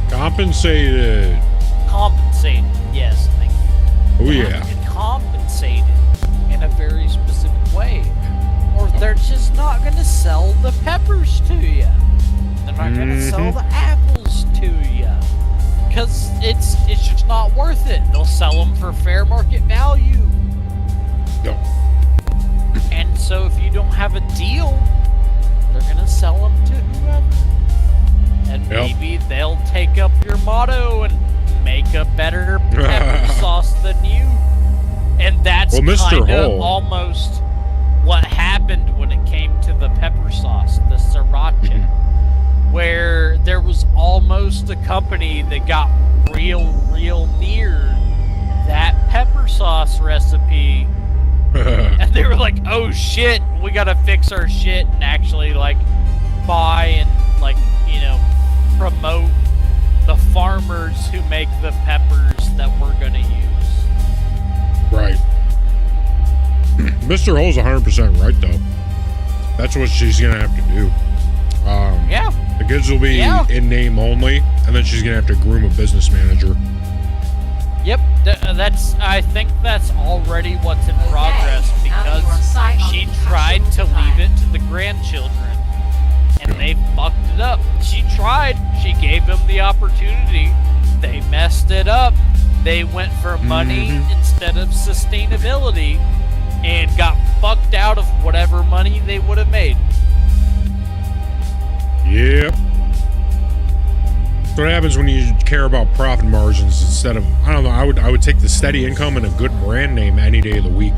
S3: Compensated.
S6: Compensated. Yes, thank you.
S3: Oh,
S6: They
S3: yeah.
S6: have to be compensated in a very specific way, or they're just not going to sell the peppers to you. They're not going to sell the apples to you because it's just not worth it. They'll sell them for fair market value.
S3: Yep.
S6: And so if you don't have a deal, they're going to sell them to whoever. And maybe they'll take up your motto and make a better pepper sauce than you. And that's
S3: Well, Mr.
S6: kind of
S3: Hull.
S6: almost what happened when it came to the pepper sauce, the sriracha, where there was almost a company that got real near that pepper sauce recipe. And they were like, oh shit, we gotta fix our shit and actually like buy and like, you know, promote the farmers who make the peppers that we're gonna use.
S3: Right. Mr. Hull's 100% right, though. That's what she's going to have to do.
S6: Yeah.
S3: The goods will be in name only, and then she's going to have to groom a business manager.
S6: Yep, I think that's already what's in progress because she tried to leave it to the grandchildren and they fucked it up. She tried, she gave them the opportunity, they messed it up. They went for money instead of sustainability and got fucked out of whatever money they would have made.
S3: Yep. That's what happens when you care about profit margins instead of, I don't know, I would take the steady income and a good brand name any day of the week.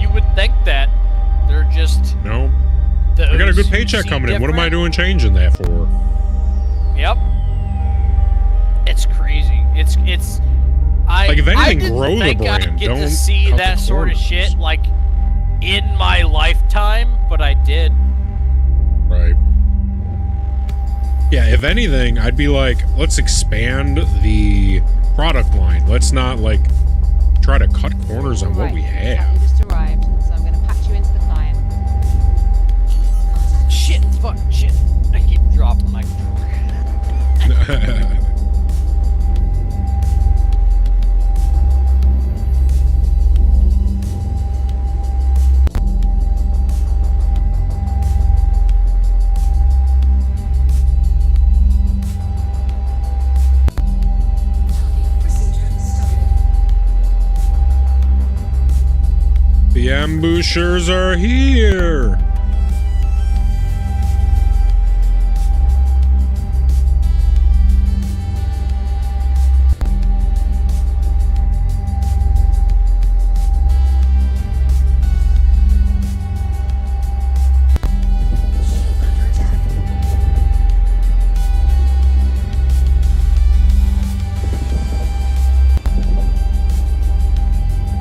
S6: You would think that. They're just...
S3: No. I got a good paycheck coming in. What am I doing changing that for?
S6: Yep. It's crazy. It's
S3: like, if anything,
S6: I didn't
S3: grow the
S6: think
S3: brand.
S6: I'd get
S3: Don't
S6: to see
S3: cut
S6: that
S3: the
S6: sort of
S3: corners.
S6: shit like in my lifetime, but I did.
S3: Right. Yeah, if anything, I'd be like, let's expand the product line. Let's not, like, try to cut corners on what we have.
S10: You just arrived, so I'm going to patch you into the client.
S6: Shit, fuck, shit. I keep dropping my controller.
S3: The ambushers are here.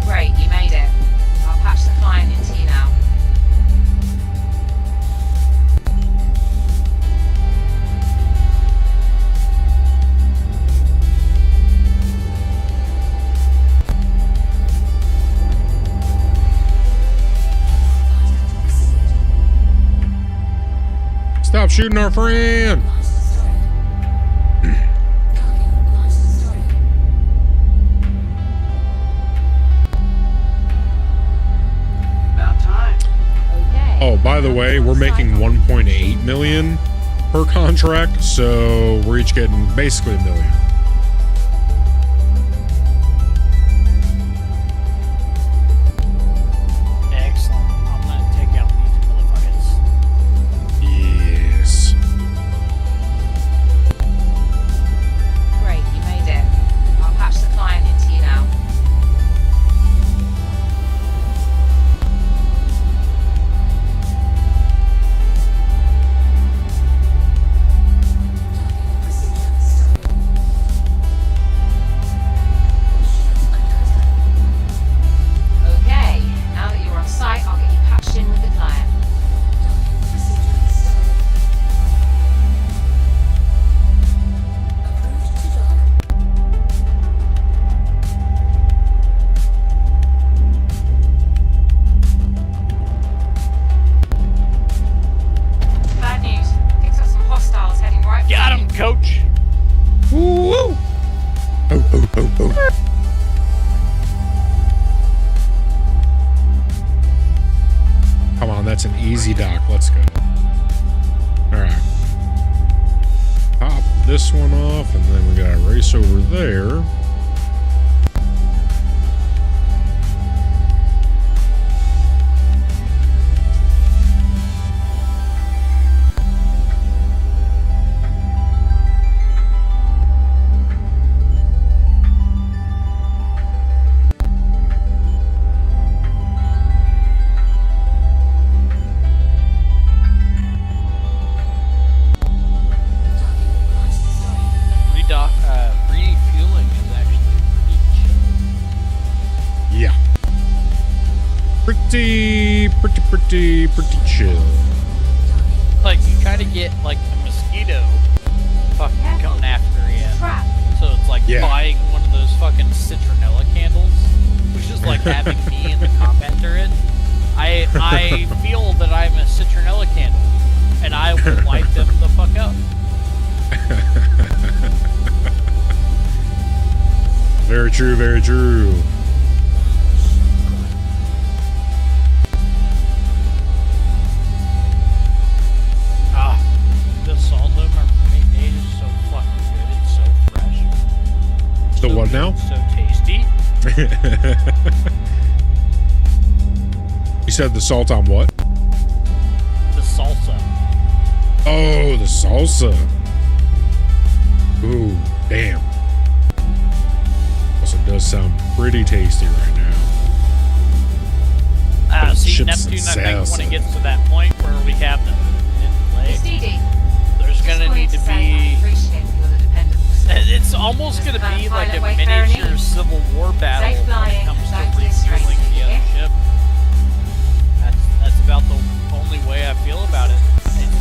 S9: Great, you made it. I'll patch the client into you now.
S3: Stop shooting our friend. By the way, we're making 1.8 million per contract, so we're each getting basically $1 million.
S6: Excellent. I'm gonna take out these motherfuckers.
S3: Yes.
S9: Great, you made it. I'll patch the client into you now. Okay, now that you're on site, I'll get you patched in with the client. Bad news. Picked up some hostiles heading right for
S6: Got
S9: you.
S6: him, coach.
S3: Woo! Oh, oh, oh, oh. Come on, that's an easy dock. Let's go. All right. Pop this one off, and then we gotta race over there.
S6: Refueling is actually pretty chill.
S3: Yeah. Pretty chill.
S6: Like, you kind of get, like, a mosquito fucking coming after you. So it's like buying one of those fucking citronella candles, which is like having me in the combat turret. I feel that I'm a citronella candle, and I will light them the fuck up.
S3: Very true, very true.
S6: Ah, the salt of our made is so fucking good. It's so fresh.
S3: The
S6: So
S3: what
S6: good,
S3: now?
S6: So tasty.
S3: You said the salt on what?
S6: The salsa.
S3: Oh, the salsa. Ooh, damn. Also does sound pretty tasty right now.
S6: See,
S3: Chips and
S6: Neptune, I think when
S3: salsa.
S6: it gets to that point where we have them in play,
S9: It's DD.
S6: there's gonna need to be.
S9: Appreciate your dependence.
S6: It's almost gonna be like a miniature Civil War battle
S9: Safe
S6: when it
S9: flying,
S6: comes to
S9: back to the straight,
S6: refueling the other
S9: yeah?
S6: ship. That's about the only way I feel about it.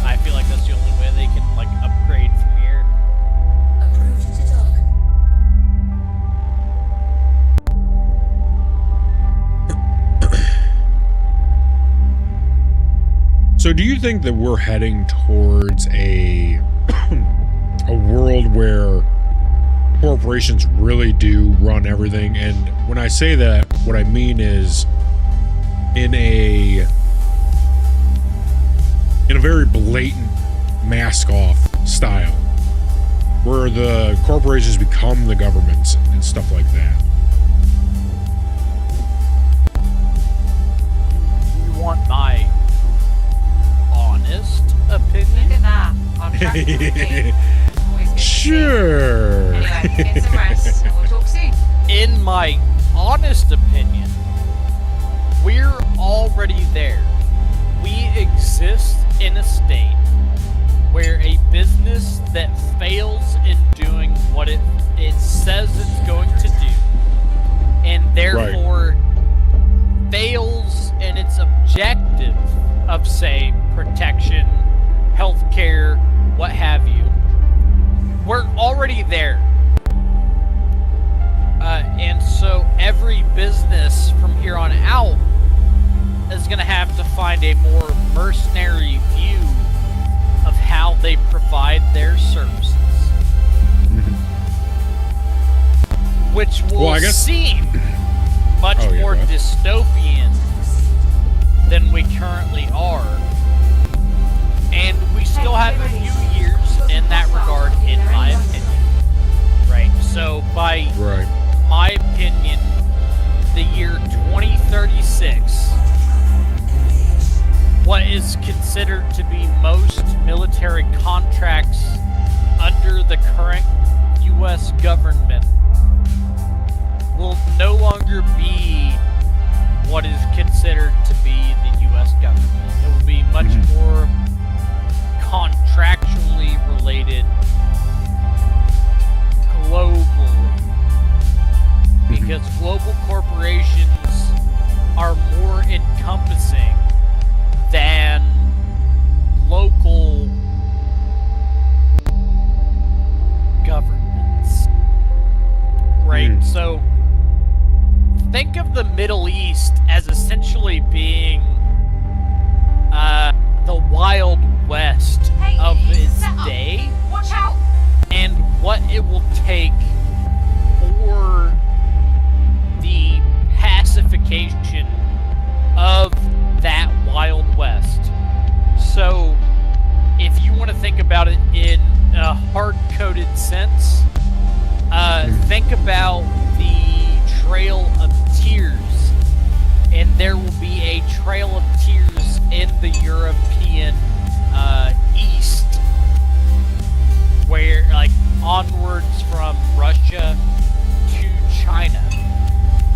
S6: I feel like that's the only way they can like upgrade from here.
S3: So do you think that we're heading towards a world where corporations really do run everything? And when I say that, what I mean is in a very blatant mask off style, where the corporations become the governments and stuff like that.
S6: You want my honest opinion?
S9: Look at that. I'll track you with me. Always good to see.
S3: Sure.
S9: Anyway, get some rest and we'll talk soon.
S6: In my honest opinion, we're already there. We exist in a state where a business that fails in doing what it says it's going to do, and therefore fails in its objective of, say, protection, healthcare, what have you, we're already there. And so every business from here on out is going to have to find a more mercenary view of how they provide their services. Which will seem much more dystopian than we currently are. And we still have a few years in that regard, in my opinion. Right? So, by my opinion, the year 2036, what is considered to be most military contracts under the current U.S. government will no longer be what is considered to be the U.S. government. It will be much more contractually related globally. Because global corporations are more encompassing than local governments. Right? So think of the Middle East as essentially being the Wild West of its day.
S9: Watch out!
S6: And what it will take for the pacification of that Wild West. So, if you want to think about it in a hard-coded sense, think about the Trail of Tears. And there will be a Trail of Tears in the European East, where, like, onwards from Russia to China,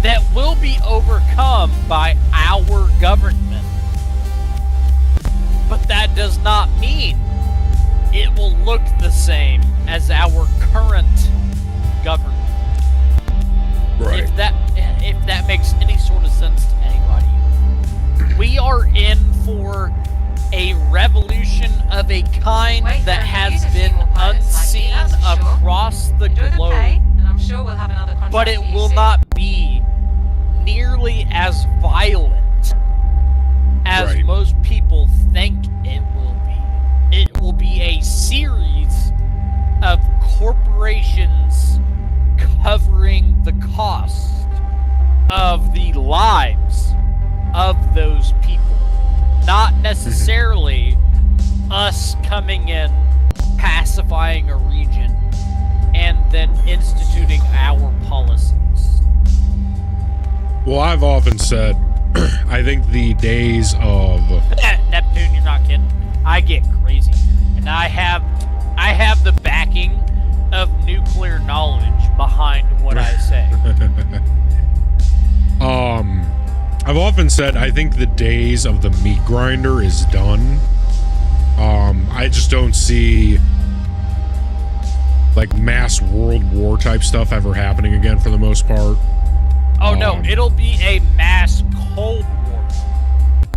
S6: that will be overcome by our government. But that does not mean it will look the same as our current government.
S3: Right.
S6: If that makes any sort of sense to anybody. We are in for a revolution of a kind that has been unseen across the globe.
S9: And I'm sure we'll have another contract
S6: But it
S9: for you
S6: will
S9: soon.
S6: not be nearly as violent as most people think it will be. It will be a series of corporations covering the cost of the lives of those people. Not necessarily us coming in, pacifying a region, and then instituting our policies.
S3: Well, I've often said, I think the days of
S6: Neptune, you're not kidding. I get crazy, and I have the backing of nuclear knowledge behind what I say.
S3: I've often said I think the days of the meat grinder is done. I just don't see like mass world war type stuff ever happening again for the most part.
S6: Oh no, it'll be a mass Cold War.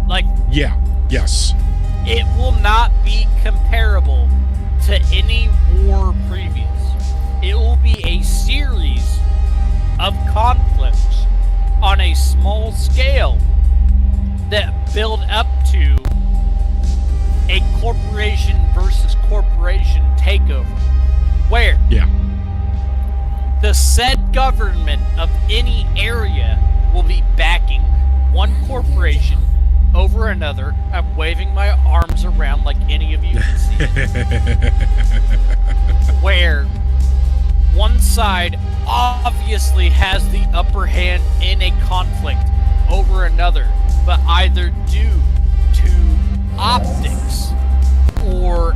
S6: Like,
S3: yeah, yes.
S6: It will not be comparable to any war previous. It will be a series of conflicts on a small scale that build up to a corporation versus corporation takeover, where the said government of any area will be backing one corporation over another. I'm waving my arms around like any of you can see. Where one side obviously has the upper hand in a conflict over another, but either due to optics or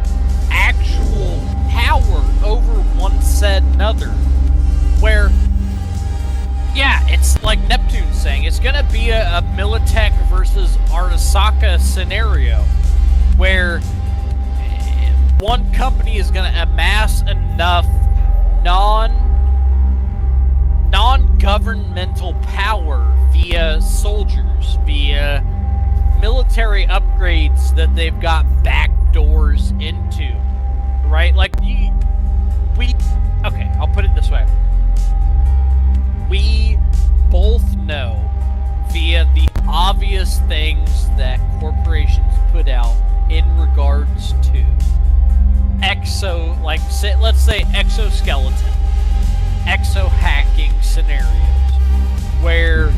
S6: actual power over one said another, where it's like Neptune saying, it's gonna be a Militech versus Arasaka scenario where one company is gonna amass enough non-governmental power via soldiers, via military upgrades that they've got back doors into, right? Like, okay, I'll put it this way. We both know via the obvious things that corporations put out in regards to let's say exoskeleton, exo-hacking scenarios, where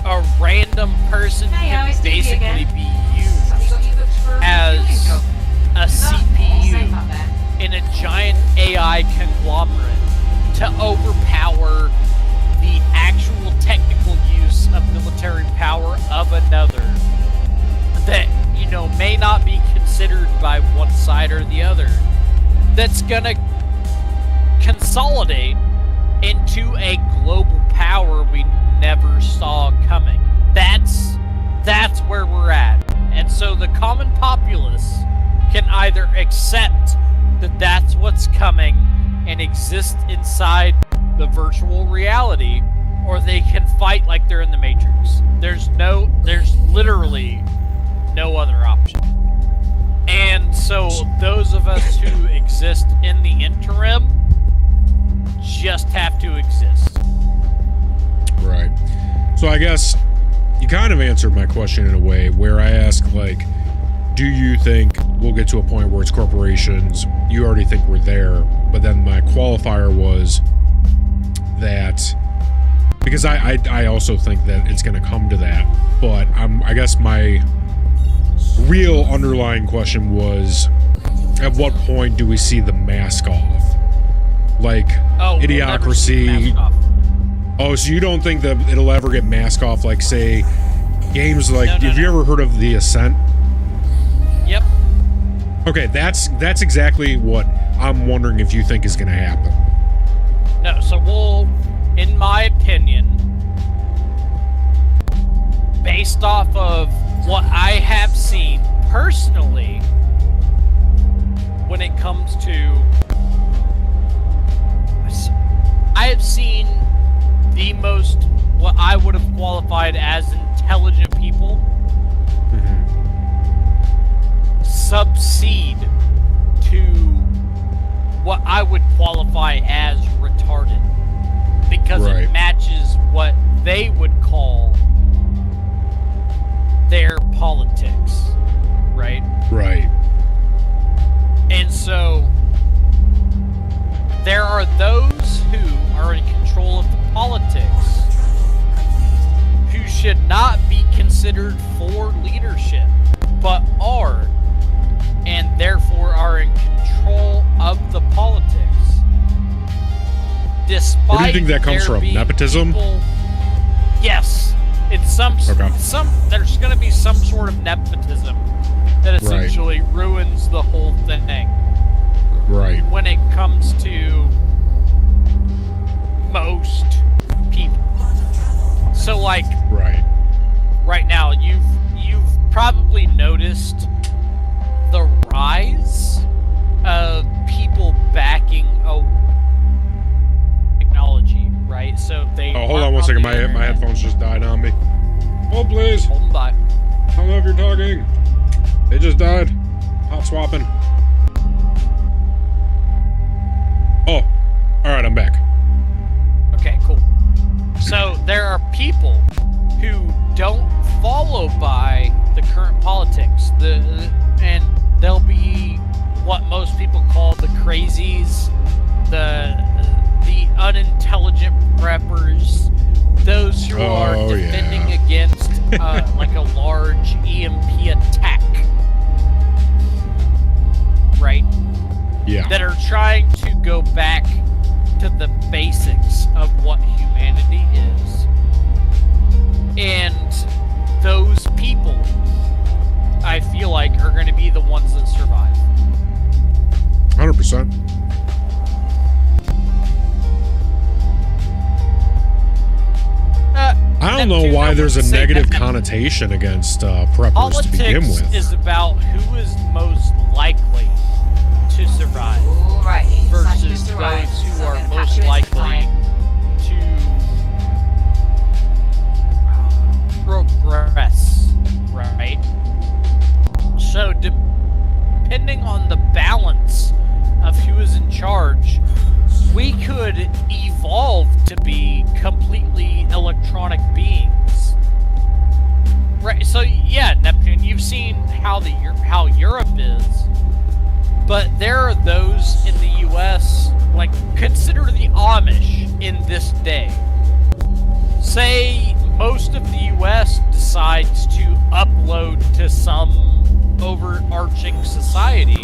S6: a random person can basically be used as a CPU in a giant AI conglomerate to overpower the actual technical use of military power of another that, may not be considered by one side or the other, that's gonna consolidate into a global power we never saw coming. That's where we're at. And so the common populace can either accept that that's what's coming and exist inside the virtual reality, or they can fight like they're in the Matrix. There's literally no other option. And so those of us who exist in the interim just have to exist.
S3: Right. So I guess you kind of answered my question in a way where I ask, like, do you think we'll get to a point where it's corporations? You already think we're there, but then my qualifier was that, because I also think that it's going to come to that, but I guess my real underlying question was, at what point do we see the mask off? Like, Idiocracy. Oh, so you don't think that it'll ever get mask off? Like, say, games like, have you ever heard of The Ascent?
S6: Yep.
S3: Okay, that's exactly what I'm wondering if you think is going to happen.
S6: No, so we'll, in my opinion, based off of what I have seen personally, when it comes to, I have seen the most, what I would have qualified as intelligent people succeed to what I would qualify as retarded, because it matches what they would call their politics, right?
S3: Right.
S6: And so there are those who are in control of the politics who should not be considered for leadership, but are, and therefore are in control of the politics. Despite
S3: where do you think that comes from? Nepotism?
S6: Yes. It's there's going to be some sort of nepotism that essentially ruins the whole thing.
S3: Right.
S6: When it comes to most people. So, like, right now, you've probably noticed the rise of people backing technology, right? So they.
S3: Oh, hold on one second. My headphones just died on me. Oh, please.
S6: Hold on by.
S3: I don't know if you're talking. They just died. Hot swapping. Oh, all right. I'm back.
S6: Okay, cool. So there are people who don't follow by the current politics. And they'll be what most people call the crazies, the unintelligent preppers, those who are defending against like a large EMP attack, right?
S3: Yeah.
S6: That are trying to go back to the basics of what humanity is. And those people, I feel like, are going to be the ones that survive.
S3: 100%. I don't know why there's a negative connotation against preppers to begin with.
S6: Politics is about who is most likely to survive versus those who are most likely to progress, right? So depending on the balance of who is in charge, we could evolve to be completely electronic beings. Right, so yeah, Neptune, you've seen how Europe is, but there are those in the US, like, consider the Amish in this day. Say most of the US decides to upload to some overarching society,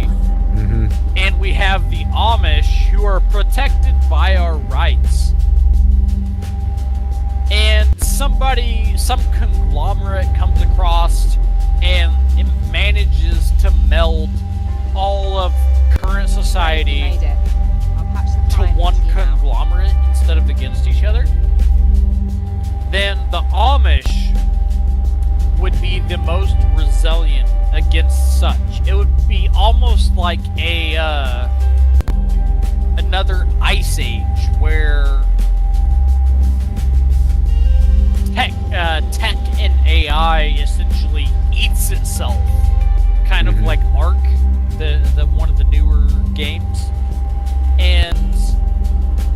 S6: and we have the Amish who are protected by our rights. And some conglomerate comes across and it manages to meld all of current society
S10: Made it. I'll patch the
S6: to
S10: client
S6: one
S10: into you now.
S6: conglomerate instead of against each other, then the Amish would be the most resilient against such. It would be almost like another ice age where tech and AI essentially eats itself, kind of like Ark, the one of the newer games, and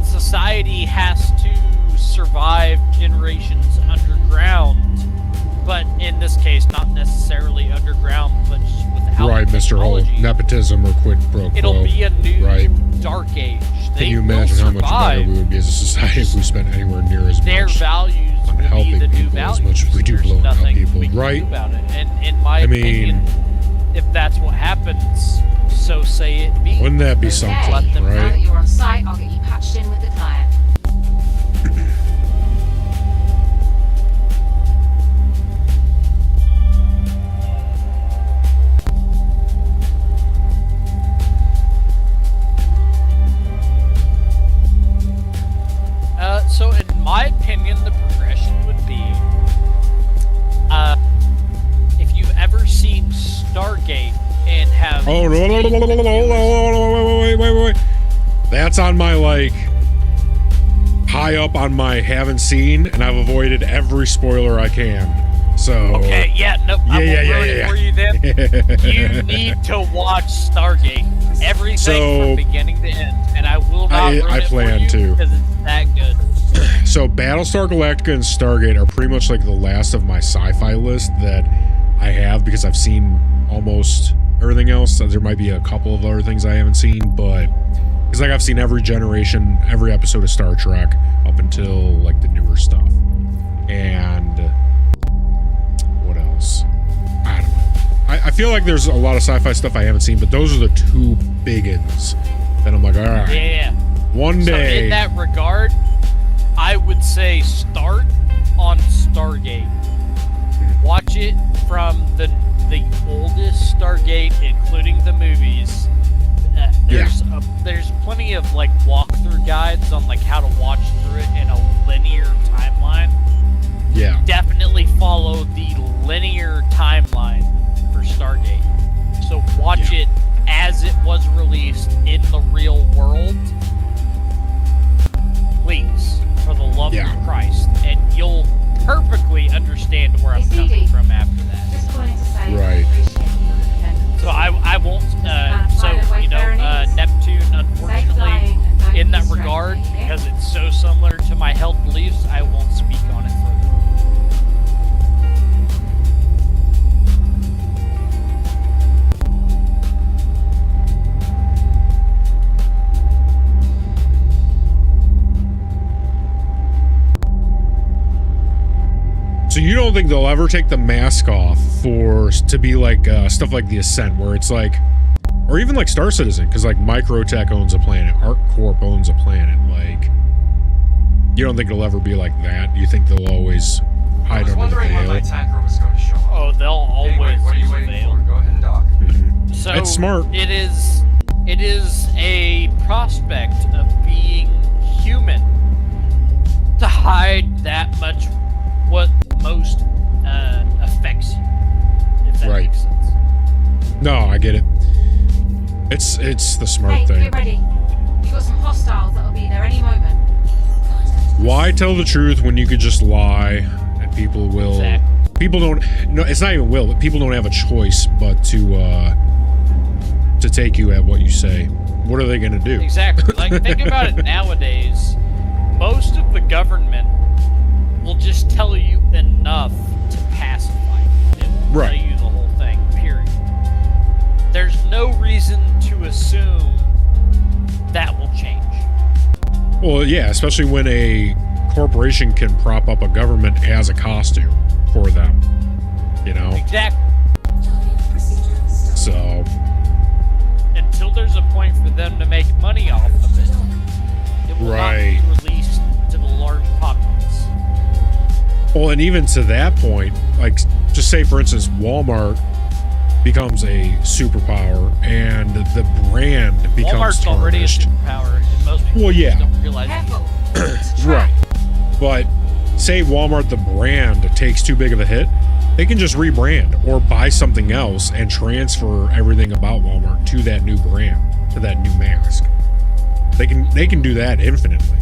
S6: society has to survive generations underground, but in this case, not necessarily underground, but just without
S3: Right, Mr. Hole.
S6: technology.
S3: Nepotism or quid pro quo.
S6: It'll be a new
S3: Right.
S6: dark age.
S3: Can you imagine how much better we would be as a society if we spent anywhere near as
S6: Their
S3: much
S6: values
S3: on
S6: will be
S3: helping
S6: the new
S3: people as
S6: values.
S3: much as we do
S6: There's
S3: blowing out
S6: nothing
S3: people?
S6: we can
S3: Right?
S6: do about it. And in my
S3: I mean-
S6: opinion, if that's what happens, so say it be.
S3: Wouldn't that be
S9: Okay.
S3: something,
S6: Let them
S9: Now that
S3: right?
S9: you're on site, I'll get you patched in with the client.
S6: So in my opinion, the progression would be, if you've ever seen Stargate and have...
S3: Oh, no, wait. That's on my, like, high up on my haven't seen, and I've avoided every spoiler I can. So...
S6: Okay, yeah, nope, I won't ruin it for you then. You need to watch Stargate. Everything from beginning to end, and I will not ruin
S3: I
S6: it
S3: plan
S6: for you
S3: to.
S6: because it's that good.
S3: So Battlestar Galactica and Stargate are pretty much like the last of my sci-fi list that I have because I've seen almost everything else. There might be a couple of other things I haven't seen, but because like I've seen every generation, every episode of Star Trek up until like the newer stuff. And what else? I don't know. I feel like there's a lot of sci-fi stuff I haven't seen, but those are the two big ones that I'm like, all right,
S6: Yeah.
S3: one
S6: So
S3: day.
S6: in that regard, I would say start on Stargate. Watch it from the oldest Stargate, including the movies. There's plenty of like walkthrough guides on like how to watch through it in a linear timeline.
S3: Yeah.
S6: Definitely follow the linear timeline for Stargate. So watch it as it was released in the real world. Please, for the love of Christ. And you'll perfectly understand where I'm coming from after that.
S9: Just wanted to say
S3: Right.
S9: I appreciate your independence.
S6: So I won't, Neptune, unfortunately, in that regard, because it's so similar to my held beliefs, I won't speak on it further.
S3: So you don't think they'll ever take the mask off to be like stuff like the Ascent, where it's like, or even like Star Citizen, because like Microtech owns a planet, ArcCorp owns a planet. Like, you don't think it'll ever be like that? You think they'll always hide under the veil?
S11: tanker was going to show up.
S6: Oh, they'll always
S11: Anyway, what are you
S6: use a
S11: waiting
S6: veil.
S11: for? Go ahead and dock.
S6: So
S3: That's smart.
S6: It is a prospect of being human to hide that much what most affects you, if that makes sense.
S3: No, I get it. It's the smart
S9: Hey,
S3: thing.
S9: get ready. You've got some hostiles that'll be there any moment.
S3: Why tell the truth when you could just lie and people will?
S6: Exactly.
S3: People don't. No, it's not even will. But people don't have a choice but to take you at what you say. What are they gonna do?
S6: Exactly. Like, think about it nowadays. Most of the government will just tell you enough to pacify you. It won't tell you the whole thing, period. There's no reason to assume that will change.
S3: Well, yeah, especially when a corporation can prop up a government as a costume for them. You know?
S6: Exactly. a point for them to make money off of it, it will not be released to the large populace.
S3: Well, and even to that point, like, just say, for instance, Walmart becomes a superpower and the brand becomes
S6: Walmart's already a superpower, and most people just don't realize it.
S3: Right. But say Walmart, the brand, takes too big of a hit, they can just rebrand or buy something else and transfer everything about Walmart to that new brand, to that new mask. They can do that infinitely.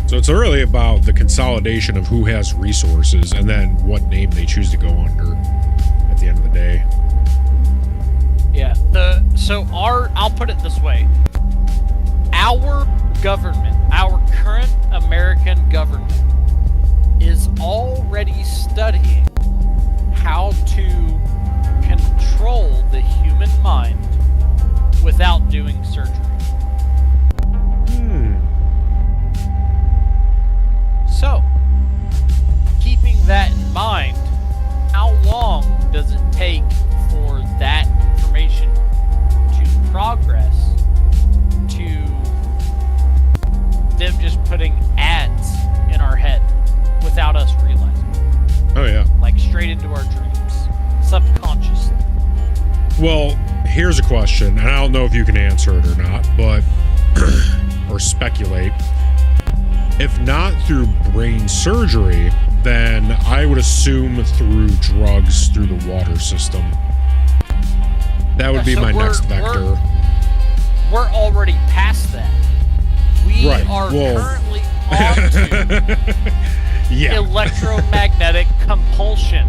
S3: So it's really about the consolidation of who has resources and then what name they choose to go under at the end of the day.
S6: Yeah. I'll put it this way. Our government, our current American government, is already studying how to control the human mind without doing surgery. So, keeping that in mind, how long does it take for that information to progress to them just putting ads in our head without us realizing?
S3: Oh, yeah.
S6: Like straight into our dreams, subconsciously.
S3: Well, here's a question, and I don't know if you can answer it or not, but, or speculate. If not through brain surgery, then I would assume through drugs through the water system. That would be my next vector.
S6: We're already past that. We are currently on to electromagnetic compulsion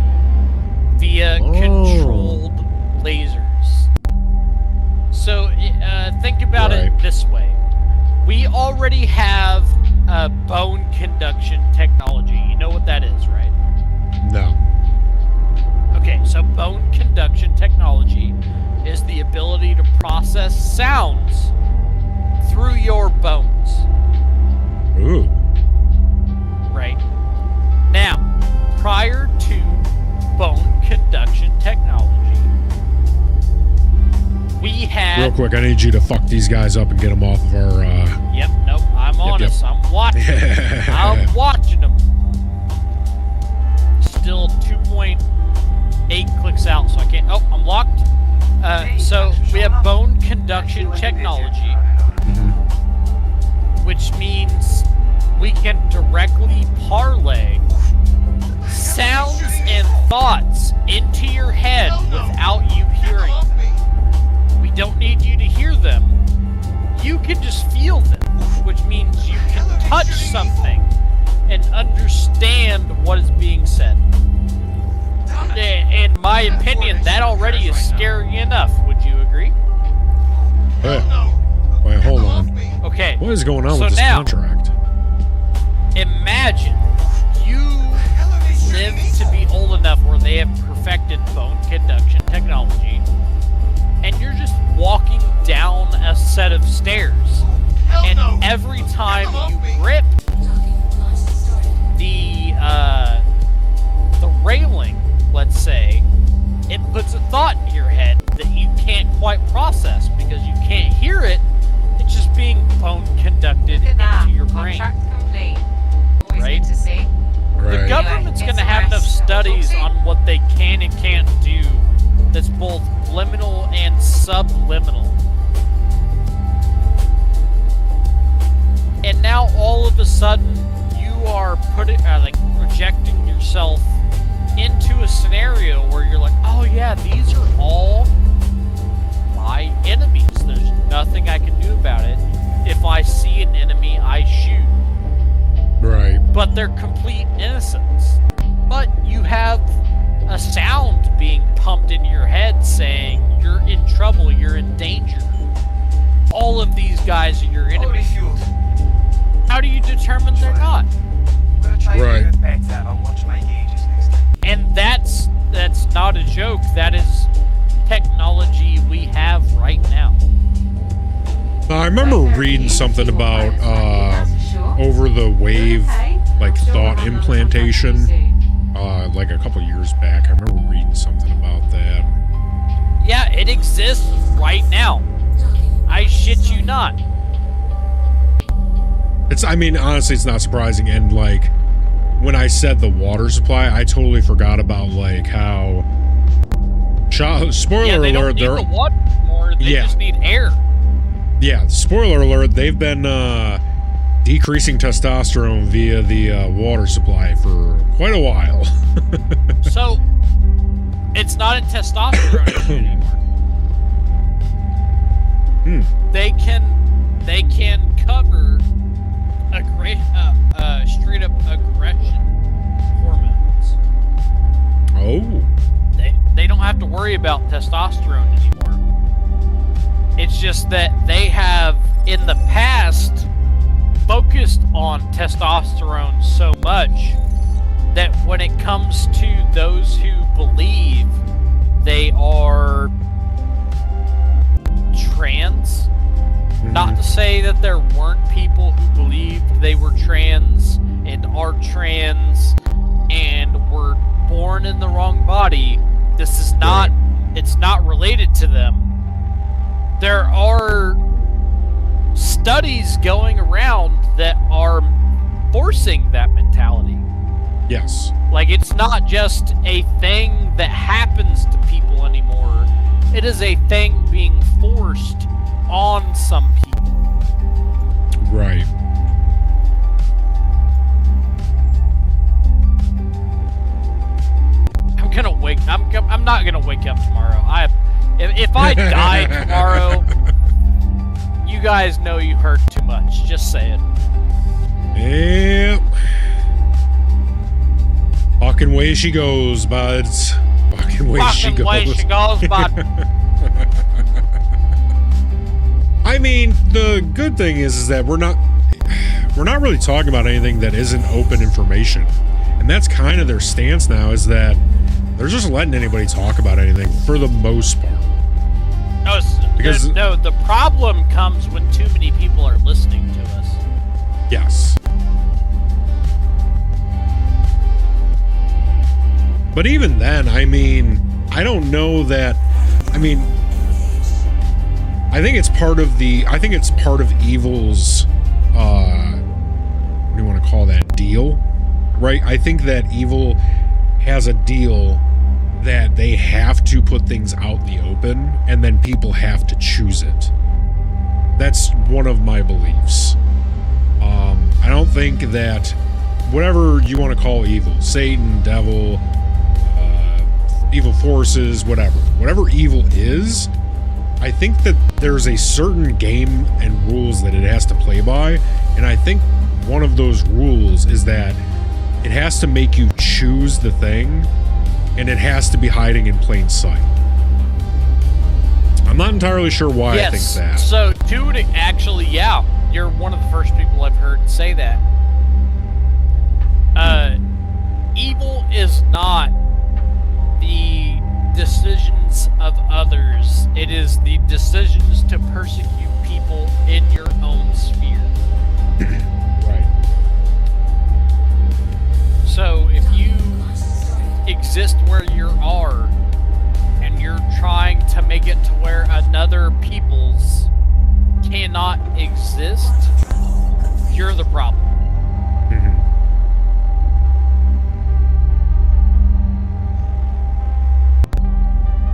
S6: via controlled lasers. So think about it this way. We already have bone conduction technology. You know what that is, right?
S3: No.
S6: Okay, so bone conduction technology is the ability to process sounds through your bones.
S3: Ooh.
S6: Right. Now, prior to bone conduction technology, we had...
S3: Real quick, I need you to fuck these guys up and get them off of our...
S6: Yep, nope, I'm honest. Yep. I'm watching. I'm watching them. Still 2.8 clicks out, so I can't... Oh, I'm locked. So, we have bone conduction technology, which means we can directly parlay sounds and thoughts into your head without you hearing them. We don't need you to hear them. You can just feel them, which means you can touch something and understand what is being said. In my opinion, that already is scary enough. Would you agree?
S3: Wait, hold on.
S6: Okay.
S3: What is going on with this contract?
S6: Imagine you live to be old enough where they have perfected bone conduction technology, and you're just walking down a set of stairs, and every time you grip the railing, let's say, it puts a thought in your head that you can't quite process because you can't hear it. It's just being bone conducted into your brain. Right? The government's going to have enough studies on what they can and can't do that's both liminal and subliminal. And now all of a sudden you are projecting yourself into a scenario where you're like, oh yeah, these are all my enemies. There's nothing I can do about it. If I see an enemy, I shoot.
S3: Right.
S6: But they're complete innocents. But you have a sound being pumped in your head saying you're in trouble, you're in danger. All of these guys are your enemies. How do you determine they're not?
S3: Right.
S6: And that's not a joke. That is technology we have right now.
S3: I remember reading something about over the wave, like thought implantation. like a couple years back. I remember reading something about that.
S6: Yeah, it exists right now. I shit you not.
S3: I mean, honestly, it's not surprising. And like, when I said the water supply, I totally forgot about like how. Spoiler
S6: they
S3: alert!
S6: Don't need the water more. They just need air.
S3: Yeah, spoiler alert! They've been decreasing testosterone via the water supply for quite a while.
S6: So, it's not a testosterone issue anymore. They can cover straight up aggression hormones.
S3: Oh.
S6: They don't have to worry about testosterone anymore. It's just that they have, in the past, focused on testosterone so much that when it comes to those who believe they are trans, not to say that there weren't people who believed they were trans and are trans and were born in the wrong body. This is not, it's not related to them. There are studies going around that are forcing that mentality.
S3: Yes.
S6: Like, it's not just a thing that happens to people anymore. It is a thing being forced on some people.
S3: Right.
S6: I'm not gonna wake up tomorrow. If I die tomorrow, you guys know you heard too much. Just say it.
S3: Yep. Fucking way she goes, buds. Fucking way she goes.
S6: Way she goes, bud.
S3: I mean, the good thing is that we're not really talking about anything that isn't open information. And that's kind of their stance now, is that they're just letting anybody talk about anything for the most part.
S6: No, the problem comes when too many people are listening to us.
S3: Yes. But even then, I mean, I don't know that, I mean, I think it's part of Evil's, what do you want to call that, deal? Right? I think that Evil has a deal that they have to put things out in the open, and then people have to choose it. That's one of my beliefs. I don't think that whatever you want to call evil, Satan, devil, evil forces, whatever evil is, I think that there's a certain game and rules that it has to play by, and I think one of those rules is that it has to make you choose the thing, and it has to be hiding in plain sight. I'm not entirely sure why I think that.
S6: So, actually, yeah, you're one of the first people I've heard say that. Evil is not the decisions of others. It is the decisions to persecute people in your own sphere.
S3: Right.
S6: So if you exist where you are and you're trying to make it to where another people's cannot exist, you're the problem.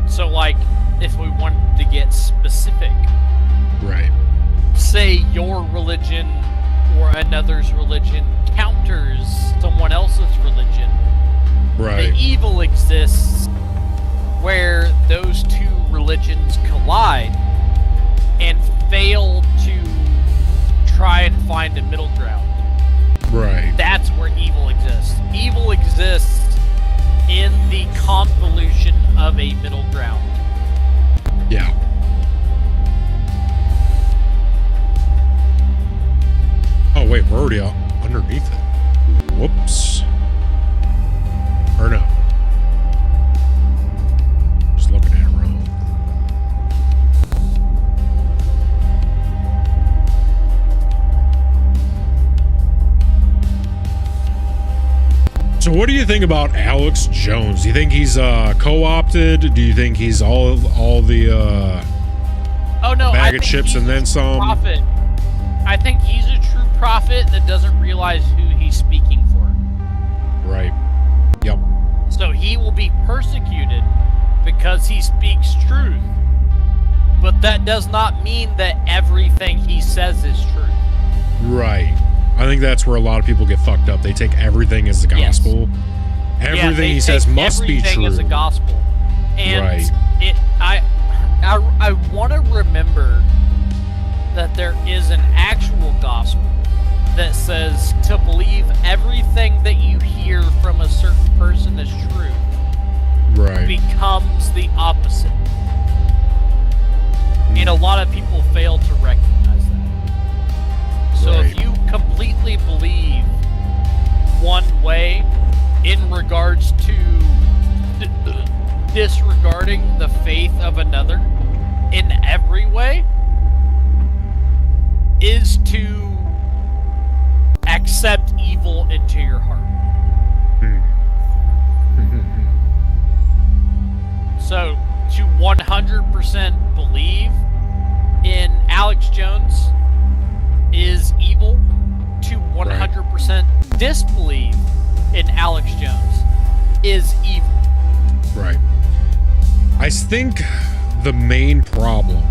S6: So, like, if we wanted to get specific,
S3: right?
S6: Say your religion or another's religion counters someone else's religion.
S3: Right.
S6: The evil exists where those two religions collide and fail to try and find a middle ground.
S3: Right.
S6: That's where evil exists. Evil exists in the convolution of a middle ground.
S3: Yeah. Oh wait, we're already underneath it. Whoops. Or no. Just looking at it wrong. So what do you think about Alex Jones? Do you think he's co-opted? Do you think he's all the
S6: Oh no,
S3: bag
S6: I
S3: of
S6: think
S3: chips
S6: he's
S3: and then
S6: a
S3: some?
S6: Prophet. I think he's a true prophet that doesn't realize who he's speaking for.
S3: Right. Yep.
S6: So he will be persecuted because he speaks truth. But that does not mean that everything he says is truth.
S3: Right. I think that's where a lot of people get fucked up. They take everything as the gospel.
S6: Yes.
S3: Everything he says must be true.
S6: Everything as a gospel. And
S3: right.
S6: I want to remember that there is an actual gospel that says to believe everything that you hear from a certain person is true.
S3: Right.
S6: Becomes the opposite. And a lot of people fail to recognize that. So
S3: right.
S6: if you completely believe one way in regards to disregarding the faith of another in every way, is to accept evil into your heart. So to 100% believe in Alex Jones is evil. To 100% disbelieve in Alex Jones is evil.
S3: Right. I think the main problem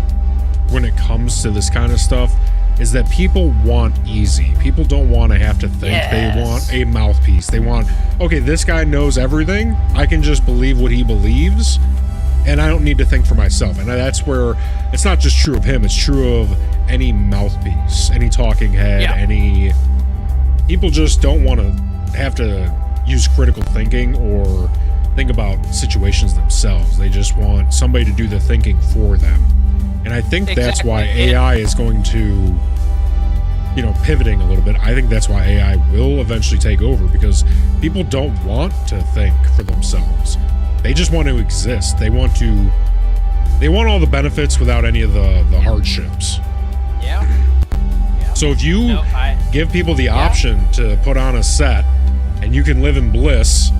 S3: when it comes to this kind of stuff is that people want easy. People don't want to have to think.
S6: Yes.
S3: They want a mouthpiece. They want, okay, this guy knows everything. I can just believe what he believes, and I don't need to think for myself. And that's where it's not just true of him. It's true of any mouthpiece, any talking head, any... People just don't want to have to use critical thinking or think about situations themselves. They just want somebody to do the thinking for them. And I think that's why AI is going to, you know, pivoting a little bit. I think that's why AI will eventually take over, because people don't want to think for themselves. They just want to exist. They want all the benefits without any of the hardships.
S6: Yeah.
S3: So if you give people the option to put on a set and you can live in bliss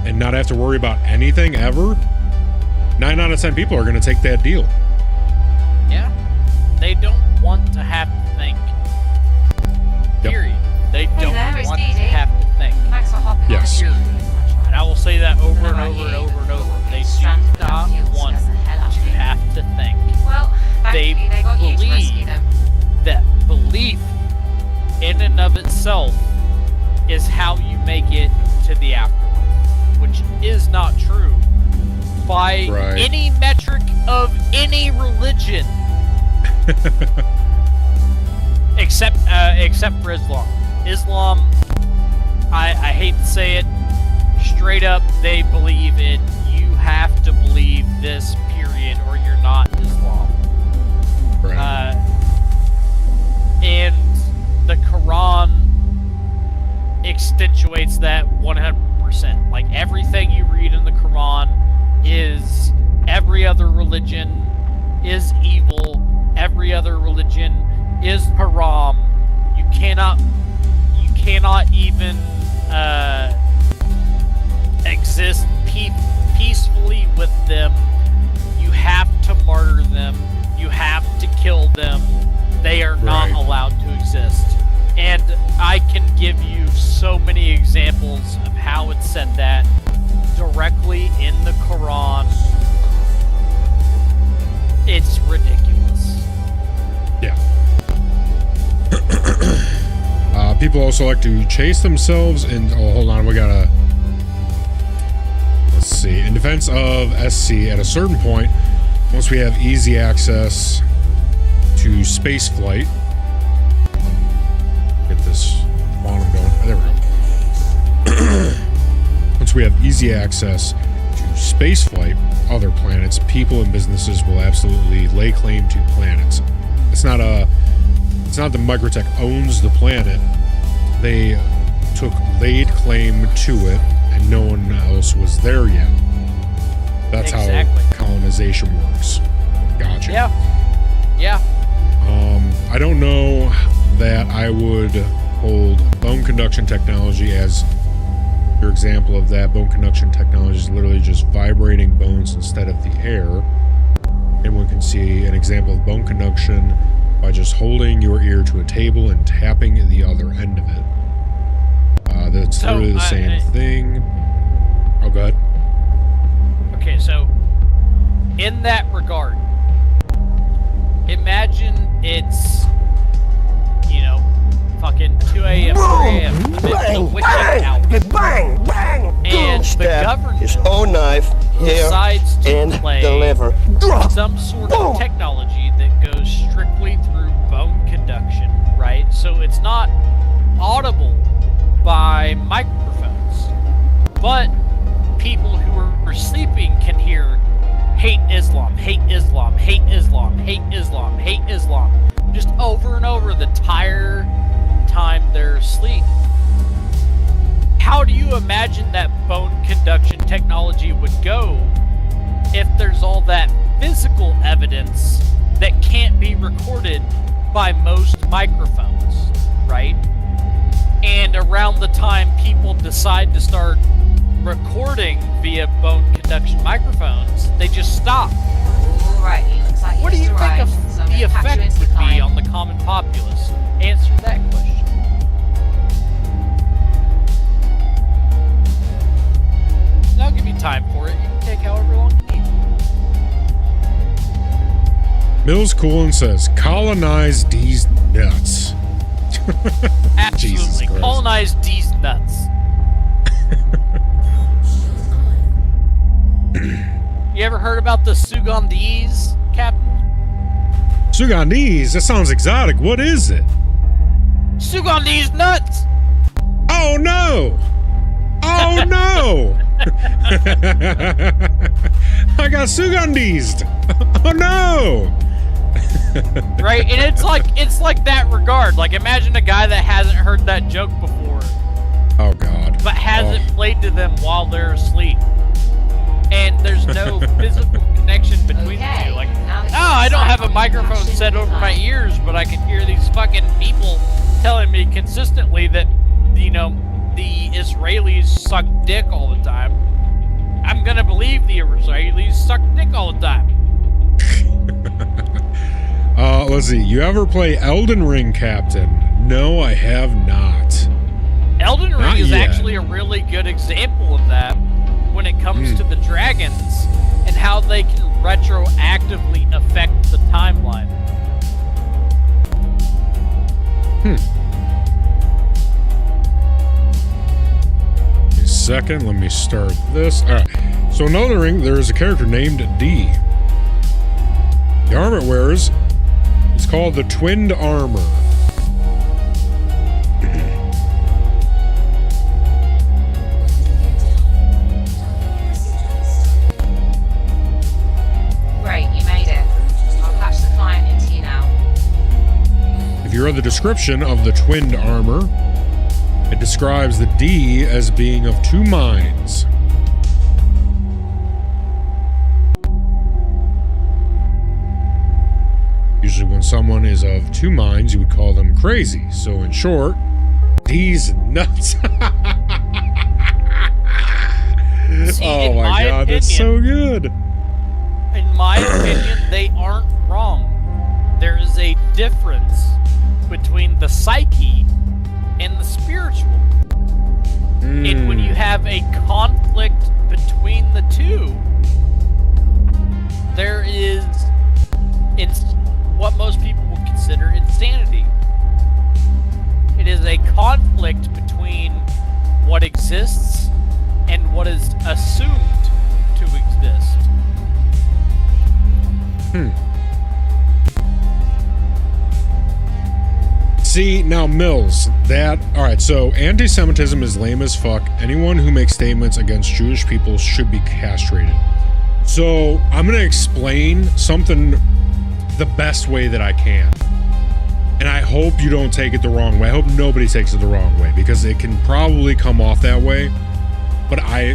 S3: and not have to worry about anything ever, 9 out of 10 people are going to take that deal.
S6: Yeah. They don't want to have to think. Period. They don't want to have to think.
S9: Thanks for hopping on
S3: Yes.
S9: the journey.
S6: And I will say that over and over and over and over. They do not want to have to think.
S9: Well,
S6: They
S9: thankfully they got you to rescue
S6: believe
S9: them.
S6: that belief in and of itself is how you make it to the afterlife, which is not true by any metric of any religion. except for Islam. Islam, I hate to say it, straight up they believe in you have to believe this, period, or you're not Islam. And the Quran accentuates that 100%. Like, everything you read in the Quran is every other religion is evil, every other religion is haram. You cannot even exist peacefully with them. You have to martyr them. You have to kill them. They are not allowed to exist. And I can give you so many examples of how it said that directly in the Quran. It's ridiculous.
S3: Yeah. People also like to chase themselves and... Oh, hold on. We gotta... Let's see. In defense of SC, at a certain point, once we have easy access to space flight... Get this quantum going. Oh, there we go. Once we have easy access to space flight, other planets, people and businesses will absolutely lay claim to planets. It's not the Microtech owns the planet. They laid claim to it, and no one else was there yet. That's how colonization works. Gotcha.
S6: Yeah.
S3: I don't know that I would hold bone conduction technology as Your example of that bone conduction technology is literally just vibrating bones instead of the air. Anyone can see an example of bone conduction by just holding your ear to a table and tapping the other end of it. That's literally the same thing. Oh, go ahead.
S6: Okay, so in that regard, imagine it's, you know, fucking 2 a.m., 3 a.m., the witching hour.
S11: Bang, bang,
S6: And the government
S11: his own knife here
S6: decides to
S11: and
S6: play
S11: deliver.
S6: some sort of technology that goes strictly through bone conduction, right? So it's not audible by microphones, but people who are sleeping can hear hate Islam, hate Islam, hate Islam, hate Islam, hate Islam, just over and over the entire time they're asleep. How do you imagine that bone conduction technology would go if there's all that physical evidence that can't be recorded by most microphones, right? And around the time people decide to start recording via bone conduction microphones, they just stop.
S9: Alright, it looks like
S6: What do you think
S9: arrived, so I'm
S6: the
S9: gonna patch you
S6: effect
S9: into
S6: would be
S9: client.
S6: on the common populace? Answer that question. And I'll give you time for it. You can take however long you need.
S3: Mills Coolin says, colonize these nuts. Jesus
S6: Absolutely.
S3: Christ.
S6: Colonize these nuts. You ever heard about the Sugandese, Captain?
S3: Sugandese? That sounds exotic. What is it?
S6: Sugandese nuts!
S3: Oh no! Oh no! I got Sugandesed! Oh no!
S6: Right? And it's like that regard. Like, imagine a guy that hasn't heard that joke before,
S3: Oh god.
S6: but has it played to them while they're asleep. And there's no physical connection between the two. Like, oh, I don't have a microphone set over my ears, but I can hear these fucking people telling me consistently that, you know, the Israelis suck dick all the time. I'm gonna believe the Israelis suck dick all the time.
S3: Let's see. You ever play Elden Ring, Captain? No, I have not.
S6: Elden Ring
S3: Not
S6: is
S3: yet.
S6: actually a really good example of that when it comes to the dragons and how they can retroactively affect the timeline.
S3: A second, let me start this. Alright. So in Elden Ring, there is a character named D. The armor it wears is called the Twinned Armor.
S9: Great, you made it. I'll patch the client into you now.
S3: If you read the description of the Twinned Armor, it describes the D as being of two minds. Usually when someone is of two minds, you would call them crazy. So in short, D's nuts.
S6: See,
S3: Oh
S6: in
S3: my god, that's so good.
S6: In my opinion, they aren't wrong. There is a difference between the psyche and the spiritual. And when you have a conflict between the two, there is what most people would consider insanity. It is a conflict between what exists and what is assumed to exist.
S3: See, now Mills, alright, so anti-Semitism is lame as fuck. Anyone who makes statements against Jewish people should be castrated. So, I'm gonna explain something the best way that I can. And I hope you don't take it the wrong way. I hope nobody takes it the wrong way, because it can probably come off that way. But I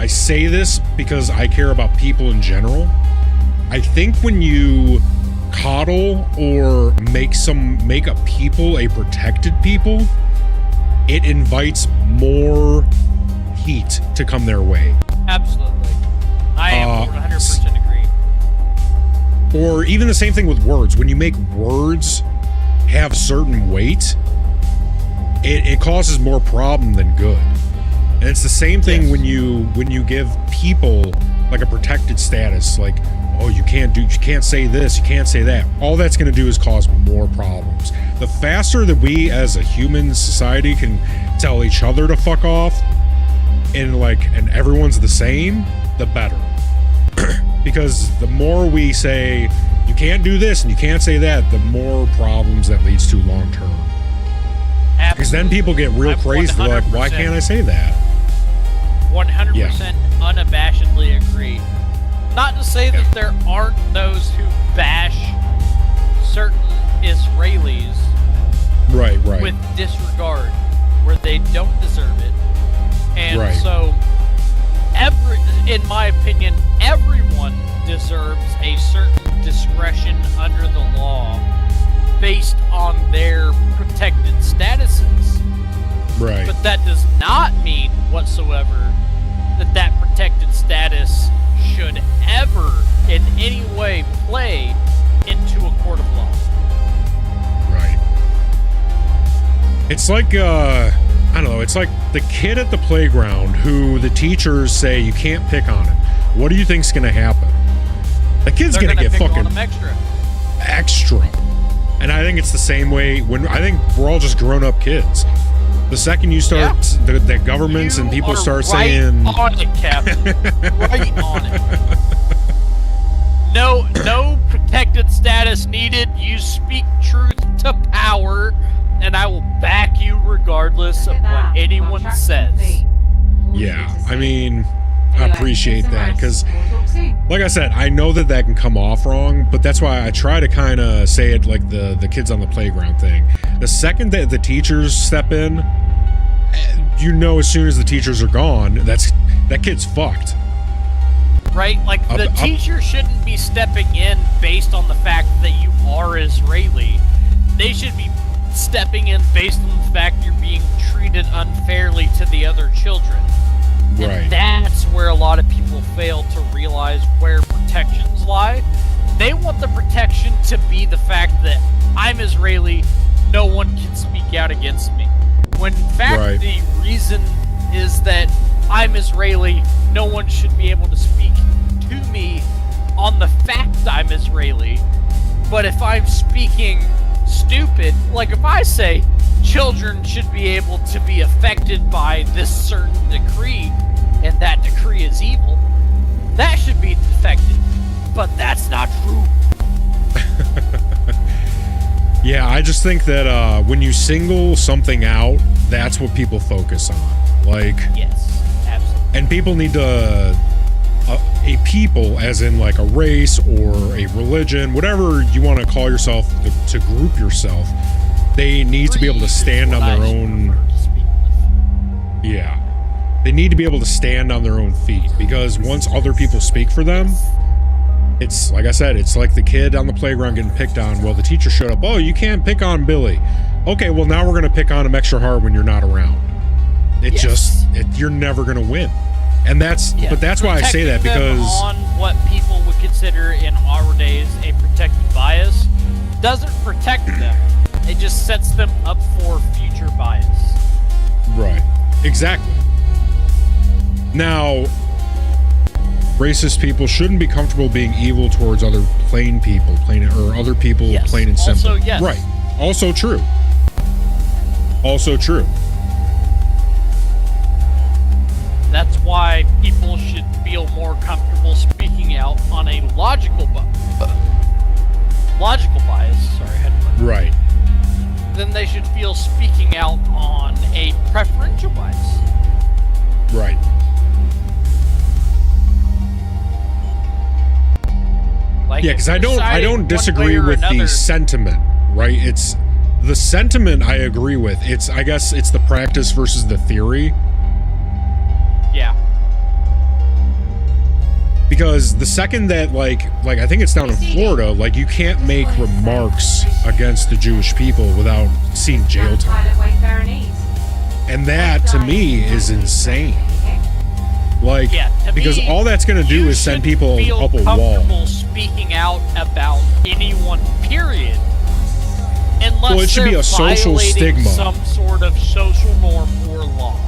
S3: say this because I care about people in general. I think when you coddle or make a people a protected people, it invites more heat to come their way.
S6: Absolutely. I am 100% agree.
S3: Or even the same thing with words. When you make words have certain weight, it causes more problem than good. And it's the same thing when you give people like a protected status, like, oh, you can't say this, you can't say that. All that's going to do is cause more problems. The faster that we as a human society can tell each other to fuck off and everyone's the same, the better. Because the more we say you can't do this and you can't say that, the more problems that leads to long term. Because then people get real crazy. They're like, why can't I say that?
S6: 100% unabashedly agree. Not to say that there aren't those who bash certain Israelis
S3: right
S6: with disregard where they don't deserve it. And so in my opinion, everyone deserves a certain discretion under the law based on their protected statuses.
S3: Right.
S6: But that does not mean whatsoever that protected status should ever in any way play into a court of law.
S3: Right. It's like, I don't know, it's like the kid at the playground who the teachers say you can't pick on him. What do you think's going to happen? The kid's going to get fucking extra. And I think it's the same way I think we're all just grown-up kids. The second you start, the governments and people start saying...
S6: Right on it, Captain. Right on it. No protected status needed. You speak truth to power, and I will back you regardless of what anyone says.
S3: Yeah, I mean, I appreciate that, because, like I said, I know that can come off wrong, but that's why I try to kind of say it like the kids on the playground thing. The second that the teachers step in, you know, as soon as the teachers are gone, that kid's fucked.
S6: Right? Like, the teacher shouldn't be stepping in based on the fact that you are Israeli. They should be stepping in based on the fact you're being treated unfairly to the other children.
S3: Right.
S6: And that's where a lot of people fail to realize where protections lie. They want the protection to be the fact that I'm Israeli, no one can speak out against me. When in fact the reason is that I'm Israeli, no one should be able to speak to me on the fact I'm Israeli. But if I'm speaking stupid, like if I say children should be able to be affected by this certain decree, and that decree is evil, that should be defected. But that's not true.
S3: Yeah, I just think that when you single something out, that's what people focus on. Like,
S6: yes, absolutely.
S3: And people need to, a people, as in like a race or a religion, whatever you want to call yourself, to group yourself, they need to be able to stand on their own. Yeah. They need to be able to stand on their own feet, because once other people speak for them, it's, like I said, it's like the kid on the playground getting picked on. Well, the teacher showed up. Oh, you can't pick on Billy. Okay, well, now we're going to pick on him extra hard when you're not around. You're never going to win. And that's, but that's why I say that, because
S6: on what people would consider in our days a protected bias doesn't protect them. It just sets them up for future bias.
S3: Right. Exactly. Now, racist people shouldn't be comfortable being evil towards other plain people, or other people, plain and simple.
S6: Also, yes.
S3: Right. Also true. Also true.
S6: That's why people should feel more comfortable speaking out on a logical bias. Sorry, I had to
S3: right.
S6: Then they should feel speaking out on a preferential bias.
S3: Right.
S6: Like,
S3: yeah, because I don't disagree with the sentiment, right? It's the sentiment I agree with. I guess it's the practice versus the theory.
S6: Yeah.
S3: Because the second that like I think it's down in Florida, like you can't make remarks against the Jewish people without seeing jail time. And that, to me, is insane. Like,
S6: Yeah, to
S3: because
S6: me,
S3: all that's going to do
S6: you
S3: is send
S6: shouldn't
S3: people
S6: feel
S3: up a
S6: comfortable
S3: wall.
S6: speaking out about anyone, period. Unless
S3: Well, it should be
S6: they're
S3: a social
S6: violating
S3: stigma.
S6: some sort of social norm or law.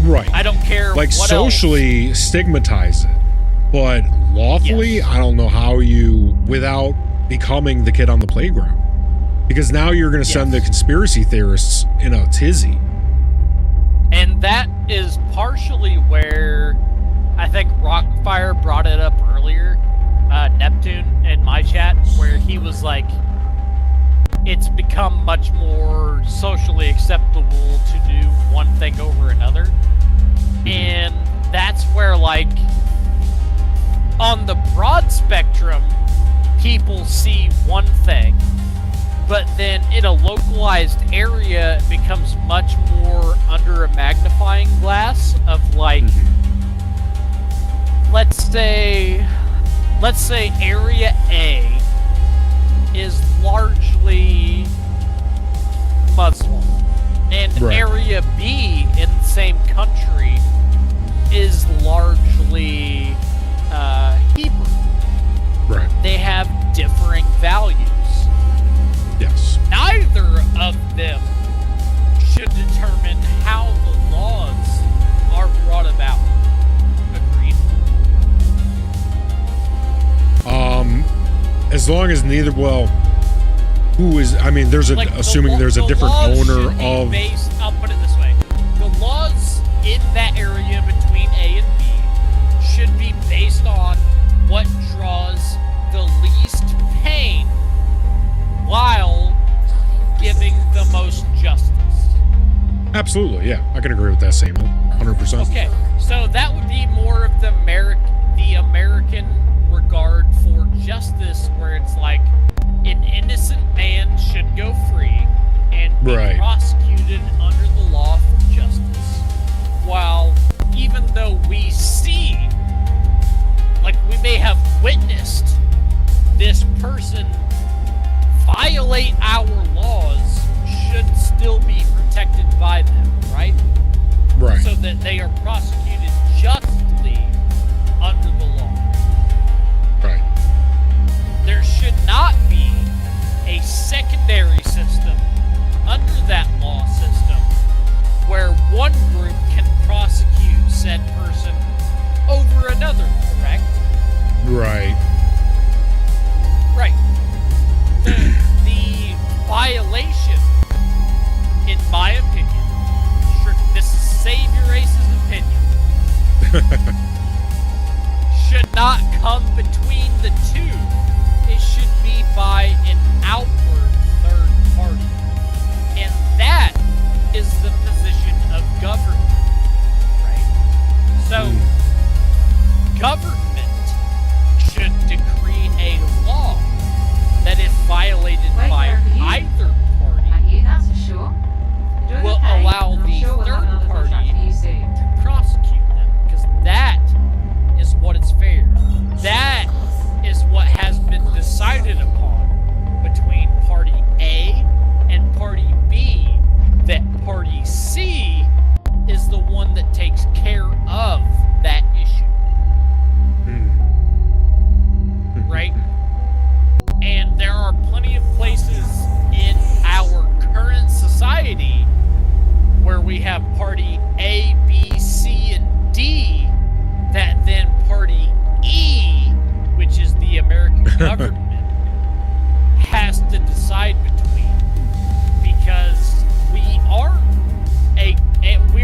S3: Right.
S6: I don't care
S3: Like,
S6: what
S3: socially stigmatize it. But lawfully,
S6: Yes.
S3: I don't know how you, without becoming the kid on the playground. Because now you're going to send the
S6: Yes.
S3: conspiracy theorists in a tizzy.
S6: And that is partially where I think Rockfire brought it up earlier, Neptune in my chat, where he was like, it's become much more socially acceptable to do one thing over another. And that's where, like, on the broad spectrum, people see one thing, but then in a localized area, it becomes much more under a magnifying glass of, like, let's say Area A is largely Muslim, and
S3: Right.
S6: Area B in the same country is largely Hebrew.
S3: Right.
S6: They have differing values.
S3: Yes.
S6: Neither of them should determine how the laws are brought about. Agreed?
S3: As long as neither, well, who is, I mean, there's a,
S6: Like,
S3: assuming there's a
S6: the
S3: different
S6: laws
S3: owner
S6: should be
S3: of,
S6: based, I'll put it this way. The laws in that area between A and B should be based on what draws the least pain while giving the most justice.
S3: absolutely, yeah, I can agree with that statement, 100%.
S6: Okay, so that would be more of the American regard for justice, where it's like an innocent man should go free and be
S3: Right.
S6: prosecuted under the law for justice. While even though we see, like, we may have witnessed this person violate our laws, should still be protected by them, right?
S3: Right.
S6: So that they are prosecuted justly under the law.
S3: Right.
S6: There should not be a secondary system under that law system where one group can prosecute said person over another, correct?
S3: Right.
S6: Right. The violation, in my opinion, sure, this is Save Your Ace's opinion, should not come between the two. It should be by an outward third party. And that is the position of government, right? So, government should decree a law that if violated
S9: Wait,
S6: by
S9: where are you?
S6: either party,
S9: And you, that's for sure. You're doing
S6: will
S9: okay,
S6: allow
S9: and I'm
S6: the
S9: sure we'll have
S6: third
S9: another
S6: party
S9: contract for you soon.
S6: to prosecute them, because that is what is fair. That is what has been decided upon between party A and party B, that party C is the one that takes care of that issue. Right? And there are plenty of places in our current society where we have party A, B, C, and D that then party E, which is the American government, has to decide between, because we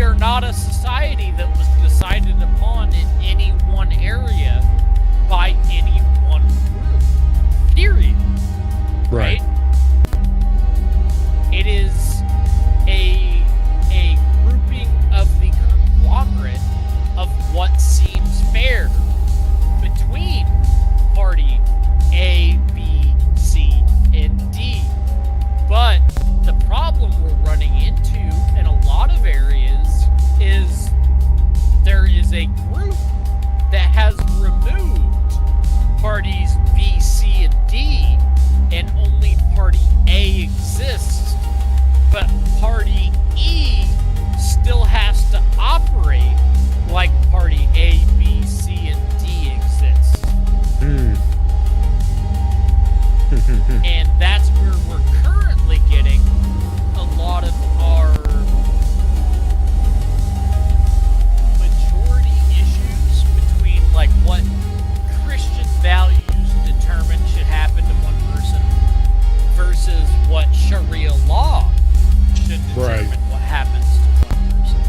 S6: are not a society that was decided upon in any one area by any one group. Period.
S3: Right.
S6: It is a grouping of the conglomerate of what seems fair between party A, B, C, and D. But the problem we're running into in a lot of areas is there is a group that has removed parties B, C, and D, and only party A exists, but party E still has to operate like Party A, B, C, and D exists. And that's where we're currently getting a lot of our majority issues between like what Christian values determine should happen to one person versus what Sharia law should determine what happens to one person.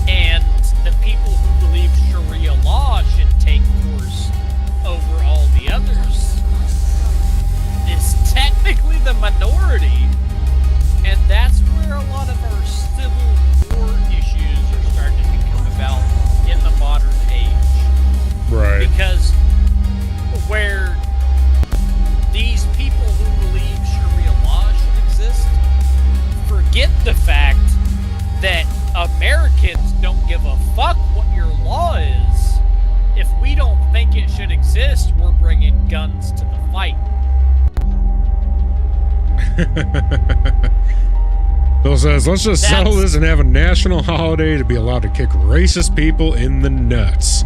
S6: And the people who believe Sharia law should take course over all the others is technically the minority, and that's where a lot of our civil war issues are starting to come about in the modern age.
S3: Right.
S6: Because where these people who believe Sharia law should exist forget the fact that Americans don't give a fuck what your law is. If we don't think it should exist, we're bringing guns to the fight.
S3: Bill says, let's just settle this and have a national holiday to be allowed to kick racist people in the nuts.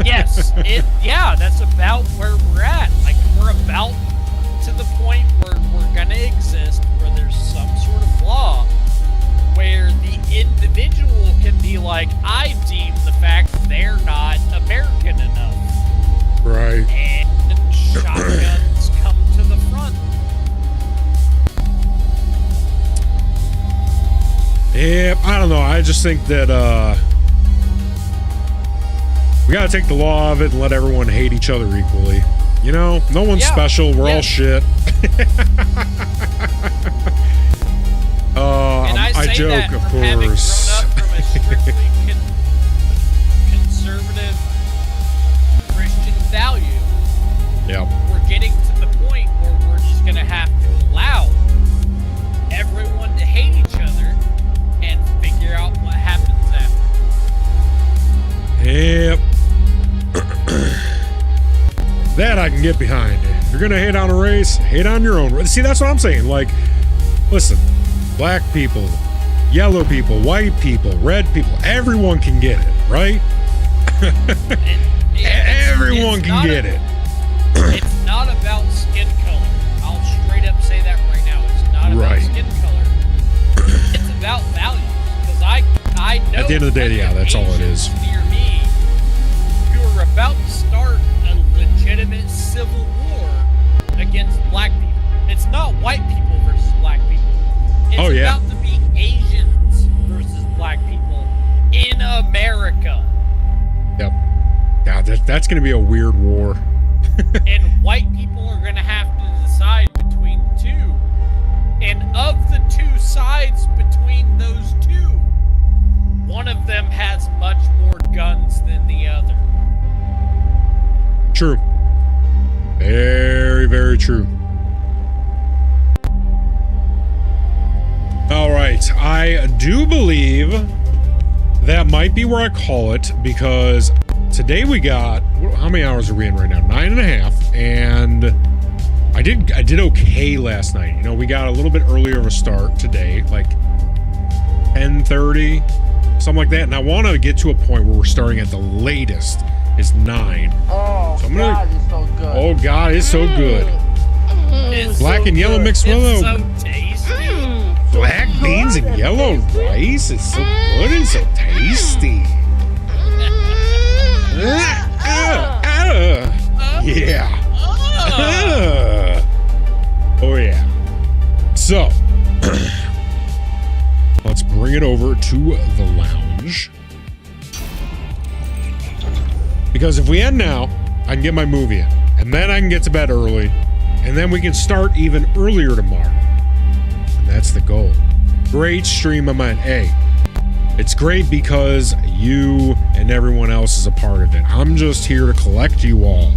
S6: Yes, that's about where we're at. Like, we're about to the point where we're gonna exist, where there's some sort of law where the individual can be like, I deem the fact they're not American enough.
S3: Right.
S6: And shotguns come to the front.
S3: Yeah, I don't know. I just think that we gotta take the law of it and let everyone hate each other equally. You know, no one's special. We're all shit.
S6: And I
S3: joke,
S6: that
S3: of
S6: from having
S3: course.
S6: grown up from a strictly conservative Christian value.
S3: Yep.
S6: We're getting to the point where we're just gonna have to allow everyone to hate each other and figure out what happens after.
S3: Yep. That I can get behind. If you're gonna hate on a race, hate on your own race. See, that's what I'm saying. Like, listen, black people, yellow people, white people, red people, everyone can get it, right? Everyone can get it.
S6: It's not about skin color. I'll straight up say that right now. It's not about skin color. It's about values. Because I know
S3: at the end of the day, yeah, that's all it is.
S6: Near me, who are about to start a legitimate civil war against black people. It's not white people versus black people. It's about to be Asians versus black people in America.
S3: Yep. God, that's going to be a weird war.
S6: And white people are going to have to decide between the two. And of the two sides between those two, one of them has much more guns than the other.
S3: True. Very, very true. All right. I do believe that might be where I call it, because today we got, how many hours are we in right now? 9.5. And I did okay last night. You know, we got a little bit earlier of a start today, like 10:30, something like that. And I want to get to a point where we're starting at the latest is 9.
S12: Oh, so God, it's so good.
S3: Oh, God, it's so good.
S6: It's
S3: Black
S6: so
S3: and yellow
S6: good.
S3: mixed with
S6: It's so tasty.
S3: black beans and yellow rice. It's so good and so tasty. Yeah. Oh, yeah. So, let's bring it over to the lounge. Because if we end now, I can get my movie in. And then I can get to bed early. And then we can start even earlier tomorrow. And that's the goal. Great stream of mine. Hey, it's great because you and everyone else is a part of it. I'm just here to collect you all.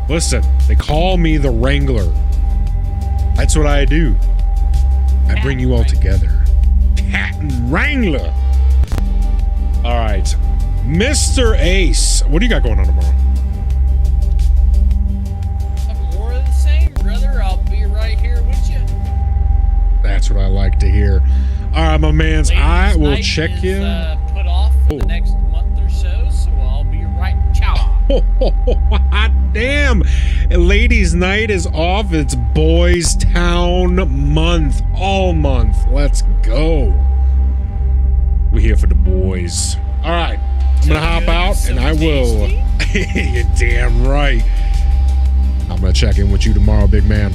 S3: Listen, they call me the Wrangler. That's what I do. I bring you all together. Captain Wrangler. All right. Mr. Ace, what do you got going on tomorrow?
S6: More of the same, brother. I'll be right here with you.
S3: That's what I like to hear. All right, my man's.
S6: Ladies'
S3: I will
S6: night
S3: check
S6: is,
S3: you.
S6: Put off for the next month or so, so I'll be right. Ciao.
S3: Hot damn. Ladies' night is off. It's Boys Town month. All month. Let's go. We're here for the boys. All right. I'm going to hop out and I will. You're damn right. I'm going to check in with you tomorrow, big man.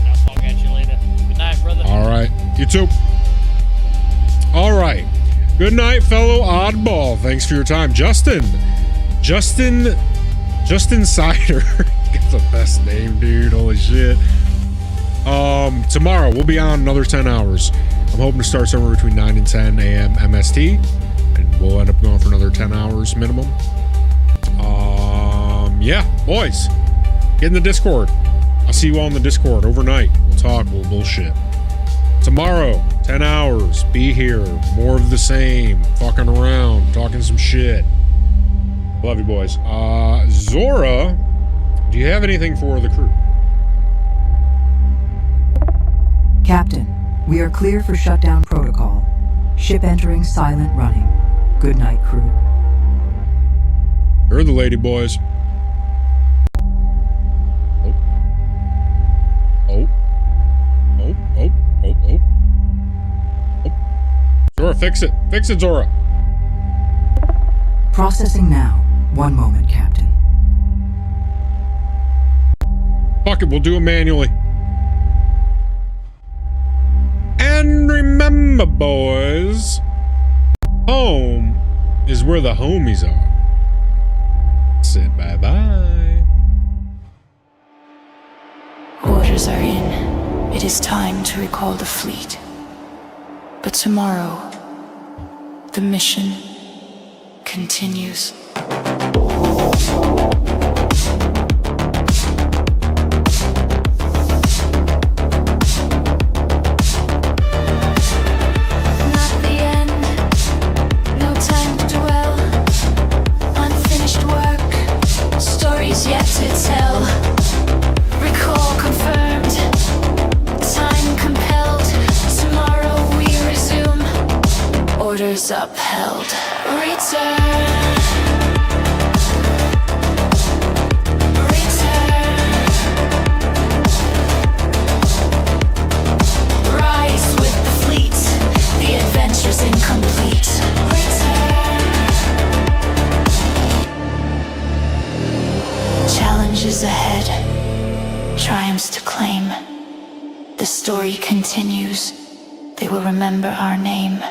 S6: I'll talk at you later. Good night, brother.
S3: All right. You too. All right. Good night, fellow oddball. Thanks for your time. Justin Cider. That's the best name, dude. Holy shit. Tomorrow we'll be on another 10 hours. I'm hoping to start somewhere between 9 and 10 a.m. MST, and we'll end up going for another 10 hours minimum. Yeah, boys, get in the Discord. I'll see you all in the Discord overnight. We'll talk, we'll bullshit. Tomorrow, 10 hours, be here. More of the same, fucking around, talking some shit. Love you, boys. Zora, do you have anything for the crew?
S2: Captain, we are clear for shutdown protocol. Ship entering silent running. Good night, crew.
S3: You're the lady, boys. Oh. Zora, fix it. Fix it, Zora.
S2: Processing now. 1 moment, Captain.
S3: Fuck it, we'll do it manually. And remember, boys, home is where the homies are. Say bye-bye.
S13: Orders are in. It is time to recall the fleet. But tomorrow, the mission continues.
S14: Yet to tell. Recall confirmed. Time compelled. Tomorrow we resume. Orders upheld. Return. Rise with the fleet. The adventure's incomplete. Challenges ahead, triumphs to claim. The story continues. They will remember our name.